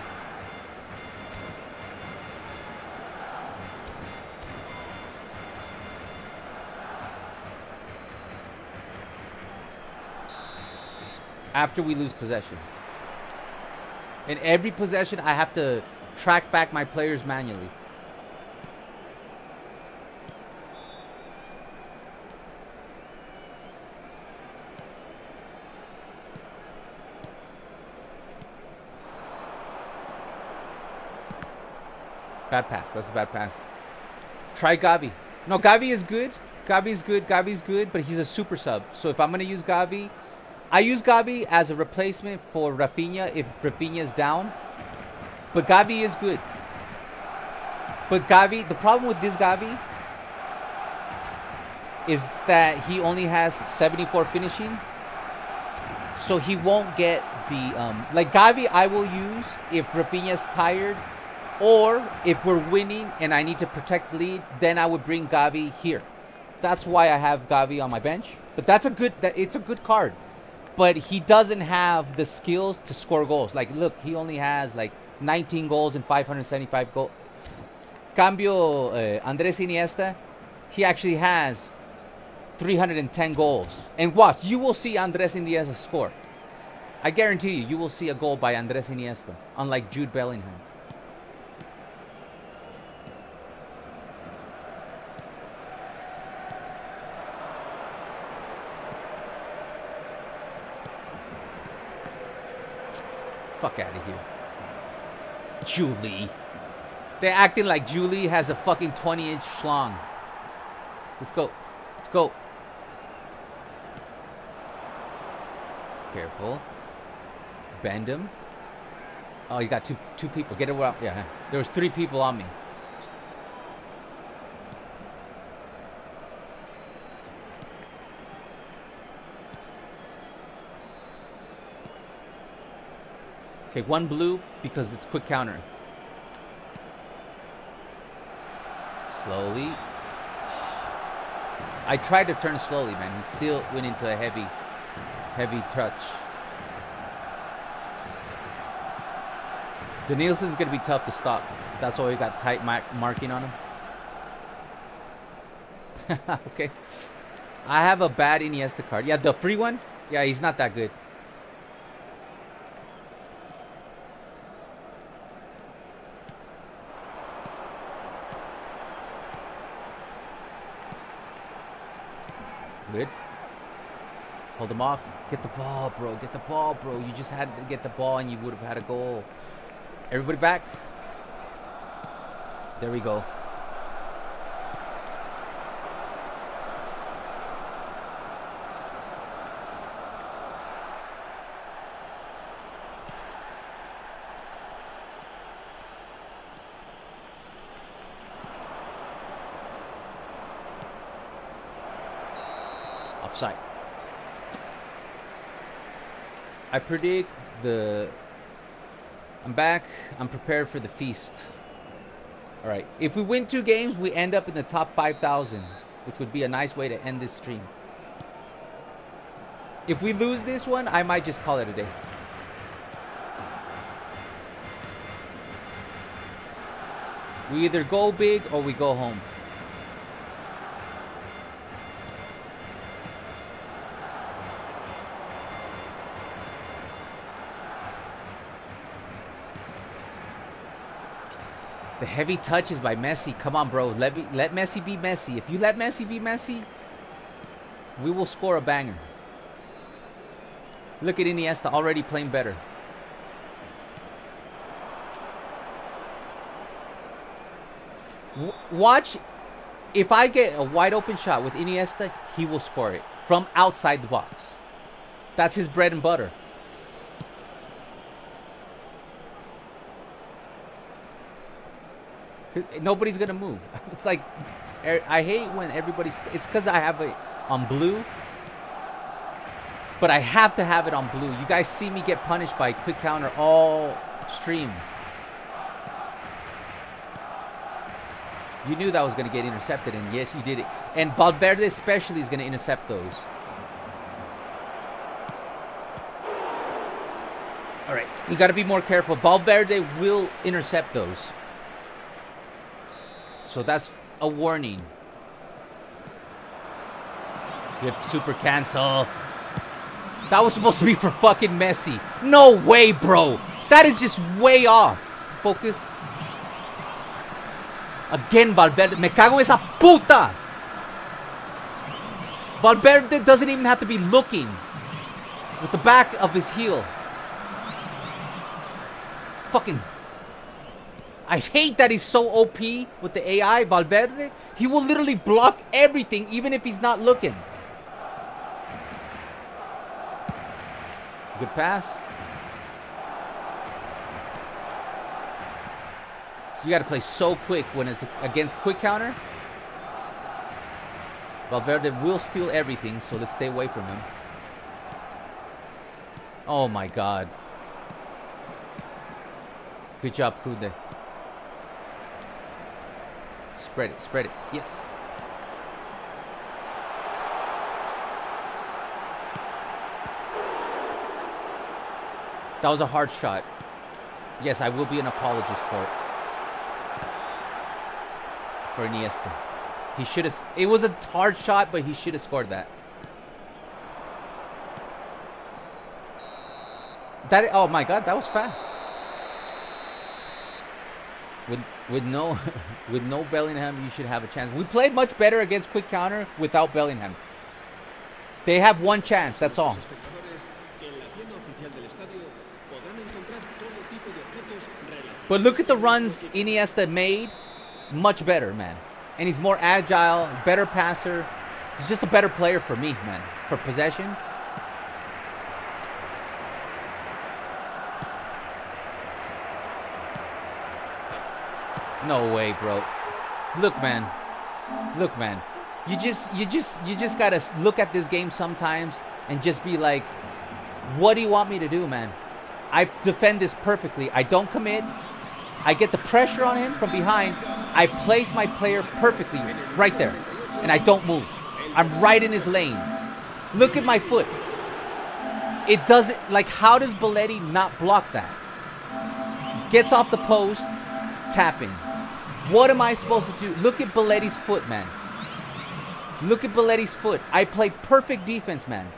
After we lose possession. In every possession, I have to track back my players manually. Bad pass. That's a bad pass. Try Xavi. No, Xavi is good. Xavi's good, but he's a super sub. So if I'm going to use Xavi, I use Xavi as a replacement for Rafinha if Rafinha is down. But Xavi is good. But Xavi, the problem with this Xavi is that he only has 74 finishing. So he won't get the... like Xavi I will use if Rafinha's tired. Or if we're winning and I need to protect the lead, then I would bring Xavi here. That's why I have Xavi on my bench. But that's a good... it's a good card. But he doesn't have the skills to score goals. Like, look, he only has like 19 goals and 575 goals. Cambio, Andres Iniesta, he actually has 310 goals. And watch, you will see Andres Iniesta score. I guarantee you, you will see a goal by Andres Iniesta, unlike Jude Bellingham. Fuck out of here. Julie. They're acting like Julie has a fucking 20-inch schlong. Let's go. Let's go. Careful. Bend him. Oh, you got two people. Get it up. Yeah. There was 3 people on me. Okay, 1 blue because it's quick counter. Slowly. I tried to turn slowly, man. He still went into a heavy touch. Danielson's going to be tough to stop. That's why we got tight marking on him. Okay. I have a bad Iniesta card. Yeah, the free one? Yeah, he's not that good. Good. Hold him off. Get the ball, bro. Get the ball, bro. You just had to get the ball and you would have had a goal. Everybody back. There we go. Offside. I predict I'm back. I'm prepared for the feast. All right. If we win 2 games, we end up in the top 5,000, which would be a nice way to end this stream. If we lose this one, I might just call it a day. We either go big or we go home. The heavy touches by Messi. Come on, bro. Let Messi be Messi. If you let Messi be Messi, we will score a banger. Look at Iniesta already playing better. Watch. If I get a wide open shot with Iniesta, he will score it from outside the box. That's his bread and butter. Nobody's gonna move. It's like I hate when everybody's. It's because I have it on blue, but I have to have it on blue. You guys see me get punished by quick counter all stream. You knew that was gonna get intercepted, and yes, you did it. And Valverde especially is gonna intercept those. All right, you got to be more careful. Valverde will intercept those. So that's a warning. Good super cancel. That was supposed to be for fucking Messi. No way, bro. That is just way off. Focus. Again, Valverde. Me cago esa puta. Valverde doesn't even have to be looking with the back of his heel. Fucking. I hate that he's so OP with the AI, Valverde. He will literally block everything, even if he's not looking. Good pass. So you got to play so quick when it's against quick counter. Valverde will steal everything, so let's stay away from him. Oh my God. Good job, Kunde. Spread it, spread it. Yeah. That was a hard shot. Yes, I will be an apologist for it. For Iniesta. He should have. It was a hard shot, but he should have scored that. That, oh my God, that was fast. With no with no Bellingham, you should have a chance. We played much better against quick counter without Bellingham. They have one chance, that's all. Los espectadores que en la tienda oficial del estadio podrán encontrar todo tipo de objetos relacionados. But look at the runs Iniesta made. Much better, man. And he's more agile, better passer. He's just a better player for me, man. For possession. No way, bro. Look, man. Look, man. You just gotta look at this game sometimes and just be like, what do you want me to do, man? I defend this perfectly. I don't commit. I get the pressure on him from behind. I place my player perfectly right there. And I don't move. I'm right in his lane. Look at my foot. It doesn't, like, how does Belletti not block that? Gets off the post, tapping. What am I supposed to do? Look at Belletti's foot, man. Look at Belletti's foot. I play perfect defense, man.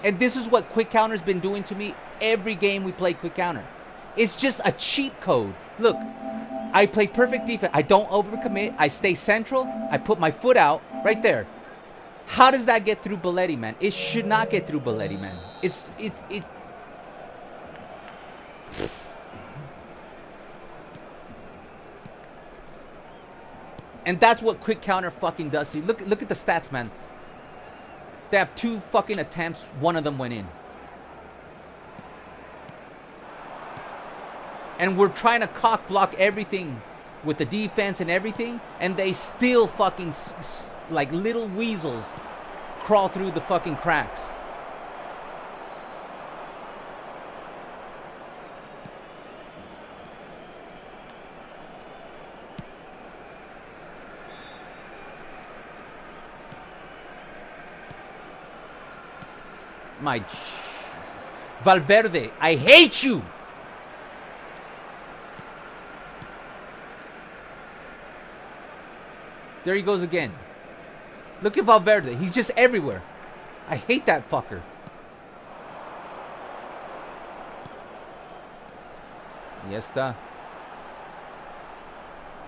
And this is what quick counter's been doing to me every game we play quick counter. It's just a cheat code. Look, I play perfect defense. I don't overcommit. I stay central. I put my foot out right there. How does that get through Belletti, man? It should not get through Belletti, man. It. And that's what quick counter fucking does to you. Look at the stats, man. They have 2 fucking attempts. One of them went in. And we're trying to cock block everything with the defense and everything. And they still fucking, like little weasels, crawl through the fucking cracks. My Jesus. Valverde, I hate you. There he goes again. Look at Valverde. He's just everywhere. I hate that fucker. Iniesta.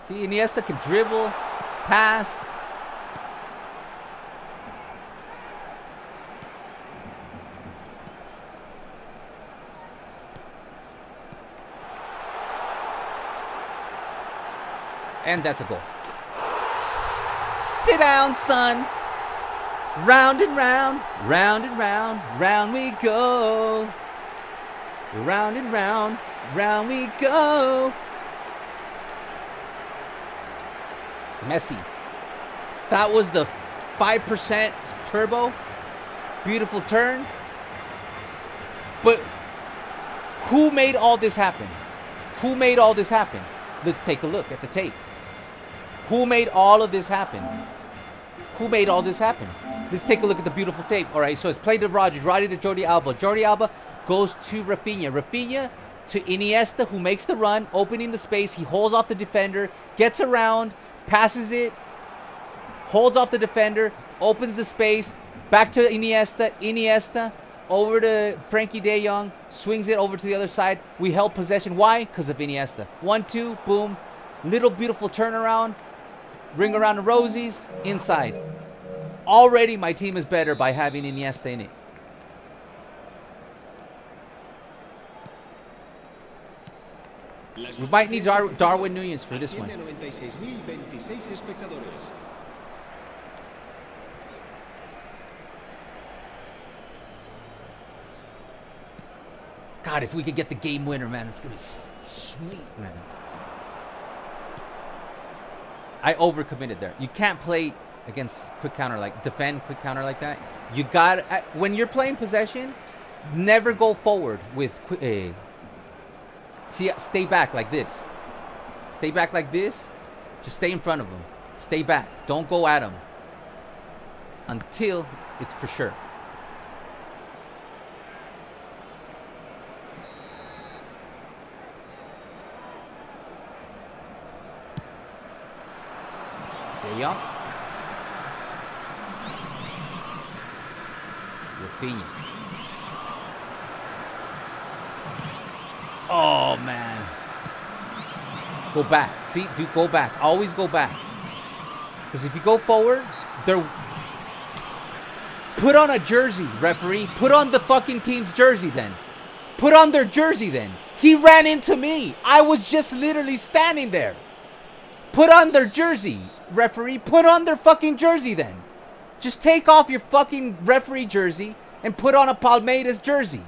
See, Iniesta can dribble, pass. And that's a goal. Sit down, son. Round and round, round and round, round we go. Round and round, round we go. Messi. That was the 5% turbo. Beautiful turn. But who made all this happen? Who made all this happen? Let's take a look at the tape. Who made all of this happen? Who made all this happen? Let's take a look at the beautiful tape. All right, so it's played to Rodgers, Roddy to Jordi Alba. Jordi Alba goes to Rafinha. Rafinha to Iniesta, who makes the run, opening the space. He holds off the defender, gets around, passes it, holds off the defender, opens the space, back to Iniesta. Iniesta over to Frankie de Jong, swings it over to the other side. We held possession. Why? Because of Iniesta. 1-2, boom. Little beautiful turnaround. Ring around the rosies, inside. Already my team is better by having Iniesta in it. We might need Darwin Núñez for this one. God, if we could get the game winner, man, it's going to be sweet, man. I overcommitted there. You can't play against quick counter, like defend quick counter like that. You got, when you're playing possession, never go forward with quick. See, stay back like this. Stay back like this. Just stay in front of him. Stay back. Don't go at him until it's for sure. De Jong. Rafinha. Oh, man. Go back. See, dude, go back. Always go back. Because if you go forward, they're... Put on a jersey, referee. Put on the fucking team's jersey then. Put on their jersey then. He ran into me. I was just literally standing there. Put on their jersey, referee. Put on their fucking jersey then. Just take off your fucking referee jersey and put on a Palmeiras jersey.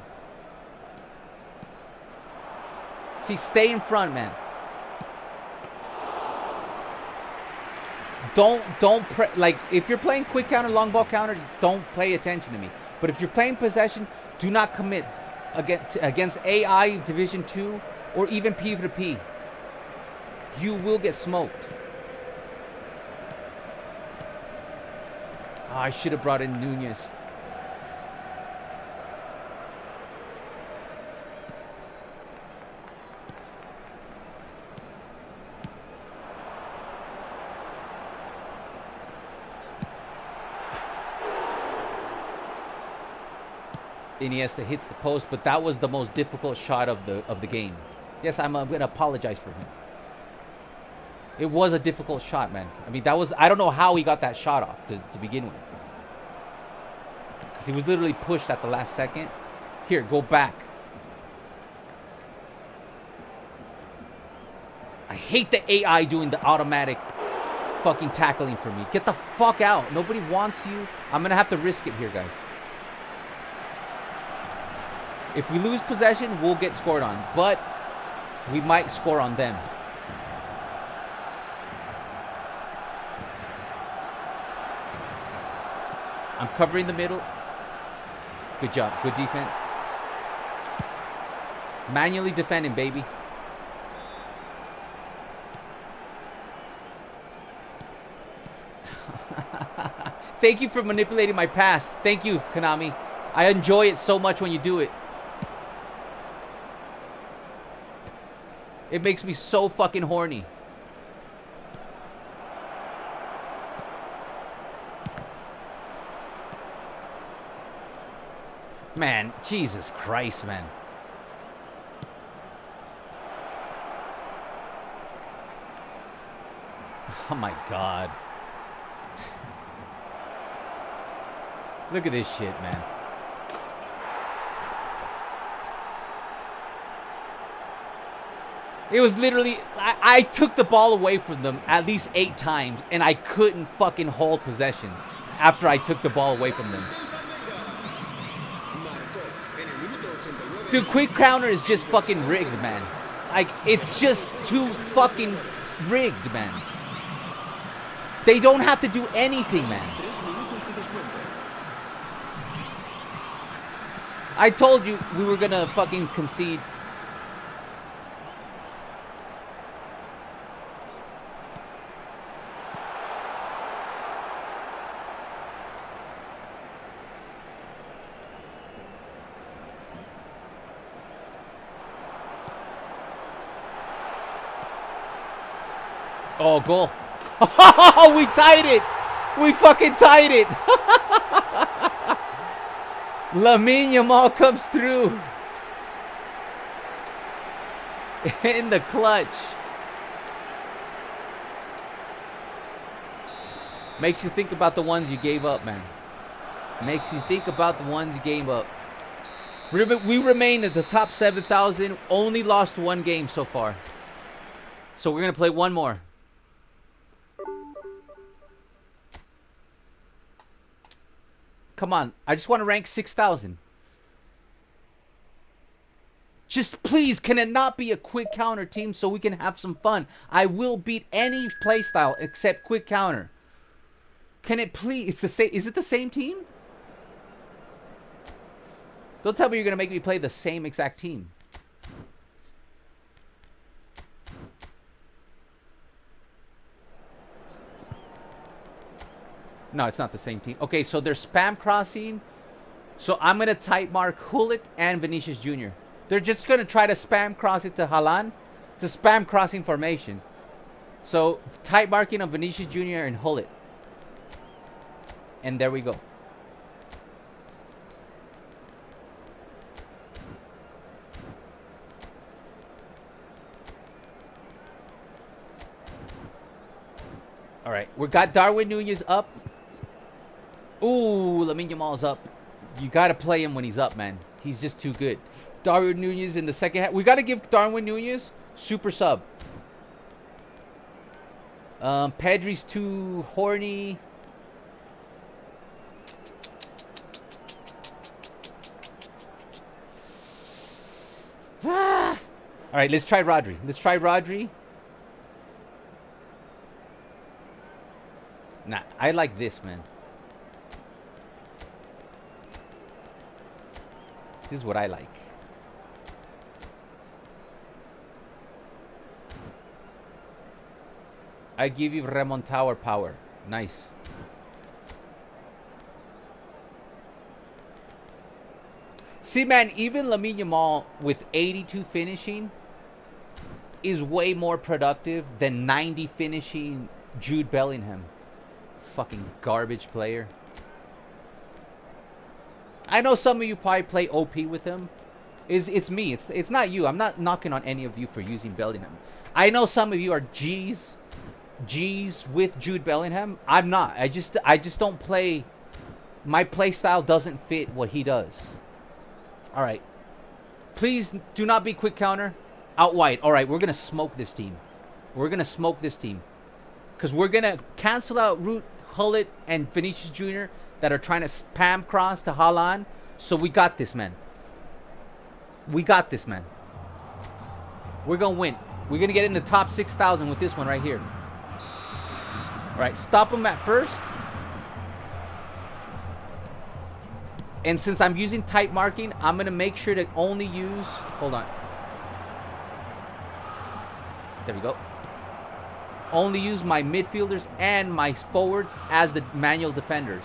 See, stay in front, man. Like, if you're playing quick counter, long ball counter, don't pay attention to me. But if you're playing possession, do not commit against AI Division 2 or even P2P. You will get smoked. Oh, I should have brought in Nunez. Iniesta hits the post, but that was the most difficult shot of the game. Yes, I'm going to apologize for him. It was a difficult shot, man. I mean, that was... I don't know how he got that shot off to begin with. Because he was literally pushed at the last second. Here, go back. I hate the AI doing the automatic fucking tackling for me. Get the fuck out. Nobody wants you. I'm going to have to risk it here, guys. If we lose possession, we'll get scored on. But we might score on them. I'm covering the middle. Good job. Good defense. Manually defending, baby. Thank you for manipulating my pass. Thank you, Konami. I enjoy it so much when you do it. It makes me so fucking horny. Man, Jesus Christ, man. Oh my God. Look at this shit, man. It was literally, I took the ball away from them at least 8 times, and I couldn't fucking hold possession after I took the ball away from them. Dude, quick counter is just fucking rigged, man. Like, it's just too fucking rigged, man. They don't have to do anything, man. I told you we were gonna fucking concede. Oh, goal. Oh, we tied it. We fucking tied it. Lamine Yamal comes through. In the clutch. Makes you think about the ones you gave up, man. Makes you think about the ones you gave up. We remain at the top 7,000. Only lost 1 game so far. So we're going to play one more. Come on. I just want to rank 6,000. Just please, can it not be a quick counter team so we can have some fun? I will beat any playstyle except quick counter. Can it please? It's the same. Is it the same team? Don't tell me you're going to make me play the same exact team. No, it's not the same team. Okay, so they're spam crossing. So I'm going to type mark Hullet and Vinicius Jr. They're just going to try to spam cross it to Haaland. It's a spam crossing formation. So type marking on Vinicius Jr. and Hullet. And there we go. All right, we got Darwin Nunez up. Ooh, Lamine Yamal's up. You got to play him when he's up, man. He's just too good. Darwin Nunez in the second half. We got to give Darwin Nunez super sub. Pedri's too horny. All right, let's try Rodri. Let's try Rodri. Nah, I like this, man. This is what I like. I give you Remontower power. Nice. See, man, even Lamine Yamal with 82 finishing is way more productive than 90 finishing Jude Bellingham. Fucking garbage player. I know some of you probably play OP with him. It's me. It's not you. I'm not knocking on any of you for using Bellingham. I know some of you are G's with Jude Bellingham. I'm not. I just don't play. My play style doesn't fit what he does. All right. Please do not be quick counter. Out wide. All right, we're going to smoke this team. We're going to smoke this team. Because we're going to cancel out Root, Hullet, and Vinicius Jr. that are trying to spam cross to Haaland. So we got this, man. We got this, man. We're going to win. We're going to get in the top 6,000 with this one right here. All right, stop him at first. And since I'm using tight marking, I'm going to make sure to only use... Hold on. There we go. Only use my midfielders and my forwards as the manual defenders.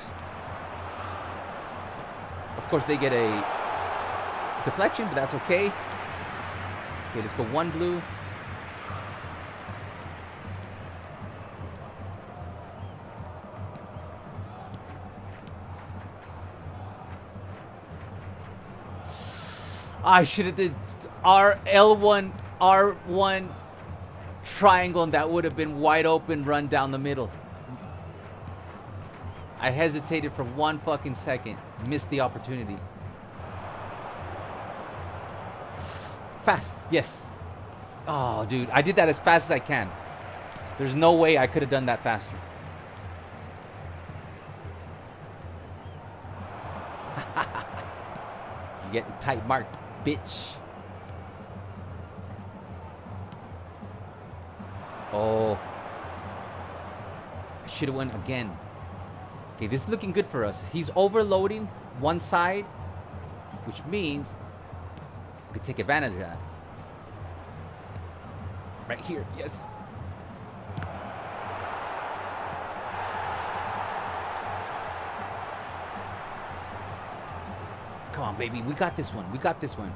Of course, they get a deflection, but that's okay. Okay, let's go one blue. I should have did L1, R1 triangle, and that would have been wide open run down the middle. I hesitated for 1 fucking second. Missed the opportunity. Fast. Yes. Oh, dude. I did that as fast as I can. There's no way I could have done that faster. You get tight mark, bitch. Oh. I should have went again. Okay, this is looking good for us. He's overloading one side, which means we can take advantage of that. Right here, yes. Come on, baby. We got this one. We got this one.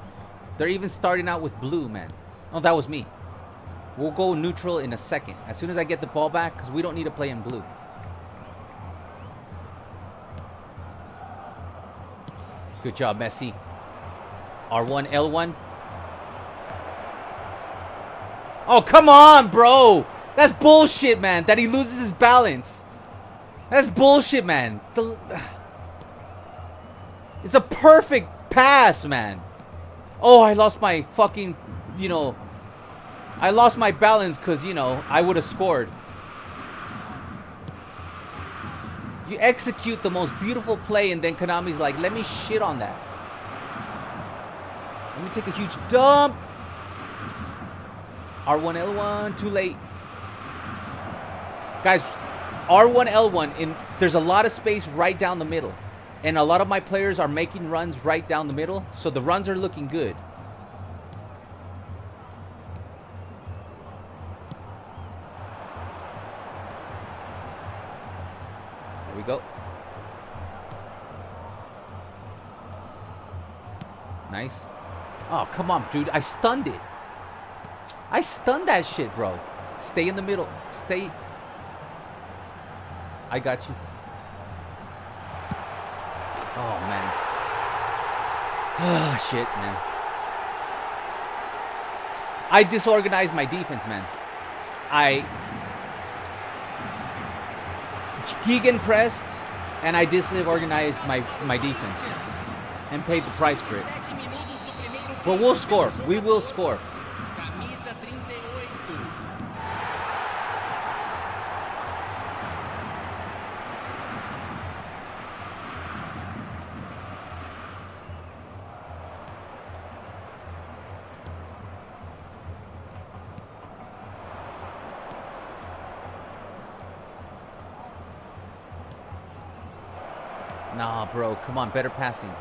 They're even starting out with blue, man. Oh, that was me. We'll go neutral in a second. As soon as I get the ball back, because we don't need to play in blue. Good job, Messi. R1, L1. Oh, come on, bro. That's bullshit, man. That he loses his balance. That's bullshit, man. It's a perfect pass, man. Oh, I lost my fucking, I lost my balance because, I would have scored. You execute the most beautiful play and then Konami's like, let me shit on that. Let me take a huge dump. R1, L1, too late. Guys, R1, L1, there's a lot of space right down the middle. And a lot of my players are making runs right down the middle. So the runs are looking good. There we go. Nice. Oh, come on, dude. I stunned it. I stunned that shit, bro. Stay in the middle. Stay. I got you. Oh, man. Oh, shit, man. I disorganized my defense, man. Keegan pressed, and I disorganized my defense and paid the price for it. 7 minutos do primeiro But we'll score. We will score. Camisa 38. Nah, bro. Come on. Better passing.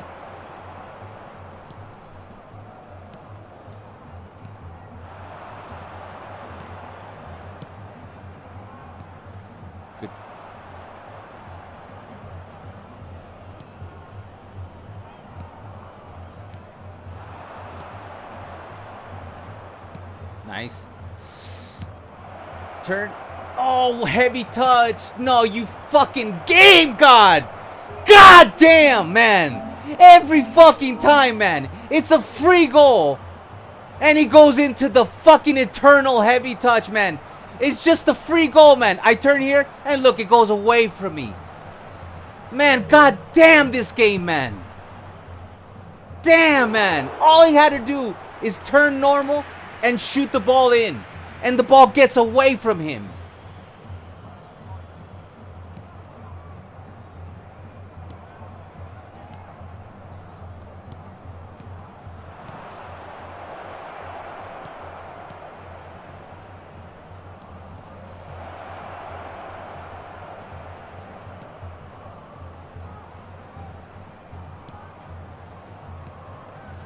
Good. Nice. Turn. Oh, heavy touch. No, you fucking game god. God damn, man. Every fucking time, man. It's a free goal. And he goes into the fucking eternal heavy touch, man. It's just a free goal, man. I turn here and look, it goes away from me. Man, god damn this game, man. Damn, man. All he had to do is turn normal and shoot the ball in. And the ball gets away from him.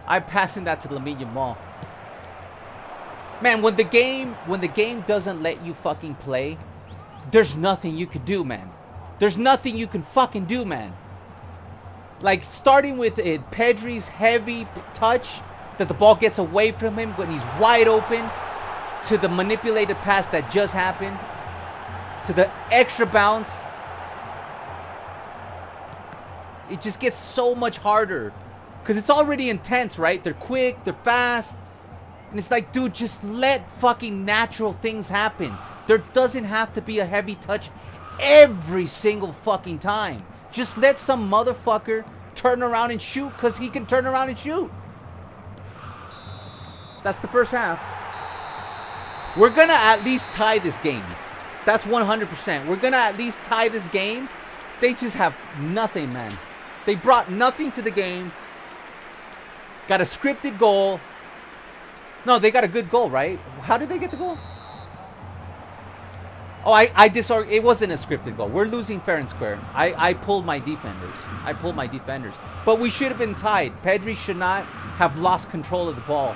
I'm passing that to Lamine Yamal. Man, when the game doesn't let you fucking play, there's nothing you could do, man. There's nothing you can fucking do, man. Like starting with it, Pedri's heavy touch that the ball gets away from him when he's wide open, to the manipulated pass that just happened, to the extra bounce. It just gets so much harder. Because it's already intense, right? They're quick, they're fast. And it's like, dude, just let fucking natural things happen. There doesn't have to be a heavy touch every single fucking time. Just let some motherfucker turn around and shoot, because he can turn around and shoot. That's the first half. We're going to at least tie this game. That's 100%. We're going to at least tie this game. They just have nothing, man. They brought nothing to the game. Got a scripted goal. No, they got a good goal, right? How did they get the goal? Oh, it wasn't a scripted goal. We're losing fair and square. I pulled my defenders. But we should have been tied. Pedri should not have lost control of the ball.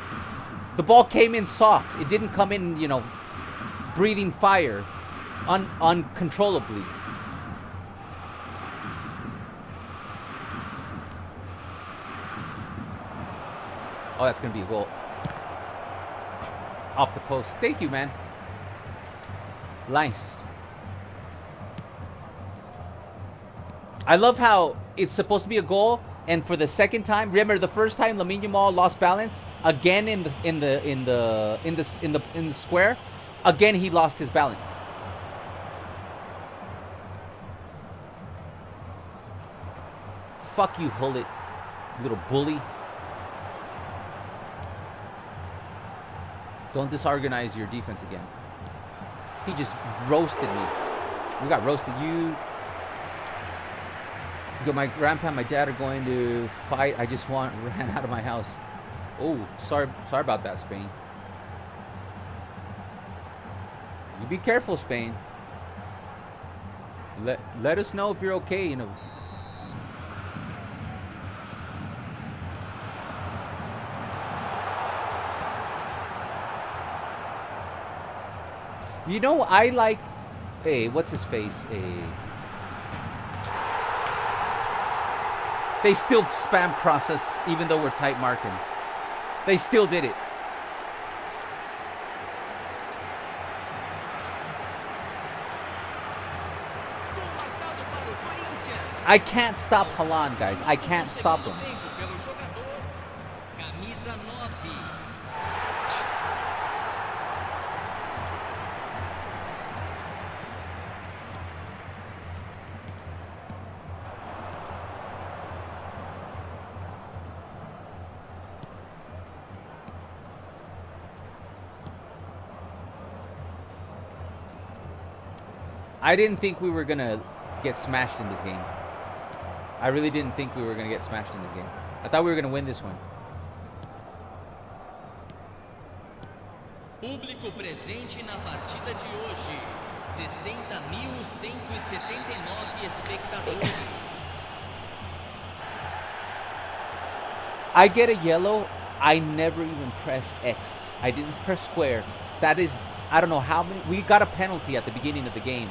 The ball came in soft. It didn't come in, you know, breathing fire uncontrollably. Oh, that's going to be a goal. Off the post. Thank you, man. Nice. I love how it's supposed to be a goal, and for the second time, remember the first time Lamine Yamal lost balance again in the square, again he lost his balance. Fuck you, Hullet, little bully. Don't disorganize your defense again. He just roasted me. We got roasted. My grandpa and my dad are going to fight. I just ran out of my house. Oh, sorry about that, Spain. You be careful, Spain. Let us know if you're okay, you know. You know, I like, hey, what's his face? They still spam cross us, even though we're tight marking. They still did it. I can't stop Haaland, guys. I can't stop him. Camisa 9. I didn't think we were going to get smashed in this game. I really didn't think we were going to get smashed in this game. I thought we were going to win this one. Público presente na partida de hoje. 60.179 espectadores. I get a yellow. I never even press X. I didn't press square. That is, I don't know how many. We got a penalty at the beginning of the game.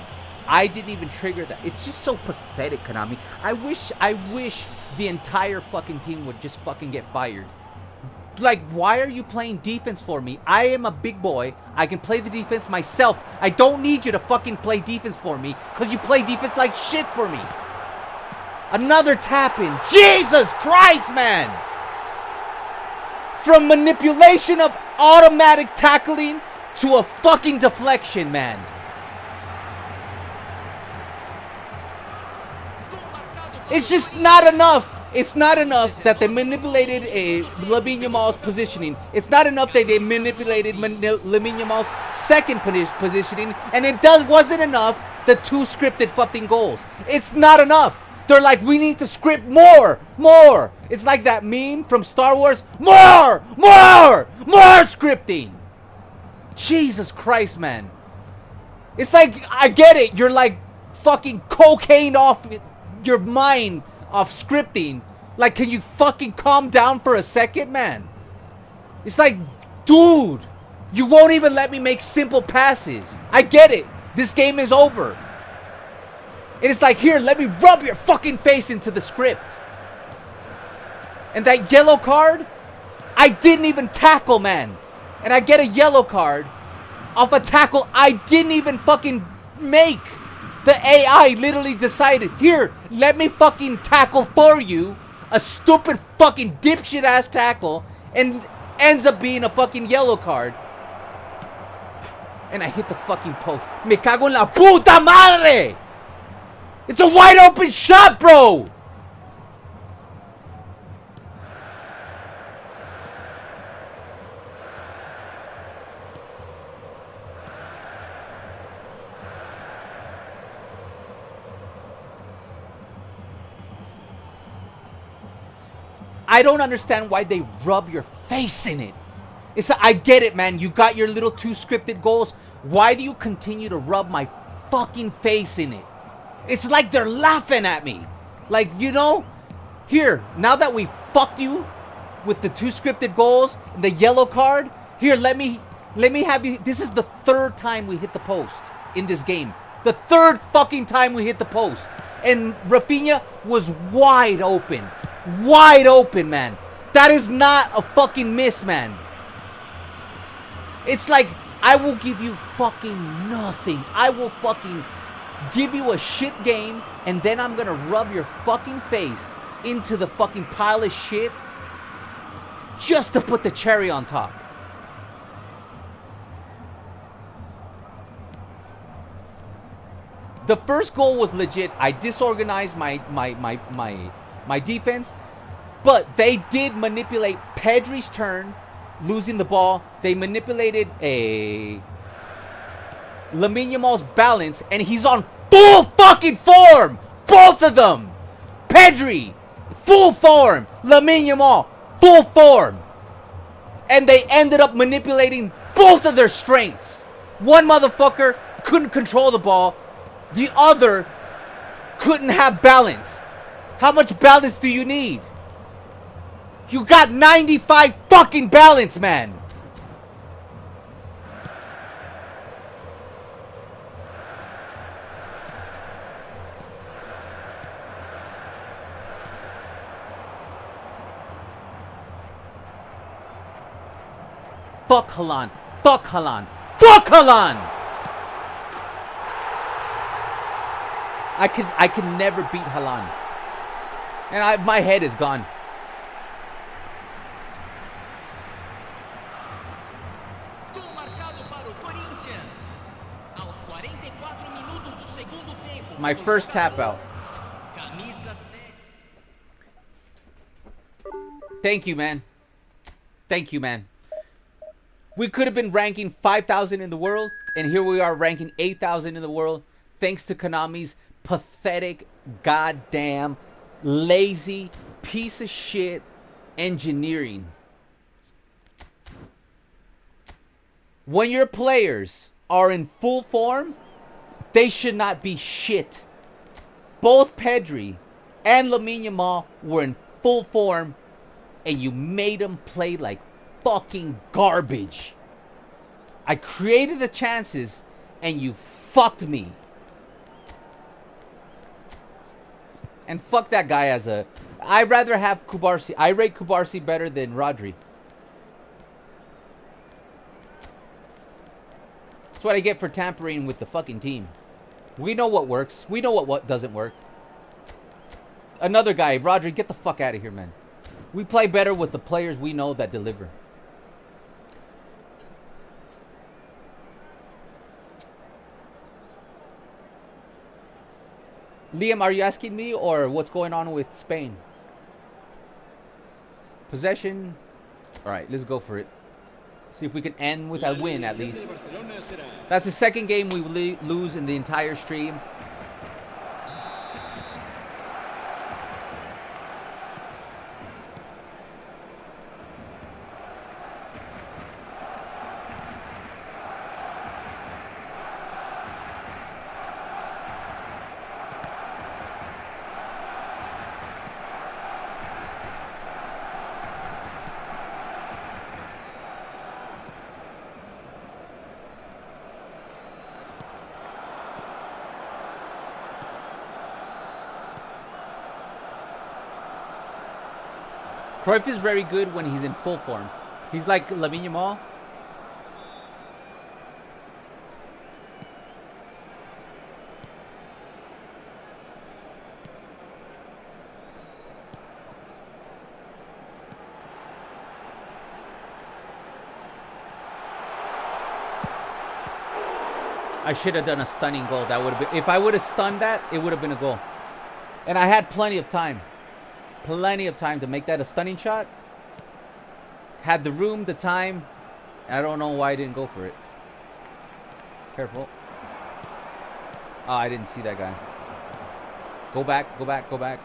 I didn't even trigger that. It's just so pathetic, Konami. I wish the entire fucking team would just fucking get fired. Like, why are you playing defense for me? I am a big boy. I can play the defense myself. I don't need you to fucking play defense for me because you play defense like shit for me. Another tap in. Jesus Christ, man. From manipulation of automatic tackling to a fucking deflection, man. It's just not enough. It's not enough that they manipulated Lamine Yamal's positioning. It's not enough that they manipulated Lamine Yamal's second positioning. And it wasn't enough the 2 scripted fucking goals. It's not enough. They're like, we need to script more. It's like that meme from Star Wars. More scripting. Jesus Christ, man. It's like, I get it. You're like fucking cocaine off your mind of scripting. Like, can you fucking calm down for a second, man? It's like, dude, you won't even let me make simple passes. I get it. This game is over. And it's like, here, let me rub your fucking face into the script. And that yellow card, I didn't even tackle, man. And I get a yellow card off a tackle I didn't even fucking make. The AI literally decided, here, let me fucking tackle for you. A stupid fucking dipshit ass tackle. And ends up being a fucking yellow card. And I hit the fucking post. Me cago en la puta madre! It's a wide open shot, bro! I don't understand why they rub your face in it. I get it, man. You got your little 2 scripted goals. Why do you continue to rub my fucking face in it? It's like they're laughing at me. Like, you know, here, now that we fucked you with the 2 scripted goals and the yellow card, here, let me have you. This is the 3rd time we hit the post in this game. The 3rd fucking time we hit the post. And Rafinha was wide open. Wide open, man. That is not a fucking miss, man. It's like, I will give you fucking nothing. I will fucking give you a shit game, and then I'm gonna rub your fucking face into the fucking pile of shit just to put the cherry on top. The first goal was legit. I disorganized my defense, but they did manipulate Pedri's turn, losing the ball. They manipulated Lamine Yamal's balance, and he's on full fucking form. Both of them. Pedri, full form. Lamine Yamal, full form. And they ended up manipulating both of their strengths. One motherfucker couldn't control the ball. The other couldn't have balance. How much balance do you need? You got 95 fucking balance, man. Fuck Haaland. Fuck Haaland. Fuck Haaland! I could never beat Haaland. And my head is gone. Gol marcado para o Corinthians. Aos 44 minutos do segundo tempo. My first tap out. Camisa 7. Thank you, man. Thank you, man. We could have been ranking 5,000 in the world, and here we are ranking 8,000 in the world. thanks to Konami's pathetic, goddamn, lazy, piece of shit engineering. When your players are in full form, they should not be shit. Both Pedri and Lamine Yamal were in full form, and you made them play like fucking garbage. I created the chances, and you fucked me. And fuck that guy as a... I'd rather have Kubarsi. I rate Kubarsi better than Rodri. That's what I get for tampering with the fucking team. We know what works. We know what doesn't work. Another guy, Rodri, get the fuck out of here, man. We play better with the players we know that deliver. Liam, are you asking me or what's going on with Spain? Possession. All right, let's go for it. See if we can end with a win at least. That's the second game we lose in the entire stream. Cruyff is very good when he's in full form. He's like Lamine Yamal. I should have done a stunning goal. That would have been... If I would have stunned that, it would have been a goal. And I had plenty of time. Plenty of time to make that a stunning shot. Had the room, the time. I don't know why I didn't go for it. Careful. Oh, I didn't see that guy. Go back, go back, go back.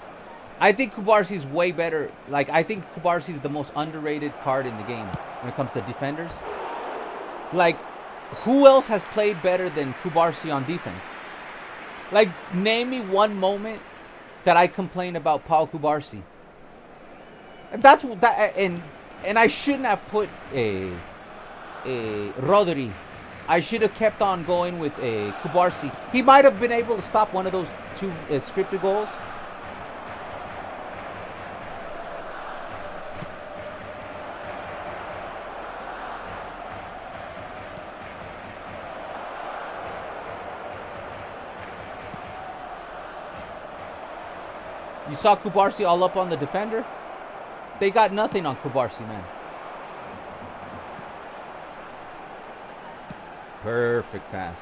I think Kubarsi's way better. Like, I think Kubarsi's the most underrated card in the game when it comes to defenders. Like, who else has played better than Kubarsi on defense? Like, name me one moment that I complain about Paul Kubarsi. And that's that. And I shouldn't have put a Rodri. I should have kept on going with a Kubarsi. He might have been able to stop one of those two scripted goals. You saw Kubarsi all up on the defender? They got nothing on Kubarsi, man. Perfect pass.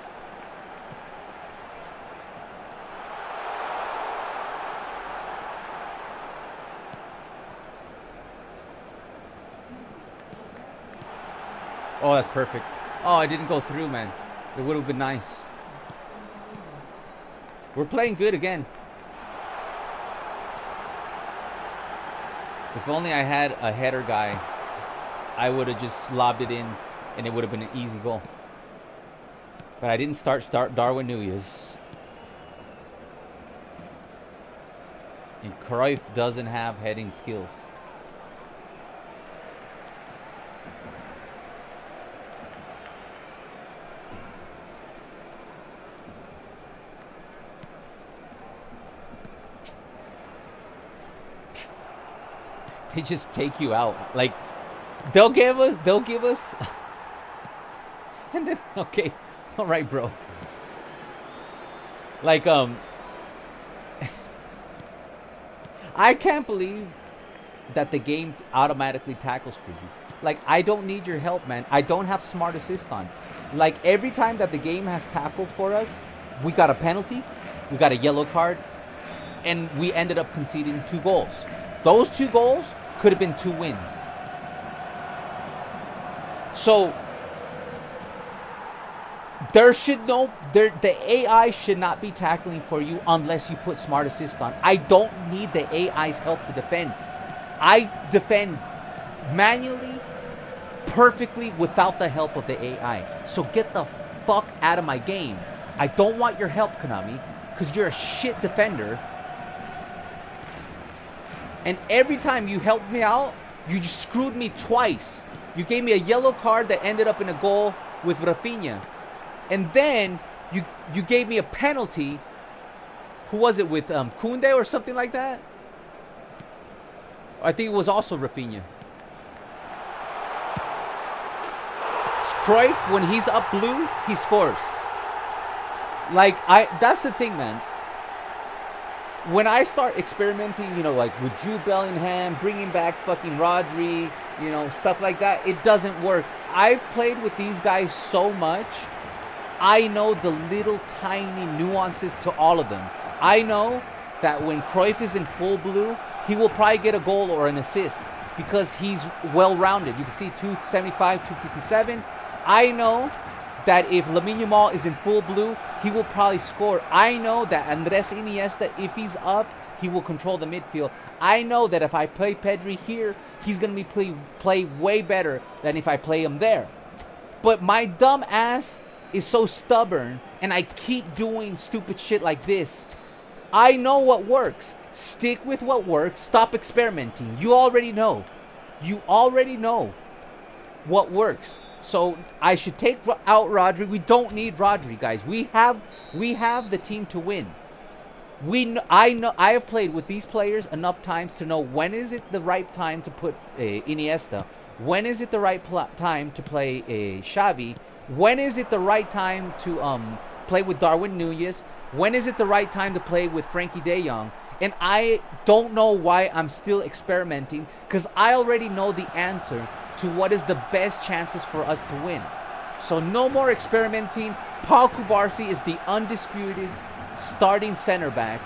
Oh, that's perfect. Oh, I didn't go through, man. It would have been nice. We're playing good again. If only I had a header guy, I would have just lobbed it in and it would have been an easy goal. But I didn't start Darwin Núñez. And Cruyff doesn't have heading skills. They just take you out. Like, they'll give us. And then, okay. All right, bro. Like, I can't believe that the game automatically tackles for you. Like, I don't need your help, man. I don't have smart assist on. Like, every time that the game has tackled for us, we got a penalty, we got a yellow card, and we ended up conceding 2 goals. Those 2 goals could have been 2 wins. So The AI should not be tackling for you unless you put smart assist on. I don't need the AI's help to defend. I defend manually, perfectly, without the help of the AI. So get the fuck out of my game. I don't want your help, Konami, because you're a shit defender. And every time you helped me out, you just screwed me twice. You gave me a yellow card that ended up in a goal with Rafinha. And then you gave me a penalty. Who was it with Koundé or something like that? I think it was also Rafinha. Cruyff, when he's up blue, he scores. Like, that's the thing, man. When I start experimenting, you know, like with Jude Bellingham, bringing back fucking Rodri, you know, stuff like that, it doesn't work. I've played with these guys so much. I know the little tiny nuances to all of them. I know that when Cruyff is in full blue, he will probably get a goal or an assist because he's well-rounded. You can see 275, 257. I know that if Lamine Yamal is in full blue, he will probably score. I know that Andres Iniesta, if he's up, he will control the midfield. I know that if I play Pedri here, he's going to be play way better than if I play him there. But my dumb ass is so stubborn, and I keep doing stupid shit like this. I know what works. Stick with what works. Stop experimenting. You already know. You already know what works. So I should take out Rodri. We don't need Rodri, guys. We have the team to win. I have played with these players enough times to know when is it the right time to put Iniesta. When is it the right time to play Xavi? When is it the right time to play with Darwin Núñez? When is it the right time to play with Frankie de Jong? And I don't know why I'm still experimenting, because I already know the answer to what is the best chances for us to win. So no more experimenting. Paul Kubarsi is the undisputed starting center back.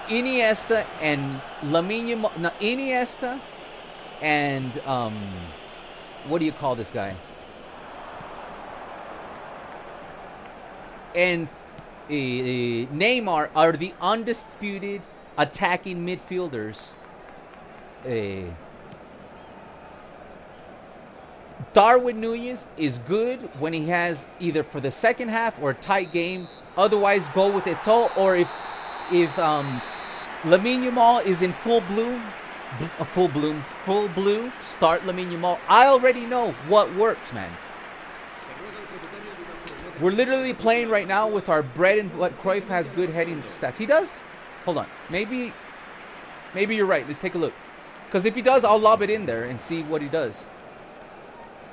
Iniesta and Iniesta and what do you call this guy? And Neymar are the undisputed attacking midfielders. Darwin Núñez is good when he has either for the second half or a tight game. Otherwise, go with Eto'o. Or if Lamine Yamal is in full blue, start Lamine Yamal. I already know what works, man. We're literally playing right now with our bread and butter. Cruyff has good heading stats. He does? Hold on. Maybe you're right. Let's take a look. Because if he does, I'll lob it in there and see what he does.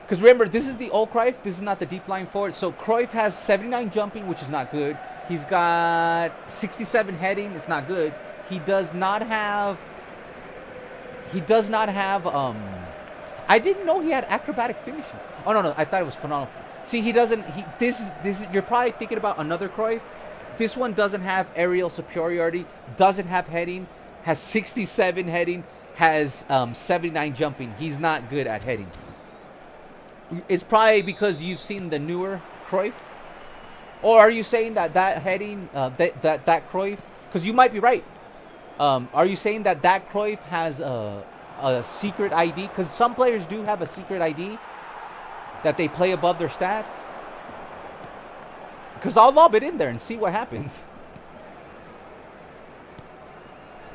Because remember, this is the old Cruyff. This is not the deep line forward. So Cruyff has 79 jumping, which is not good. He's got 67 heading. It's not good. He does not have... I didn't know he had acrobatic finishing. Oh, no. I thought it was phenomenal. See, he doesn't... This is... You're probably thinking about another Cruyff. This one doesn't have aerial superiority. Doesn't have heading. Has 67 heading. Has 79 jumping. He's not good at heading. It's probably because you've seen the newer Cruyff. Or are you saying that heading... that Cruyff... Because you might be right. Are you saying that Cruyff has a secret ID? Because some players do have a secret ID that they play above their stats. Because I'll lob it in there and see what happens.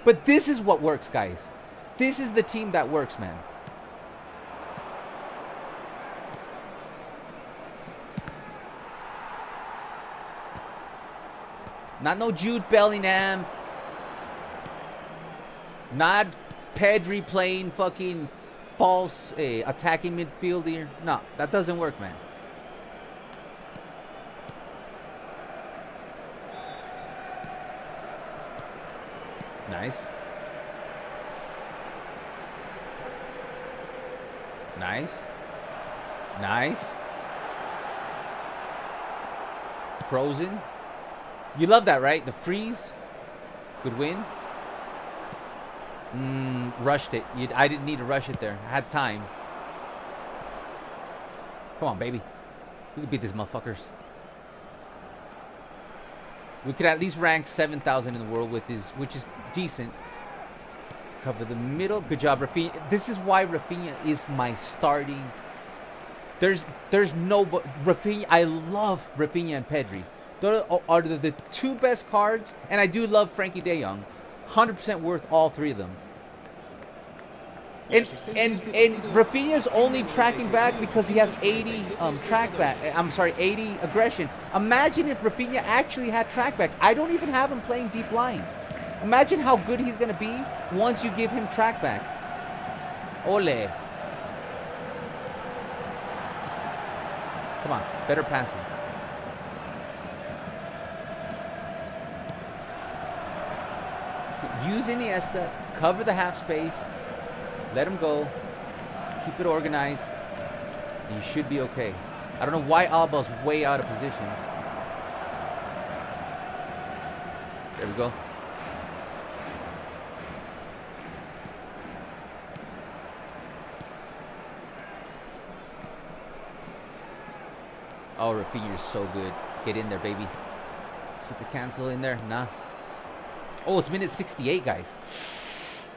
But this is what works, guys. This is the team that works, man. Not no Jude Bellingham. Not Pedri playing fucking false attacking midfielder. No, that doesn't work, man. Nice. Nice. Nice. Frozen. You love that, right? The freeze. Good win. Rushed it. I didn't need to rush it there. I had time. Come on, baby. We can beat these motherfuckers. We could at least rank 7,000 in the world with his, which is decent. Cover the middle. Good job, Rafinha. This is why Rafinha is my starting. There's no Rafinha. I love Rafinha and Pedri. Those are the two best cards, and I do love Frankie De Jong. 100% worth all three of them. And Rafinha's only tracking back because he has 80 track back. I'm sorry, 80 aggression. Imagine if Rafinha actually had track back. I don't even have him playing deep line. Imagine how good he's gonna be once you give him track back. Ole. Come on, better passing. So use Iniesta, cover the half space. Let him go. Keep it organized. And you should be okay. I don't know why Alba's way out of position. There we go. Oh, Rafinha's so good. Get in there, baby. Super cancel in there. Nah. Oh, it's minute 68, guys.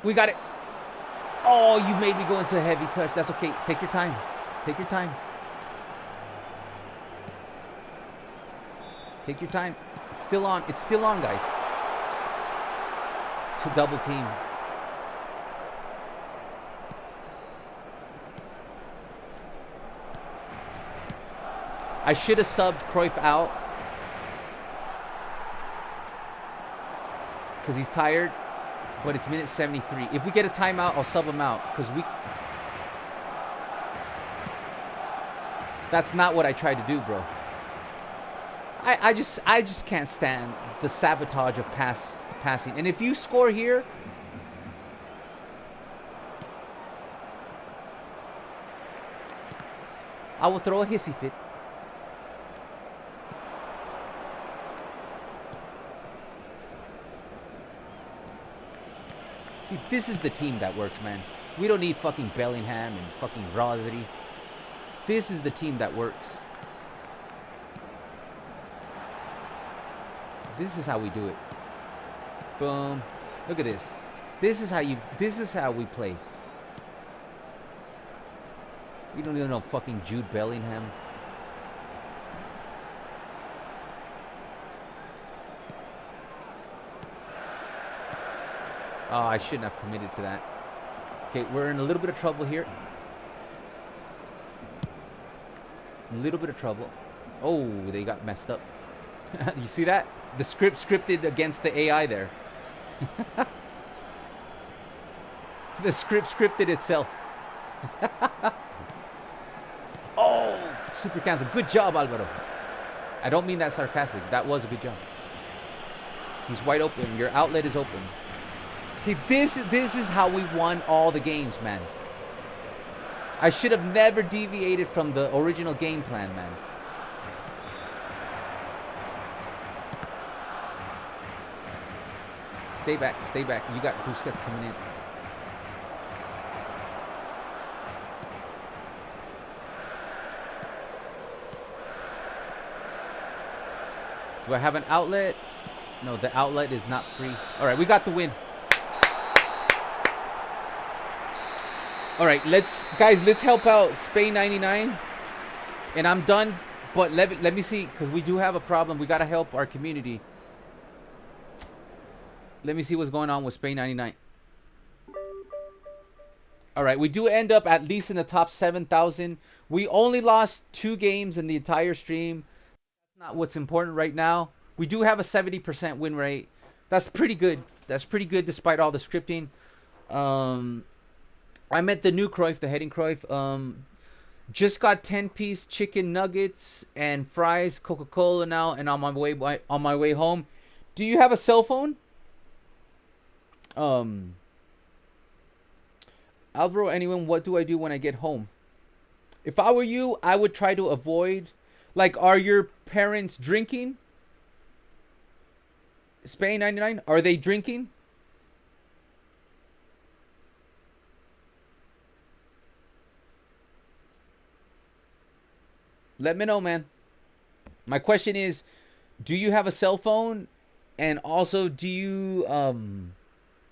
We got it. Oh, you made me go into a heavy touch. That's okay. Take your time. Take your time. Take your time. It's still on. It's still on, guys. To double team. I should have subbed Cruyff out. Because he's tired. But it's minute 73. If we get a timeout, I'll sub him out. Because we... That's not what I tried to do, bro. I just can't stand the sabotage of passing. And if you score here... I will throw a hissy fit. See, this is the team that works, man. We don't need fucking Bellingham and fucking Rodri. This is the team that works. This is how we do it. Boom. Look at this. This is how we play. We don't even know fucking Jude Bellingham. Oh, I shouldn't have committed to that. Okay, we're in a little bit of trouble here. A little bit of trouble. Oh, they got messed up. You see that? The script scripted against the AI there. The script scripted itself. Oh, super cancel. Good job, Alvaro. I don't mean that sarcastic. That was a good job. He's wide open. Your outlet is open. See, this is how we won all the games, man. I should have never deviated from the original game plan, man. Stay back, stay back. You got Busquets coming in. Do I have an outlet? No, the outlet is not free. All right, we got the win. All right, let's help out Spain 99. And I'm done, but let me see, because we do have a problem. We got to help our community. Let me see what's going on with Spain 99. All right, we do end up at least in the top 7,000. We only lost 2 games in the entire stream. That's not what's important right now. We do have a 70% win rate. That's pretty good. That's pretty good despite all the scripting. I met the new Cruyff, the heading Cruyff. Just got 10-piece chicken nuggets and fries, Coca-Cola now, and on my way home. Do you have a cell phone? Alvaro, anyone, what do I do when I get home? If I were you, I would try to avoid. Like, are your parents drinking? Spain 99, are they drinking? Let me know, man. My question is, do you have a cell phone? And also, do you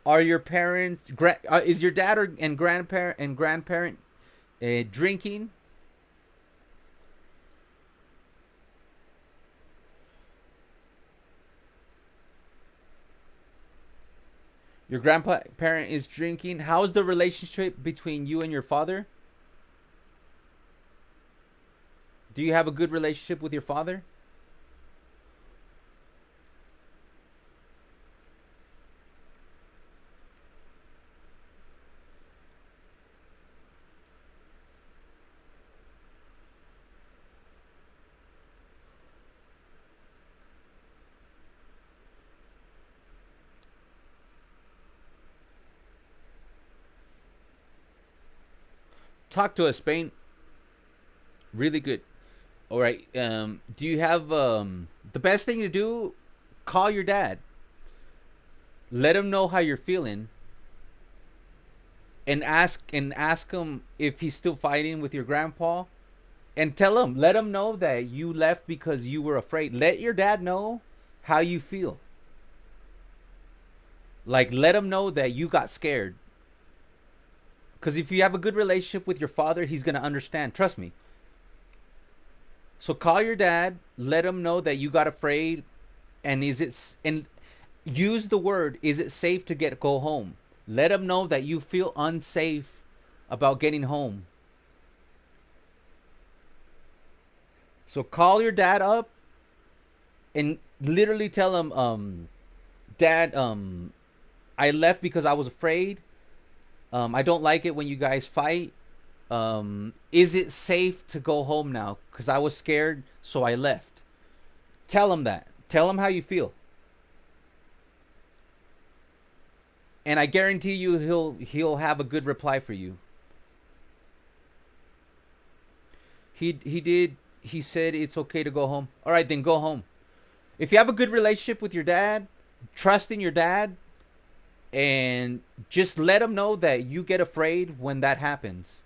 are your parents is your dad and grandparent drinking? Your grandpa parent is drinking. How's the relationship between you and your father? Do you have a good relationship with your father? Talk to us, Spain. Really good. All right. Do you have the best thing to do? Call your dad. Let him know how you're feeling, and ask him if he's still fighting with your grandpa, and let him know that you left because you were afraid. Let your dad know how you feel. Like, let him know that you got scared. Because if you have a good relationship with your father, he's gonna understand. Trust me. So call your dad, let him know that you got afraid, and use the word, is it safe to go home? Let him know that you feel unsafe about getting home. So call your dad up and literally tell him, Dad, I left because I was afraid. I don't like it when you guys fight. Is it safe to go home now? Because I was scared, so I left. Tell him that. Tell him how you feel. And I guarantee you he'll have a good reply for you. He said it's okay to go home. All right, then go home. If you have a good relationship with your dad, trust in your dad, and just let him know that you get afraid when that happens,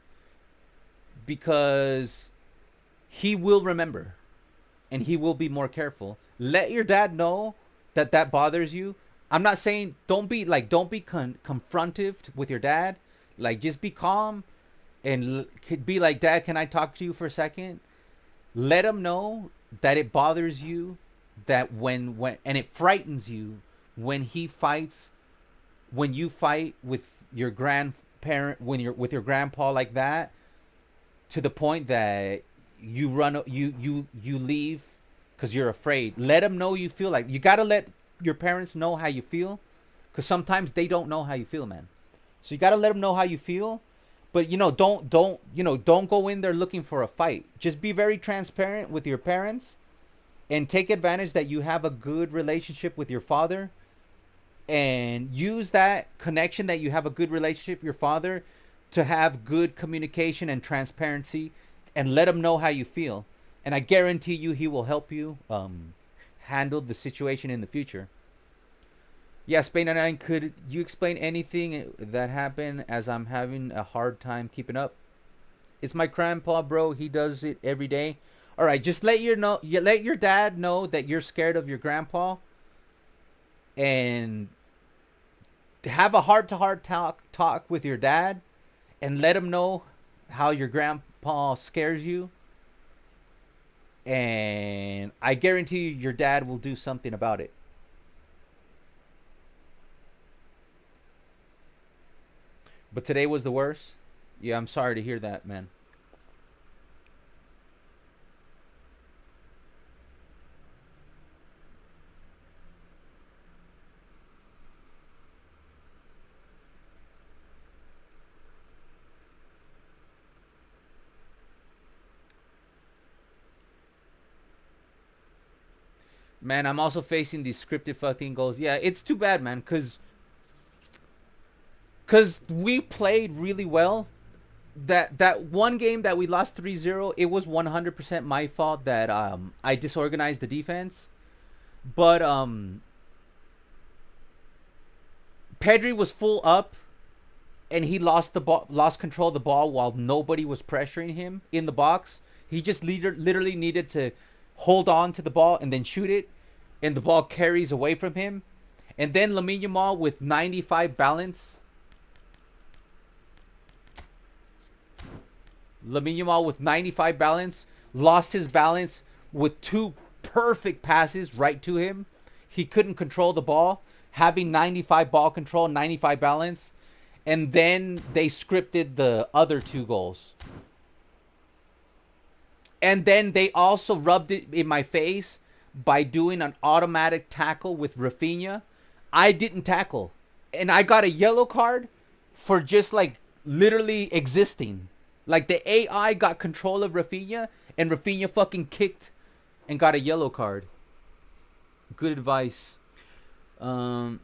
because he will remember and he will be more careful. Let your dad know that bothers you. I'm not saying don't be confrontive with your dad. Like, just be calm and be like, Dad, can I talk to you for a second? Let him know that it bothers you, that when and it frightens you when he fights, when you fight with your grandparent, when you're with your grandpa like that, to the point that you leave because you're afraid. Let them know you feel like you gotta let your parents know how you feel, because sometimes they don't know how you feel, man. So you gotta let them know how you feel, but don't go in there looking for a fight. Just be very transparent with your parents, and take advantage that you have a good relationship with your father, and use that connection that you have a good relationship with your father to have good communication and transparency, and let him know how you feel. And I guarantee you he will help you handle the situation in the future. Yeah, Spain 99, could you explain anything that happened, as I'm having a hard time keeping up? It's my grandpa, bro. He does it every day. All right, just let your dad know that you're scared of your grandpa, and have a heart-to-heart talk with your dad, and let him know how your grandpa scares you. And I guarantee you your dad will do something about it. But today was the worst. Yeah, I'm sorry to hear that, man. Man, I'm also facing these scripted fucking goals. Yeah, it's too bad, man, because we played really well. That one game that we lost 3-0, it was 100% my fault that I disorganized the defense. But Pedri was full up, and he lost control of the ball while nobody was pressuring him in the box. He just literally needed to hold on to the ball and then shoot it, and the ball carries away from him. And then Lamine Yamal with 95 balance. Lamine Yamal with 95 balance lost his balance with 2 perfect passes right to him. He couldn't control the ball, having 95 ball control, 95 balance. And then they scripted the other 2 goals. And then they also rubbed it in my face by doing an automatic tackle with Rafinha. I didn't tackle. And I got a yellow card for just like literally existing. Like the AI got control of Rafinha, and Rafinha fucking kicked and got a yellow card. Good advice. And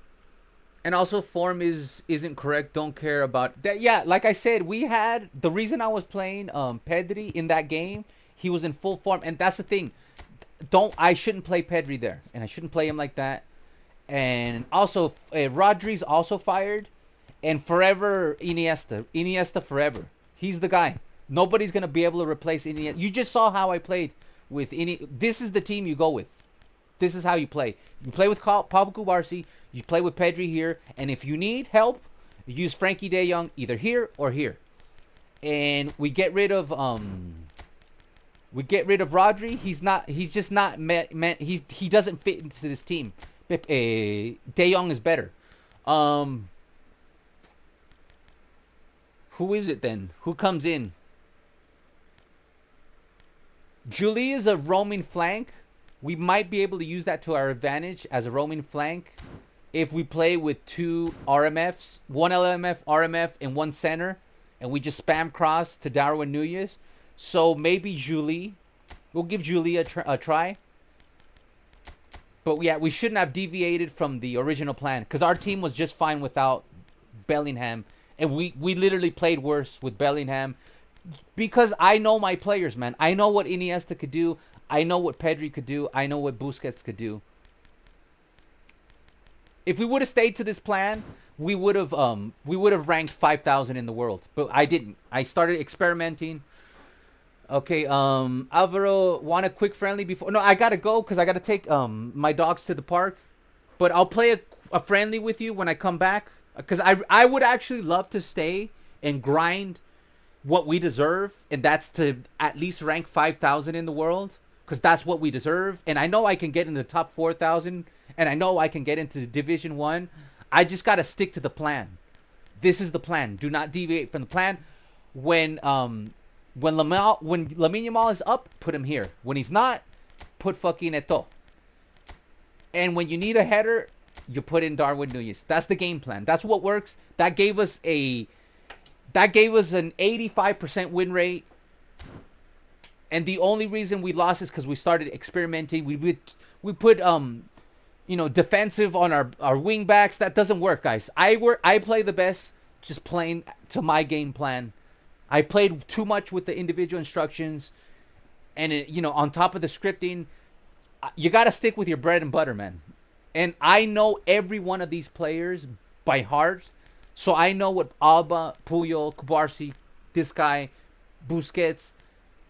also form isn't correct. Don't care about that. Yeah, like I said, we had the reason I was playing Pedri in that game. He was in full form, and that's the thing. I shouldn't play Pedri there, and I shouldn't play him like that. And also, Rodri's also fired, and forever Iniesta forever. He's the guy. Nobody's gonna be able to replace Iniesta. You just saw how I played with Iniesta. This is the team you go with. This is how you play. You play with Pablo Cubarsí. You play with Pedri here, and if you need help, use Frankie De Jong either here or here. And we get rid of Rodri. He's just not meant. He doesn't fit into this team. De Jong is better. Who is it then? Who comes in? Julie is a roaming flank. We might be able to use that to our advantage as a roaming flank if we play with 2 RMFs, 1 LMF, RMF, and 1 center, and we just spam cross to Darwin Núñez. So maybe Julie. We'll give Julie a try. But yeah, we shouldn't have deviated from the original plan because our team was just fine without Bellingham. And we literally played worse with Bellingham because I know my players, man. I know what Iniesta could do. I know what Pedri could do. I know what Busquets could do. If we would have stayed to this plan, we would have ranked 5,000 in the world. But I didn't. I started experimenting. Okay, Alvaro, want a quick friendly before? No, I gotta go because I gotta take my dogs to the park. But I'll play a friendly with you when I come back. Because I would actually love to stay and grind what we deserve. And that's to at least rank 5,000 in the world. Because that's what we deserve. And I know I can get in the top 4,000. And I know I can get into Division 1. I just got to stick to the plan. This is the plan. Do not deviate from the plan. When Lamine Yamal is up, put him here. When he's not, put fucking Eto'o. And when you need a header, you put in Darwin Núñez. That's the game plan. That's what works. That gave us an 85% win rate. And the only reason we lost is because we started experimenting. We put defensive on our wing backs. That doesn't work, guys. I play the best just playing to my game plan. I played too much with the individual instructions, and on top of the scripting, you got to stick with your bread and butter, man. And I know every one of these players by heart. So I know what Alba, Puyol, Cubarsí, this guy, Busquets,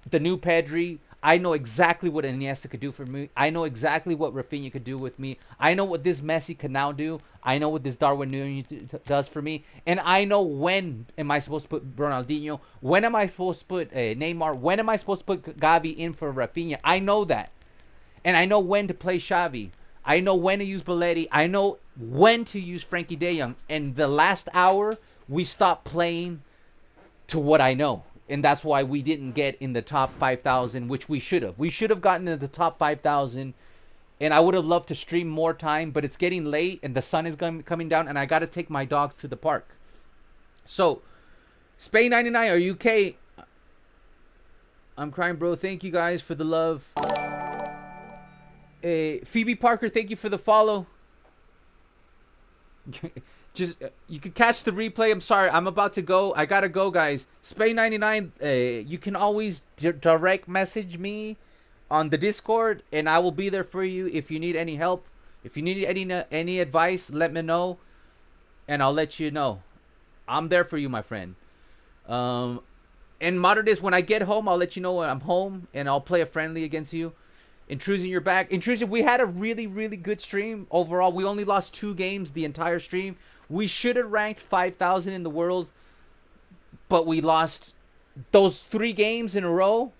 the new Pedri. I know exactly what Iniesta could do for me. I know exactly what Rafinha could do with me. I know what this Messi can now do. I know what this Darwin Núñez does for me. And I know when am I supposed to put Ronaldinho. When am I supposed to put Neymar. When am I supposed to put Xavi in for Rafinha. I know that. And I know when to play Xavi. I know when to use Belletti. I know when to use Frankie De Jong. And the last hour, we stopped playing to what I know. And that's why we didn't get in the top 5,000, which we should have. We should have gotten into the top 5,000. And I would have loved to stream more time. But it's getting late and the sun is coming down. And I got to take my dogs to the park. So, Spain 99, are you okay? I'm crying, bro. Thank you guys for the love. Phoebe Parker, thank you for the follow. Just you can catch the replay. I'm sorry, I'm about to go. I gotta go, guys. Spain 99. You can always direct message me on the Discord, and I will be there for you if you need any help. If you need any advice, let me know, and I'll let you know. I'm there for you, my friend. And Moderators, when I get home, I'll let you know when I'm home, and I'll play a friendly against you. Intrusion, you're back. Intrusion, we had a really, really good stream overall. We only lost 2 games the entire stream. We should have ranked 5,000 in the world, but we lost those 3 games in a row.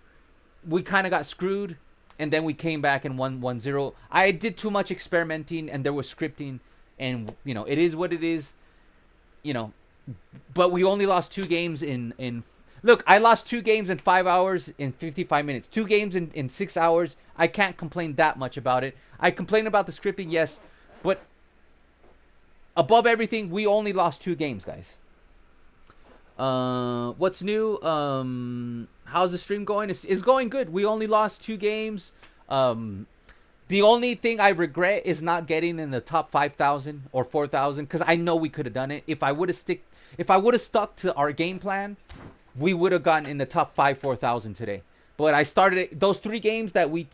We kind of got screwed, and then we came back and won 1-0. I did too much experimenting, and there was scripting, and, you know, it is what it is, you know. But we only lost 2 games in look, I lost 2 games in 5 hours in 55 minutes. 2 games in 6 hours. I can't complain that much about it. I complain about the scripting, yes, but above everything, we only lost 2 games, guys. What's new? How's the stream going? It's going good. We only lost 2 games. The only thing I regret is not getting in the top 5,000 or 4,000, because I know we could have done it. If I would have stuck to our game plan, we would have gotten in the top 4,000 today. But I started those 2 games that we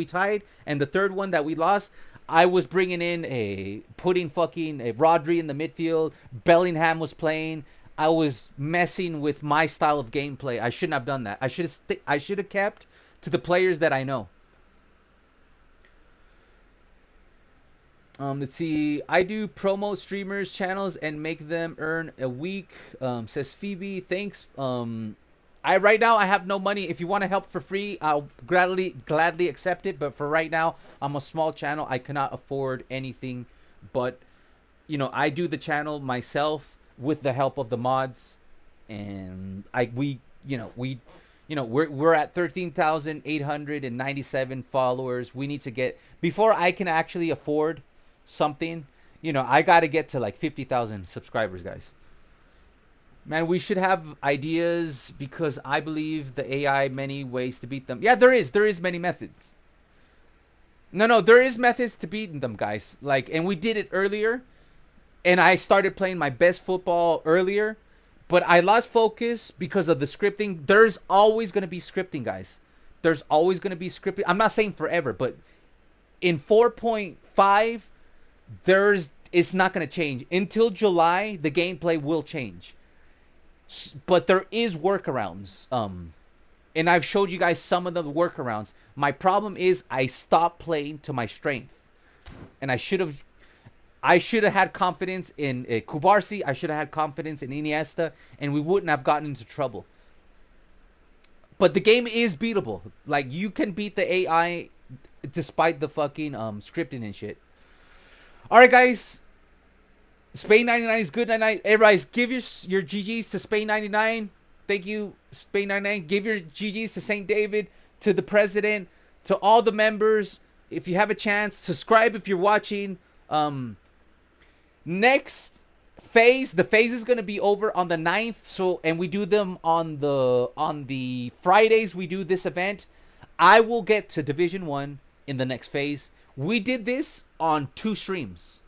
tied, and the third one that we lost. I was bringing in putting fucking a Rodri in the midfield. Bellingham was playing. I was messing with my style of gameplay. I shouldn't have done that. I should have kept to the players that I know. Let's see. I do promote streamers channels and make them earn a week. Says Phoebe. Thanks. Right now I have no money. If you want to help for free, I'll gladly accept it. But for right now, I'm a small channel. I cannot afford anything. But, you know, I do the channel myself with the help of the mods, and we're at 13,897 followers. We need to get, before I can actually afford something, you know, I got to get to like 50,000 subscribers, guys. Man, we should have ideas, because I believe the AI many ways to beat them. Yeah, there is many methods. No, there is methods to beating them, guys. Like, and we did it earlier, and I started playing my best football earlier, but I lost focus because of the scripting. There's always going to be scripting, guys. There's always going to be scripting. I'm not saying forever, but in 4.5, it's not going to change. Until July, the gameplay will change. But there is workarounds. And I've showed you guys some of the workarounds. My problem is I stopped playing to my strength. And I should have had confidence in Kubarsi. I should have had confidence in Iniesta, and we wouldn't have gotten into trouble. But the game is beatable. Like, you can beat the AI despite the fucking scripting and shit. All right, guys. Spain 99 is good night. Everybody, give your GGs to Spain 99. Thank you, Spain 99. Give your GGs to St. David, to the president, to all the members. If you have a chance, subscribe if you're watching. Next phase, the phase is going to be over on the 9th. And we do them on the Fridays. We do this event. I will get to Division 1 in the next phase. We did this on 2 streams.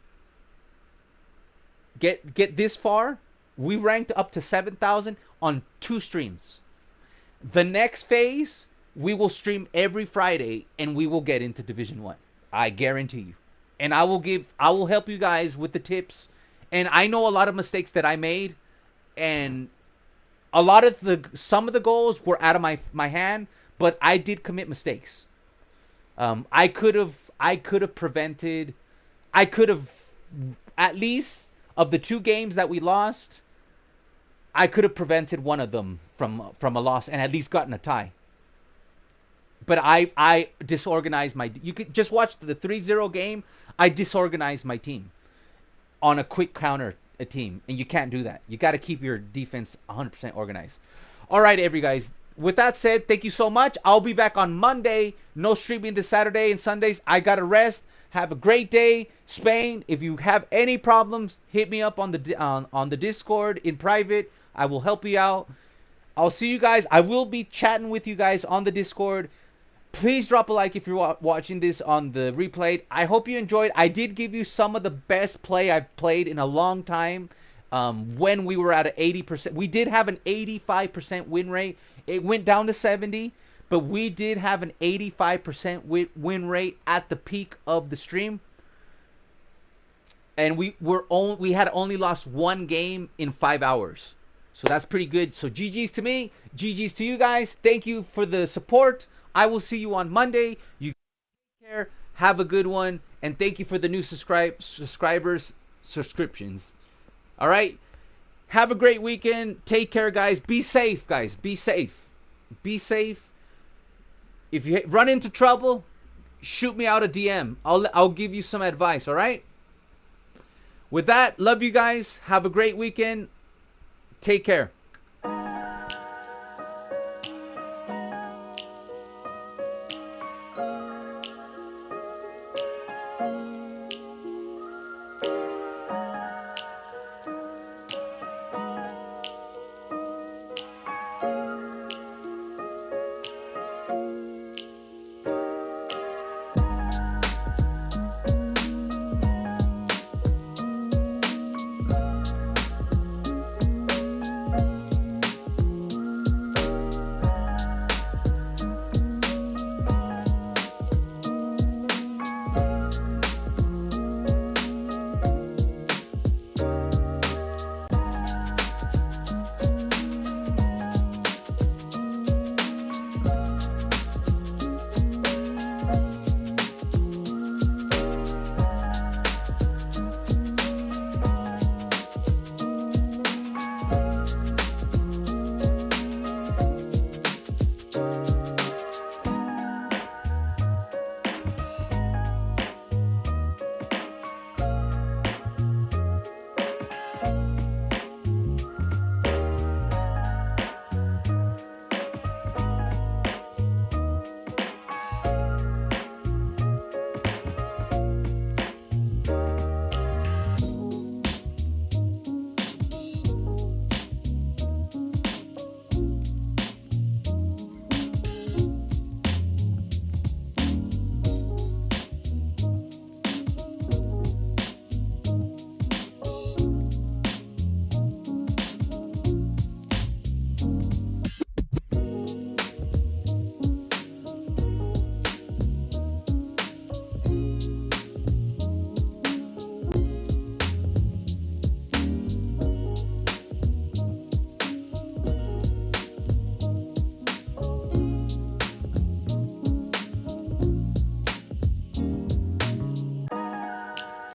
Get this far. We ranked up to 7,000 on 2 streams. The next phase, we will stream every Friday, and we will get into Division 1. I guarantee you. And I will help you guys with the tips. And I know a lot of mistakes that I made, and some of the goals were out of my hand, but I did commit mistakes. I could have prevented, at least of the 2 games that we lost, I could have prevented one of them from a loss and at least gotten a tie. But I disorganized you could just watch the 3-0 game. I disorganized my team on a quick counter team, and you can't do that. You got to keep your defense 100% organized. All right, guys. With that said, thank you so much. I'll be back on Monday. No streaming this Saturday and Sundays. I got to rest. Have a great day, Spain. If you have any problems, hit me up on the Discord in private. I will help you out. I'll see you guys. I will be chatting with you guys on the Discord. Please drop a like if you're watching this on the replay. I hope you enjoyed. I did give you some of the best play I've played in a long time. When we were at an 80%. We did have an 85% win rate. It went down to 70, but we did have an 85% win rate at the peak of the stream. And we had only lost 1 game in 5 hours. So that's pretty good. So GG's to me. GG's to you guys. Thank you for the support. I will see you on Monday. You take care. Have a good one. And thank you for the new subscriptions. All right. Have a great weekend. Take care, guys. Be safe, guys. Be safe. Be safe. If you run into trouble, shoot me out a DM. I'll give you some advice, all right? With that, love you guys. Have a great weekend. Take care.